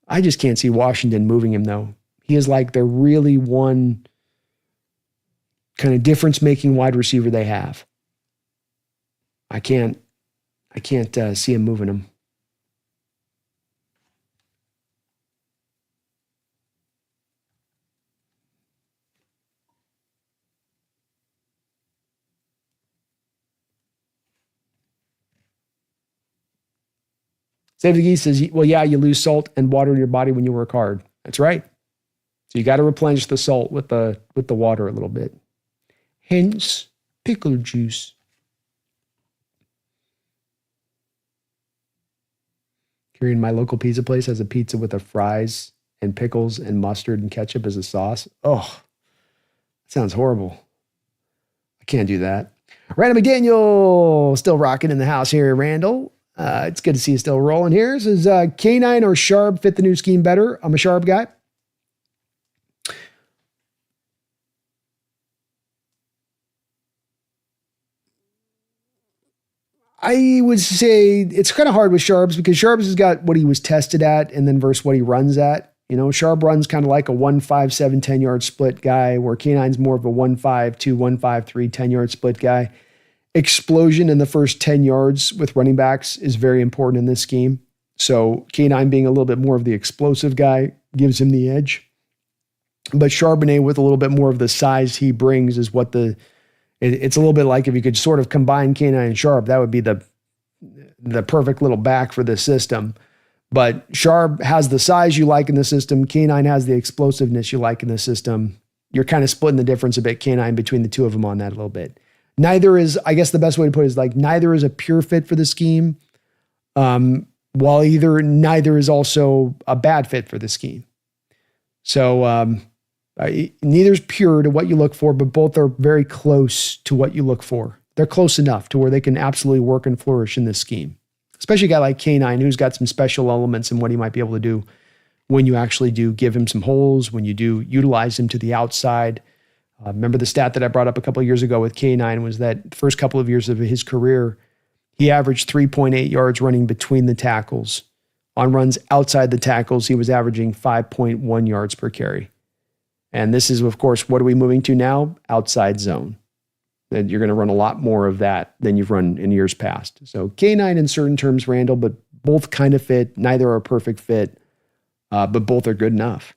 I just can't see Washington moving him, though. He is like the really one kind of difference-making wide receiver they have. I can't see him moving him. Save the Geese says, well, yeah, you lose salt and water in your body when you work hard. That's right. So you got to replenish the salt with the water a little bit. Hence, pickle juice. Kieran, my local pizza place has a pizza with the fries and pickles and mustard and ketchup as a sauce. Oh, sounds horrible. I can't do that. Randall McDaniel, still rocking in the house here, Randall. It's good to see you still rolling here. This is K9 or Sharp fit the new scheme better. I'm a Sharp guy. I would say it's kind of hard with Sharps because Sharps has got what he was tested at and then versus what he runs at. Sharp runs kind of like a 1-5-7 10-yard split guy, where K9's more of a 1-5-2, 1-5-3 10-yard split guy. Explosion in the first 10 yards with running backs is very important in this scheme. So K9 being a little bit more of the explosive guy gives him the edge. But Charbonnet with a little bit more of the size he brings is what it's a little bit like if you could sort of combine K9 and Sharp, that would be the perfect little back for this system. But Sharp has the size you like in the system. K9 has the explosive you like in the system. You're kind of splitting the difference a bit, K9, between the two of them on that a little bit. neither is, I guess the best way to put it is like neither is a pure fit for the scheme, while neither is also a bad fit for the scheme. So neither's pure to what you look for, but both are very close to what you look for. They're close enough to where they can absolutely work and flourish in this scheme. Especially a guy like K9 who's got some special elements in what he might be able to do when you actually do give him some holes, when you do utilize him to the outside. Remember the stat that I brought up a couple of years ago with K9 was that first couple of years of his career, he averaged 3.8 yards running between the tackles. On runs outside the tackles, he was averaging 5.1 yards per carry. And this is, of course, what are we moving to now? Outside zone. And you're going to run a lot more of that than you've run in years past. So K9 in certain terms, Randall, but both kind of fit. Neither are a perfect fit, but both are good enough.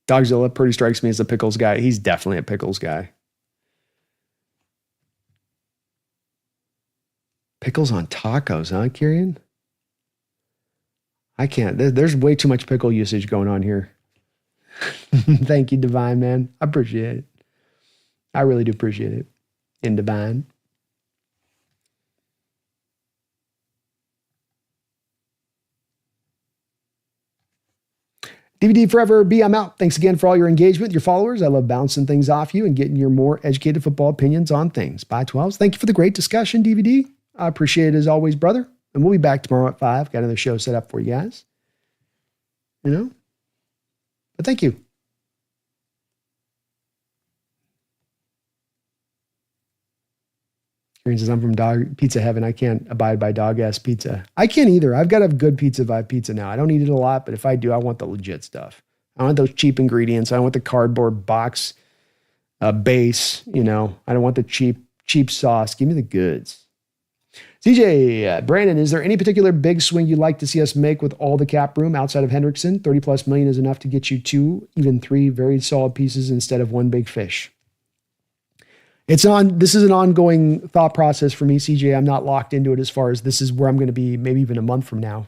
Dogzilla pretty strikes me as a pickles guy. He's definitely a pickles guy. Pickles on tacos, huh, Kieran? I can't. There's way too much pickle usage going on here. Thank you, Divine, man. I appreciate it. I really do appreciate it. In Divine. DVD Forever B, I'm out. Thanks again for all your engagement, your followers. I love bouncing things off you and getting your more educated football opinions on things. Bye, 12s. Thank you for the great discussion, DVD. I appreciate it as always, brother. And we'll be back tomorrow at 5. Got another show set up for you guys. You know? But thank you. Kieran says, I'm from dog pizza heaven. I can't abide by dog-ass pizza. I can't either. I've got a good pizza vibe pizza now. I don't eat it a lot, but if I do, I want the legit stuff. I want those cheap ingredients. I don't want the cardboard box base. You know, I don't want the cheap sauce. Give me the goods. CJ, Brandon, is there any particular big swing you'd like to see us make with all the cap room outside of Hendrickson? 30 plus million is enough to get you 2, even 3 very solid pieces instead of one big fish. This is an ongoing thought process for me, CJ. I'm not locked into it as far as this is where I'm going to be maybe even a month from now.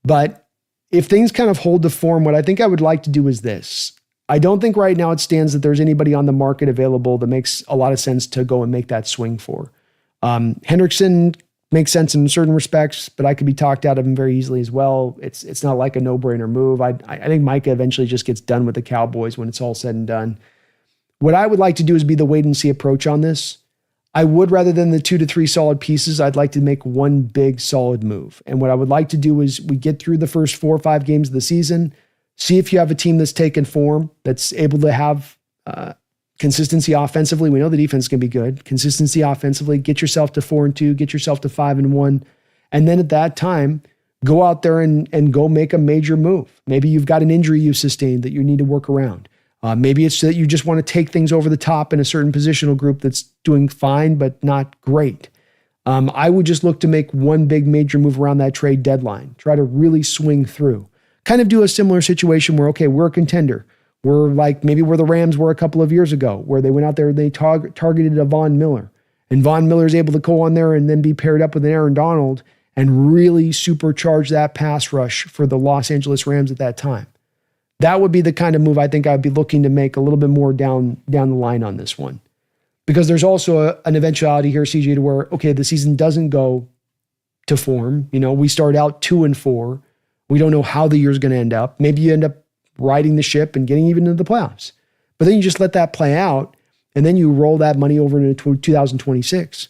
But if things kind of hold to form, what I think I would like to do is this. I don't think right now it stands that there's anybody on the market available that makes a lot of sense to go and make that swing for. Hendrickson makes sense in certain respects, but I could be talked out of him very easily as well. It's not like a no-brainer move. I think Micah eventually just gets done with the Cowboys when it's all said and done. What I would like to do is be the wait-and-see approach on this. I would, rather than the 2 to 3 solid pieces, I'd like to make one big solid move. And what I would like to do is we get through the first 4 or 5 games of the season, see if you have a team that's taken form, that's able to have consistency offensively. We know the defense can be good. Consistency offensively, get yourself to 4-2, get yourself to 5-1. And then at that time, go out there and go make a major move. Maybe you've got an injury you sustained that you need to work around. Maybe it's that you just want to take things over the top in a certain positional group that's doing fine, but not great. I would just look to make one big major move around that trade deadline. Try to really swing through. Kind of do a similar situation where, okay, we're a contender. We're like maybe where the Rams were a couple of years ago, where they went out there and they targeted a Von Miller. And Von Miller is able to go on there and then be paired up with an Aaron Darnold and really supercharge that pass rush for the Los Angeles Rams at that time. That would be the kind of move I think I'd be looking to make a little bit more down the line on this one. Because there's also an eventuality here, CJ, to where, okay, the season doesn't go to form. You know, we start out 2-4. We don't know how the year's going to end up. Maybe you end up riding the ship and getting even into the playoffs. But then you just let that play out, and then you roll that money over into 2026.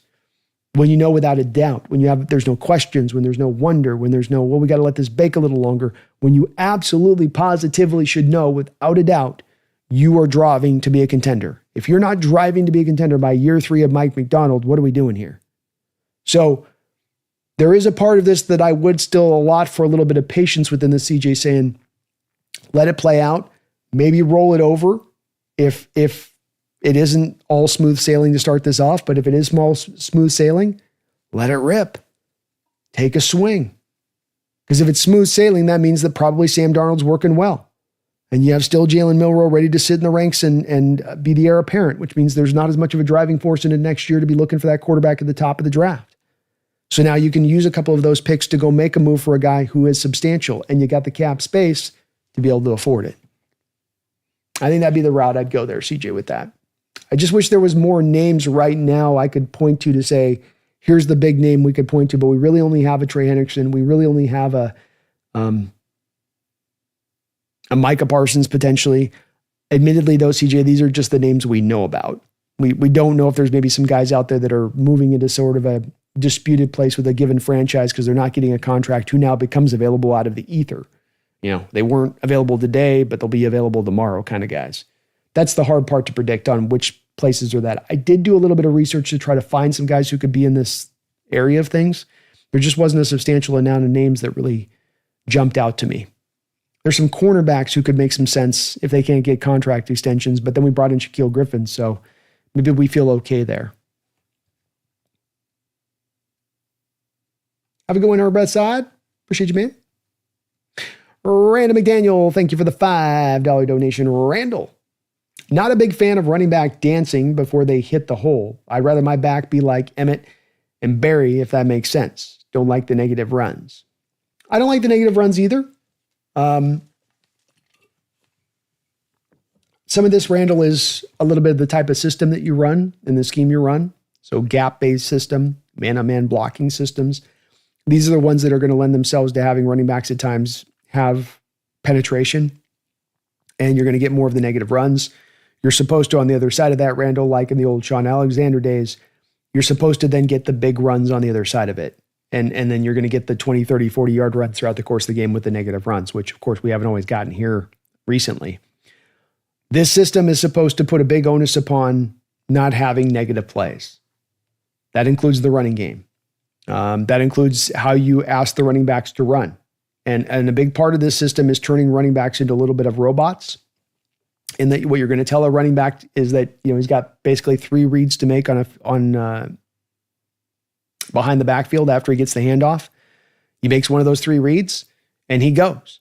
When you know without a doubt, there's no questions, when there's no wonder, when there's no, well, we got to let this bake a little longer, when you absolutely positively should know without a doubt, you are driving to be a contender. If you're not driving to be a contender by year 3 of Mike McDonald, what are we doing here? So there is a part of this that I would still allot for a little bit of patience within the CJ, saying, let it play out, maybe roll it over if it isn't all smooth sailing to start this off, but if it is smooth sailing, let it rip. Take a swing. Because if it's smooth sailing, that means that probably Sam Darnold's working well. And you have still Jalen Milroe ready to sit in the ranks and be the heir apparent, which means there's not as much of a driving force in it next year to be looking for that quarterback at the top of the draft. So now you can use a couple of those picks to go make a move for a guy who is substantial, and you got the cap space to be able to afford it. I think that'd be the route I'd go there, CJ, with that. I just wish there was more names right now I could point to say, here's the big name we could point to, but we really only have a Trey Hendrickson. We really only have a Micah Parsons potentially. Admittedly, though, CJ, these are just the names we know about. We don't know if there's maybe some guys out there that are moving into sort of a disputed place with a given franchise because they're not getting a contract who now becomes available out of the ether. They weren't available today, but they'll be available tomorrow kind of guys. That's the hard part to predict on which places are that. I did do a little bit of research to try to find some guys who could be in this area of things. There just wasn't a substantial amount of names that really jumped out to me. There's some cornerbacks who could make some sense if they can't get contract extensions, but then we brought in Shaquille Griffin, so maybe we feel okay there. Have a good one, Herb Side. Appreciate you, man. Randall McDaniel, thank you for the $5 donation. Randall, not a big fan of running back dancing before they hit the hole. I'd rather my back be like Emmett and Barry, if that makes sense. Don't like the negative runs. I don't like the negative runs either. Some of this, Randall, is a little bit of the type of system that you run and the scheme you run. So gap-based system, man-on-man blocking systems. These are the ones that are going to lend themselves to having running backs at times have penetration, and you're going to get more of the negative runs. You're supposed to, on the other side of that, Randall, like in the old Sean Alexander days, you're supposed to then get the big runs on the other side of it. And then you're going to get the 20, 30, 40-yard runs throughout the course of the game with the negative runs, which, of course, we haven't always gotten here recently. This system is supposed to put a big onus upon not having negative plays. That includes the running game. That includes how you ask the running backs to run. And a big part of this system is turning running backs into a little bit of robots. And that what you're going to tell a running back is that he's got basically 3 reads to make on behind the backfield after he gets the handoff. He makes one of those 3 reads and he goes.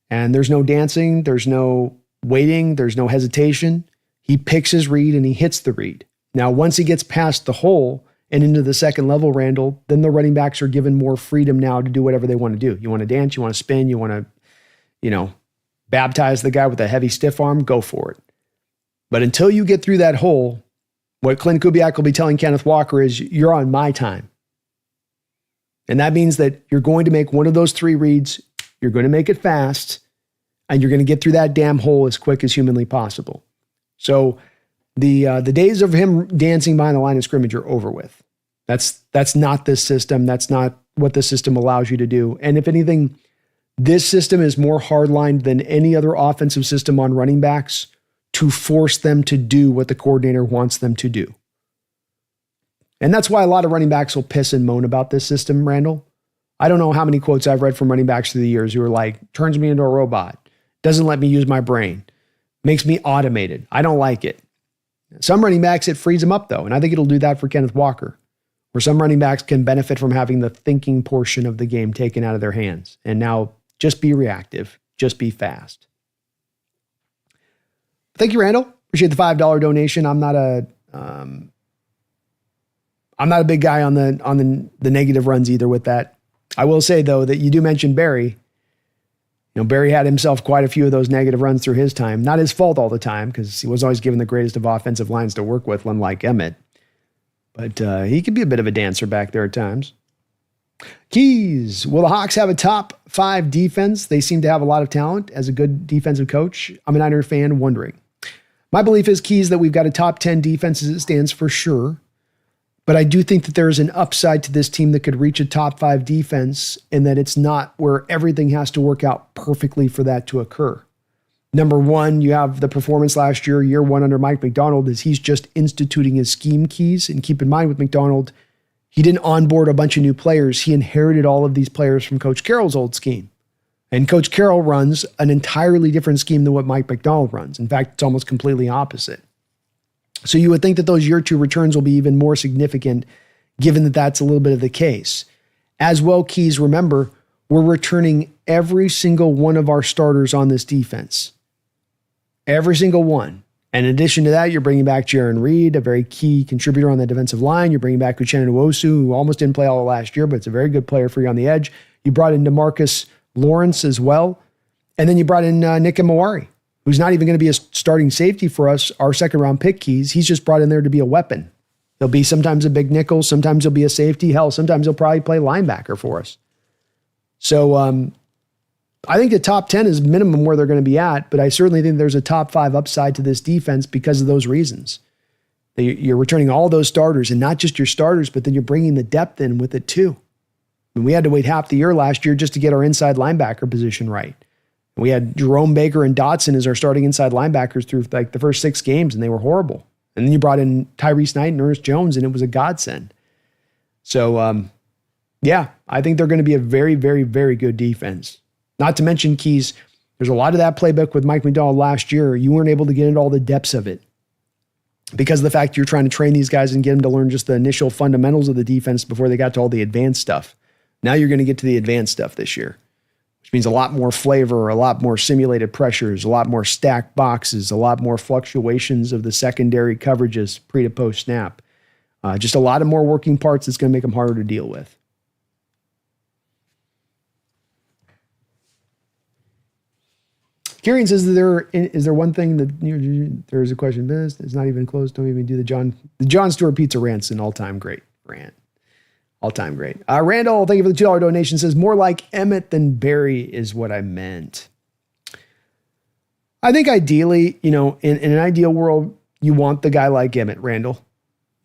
And there's no dancing, there's no waiting, there's no hesitation. He picks his read and he hits the read. Now, once he gets past the hole and into the second level, Randall, then the running backs are given more freedom now to do whatever they want to do. You want to dance, you want to spin, you want to, baptize the guy with a heavy stiff arm, go for it. But until you get through that hole, what Clint Kubiak will be telling Kenneth Walker is you're on my time. And that means that you're going to make one of those 3 reads, you're going to make it fast, and you're going to get through that damn hole as quick as humanly possible. So the days of him dancing behind the line of scrimmage are over with. That's not this system. That's not what the system allows you to do. And if anything, this system is more hardlined than any other offensive system on running backs to force them to do what the coordinator wants them to do. And that's why a lot of running backs will piss and moan about this system, Randall. I don't know how many quotes I've read from running backs through the years who are like, turns me into a robot, doesn't let me use my brain, makes me automated. I don't like it. Some running backs, it frees them up, though, and I think it'll do that for Kenneth Walker, where some running backs can benefit from having the thinking portion of the game taken out of their hands. And now just be reactive, just be fast. Thank you, Randall. Appreciate the $5 donation. I'm not a big guy on the negative runs either with that. I will say, though, that you do mention Barry. Barry had himself quite a few of those negative runs through his time. Not his fault all the time, because he was always given the greatest of offensive lines to work with, unlike Emmett. But he could be a bit of a dancer back there at times. Keys, will the Hawks have a top 5 defense? They seem to have a lot of talent as a good defensive coach. I'm a Niner fan wondering. My belief is, Keys, that we've got a top 10 defense as it stands for sure. But I do think that there is an upside to this team that could reach a top 5 defense, and that it's not where everything has to work out perfectly for that to occur. Number one, you have the performance last year 1 under Mike Macdonald, as he's just instituting his scheme, Keys. And keep in mind with Macdonald, he didn't onboard a bunch of new players. He inherited all of these players from Coach Carroll's old scheme. And Coach Carroll runs an entirely different scheme than what Mike Macdonald runs. In fact, it's almost completely opposite. So you would think that those year 2 returns will be even more significant, given that that's a little bit of the case. As well, Keys, remember, we're returning every single one of our starters on this defense. Every single one. And in addition to that, you're bringing back Jaron Reed, a very key contributor on the defensive line. You're bringing back Uchenna Nwosu, who almost didn't play all last year, but it's a very good player for you on the edge. You brought in DeMarcus Lawrence as well. And then you brought in Nick Mawari, who's not even going to be a starting safety for us, our second round pick keys. He's just brought in there to be a weapon. He'll be sometimes a big nickel, sometimes he'll be a safety. Hell, sometimes he'll probably play linebacker for us. So I think the top 10 is minimum where they're going to be at, but I certainly think there's a top 5 upside to this defense because of those reasons. You're returning all those starters, and not just your starters, but then you're bringing the depth in with it too. And we had to wait half the year last year just to get our inside linebacker position right. We had Jerome Baker and Dotson as our starting inside linebackers through like the first 6 games, and they were horrible. And then you brought in Tyrese Knight and Ernest Jones, and it was a godsend. So, yeah, I think they're going to be a very, very, very good defense. Not to mention, Keys, there's a lot of that playbook with Mike McDonald last year. You weren't able to get into all the depths of it because of the fact you're trying to train these guys and get them to learn just the initial fundamentals of the defense before they got to all the advanced stuff. Now you're going to get to the advanced stuff this year, which means a lot more flavor, a lot more simulated pressures, a lot more stacked boxes, a lot more fluctuations of the secondary coverages pre to post snap. Just a lot of more working parts that's going to make them harder to deal with. Kieran says, is there one thing that there's a question? This it's not even close. Don't even do the John Stewart Pizza rant's an all-time great rant. All-time great. Randall, thank you for the $2 donation. Says, more like Emmett than Barry is what I meant. I think ideally, in an ideal world, you want the guy like Emmett, Randall.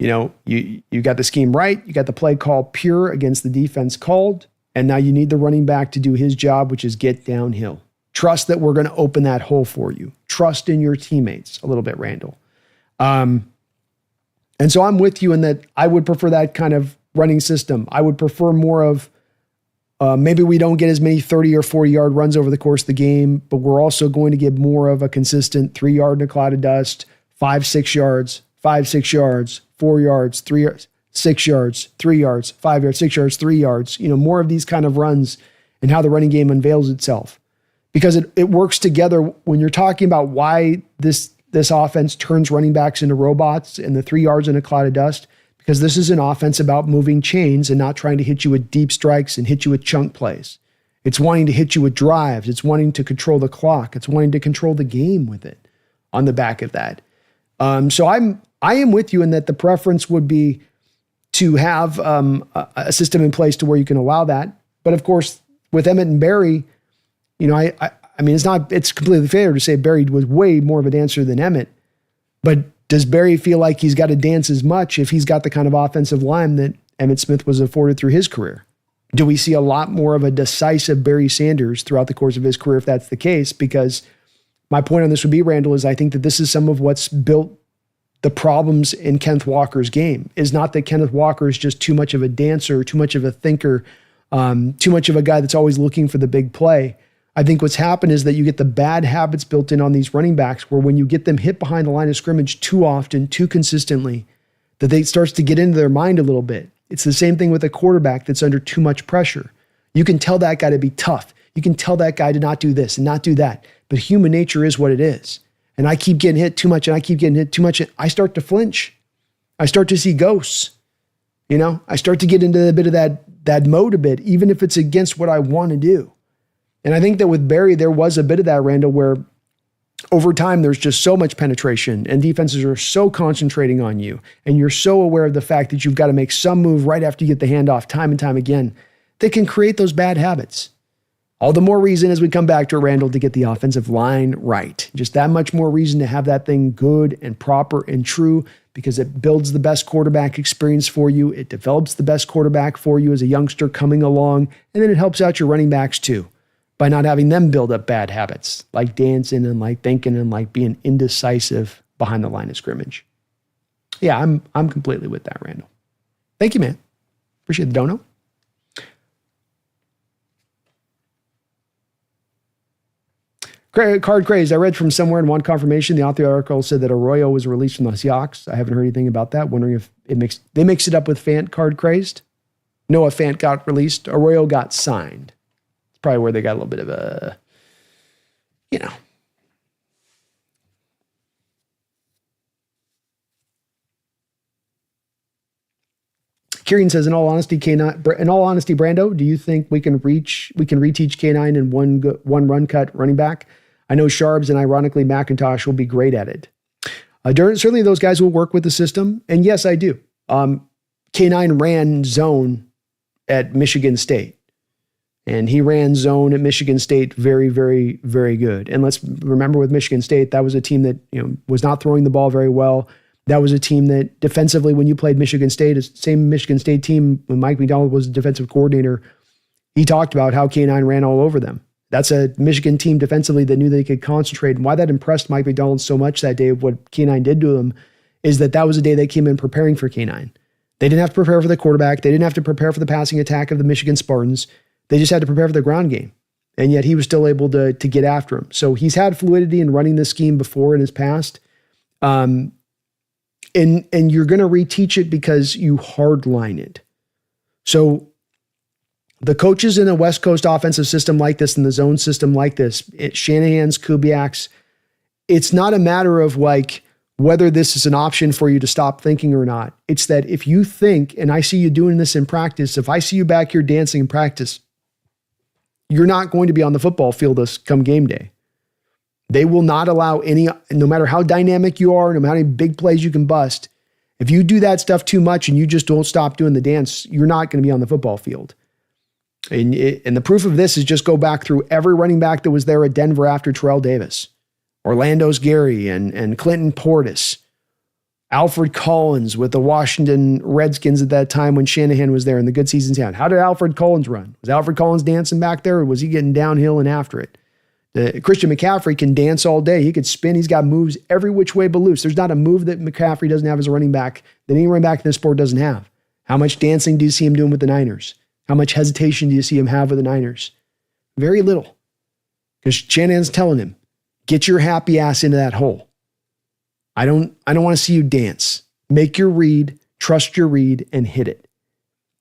You got the scheme right. You got the play call pure against the defense called. And now you need the running back to do his job, which is get downhill. Trust that we're going to open that hole for you. Trust in your teammates a little bit, Randall. And so I'm with you in that I would prefer that kind of running system. I would prefer more of maybe we don't get as many 30 or 40-yard runs over the course of the game, but we're also going to get more of a consistent 3 yard in a cloud of dust, 5, 6 yards, 5, 6 yards, 4 yards, 3 yards, 6 yards, 3 yards, 5 yards, 6 yards, 3 yards. More of these kind of runs and how the running game unveils itself. Because it works together when you're talking about why this offense turns running backs into robots and the 3 yards in a cloud of dust, because this is an offense about moving chains and not trying to hit you with deep strikes and hit you with chunk plays. It's wanting to hit you with drives. It's wanting to control the clock. It's wanting to control the game with it on the back of that. So I am with you in that the preference would be to have a system in place to where you can allow that. But of course, with Emmett and Barry, I mean, it's completely fair to say Barry was way more of a dancer than Emmett, but does Barry feel like he's got to dance as much if he's got the kind of offensive line that Emmitt Smith was afforded through his career? Do we see a lot more of a decisive Barry Sanders throughout the course of his career if that's the case? Because my point on this would be, Randall, is I think that this is some of what's built the problems in Kenneth Walker's game. Is not that Kenneth Walker is just too much of a dancer, too much of a thinker, too much of a guy that's always looking for the big play. I think what's happened is that you get the bad habits built in on these running backs where when you get them hit behind the line of scrimmage too often, too consistently, that they starts to get into their mind a little bit. It's the same thing with a quarterback that's under too much pressure. You can tell that guy to be tough. You can tell that guy to not do this and not do that. But human nature is what it is. And I keep getting hit too much and I keep getting hit too much. I start to flinch. I start to see ghosts. I start to get into a bit of that mode a bit, even if it's against what I want to do. And I think that with Barry, there was a bit of that, Randall, where over time, there's just so much penetration and defenses are so concentrating on you. And you're so aware of the fact that you've got to make some move right after you get the handoff time and time again that can create those bad habits. All the more reason as we come back to Randall to get the offensive line right. Just that much more reason to have that thing good and proper and true because it builds the best quarterback experience for you. It develops the best quarterback for you as a youngster coming along. And then it helps out your running backs too, by not having them build up bad habits like dancing and like thinking and like being indecisive behind the line of scrimmage. Yeah, I'm completely with that, Randall. Thank you, man. Appreciate the dono. Card crazed. I read from somewhere and want confirmation. The author of the article said that Arroyo was released from the Seahawks. I haven't heard anything about that. Wondering if they mixed it up with Fant. Card crazed. Noah Fant got released. Arroyo got signed. Probably where they got a little bit of a, Kieran says, in all honesty, Brando, do you think we can reteach K9 in one run cut running back? I know Sharps and ironically McIntosh will be great at it. Certainly those guys will work with the system. And yes, I do. K9 ran zone at Michigan State. And he ran zone at Michigan State very, very, very good. And let's remember with Michigan State, that was a team that was not throwing the ball very well. That was a team that defensively, when you played Michigan State, the same Michigan State team, when Mike McDonald was the defensive coordinator, he talked about how K9 ran all over them. That's a Michigan team defensively that knew they could concentrate. And why that impressed Mike McDonald so much that day of what K9 did to them is that was a day they came in preparing for K9. They didn't have to prepare for the quarterback. They didn't have to prepare for the passing attack of the Michigan Spartans. They just had to prepare for the ground game. And yet he was still able to get after him. So he's had fluidity in running this scheme before in his past. And you're going to reteach it because you hardline it. So the coaches in a West Coast offensive system like this, in the zone system like this, Shanahan's, Kubiak's, it's not a matter of like whether this is an option for you to stop thinking or not. It's that if you think, and I see you doing this in practice, if I see you back here dancing in practice, you're not going to be on the football field this come game day. They will not allow any, no matter how dynamic you are, no matter how many big plays you can bust, if you do that stuff too much and you just don't stop doing the dance, you're not going to be on the football field. And the proof of this is just go back through every running back that was there at Denver after Terrell Davis, Orlando's Gary and Clinton Portis, Alfred Collins with the Washington Redskins at that time when Shanahan was there and the good seasons he had. How did Alfred Collins run? Was Alfred Collins dancing back there or was he getting downhill and after it? Christian McCaffrey can dance all day. He could spin. He's got moves every which way but loose. There's not a move that McCaffrey doesn't have as a running back that any running back in this sport doesn't have. How much dancing do you see him doing with the Niners? How much hesitation do you see him have with the Niners? Very little. Because Shanahan's telling him, get your happy ass into that hole. I don't want to see you dance. Make your read, trust your read, and hit it.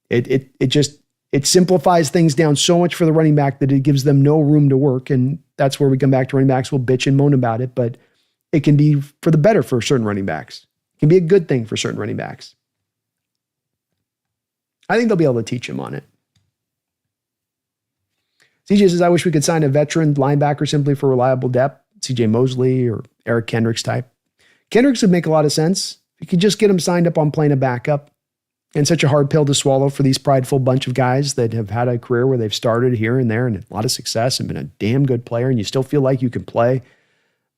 It simplifies things down so much for the running back that it gives them no room to work. And that's where we come back to running backs. We'll bitch and moan about it, but it can be for the better for certain running backs. It can be a good thing for certain running backs. I think they'll be able to teach him on it. CJ says, I wish we could sign a veteran linebacker simply for reliable depth. CJ Mosley or Eric Kendricks type. Kendricks would make a lot of sense. If you could just get him signed up on playing a backup. And such a hard pill to swallow for these prideful bunch of guys that have had a career where they've started here and there and a lot of success and been a damn good player and you still feel like you can play,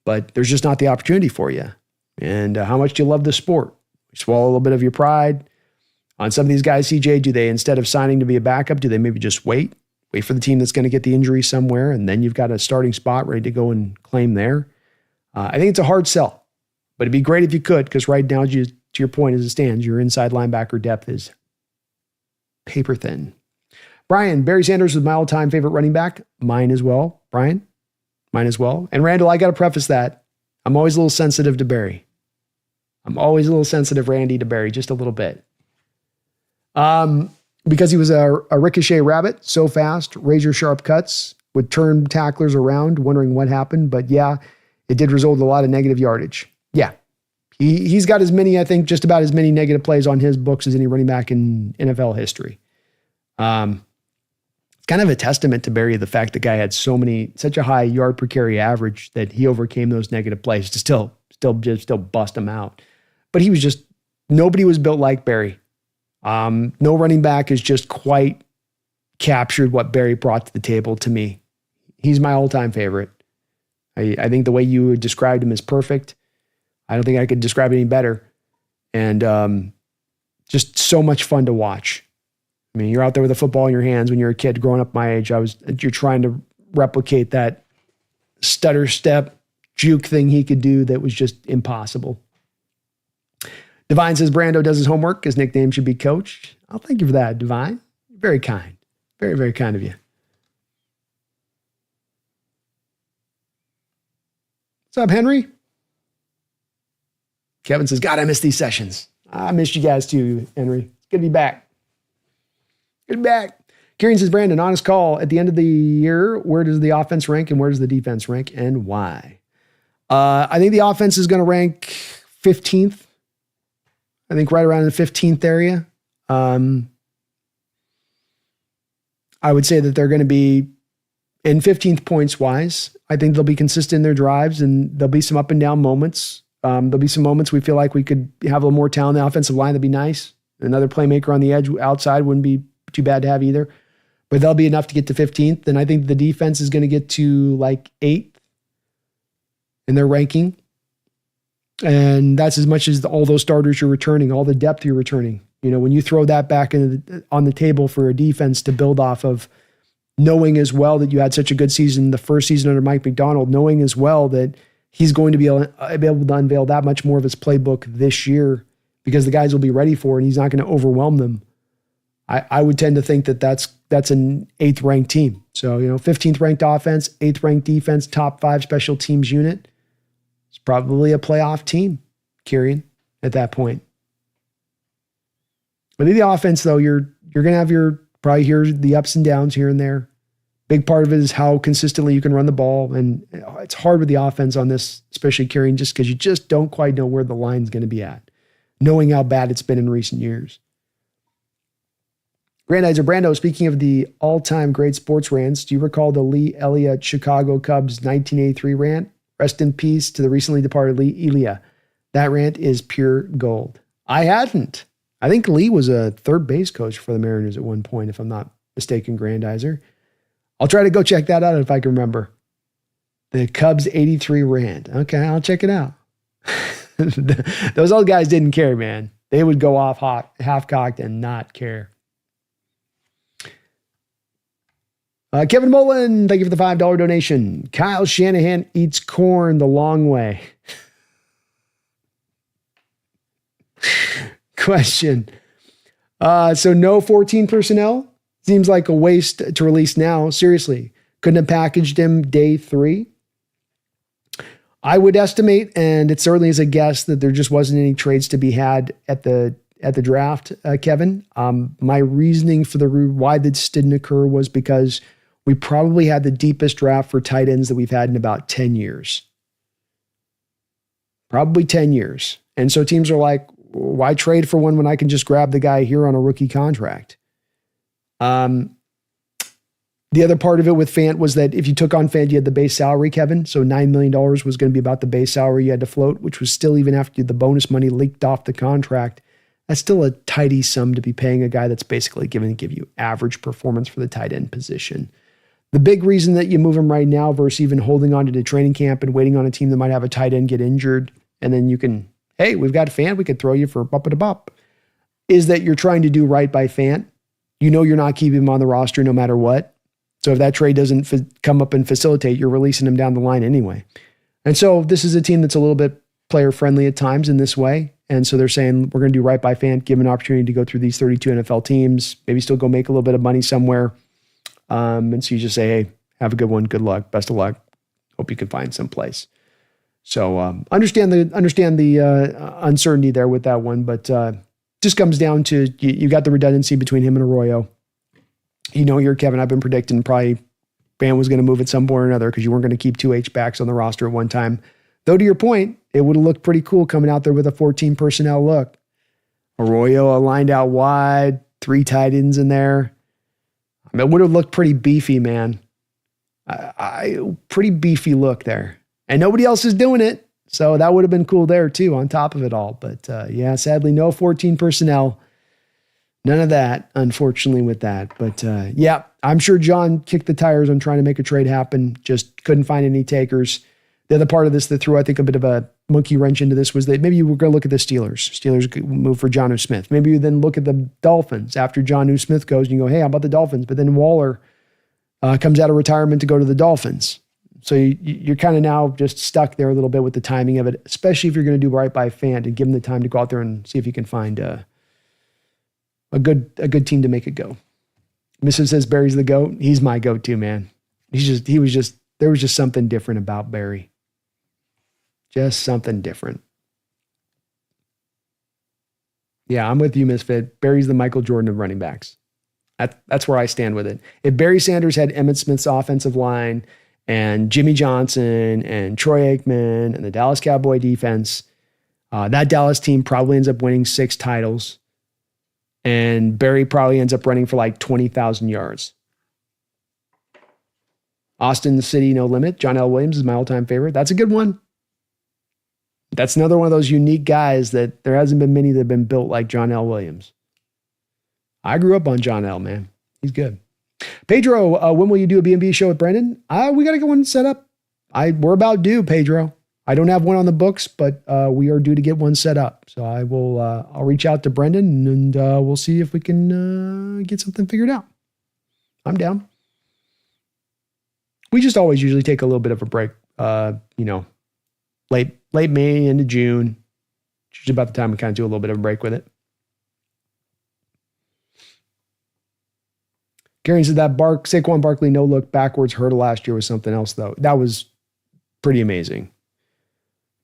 but there's just not the opportunity for you. And how much do you love the sport? You swallow a little bit of your pride. On some of these guys, CJ, do they, instead of signing to be a backup, do they maybe just wait for the team that's going to get the injury somewhere and then you've got a starting spot ready to go and claim there? I think it's a hard sell, but it'd be great if you could, because right now, to your point as it stands, your inside linebacker depth is paper thin. Brian, Barry Sanders was my all-time favorite running back. Mine as well. Brian, mine as well. And Randall, I got to preface that. I'm always a little sensitive to Barry. I'm always a little sensitive, Randy, to Barry, just a little bit. Because he was a ricochet rabbit, so fast, razor-sharp cuts, would turn tacklers around, wondering what happened. But yeah, it did result in a lot of negative yardage. Yeah. He's got as many, I think, just about as many negative plays on his books as any running back in NFL history. It's kind of a testament to Barry, the fact the guy had such a high yard per carry average that he overcame those negative plays to still bust him out. But nobody was built like Barry. No running back has just quite captured what Barry brought to the table to me. He's my all-time favorite. I think the way you described him is perfect. I don't think I could describe it any better. And just so much fun to watch. I mean, you're out there with a football in your hands when you're a kid growing up my age. You're trying to replicate that stutter step juke thing he could do that was just impossible. Divine says Brando does his homework. His nickname should be Coach. I'll thank you for that, Divine. Very kind. Very, very kind of you. What's up, Henry? Kevin says, God, I miss these sessions. I missed you guys too, Henry. It's good to be back. Good to be back. Kieran says, Brandon, honest call. At the end of the year, where does the offense rank and where does the defense rank and why? I think the offense is going to rank 15th. I think right around the 15th area. I would say that they're going to be in 15th points wise. I think they'll be consistent in their drives, and there'll be some up and down moments. There'll be some moments we feel like we could have a little more talent in the offensive line. That'd be nice. Another playmaker on the edge outside wouldn't be too bad to have either. But they'll be enough to get to 15th. And I think the defense is going to get to like 8th in their ranking. And that's as much as all those starters you're returning, all the depth you're returning. You know, when you throw that back on the table for a defense to build off of, knowing as well that you had such a good season, the first season under Mike McDonald, knowing as well that he's going to be able to unveil that much more of his playbook this year because the guys will be ready for it and he's not going to overwhelm them. I would tend to think that that's an 8th ranked team. So, 15th ranked offense, 8th ranked defense, top 5 special teams unit. It's probably a playoff team, Kieran, at that point. But in the offense, though, you're going to have probably hear the ups and downs here and there. Big part of it is how consistently you can run the ball. And it's hard with the offense on this, especially carrying, just because you just don't quite know where the line's going to be at, knowing how bad it's been in recent years. Grandizer Brando, speaking of the all-time great sports rants, do you recall the Lee Elliott Chicago Cubs 1983 rant? Rest in peace to the recently departed Lee Elia. That rant is pure gold. I hadn't. I think Lee was a third base coach for the Mariners at one point, if I'm not mistaken, Grandizer. I'll try to go check that out if I can remember. The Cubs 83 rant. Okay, I'll check it out. Those old guys didn't care, man. They would go off hot, half-cocked and not care. Kevin Mullen, thank you for the $5 donation. Kyle Shanahan eats corn the long way. Question. So no 14 personnel? Seems like a waste to release now. Seriously. Couldn't have packaged him day 3? I would estimate, and it certainly is a guess, that there just wasn't any trades to be had at the draft, Kevin. My reasoning for why this didn't occur was because we probably had the deepest draft for tight ends that we've had in about 10 years. Probably 10 years. And so teams are like, why trade for one when I can just grab the guy here on a rookie contract? The other part of it with Fant was that if you took on Fant, you had the base salary, Kevin. So $9 million was going to be about the base salary you had to float, which was still, even after the bonus money leaked off the contract, that's still a tidy sum to be paying a guy that's basically going to give you average performance for the tight end position. The big reason that you move him right now versus even holding on to the training camp and waiting on a team that might have a tight end get injured, and then you can, hey, we've got Fant, we could throw you for bop, is that you're trying to do right by Fant. You know you're not keeping him on the roster no matter what. So if that trade doesn't come up and facilitate, you're releasing him down the line anyway. And so this is a team that's a little bit player-friendly at times in this way. And so they're saying, we're going to do right by Fant, give him an opportunity to go through these 32 NFL teams, maybe still go make a little bit of money somewhere. And so you just say, hey, have a good one. Good luck. Best of luck. Hope you can find some place. So understand the uncertainty there with that one, but just comes down to you got the redundancy between him and Arroyo. Here, Kevin, I've been predicting probably Fant was going to move at some point or another because you weren't going to keep 2 H-backs on the roster at one time. Though to your point, it would have looked pretty cool coming out there with a 14 personnel look. Arroyo lined out wide, 3 tight ends in there. It would have looked pretty beefy, man. Pretty beefy look there. And nobody else is doing it. So that would have been cool there too, on top of it all. But sadly, no 14 personnel. None of that, unfortunately, with that. But I'm sure John kicked the tires on trying to make a trade happen. Just couldn't find any takers. The other part of this that threw, I think, a bit of a monkey wrench into this was that maybe you were going to look at the Steelers. Steelers move for Jonnu Smith. Maybe you then look at the Dolphins after Jonnu Smith goes and you go, hey, how about the Dolphins? But then Waller comes out of retirement to go to the Dolphins. So you're kind of now just stuck there a little bit with the timing of it, especially if you're going to do right by Fant and give him the time to go out there and see if you can find a good team to make it go. Mrs. says Barry's the GOAT. He's my GOAT too, man. There was just something different about Barry. Just something different. Yeah, I'm with you, Misfit. Barry's the Michael Jordan of running backs. That's where I stand with it. If Barry Sanders had Emmitt Smith's offensive line and Jimmy Johnson and Troy Aikman and the Dallas Cowboy defense, that Dallas team probably ends up winning 6 titles. And Barry probably ends up running for like 20,000 yards. Austin City No Limit. John L. Williams is my all-time favorite. That's a good one. That's another one of those unique guys that there hasn't been many that have been built like John L. Williams. I grew up on John L., man. He's good. Pedro, when will you do a B&B show with Brendan? We got to get one set up. We're about due, Pedro. I don't have one on the books, but we are due to get one set up. So I'll reach out to Brendan and we'll see if we can get something figured out. I'm down. We just always usually take a little bit of a break, late May into June. It's usually about the time we kind of do a little bit of a break with it. Gary said that Saquon Barkley no look backwards hurdle last year was something else, though. That was pretty amazing.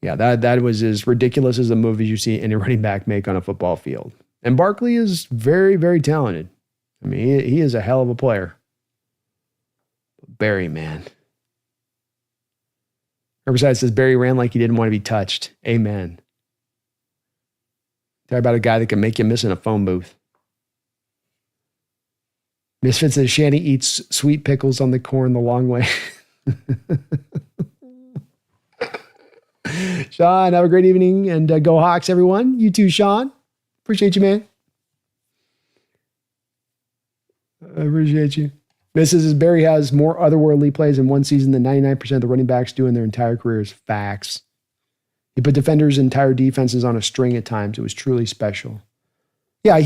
Yeah, that was as ridiculous as a move as you see any running back make on a football field. And Barkley is very, very talented. I mean, he is a hell of a player. Barry, man. Riverside says Barry ran like he didn't want to be touched. Amen. Talk about a guy that can make you miss in a phone booth. Misfit says Shanny eats sweet pickles on the corn the long way. Sean, have a great evening and go Hawks, everyone. You too, Sean. Appreciate you, man. I appreciate you. This is Barry has more otherworldly plays in one season than 99% of the running backs do in their entire careers. Facts. He put defenders' entire defenses on a string at times. It was truly special. Yeah,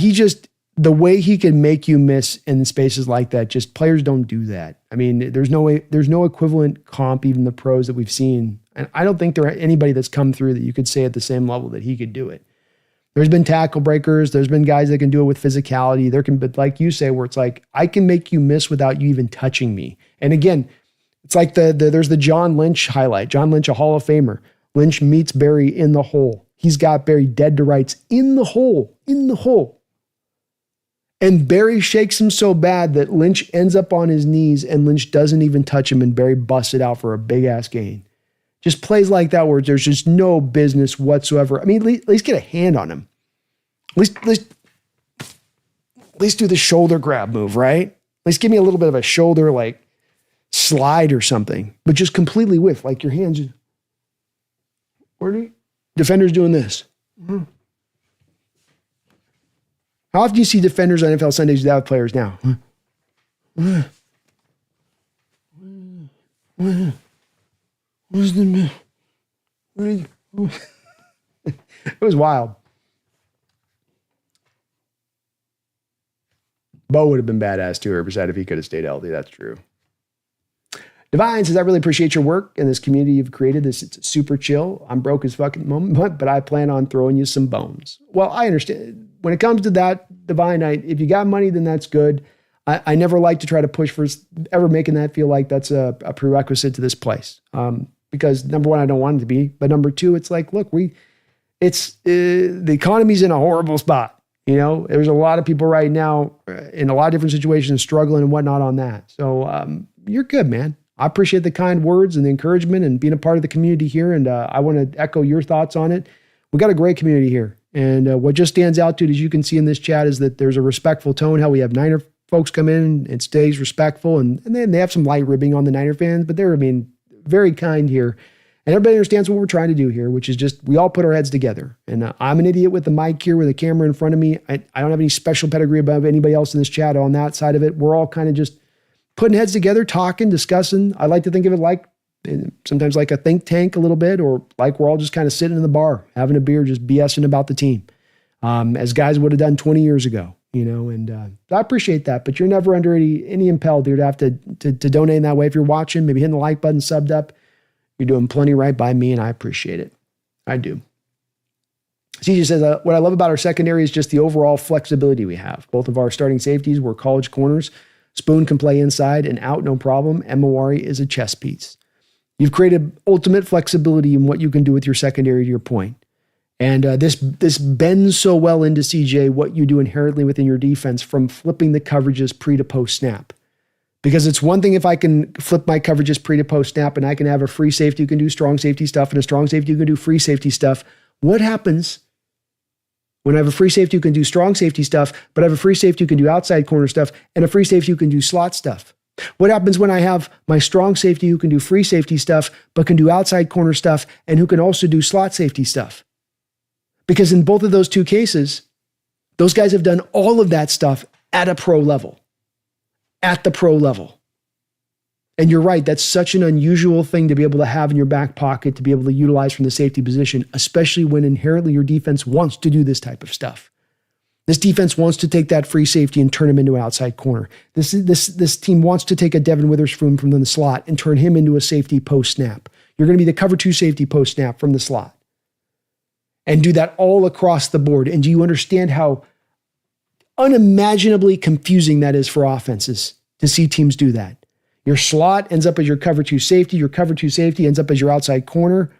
the way he can make you miss in spaces like that, just players don't do that. I mean, there's no equivalent comp, even the pros that we've seen. And I don't think there are anybody that's come through that you could say at the same level that he could do it. There's been tackle breakers. There's been guys that can do it with physicality. There can be, like you say, where it's like, I can make you miss without you even touching me. And again, it's like there's the John Lynch highlight. John Lynch, a Hall of Famer. Lynch meets Barry in the hole. He's got Barry dead to rights in the hole. And Barry shakes him so bad that Lynch ends up on his knees and Lynch doesn't even touch him and Barry busts it out for a big-ass gain. Just plays like that where there's just no business whatsoever. I mean, at least get a hand on him. At least do the shoulder grab move, right? At least give me a little bit of a shoulder like slide or something. But just completely whiff, like your hands. Defender's doing this. Mm-hmm. How often do you see defenders on NFL Sundays without players now? It was wild. Bo would have been badass too, Riverside, if he could have stayed healthy. That's true. Divine says, I really appreciate your work and this community you've created. It's super chill. I'm broke as fucking moment, but I plan on throwing you some bones. Well, I understand. When it comes to that, Divine, if you got money, then that's good. I never like to try to push for ever making that feel like that's a prerequisite to this place. Because number one, I don't want it to be. But number two, it's like, look, the economy's in a horrible spot. You know, there's a lot of people right now in a lot of different situations struggling and whatnot on that. So you're good, man. I appreciate the kind words and the encouragement and being a part of the community here. And I want to echo your thoughts on it. We got a great community here. And what just stands out to it, as you can see in this chat, is that there's a respectful tone. How we have Niner folks come in and stays respectful. And then they have some light ribbing on the Niner fans, but they're, very kind here. And everybody understands what we're trying to do here, which is just, we all put our heads together. And I'm an idiot with the mic here with a camera in front of me. I don't have any special pedigree above anybody else in this chat on that side of it. We're all kind of just putting heads together, talking, discussing. I like to think of it like, sometimes like a think tank a little bit, or like we're all just kind of sitting in the bar, having a beer, just BSing about the team, as guys would have done 20 years ago, and I appreciate that, but you're never under any impelled here to have to donate in that way. If you're watching, maybe hitting the like button, subbed up, you're doing plenty right by me, and I appreciate it. I do. CJ says, what I love about our secondary is just the overall flexibility we have. Both of our starting safeties were college corners. Spoon can play inside and out, no problem. Emawari is a chess piece. You've created ultimate flexibility in what you can do with your secondary, to your point. And this bends so well into, CJ, what you do inherently within your defense from flipping the coverages pre to post snap. Because it's one thing if I can flip my coverages pre to post snap and I can have a free safety who can do strong safety stuff and a strong safety who can do free safety stuff. What happens When I have a free safety who can do strong safety stuff, but I have a free safety who can do outside corner stuff, and a free safety who can do slot stuff? What happens when I have my strong safety who can do free safety stuff, but can do outside corner stuff, and who can also do slot safety stuff? Because in both of those two cases, those guys have done all of that stuff at a pro level. At the pro level. And you're right, that's such an unusual thing to be able to have in your back pocket, to be able to utilize from the safety position, especially when inherently your defense wants to do this type of stuff. This defense wants to take that free safety and turn him into an outside corner. This team wants to take a Devin Witherspoon from the slot and turn him into a safety post snap. You're going to be the cover 2 safety post snap from the slot. And do that all across the board. And do you understand how unimaginably confusing that is for offenses to see teams do that? Your slot ends up as your cover 2 safety. Your cover 2 safety ends up as your outside corner.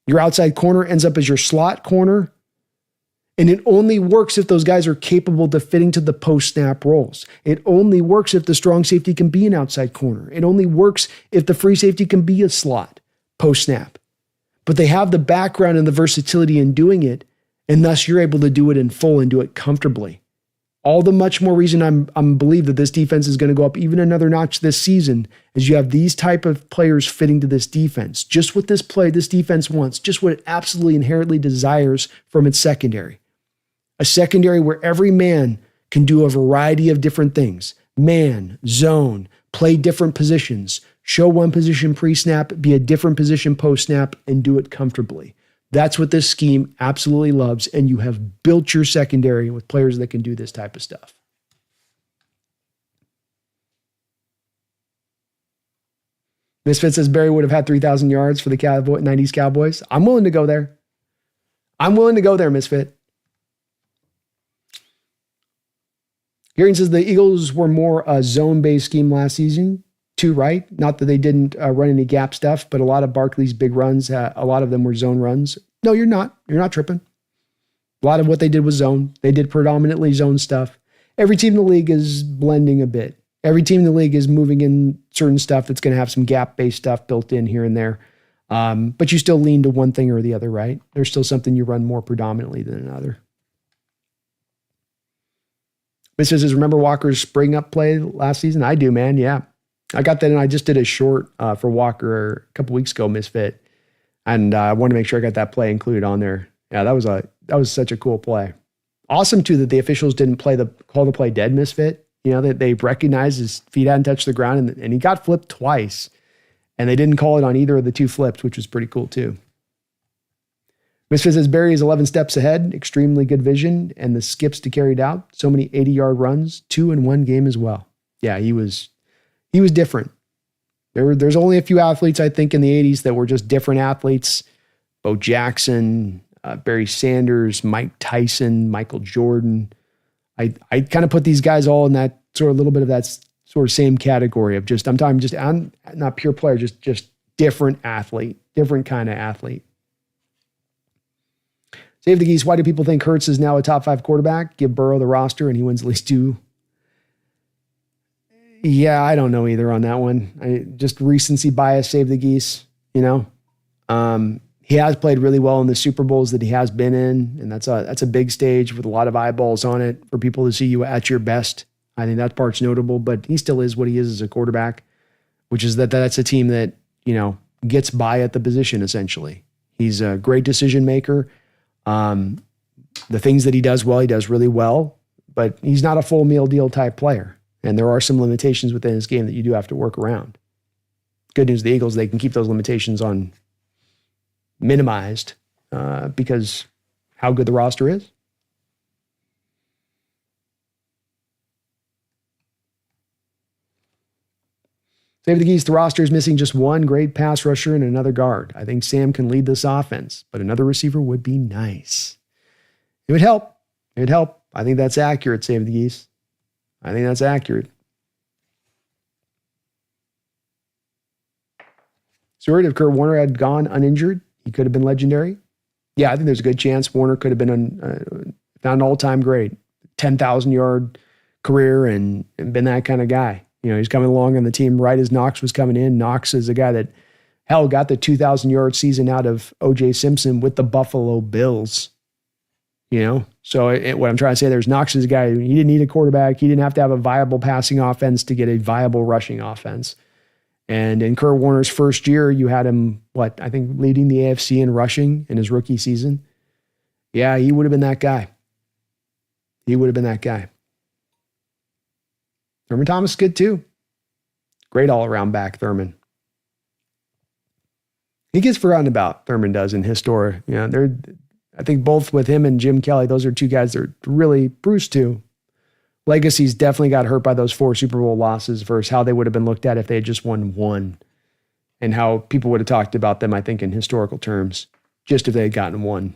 Your outside corner ends up as your slot corner. And it only works if those guys are capable of fitting to the post-snap roles. It only works if the strong safety can be an outside corner. It only works if the free safety can be a slot post-snap. But they have the background and the versatility in doing it, and thus you're able to do it in full and do it comfortably. All the much more reason I'm believe that this defense is going to go up even another notch this season is you have these type of players fitting to this defense. Just what this defense wants, just what it absolutely inherently desires from its secondary. A secondary where every man can do a variety of different things. Man, zone, play different positions, show one position pre-snap, be a different position post-snap, and do it comfortably. That's what this scheme absolutely loves, and you have built your secondary with players that can do this type of stuff. Misfit says Barry would have had 3,000 yards for the 90s Cowboys. I'm willing to go there. I'm willing to go there, Misfit. Gary says the Eagles were more a zone-based scheme last season. Too, right? Not that they didn't run any gap stuff, but a lot of Barkley's big runs, a lot of them were zone runs. No, you're not. You're not tripping. A lot of what they did was zone. They did predominantly zone stuff. Every team in the league is blending a bit. Every team in the league is moving in certain stuff that's going to have some gap-based stuff built in here and there. But you still lean to one thing or the other, right? There's still something you run more predominantly than another. This says, remember Walker's spring up play last season? I do, man. Yeah. I got that, and I just did a short for Walker a couple weeks ago, Misfit, and I wanted to make sure I got that play included on there. Yeah, that was such a cool play. Awesome too that the officials didn't call the play dead, Misfit. You know that they recognized his feet hadn't touched the ground, and he got flipped twice, and they didn't call it on either of the two flips, which was pretty cool too. Misfit says Barry is 11 steps ahead, extremely good vision, and the skips to carry it out. So many 80-yard runs, 2 in one game as well. Yeah, he was different. There's only a few athletes, I think, in the 80s that were just different athletes. Bo Jackson, Barry Sanders, Mike Tyson, Michael Jordan. I kind of put these guys all in that sort of little bit of that sort of same category of I'm not pure player, just different athlete, different kind of athlete. Save the Geese. Why do people think Hurts is now a top 5 quarterback? Give Burrow the roster and he wins at least 2. Yeah, I don't know either on that one. Just recency bias, save the Geese, you know. He has played really well in the Super Bowls that he has been in, and that's a big stage with a lot of eyeballs on it for people to see you at your best. I think that part's notable, but he still is what he is as a quarterback, which is that's a team that, you know, gets by at the position essentially. He's a great decision maker. The things that he does well, he does really well, but he's not a full meal deal type player. And there are some limitations within his game that you do have to work around. Good news, the Eagles, they can keep those limitations on minimized because how good the roster is. Save the Geese, the roster is missing just one great pass rusher and another guard. I think Sam can lead this offense, but another receiver would be nice. It would help. It would help. I think that's accurate, Save the Geese. I think that's accurate. Stewart, if Kurt Warner had gone uninjured, he could have been legendary. Yeah, I think there's a good chance Warner could have been found an all-time great, 10,000-yard career and been that kind of guy. You know, he's coming along on the team right as Knox was coming in. Knox is a guy that, got the 2,000-yard season out of O.J. Simpson with the Buffalo Bills. So what I'm trying to say, there's Knox is a guy, he didn't need a quarterback. He didn't have to have a viable passing offense to get a viable rushing offense. And in Kurt Warner's first year, you had him, I think leading the AFC in rushing in his rookie season. Yeah, he would have been that guy. Thurman Thomas is good too. Great all-around back, Thurman. He gets forgotten about, Thurman does, in his story. I think both with him and Jim Kelly, those are two guys that are really Bruce too. Legacy's definitely got hurt by those 4 Super Bowl losses versus how they would have been looked at if they had just won one, and how people would have talked about them, I think, in historical terms, just if they had gotten one.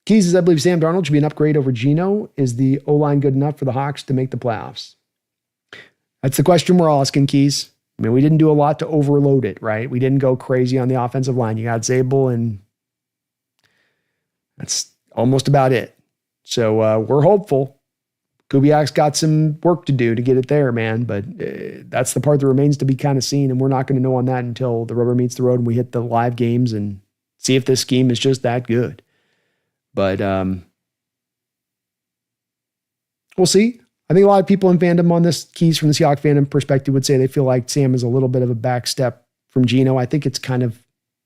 Keys says, I believe Sam Darnold should be an upgrade over Geno. Is the O-line good enough for the Hawks to make the playoffs? That's the question we're all asking, Keys. I mean, we didn't do a lot to overload it, right? We didn't go crazy on the offensive line. You got Zabel, and that's almost about it. So we're hopeful. Kubiak's got some work to do to get it there, man. But that's the part that remains to be kind of seen, and we're not going to know on that until the rubber meets the road and we hit the live games and see if this scheme is just that good. But we'll see. I think a lot of people in fandom on this, Keys, from the Seahawks fandom perspective, would say they feel like Sam is a little bit of a back step from Geno. I think it's kind of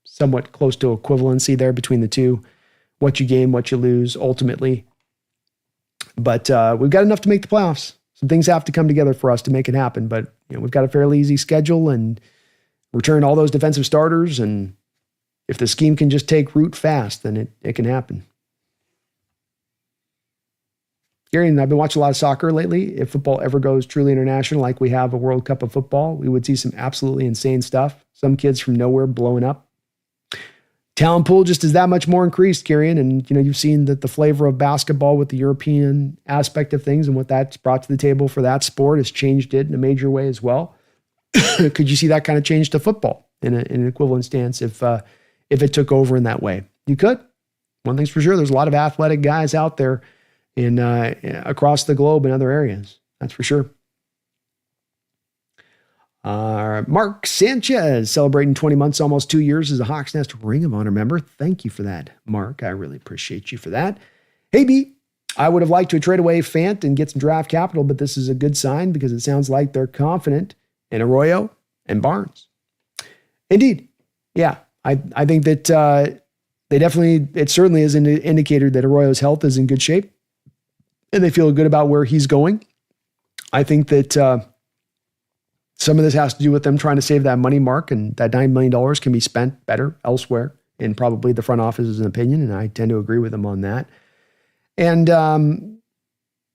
somewhat close to equivalency there between the two. What you gain, what you lose, ultimately. But we've got enough to make the playoffs. Some things have to come together for us to make it happen. But we've got a fairly easy schedule and return all those defensive starters. And if the scheme can just take root fast, then it can happen. Gary, and I've been watching a lot of soccer lately. If football ever goes truly international, like we have a World Cup of football, we would see some absolutely insane stuff. Some kids from nowhere blowing up. Talent pool just is that much more increased, Kieran. And, you've seen that the flavor of basketball with the European aspect of things and what that's brought to the table for that sport has changed it in a major way as well. Could you see that kind of change to football in an equivalent stance if it took over in that way? You could. One thing's for sure, there's a lot of athletic guys out there in across the globe in other areas. That's for sure. Mark Sanchez celebrating 20 months, almost 2 years as a Hawks Nest Ring of Honor member. Thank you for that, Mark. I really appreciate you for that. Hey, B, I would have liked to trade away Fant and get some draft capital, but this is a good sign because it sounds like they're confident in Arroyo and Barnes. Indeed. Yeah, I think that it certainly is an indicator that Arroyo's health is in good shape and they feel good about where he's going. I think that some of this has to do with them trying to save that money, Mark, and that $9 million can be spent better elsewhere in probably the front office's opinion, and I tend to agree with them on that. And,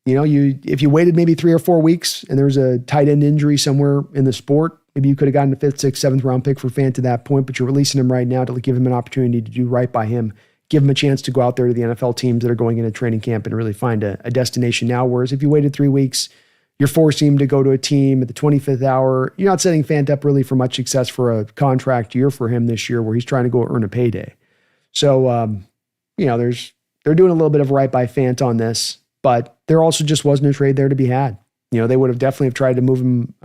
if you waited maybe 3 or 4 weeks and there was a tight end injury somewhere in the sport, maybe you could have gotten a 5th, 6th, 7th round pick for Fant to that point, but you're releasing him right now to give him an opportunity to do right by him, give him a chance to go out there to the NFL teams that are going into training camp and really find a destination now. Whereas if you waited 3 weeks, you're forcing him to go to a team at the 25th hour. You're not setting Fant up really for much success for a contract year for him this year where he's trying to go earn a payday. So, they're doing a little bit of right by Fant on this, but there also just wasn't a trade there to be had. They would have definitely have tried to move him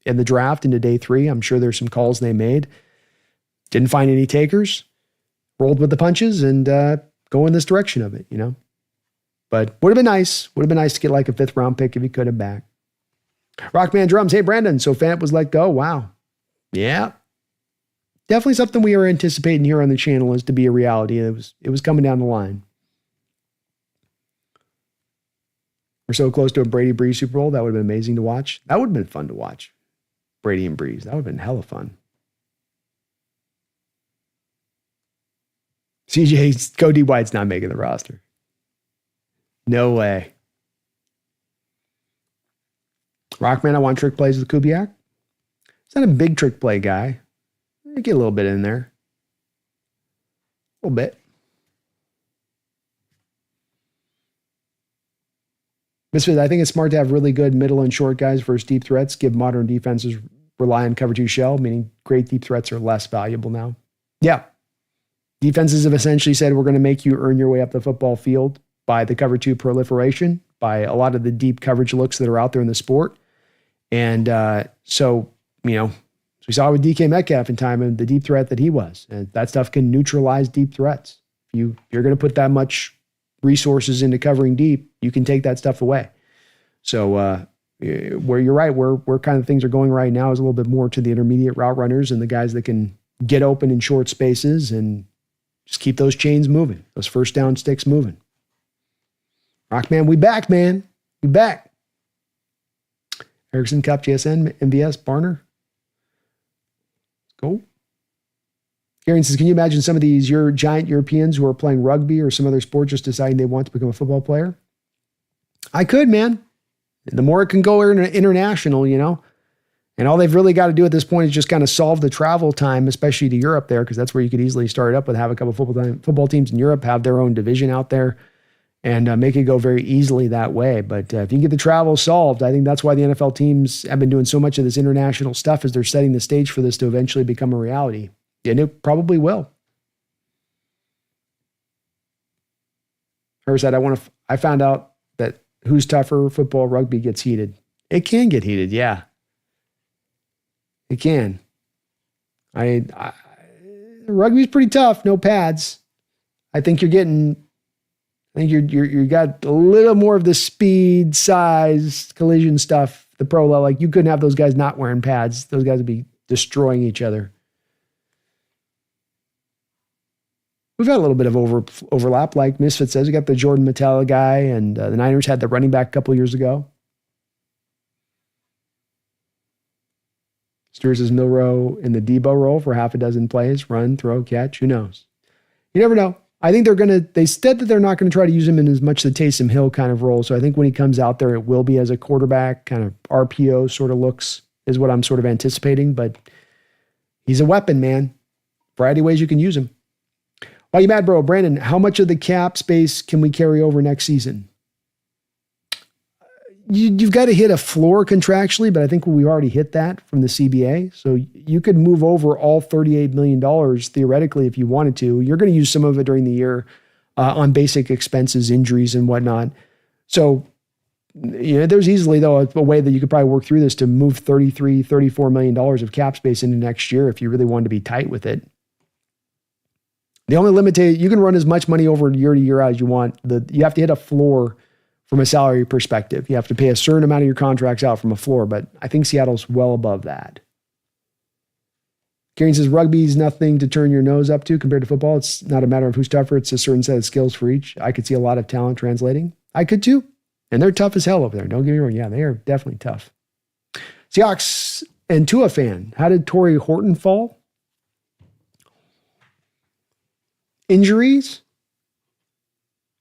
in the draft into day 3. I'm sure there's some calls they made. Didn't find any takers, rolled with the punches and go in this direction of it, But would have been nice. Would have been nice to get like a 5th round pick if he could have back. Rockman Drums. Hey, Brandon. So Fant was let go. Wow. Yeah. Definitely something we are anticipating here on the channel is to be a reality. It was coming down the line. We're so close to a Brady Breeze Super Bowl. That would have been amazing to watch. That would have been fun to watch. Brady and Breeze. That would have been hella fun. CJ, Cody White's not making the roster. No way. Rockman, I want trick plays with Kubiak. He's not a big trick play guy. Get a little bit in there. A little bit. Misfit, I think it's smart to have really good middle and short guys versus deep threats. Give modern defenses rely on cover 2 shell, meaning great deep threats are less valuable now. Yeah. Defenses have essentially said we're going to make you earn your way up the football field by the cover 2 proliferation, by a lot of the deep coverage looks that are out there in the sport. And so we saw with DK Metcalf in time and the deep threat that he was. And that stuff can neutralize deep threats. If you're going to put that much resources into covering deep, you can take that stuff away. So where you're right, where kind of things are going right now is a little bit more to the intermediate route runners and the guys that can get open in short spaces and just keep those chains moving, those first down sticks moving. Rockman, we back, man. We back. Erickson, Cup, GSN, MVS, Barner. Let's go. Aaron says, can you imagine some of these giant Europeans who are playing rugby or some other sport just deciding they want to become a football player? I could, man. The more it can go international, and all they've really got to do at this point is just kind of solve the travel time, especially to Europe there, because that's where you could easily start up with, have a couple of football teams in Europe, have their own division out there, and make it go very easily that way. But if you can get the travel solved, I think that's why the NFL teams have been doing so much of this international stuff, as they're setting the stage for this to eventually become a reality. And it probably will. Her said, I found out that who's tougher, football, rugby gets heated. It can get heated, yeah. It can. Rugby's pretty tough, no pads. I think you got a little more of the speed, size, collision stuff, the pro level. Like, you couldn't have those guys not wearing pads. Those guys would be destroying each other. We've had a little bit of overlap, like Misfit says. We got the Jordan Mattel guy, and the Niners had the running back a couple years ago. Stewart says Milroe in the Debo role for half a dozen plays, run, throw, catch. Who knows? You never know. I think they said that they're not going to try to use him in as much the Taysom Hill kind of role. So I think when he comes out there, it will be as a quarterback, kind of RPO sort of looks, is what I'm sort of anticipating. But he's a weapon, man. Variety of ways you can use him. Why you mad, bro? Brandon, how much of the cap space can we carry over next season? You've got to hit a floor contractually, but I think we already hit that from the CBA. So you could move over all $38 million theoretically if you wanted to. You're going to use some of it during the year on basic expenses, injuries, and whatnot. So there's easily, though, a way that you could probably work through this to move $34 million of cap space into next year if you really wanted to be tight with it. The only limitation, you can run as much money over year to year as you want. You have to hit a floor from a salary perspective. You have to pay a certain amount of your contracts out from a floor, but I think Seattle's well above that. Karen says, rugby's nothing to turn your nose up to compared to football. It's not a matter of who's tougher. It's a certain set of skills for each. I could see a lot of talent translating. I could too. And they're tough as hell over there. Don't get me wrong. Yeah, they are definitely tough. Seahawks and Tua fan. How did Torrey Horton fall? Injuries.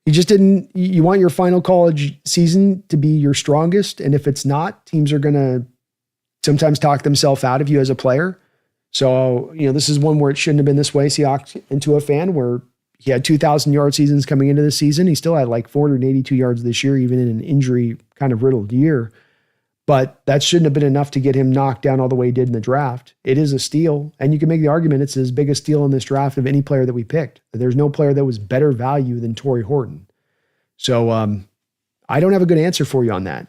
You want your final college season to be your strongest. And if it's not, teams are going to sometimes talk themselves out of you as a player. So, this is one where it shouldn't have been this way. Seahawks into a fan where he had 2,000 yard seasons coming into the season. He still had like 482 yards this year, even in an injury kind of riddled year. But that shouldn't have been enough to get him knocked down all the way he did in the draft. It is a steal. And you can make the argument it's as big a steal in this draft of any player that we picked. There's no player that was better value than Torrey Horton. So I don't have a good answer for you on that.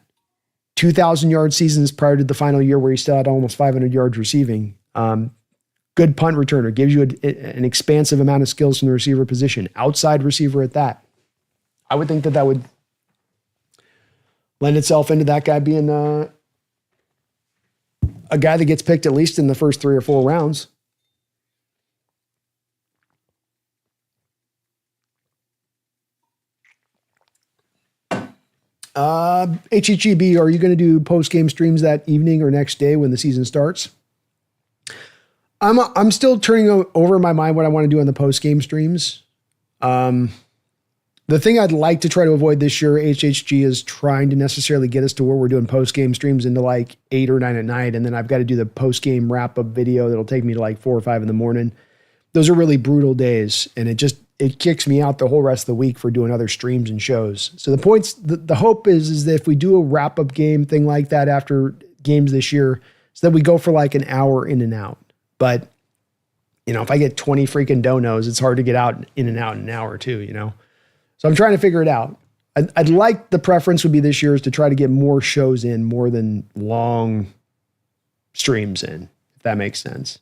2,000 yard seasons prior to the final year where he still had almost 500 yards receiving. Good punt returner. Gives you an expansive amount of skills from the receiver position. Outside receiver at that. I would think that would lend itself into that guy being a guy that gets picked at least in the first 3 or 4 rounds. HEGB, are you going to do post-game streams that evening or next day when the season starts? I'm still turning over in my mind what I want to do on the post-game streams. The thing I'd like to try to avoid this year, HHG, is trying to necessarily get us to where we're doing post-game streams into like 8 or 9 at night, and then I've got to do the post-game wrap-up video that'll take me to like 4 or 5 in the morning. Those are really brutal days, and it kicks me out the whole rest of the week for doing other streams and shows. So the hope is that if we do a wrap-up game thing like that after games this year, so that we go for like an hour in and out. But, if I get 20 freaking donos, it's hard to get out in and out in an hour too, So I'm trying to figure it out. I'd like the preference would be this year is to try to get more shows in more than long streams in, if that makes sense.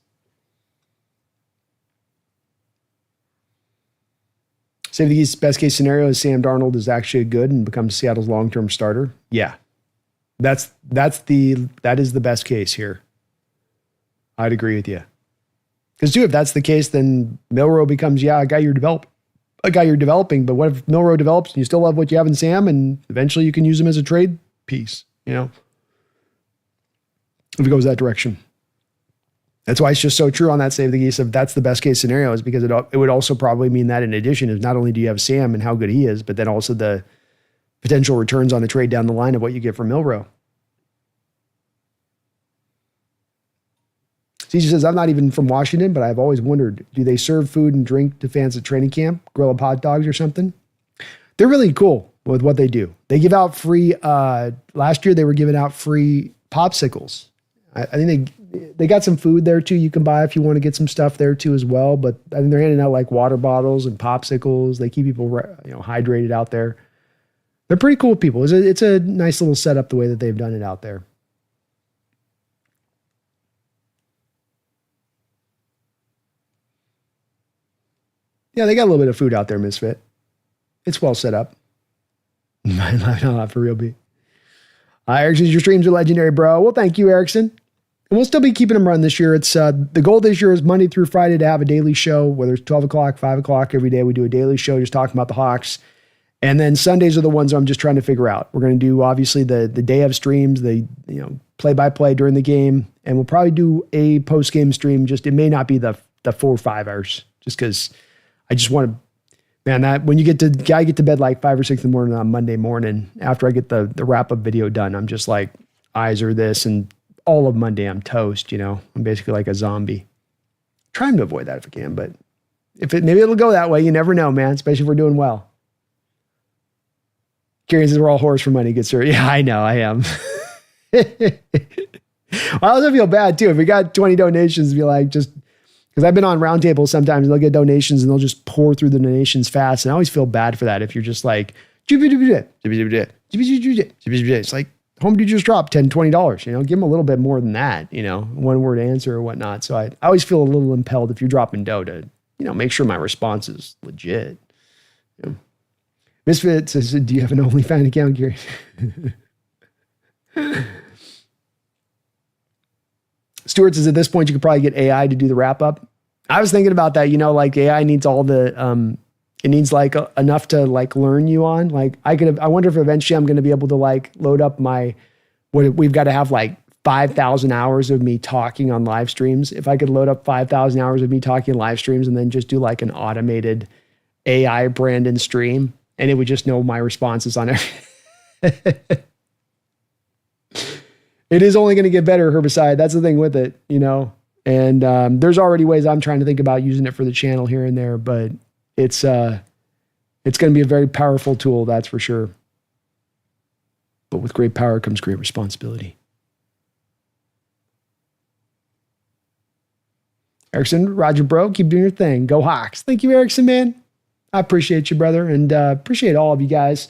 Say the best case scenario is Sam Darnold is actually good and becomes Seattle's long-term starter. Yeah. That is the best case here. I'd agree with you. Because too, if that's the case, then Milroe becomes, a guy you're developing. But what if Milroe develops and you still love what you have in Sam and eventually you can use him as a trade piece, if it goes that direction. That's why it's just so true on that save the geese of that's the best case scenario, is because it would also probably mean that in addition is not only do you have Sam and how good he is, but then also the potential returns on the trade down the line of what you get from Milroe. CJ says, I'm not even from Washington, but I've always wondered, do they serve food and drink to fans at training camp, grill up hot dogs or something? They're really cool with what they do. They give out free, last year they were giving out free popsicles. I think they got some food there too. You can buy if you want to get some stuff there too as well. But I think they're handing out like water bottles and popsicles. They keep people hydrated out there. They're pretty cool people. It's a nice little setup the way that they've done it out there. Yeah, they got a little bit of food out there, Misfit. It's well set up. Not for real, B. Erickson, your streams are legendary, bro. Well, thank you, Erickson. And we'll still be keeping them run this year. It's the goal this year is Monday through Friday to have a daily show, whether it's 12 o'clock, 5 o'clock every day. We do a daily show just talking about the Hawks. And then Sundays are the ones I'm just trying to figure out. We're going to do, obviously, the day of streams, the play-by-play during the game. And we'll probably do a post-game stream. It may not be the 4 or 5 hours, just because I just want to, that when you get to bed like 5 or 6 in the morning on Monday morning, after I get the wrap-up video done, I'm just like, eyes are this, and all of Monday I'm toast, I'm basically like a zombie. Trying to avoid that if I can, but maybe it'll go that way. You never know, man, especially if we're doing well. Kieran says we're all whores for money, good sir. Yeah, I know, I am. Well, I also feel bad too. If we got 20 donations, be like, just because I've been on roundtables sometimes, they'll get donations and they'll just pour through the donations fast. And I always feel bad for that. If you're just like, it's like, home dude just dropped $10, $20, give them a little bit more than that, one word answer or whatnot. So I always feel a little impelled if you're dropping dough to, make sure my response is legit. Misfit says, do you have an OnlyFans account, Gary? Stuart says, at this point, you could probably get AI to do the wrap up. I was thinking about that, like AI needs all the, it needs like enough to like learn you on. Like I wonder if eventually I'm going to be able to like load up we've got to have like 5,000 hours of me talking on live streams. If I could load up 5,000 hours of me talking live streams and then just do like an automated AI Brandon stream, and it would just know my responses on everything. It is only going to get better, Herbicide. That's the thing with it, and there's already ways I'm trying to think about using it for the channel here and there, but it's going to be a very powerful tool, that's for sure. But with great power comes great responsibility. Erickson, Roger, bro, keep doing your thing. Go Hawks. Thank you, Erickson, man. I appreciate you, brother, and appreciate all of you guys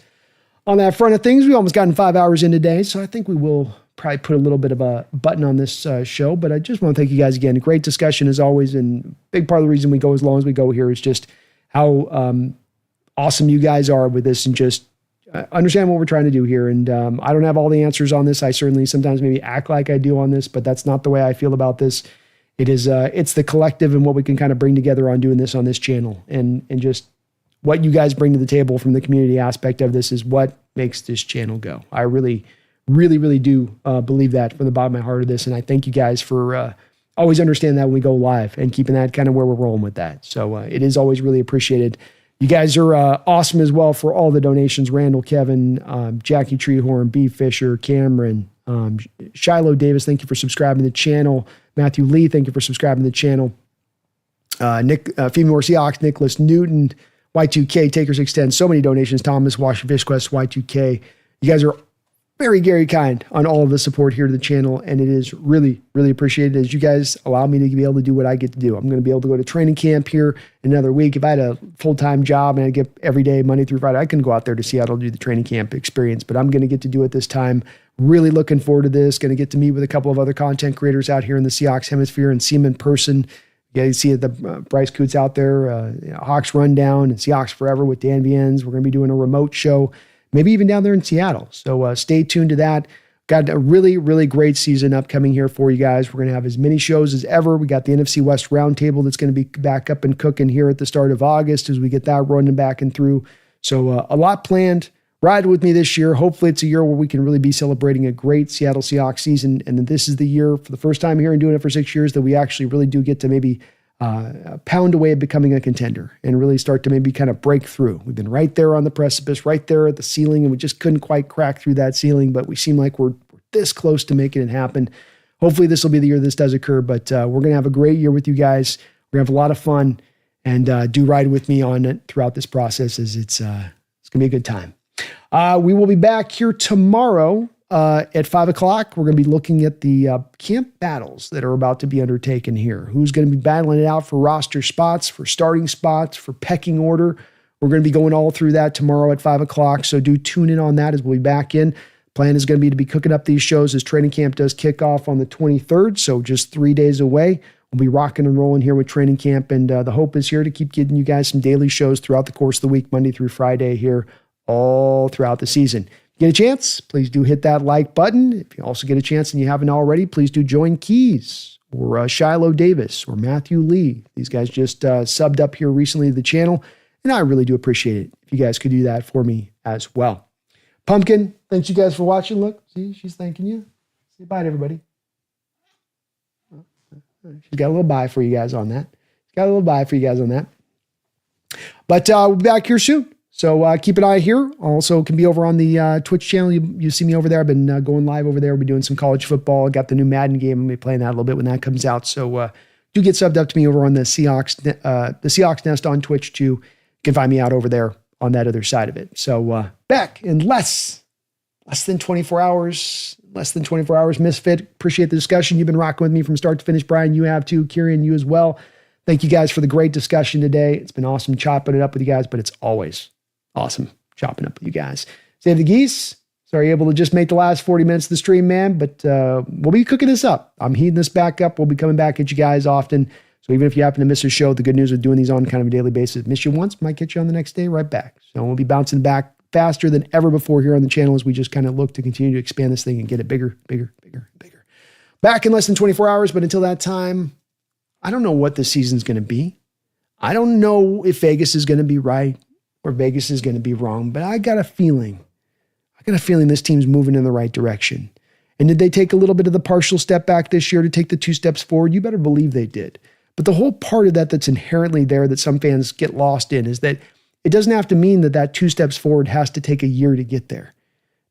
on that front of things. We almost gotten 5 hours in today, so I think we will probably put a little bit of a button on this show, but I just want to thank you guys again. Great discussion as always, and big part of the reason we go as long as we go here is just how awesome you guys are with this and just understand what we're trying to do here. And I don't have all the answers on this. I certainly sometimes maybe act like I do on this, but that's not the way I feel about this. It is it's the collective and what we can kind of bring together on doing this on this channel, and just what you guys bring to the table from the community aspect of this is what makes this channel go. I really, really, really do believe that from the bottom of my heart of this. And I thank you guys for always understanding that when we go live and keeping that kind of where we're rolling with that. So it is always really appreciated. You guys are awesome as well for all the donations. Randall, Kevin, Jackie Treehorn, B. Fisher, Cameron, Shiloh Davis, thank you for subscribing to the channel. Matthew Lee, thank you for subscribing to the channel. Nick, Female Seahawks, Nicholas Newton, Y2K, Takers Extend, so many donations. Thomas, Washington Fish Quest, Y2K. You guys are very, very kind on all of the support here to the channel, and it is really, really appreciated as you guys allow me to be able to do what I get to do. I'm going to be able to go to training camp here in another week. If I had a full-time job and I get every day, Monday through Friday, I can go out there to Seattle to do the training camp experience, but I'm going to get to do it this time. Really looking forward to this. Going to get to meet with a couple of other content creators out here in the Seahawks hemisphere and see them in person. Yeah, you see the Bryce Coots out there, Hawks Rundown and Seahawks Forever with Dan Viens. We're going to be doing a remote show, maybe even down there in Seattle. So stay tuned to that. Got a really, really great season upcoming here for you guys. We're going to have as many shows as ever. We got the NFC West Roundtable that's going to be back up and cooking here at the start of August as we get that running back and through. So a lot planned. Ride with me this year. Hopefully it's a year where we can really be celebrating a great Seattle Seahawks season. And then this is the year, for the first time here and doing it for 6 years, that we actually really do get to maybe pound away at becoming a contender and really start to maybe kind of break through. We've been right there on the precipice, right there at the ceiling, and we just couldn't quite crack through that ceiling, but we seem like we're this close to making it happen. Hopefully this will be the year this does occur, but we're going to have a great year with you guys. We're going to have a lot of fun, and do ride with me on it throughout this process, as it's going to be a good time. We will be back here tomorrow at 5 o'clock. We're going to be looking at the camp battles that are about to be undertaken here. Who's going to be battling it out for roster spots, for starting spots, for pecking order. We're going to be going all through that tomorrow at 5 o'clock, so do tune in on that as we'll be back in. Plan is going to be cooking up these shows as training camp does kick off on the 23rd, so just 3 days away. We'll be rocking and rolling here with training camp, and the hope is here to keep getting you guys some daily shows throughout the course of the week, Monday through Friday here, all throughout the season. Get a chance, please do hit that like button. If you also get a chance and you haven't already, please do join Keys or Shiloh Davis or Matthew Lee. These guys just subbed up here recently to the channel, and I really do appreciate it if you guys could do that for me as well. Pumpkin, thanks you guys for watching. Look, see, she's thanking you. Say bye to everybody. She's got a little bye for you guys on that. But we'll be back here soon. So keep an eye here. Also can be over on the Twitch channel. You see me over there. I've been going live over there. We'll be doing some college football. Got the new Madden game. I'm going to be playing that a little bit when that comes out. So do get subbed up to me over on the Seahawks Nest on Twitch too. You can find me out over there on that other side of it. So back in less than 24 hours. Misfit. Appreciate the discussion. You've been rocking with me from start to finish. Brian, you have too. Kieran, you as well. Thank you guys for the great discussion today. It's been awesome chopping it up with you guys, but it's always awesome chopping up with you guys. Save the geese. Sorry, able to just make the last 40 minutes of the stream, man, but we'll be cooking this up. I'm heating this back up. We'll be coming back at you guys often. So even if you happen to miss a show, the good news of doing these on kind of a daily basis, miss you once, might get you on the next day right back. So we'll be bouncing back faster than ever before here on the channel as we just kind of look to continue to expand this thing and get it bigger. Back in less than 24 hours, but until that time, I don't know what this season's going to be. I don't know if Vegas is going to be right or Vegas is going to be wrong, but I got a feeling this team's moving in the right direction. And did they take a little bit of the partial step back this year to take the 2 steps forward? You better believe they did. But the whole part of that that's inherently there that some fans get lost in is that it doesn't have to mean that 2 steps forward has to take a year to get there.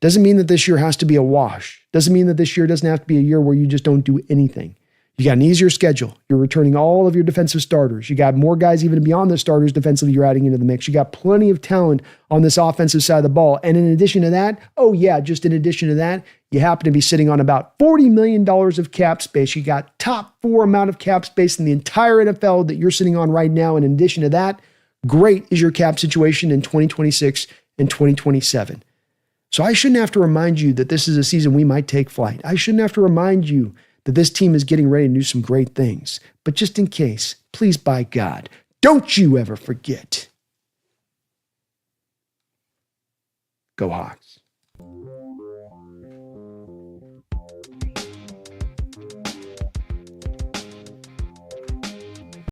Doesn't mean that this year has to be a wash. Doesn't mean that this year doesn't have to be a year where you just don't do anything. You got an easier schedule. You're returning all of your defensive starters. You got more guys even beyond the starters defensively you're adding into the mix. You got plenty of talent on this offensive side of the ball. And in addition to that, you happen to be sitting on about $40 million of cap space. You got top 4 amount of cap space in the entire NFL that you're sitting on right now. And in addition to that, great is your cap situation in 2026 and 2027. So I shouldn't have to remind you that this is a season we might take flight. I shouldn't have to remind you that this team is getting ready to do some great things. But just in case, please, by God, don't you ever forget. Go Hawks.